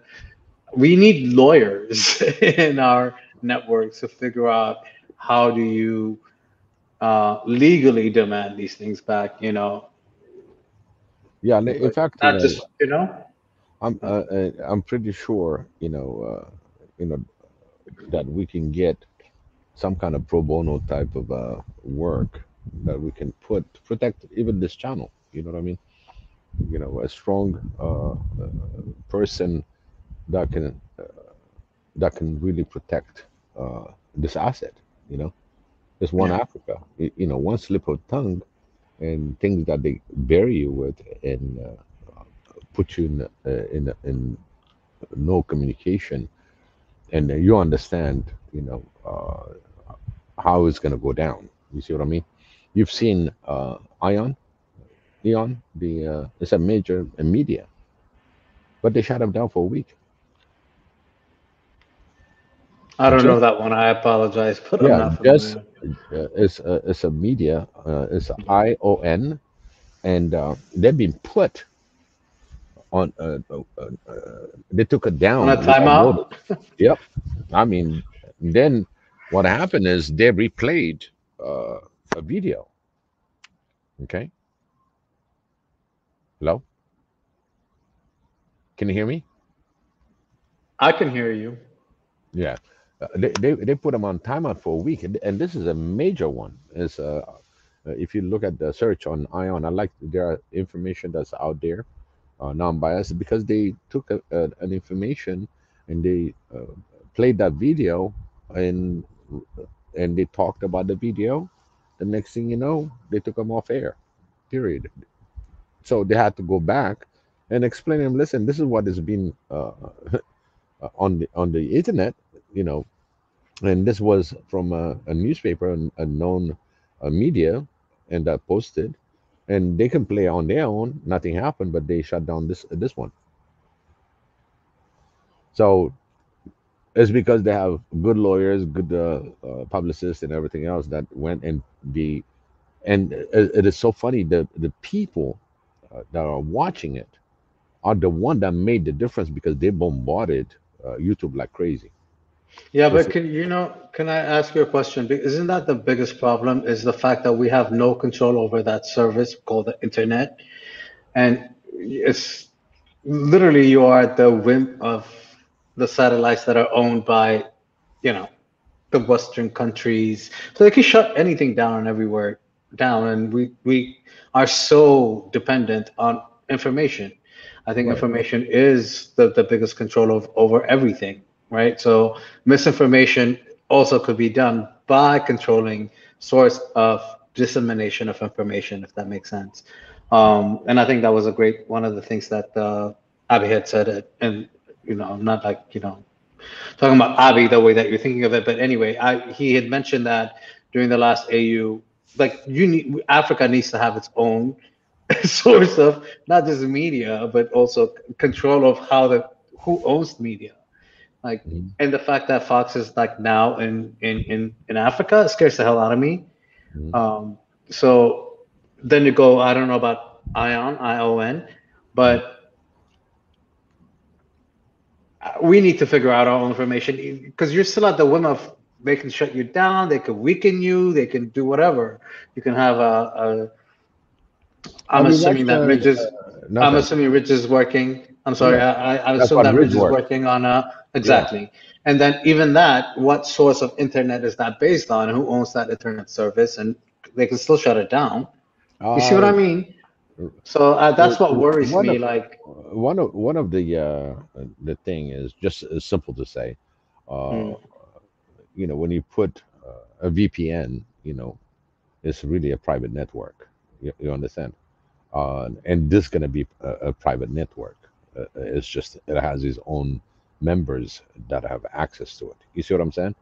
We need lawyers in our networks to figure out how do you legally demand these things back. You know, Yeah, in but fact, you not know, just you know. I'm pretty sure, you know that we can get some kind of pro bono type of work that we can put to protect even this channel. You know what I mean? You know, a strong person that can really protect this asset. You know, this one Yeah. Africa. You know, one slip of tongue and things that they bury you with and put you in no communication, and you understand. You know how it's going to go down. You see what I mean? You've seen Ion, the it's a major media, but they shut him down for a week. I don't know Just that one. I apologize, but I'm yeah, not just familiar. it's a media. It's ION, and they've been put on. They took it On a down without timeout. notice. Yep. I mean, then what happened is they replayed uh, a video. Okay. Hello. Can you hear me? I can hear you. Yeah. They put them on timeout for a week, and this is a major one. Is if you look at the search on Ion, I like there are information that's out there, non-biased, because they took an information and they played that video and they talked about the video. The next thing you know, they took them off air. Period. So they had to go back and explain to them. Listen, this is what has been on the internet. You know, and this was from a newspaper, a known media, and that posted, and they can play on their own. Nothing happened, but they shut down this one. So It's because they have good lawyers, good publicists, and everything else that went and the and it is so funny that the people that are watching it are the one that made the difference because they bombarded YouTube like crazy. Yeah, It's, but can I ask you a question? Isn't that the biggest problem is the fact that we have no control over that service called the internet? And it's literally you are at the whim of the satellites that are owned by, you know, the Western countries. So they can shut anything down and everywhere down. And we are so dependent on information. I think right. information is the biggest control of over everything, right? So misinformation also could be done by controlling source of dissemination of information, if that makes sense. And I think that was a great one of the things that Abby had said it, and not like talking about Avi the way that you're thinking of it. But anyway, he had mentioned that during the last AU, like Africa needs to have its own source of not just media, but also control of who owns media. Like, Mhm. and the fact that Fox is like now in Africa scares the hell out of me. Mhm. Um, so then you go, I don't know about ION, Mhm. but we need to figure out our own information because you're still at the whim of they can shut you down, they can weaken you, they can do whatever. You can have a I I'm mean, assuming that's that I'm Nathan. assuming Ridge is working. I'm sorry, Yeah, I that's assume what that Ridge Ridge is work. working on Yeah. exactly. And then even that, what source of internet is that based on? Who owns that internet service? And they can still shut it down. You see what Uh, I mean? So that's what worries one me. of Like, one of the thing is just simple to say. Uh, mm, when you put a VPN, it's really a private network. You understand? And this is going to be a private network. It's just it has its own members that have access to it. You see what I'm saying?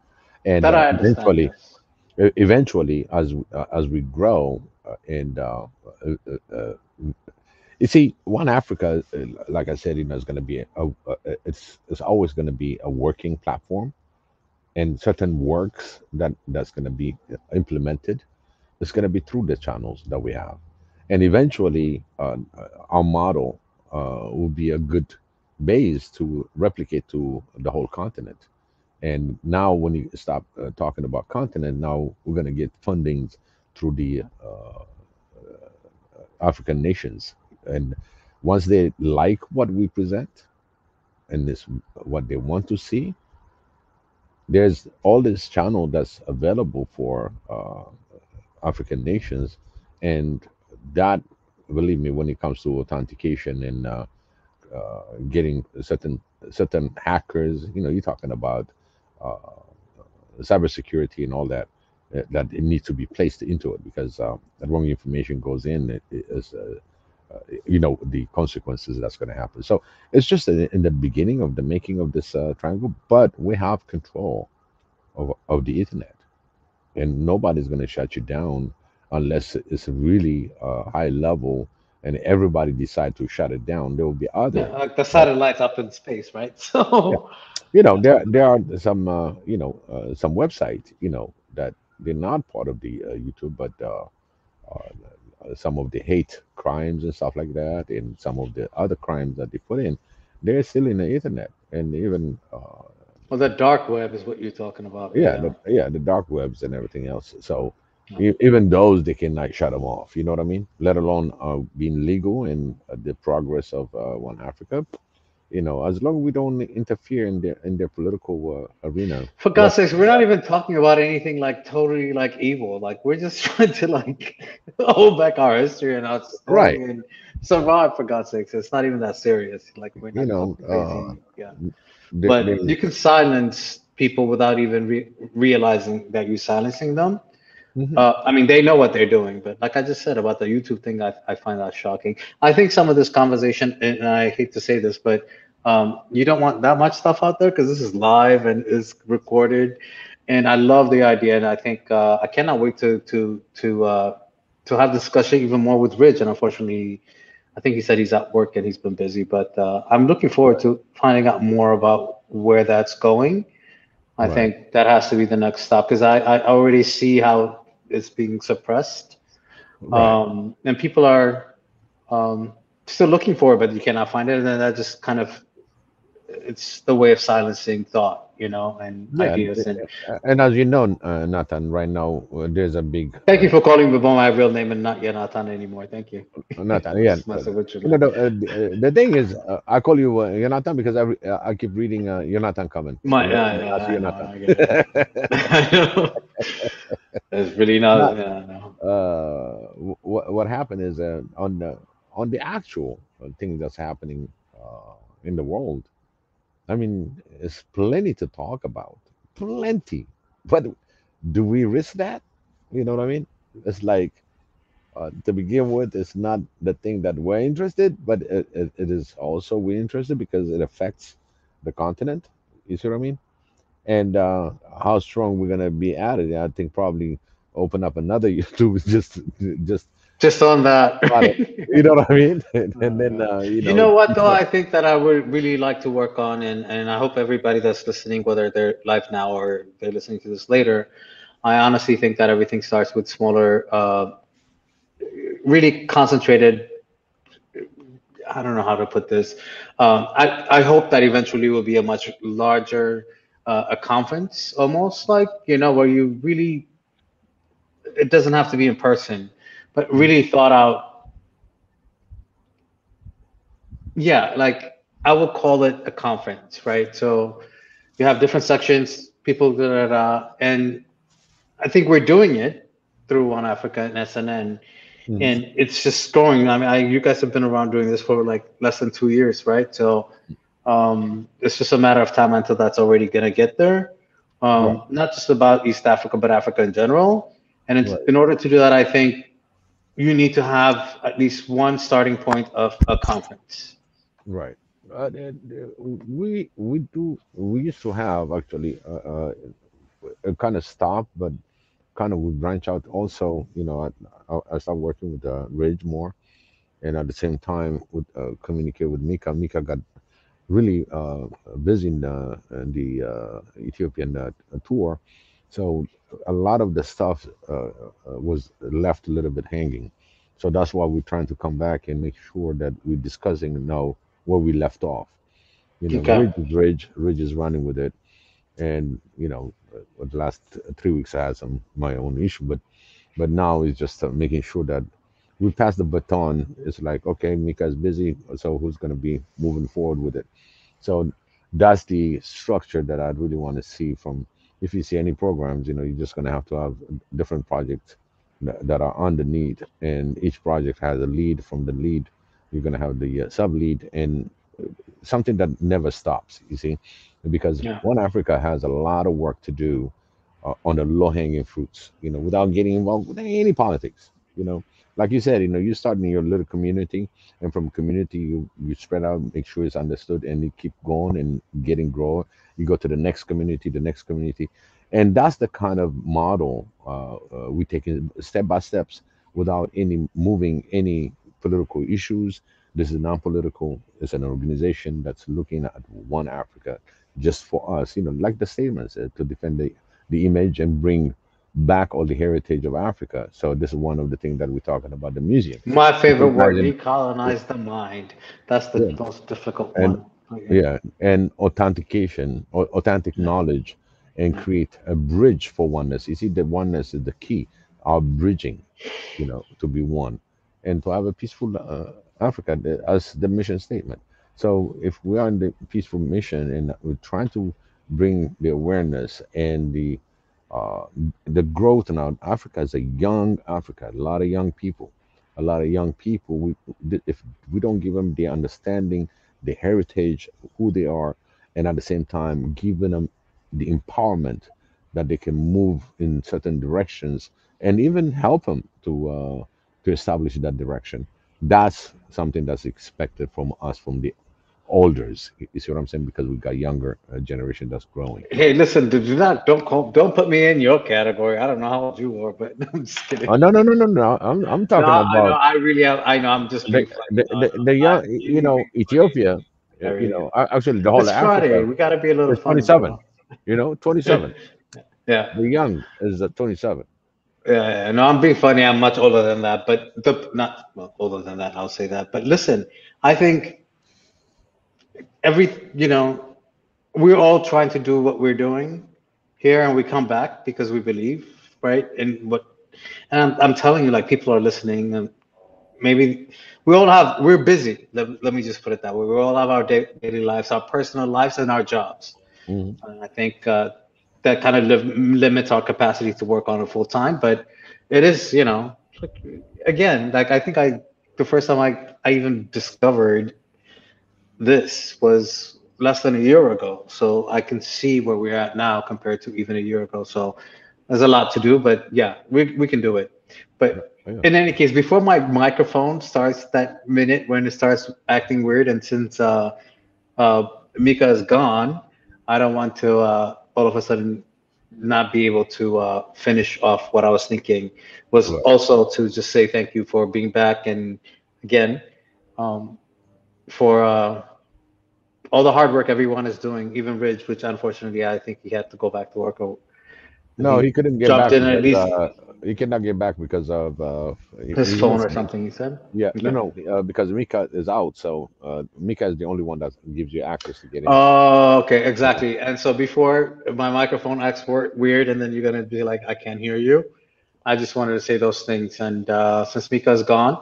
And that I understand. Yes. eventually, as we grow, and you see, One Africa, like I said, is going to be it's always going to be a working platform, and certain works that's going to be implemented is going to be through the channels that we have, and eventually, our model will be a good base to replicate to the whole continent. And now, when you stop talking about continent, now we're going to get fundings through the African nations, and once they like what we present and this what they want to see, there's all this channel that's available for African nations, and that, believe me, when it comes to authentication and getting certain hackers, you're talking about uh, cybersecurity and all that. That it needs to be placed into it because the wrong information goes in. It is the consequences that's going to happen. So it's just in the beginning of the making of this triangle, but we have control of the internet, and nobody's going to shut you down unless it's really high level and everybody decide to shut it down. There will be Yeah, other like the that, satellites up in space, right? yeah, So, there are some websites that they're not part of the YouTube, but some of the hate crimes and stuff like that, and some of the other crimes that they put in, they're still in the internet, and even well, the dark web is what you're talking about. yeah, Yeah. the dark webs and everything else. So Yeah. even those they can like shut them off. You know what I mean? Let alone being legal in the progress of One Africa. As long as we don't interfere in their political arena. For God's What? sakes, we're not even talking about anything like totally like evil. Like we're just trying to like hold back our history and our Right. story and survive. For God's sakes, it's not even that serious. Like we're You not know, talking crazy. Yeah. But there's. you can silence people without even realizing that you're silencing them. Mhm. I mean, they know what they're doing, but like I just said about the YouTube thing, I find that shocking. I think some of this conversation, and I hate to say this, but you don't want that much stuff out there because this is live and is recorded, and I love the idea, and I think I cannot wait to have discussion even more with Rich. And unfortunately, I think he said he's at work and he's been busy, but I'm looking forward to finding out more about where that's going. I think that has to be the next stop because I already see how it's being suppressed. And people are still looking for it, but you cannot find it. And then that just kind of, it's the way of silencing thought, and Yeah, ideas. and as you know, Nathan, right now there's a big Thank you for calling me by my real name and not Jonathan anymore. Thank you. Nathan. Yeah, Just messing with you, you know man. the thing is, I call you Jonathan because I keep reading Jonathan comment. I see I know, Jonathan. I get it. I know. It's really not. Not Yeah, no. what happened is on the actual thing that's happening in the world. I mean, it's plenty to talk about, plenty. But do we risk that? You know what I mean? It's like to begin with, it's not the thing that we're interested, but it is also we're interested because it affects the continent. You see what I mean? And how strong we're gonna be at it. I think probably open up another YouTube just Just on that. about it. You know what I mean? And then Uh, you it know what, keeps though? up. I think that I would really like to work on, and I hope everybody that's listening, whether they're live now or they're listening to this later, I honestly think that everything starts with smaller, really concentrated. I don't know how to put this. I hope that eventually will be a much larger a conference, almost like, where you really, it doesn't have to be in person, but Mhm. really thought out. Yeah, like I will call it a conference, right? So you have different sections, people that and I think we're doing it through One Africa and SNN, Mhm. and it's just growing. I mean, you guys have been around doing this for like less than 2 years, right? So it's just a matter of time until that's already gonna get there. Right, Not just about East Africa, but Africa in general. And it's, right, in order to do that, I think you need to have at least one starting point of a conference. right. We used to have actually a kind of stop, but kind of we branch out also. I started working with Ridge more, and at the same time would communicate with Mika. Mika got really busy in the Ethiopian tour, so a lot of the stuff was left a little bit hanging. So that's why we're trying to come back and make sure that we're discussing now where we left off. Okay. Ridge is running with it, and the last 3 weeks I had some my own issue, but now it's just making sure that we pass the baton. It's like, okay, Mika's busy, so who's going to be moving forward with it? So that's the structure that I'd really want to see from. If you see any programs, you're just going to have different projects that are underneath, and each project has a lead. From the lead, you're going to have the sub lead, and something that never stops. You see, because Yeah. One Africa has a lot of work to do on the low hanging fruits. Without getting involved with any politics. Like you said, you start in your little community, and from community you spread out, make sure it's understood, and you keep going and getting grow. You go to the next community, and that's the kind of model we take it step by steps without any moving any political issues. This is non-political. It's an organization that's looking at One Africa just for us. Like the statement said, to defend the image and bring back all the heritage of Africa. So this is one of the things that we're talking about the museum. My favorite word, Recognizing, decolonize the mind. That's the yeah, most difficult and one. Okay. yeah, and authentication or authentic Yeah. knowledge, and Yeah. create a bridge for oneness. You see, the oneness is the key. Our bridging, to be one, and to have a peaceful Africa as the mission statement. So if we are in the peaceful mission and we're trying to bring the awareness and uh, the growth now, Africa is a young Africa, a lot of young people, a lot of young people. If we don't give them the understanding, the heritage, who they are, and at the same time giving them the empowerment that they can move in certain directions and even help them to establish that direction. That's something that's expected from us, from the elders. You see what I'm saying? Because we got younger generation that's growing. Hey, listen, don't put me in your category. I don't know how old you are, but I'm just kidding. Oh, no, no, no, no, no. I'm No, talking I know. about I really have. I know. I'm just the being funny. No, no, the I, young, you being funny. Ethiopia. I really am. Actually the whole It's of Africa Friday. We got to be a little is funny, 27. bro. You know, 27. Yeah. The young is 27. Yeah, no, I'm being funny. I'm much older than that, but not well, older than that. I'll say that. But listen, I think you know, we're all trying to do what we're doing here, and we come back because we believe, right? And I'm telling you, like people are listening, and maybe we're busy. Let me just put it that way. We all have our daily lives, our personal lives, and our jobs. Mhm. And I think that kind of limits our capacity to work on it full time. But it is, again, like I think the first time I even discovered this was less than a year ago. So I can see where we're at now compared to even a year ago. So there's a lot to do, but yeah, we can do it. But Yeah. in any case, before my microphone starts that minute when it starts acting weird, and since uh, Mika is gone, I don't want to all of a sudden not be able to finish off what I was thinking. Was Right. also to just say thank you for being back, and again, um, for all the hard work everyone is doing, even Ridge, which unfortunately I think he had to go back to work, or No, he he couldn't get jumped back in at because least he cannot get back because of his he's phone or listening. something. He said, Yeah, okay. because Mika is out, so Mika is the only one that gives you access to get in. Oh, okay, exactly. And so before my microphone acts weird, and then you're gonna be like, I can't hear you. I just wanted to say those things. And since Mika's gone,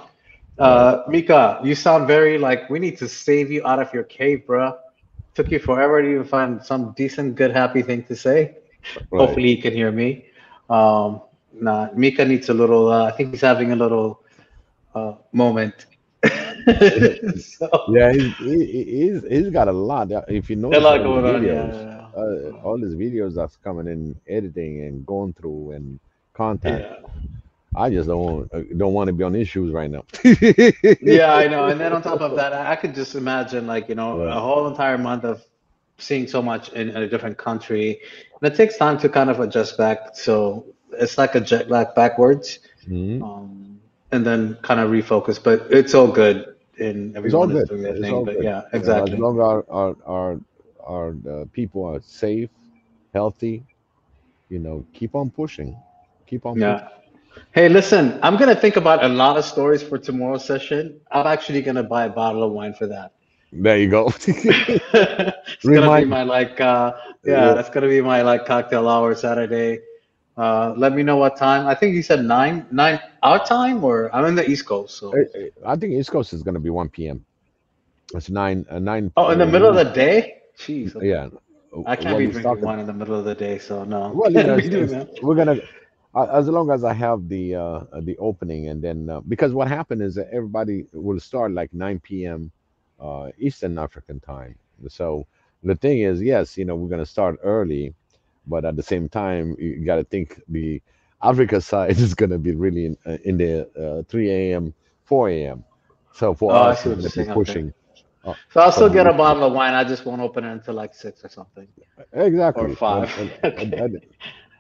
Right, Mika, you sound very like we need to save you out of your cave, bruh. Took you forever to even find some decent, good, happy thing to say. right. Hopefully, he can hear me. Um, nah, Mika needs a little. I think he's having a little moment. So Yeah, he's got a lot. If you a notice lot going on. Yeah, all his videos that's coming in, editing and going through and content. yeah. I just don't want to be on his shoes right now. Yeah, I know. And then on top of that, I could just imagine like, a Right. whole entire month of seeing so much in a different country. And it takes time to kind of adjust back. So it's like a jet lag backwards, Mhm. and then kind of refocus. But it's all good and It's all everyone is good. doing their It's thing. all But good. yeah, As exactly. long as our people are safe, healthy, keep on pushing. Keep on pushing. Yeah. Hey, listen, I'm gonna think about a lot of stories for tomorrow's session. I'm actually gonna buy a bottle of wine for that. There you go. It's gonna be Remind. my like yeah, Yeah. that's gonna be my like cocktail hour Saturday. Let me know what time. I think you said nine our time, or I'm in the East Coast, so I think East Coast is going to be 1 p.m. It's 9 oh, in the middle of the day? Jeez, okay. yeah. I can't What be he's drinking talking. wine in the middle of the day, so no. Well, Can't be doing that. we're gonna as long as I have the opening, and then because what happened is that everybody will start like 9 p.m. Eastern African time. So the thing is, yes, we're gonna start early, but at the same time, you got to think the Africa side is gonna be really in the 3 a.m., 4 a.m. So for Oh, I us, see we're what you're gonna be saying. Okay. pushing So I'll from still the get a East Coast. bottle of wine. I just won't open it until like 6 or something. Or Exactly. 5. Okay. And,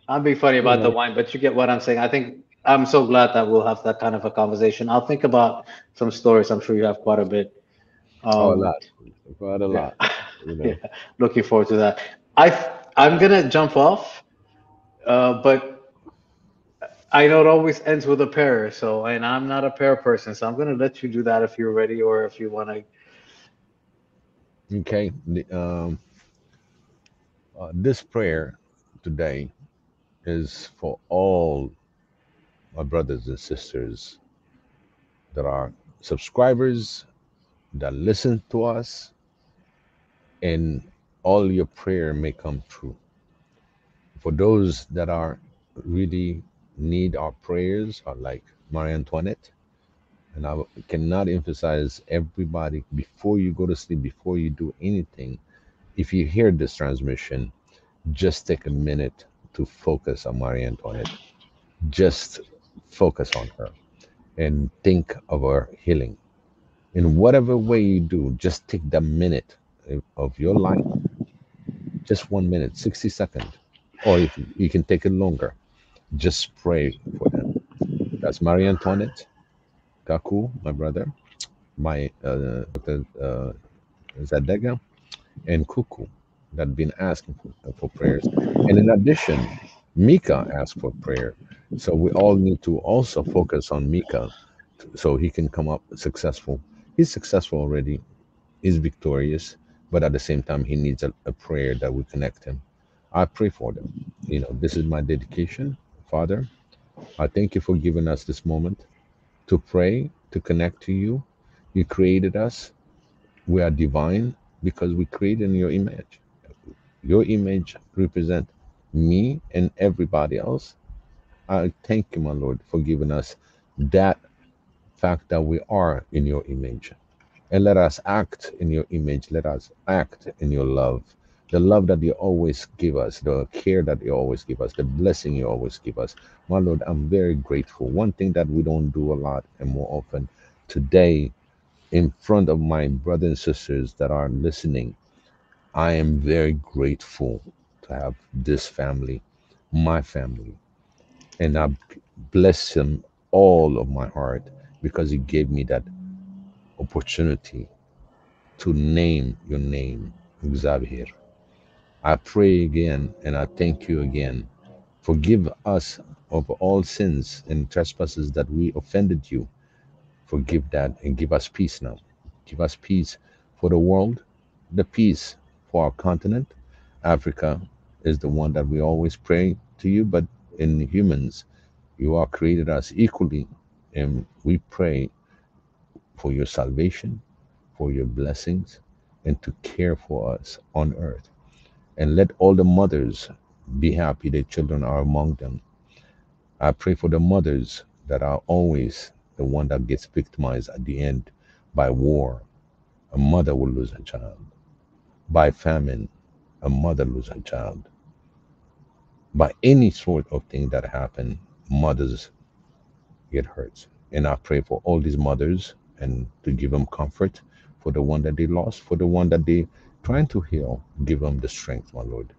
I'm being funny you about the know, wine, but you get what I'm saying. I think I'm so glad that we'll have that kind of a conversation. I'll think about some stories. I'm sure you have quite a bit. oh, a Um, lot, quite a yeah, lot. You yeah. know. Looking forward to that. I'm gonna jump off, but I know it always ends with a prayer. So, and I'm not a prayer person, so I'm gonna let you do that if you're ready, or if you want to. Okay. This prayer today is for all my brothers and sisters that are subscribers that listen to us, and all your prayer may come true. For those that are really need our prayers, are like Marie Antoinette, and I cannot emphasize everybody before you go to sleep, before you do anything. If you hear this transmission, just take a minute to focus on Marie Antoinette. Just focus on her and think of her healing. In whatever way you do, just take the minute of your life, just 1 minute, 60 seconds, or if you can take it longer, just pray for them. That's Marie Antoinette, Kaku, my brother, my Dr. Zadega, and Kuku. that have been asking for prayers. And in addition, Mika asked for prayer. So we all need to also focus on Mika so he can come up successful. He's successful already, he's victorious, but at the same time, he needs a prayer that will connect him. I pray for them. This is my dedication. Father, I thank you for giving us this moment to pray, to connect to you. You created us. We are divine because we created in your image. Your image represent me and everybody else. I thank you, my Lord, for giving us that fact that we are in your image. And let us act in your image. Let us act in your love. The love that you always give us, the care that you always give us, the blessing you always give us. My Lord, I'm very grateful. One thing that we don't do a lot and more often today, in front of my brothers and sisters that are listening, I am very grateful to have this family, my family. And I bless him all of my heart because he gave me that opportunity to name your name, Xavier. I pray again and I thank you again. Forgive us of all sins and trespasses that we offended you. Forgive that and give us peace now. Give us peace for the world, the peace for our continent. Africa is the one that we always pray to you, but in humans, you are created us equally, and we pray for your salvation, for your blessings, and to care for us on earth. And let all the mothers be happy their children are among them. I pray for the mothers that are always the one that gets victimized at the end by war. A mother will lose a child. By famine, a mother lose a child. By any sort of thing that happen, mothers get hurt. And I pray for all these mothers and to give them comfort, for the one that they lost, for the one that they trying to heal, give them the strength, my Lord.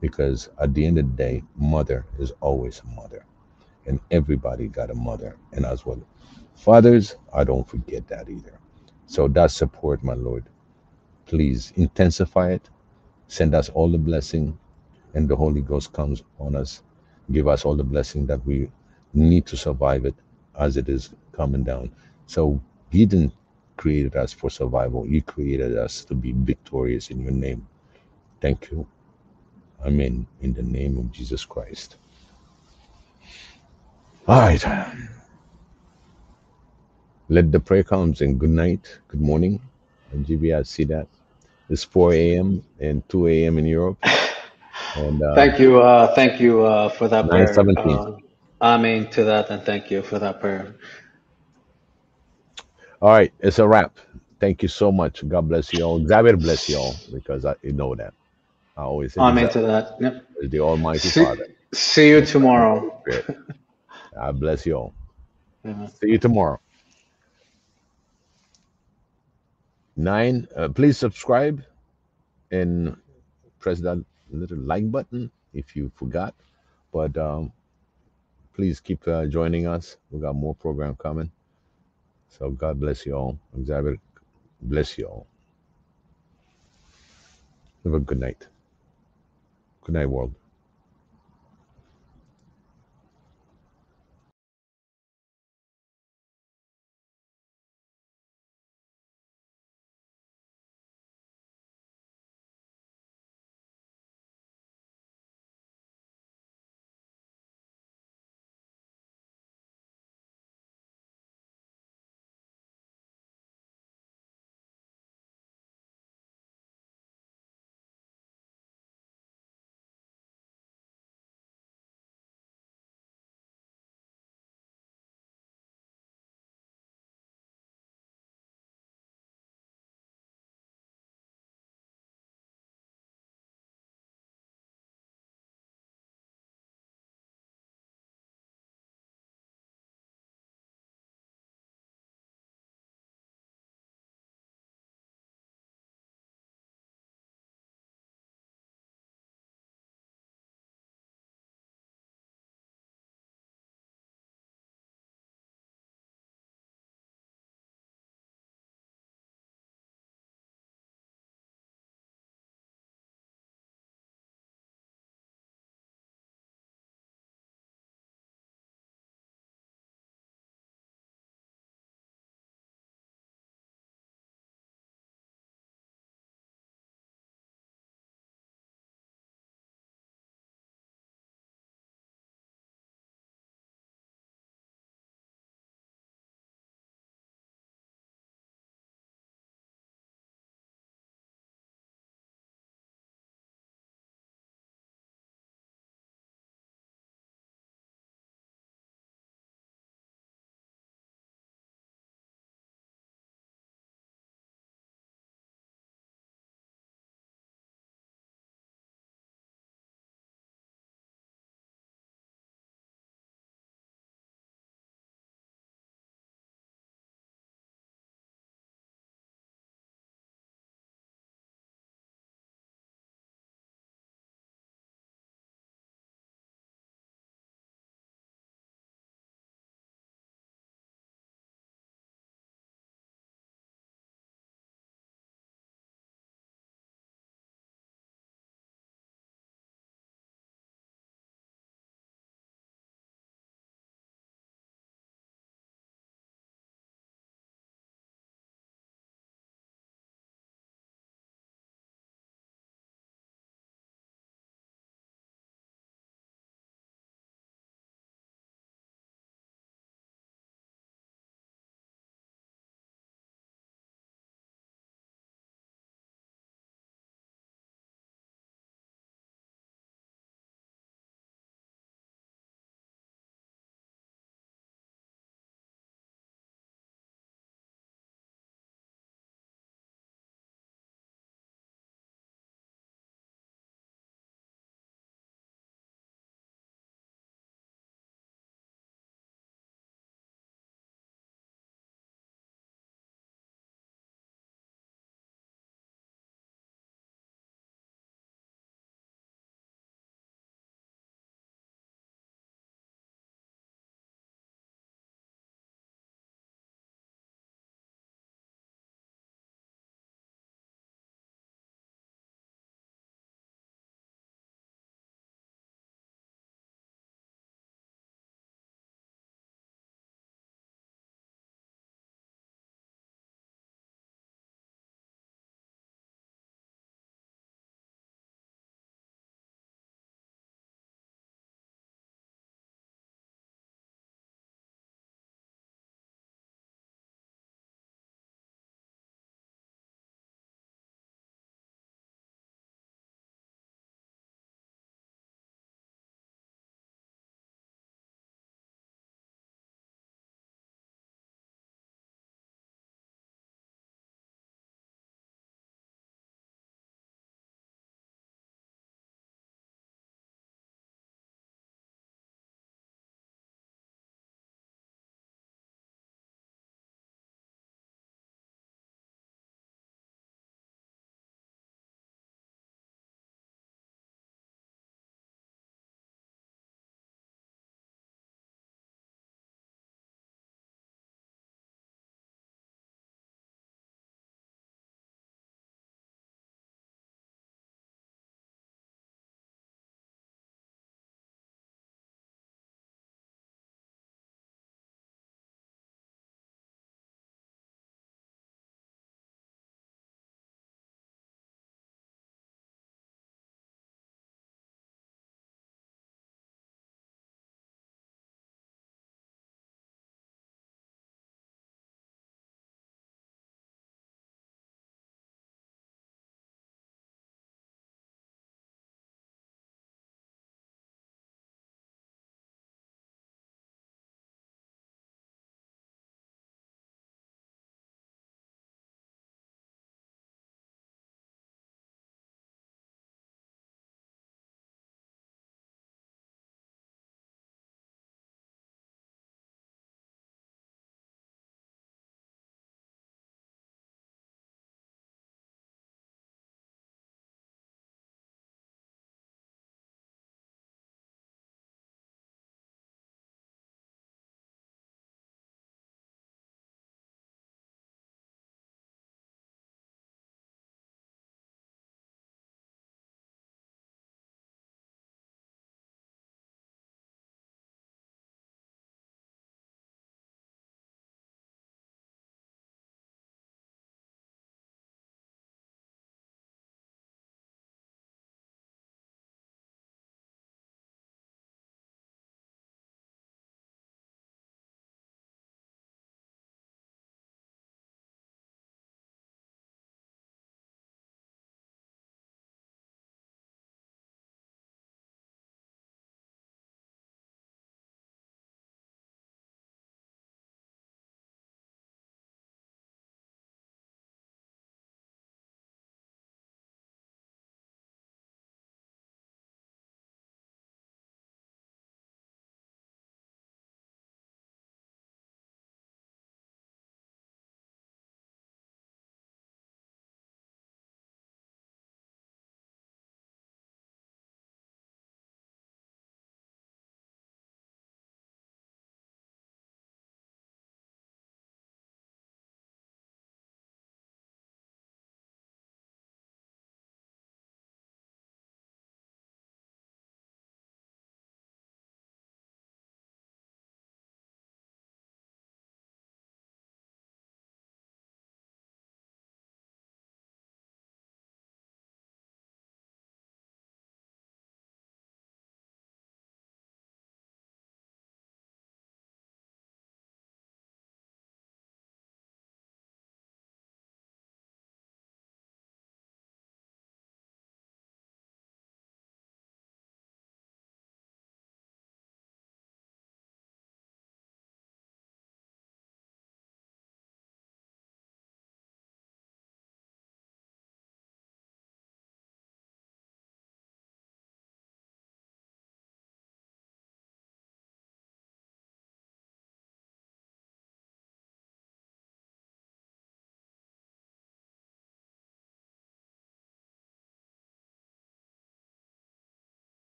Because at the end of the day, mother is always a mother. And everybody got a mother. And as well, fathers, I don't forget that either. So that support, my Lord, please intensify it. Send us all the blessing, and the Holy Ghost comes on us. Give us all the blessing that we need to survive it as it is coming down. So you didn't create us for survival. You created us to be victorious in your name. Thank you. Amen. In the name of Jesus Christ. All right. Let the prayer comes and good night, good morning. And GB, I see that. It's 4 a.m. and 2 a.m. in Europe. And thank you for that prayer. 9:17. Amen to that, and thank you for that prayer. All right, it's a wrap. Thank you so much. God bless you all. Xavier bless you all because you know that. I always say Amen Xavier to that. Yep. is the Almighty See, Father see you and the Son and the Holy tomorrow. Spirit. I bless you all. Amen. See you tomorrow. 9. Please subscribe and press that little like button if you forgot. But please keep joining us. We got more program coming. So God bless you all. Xavier bless you all. Have a good night. Good night, world.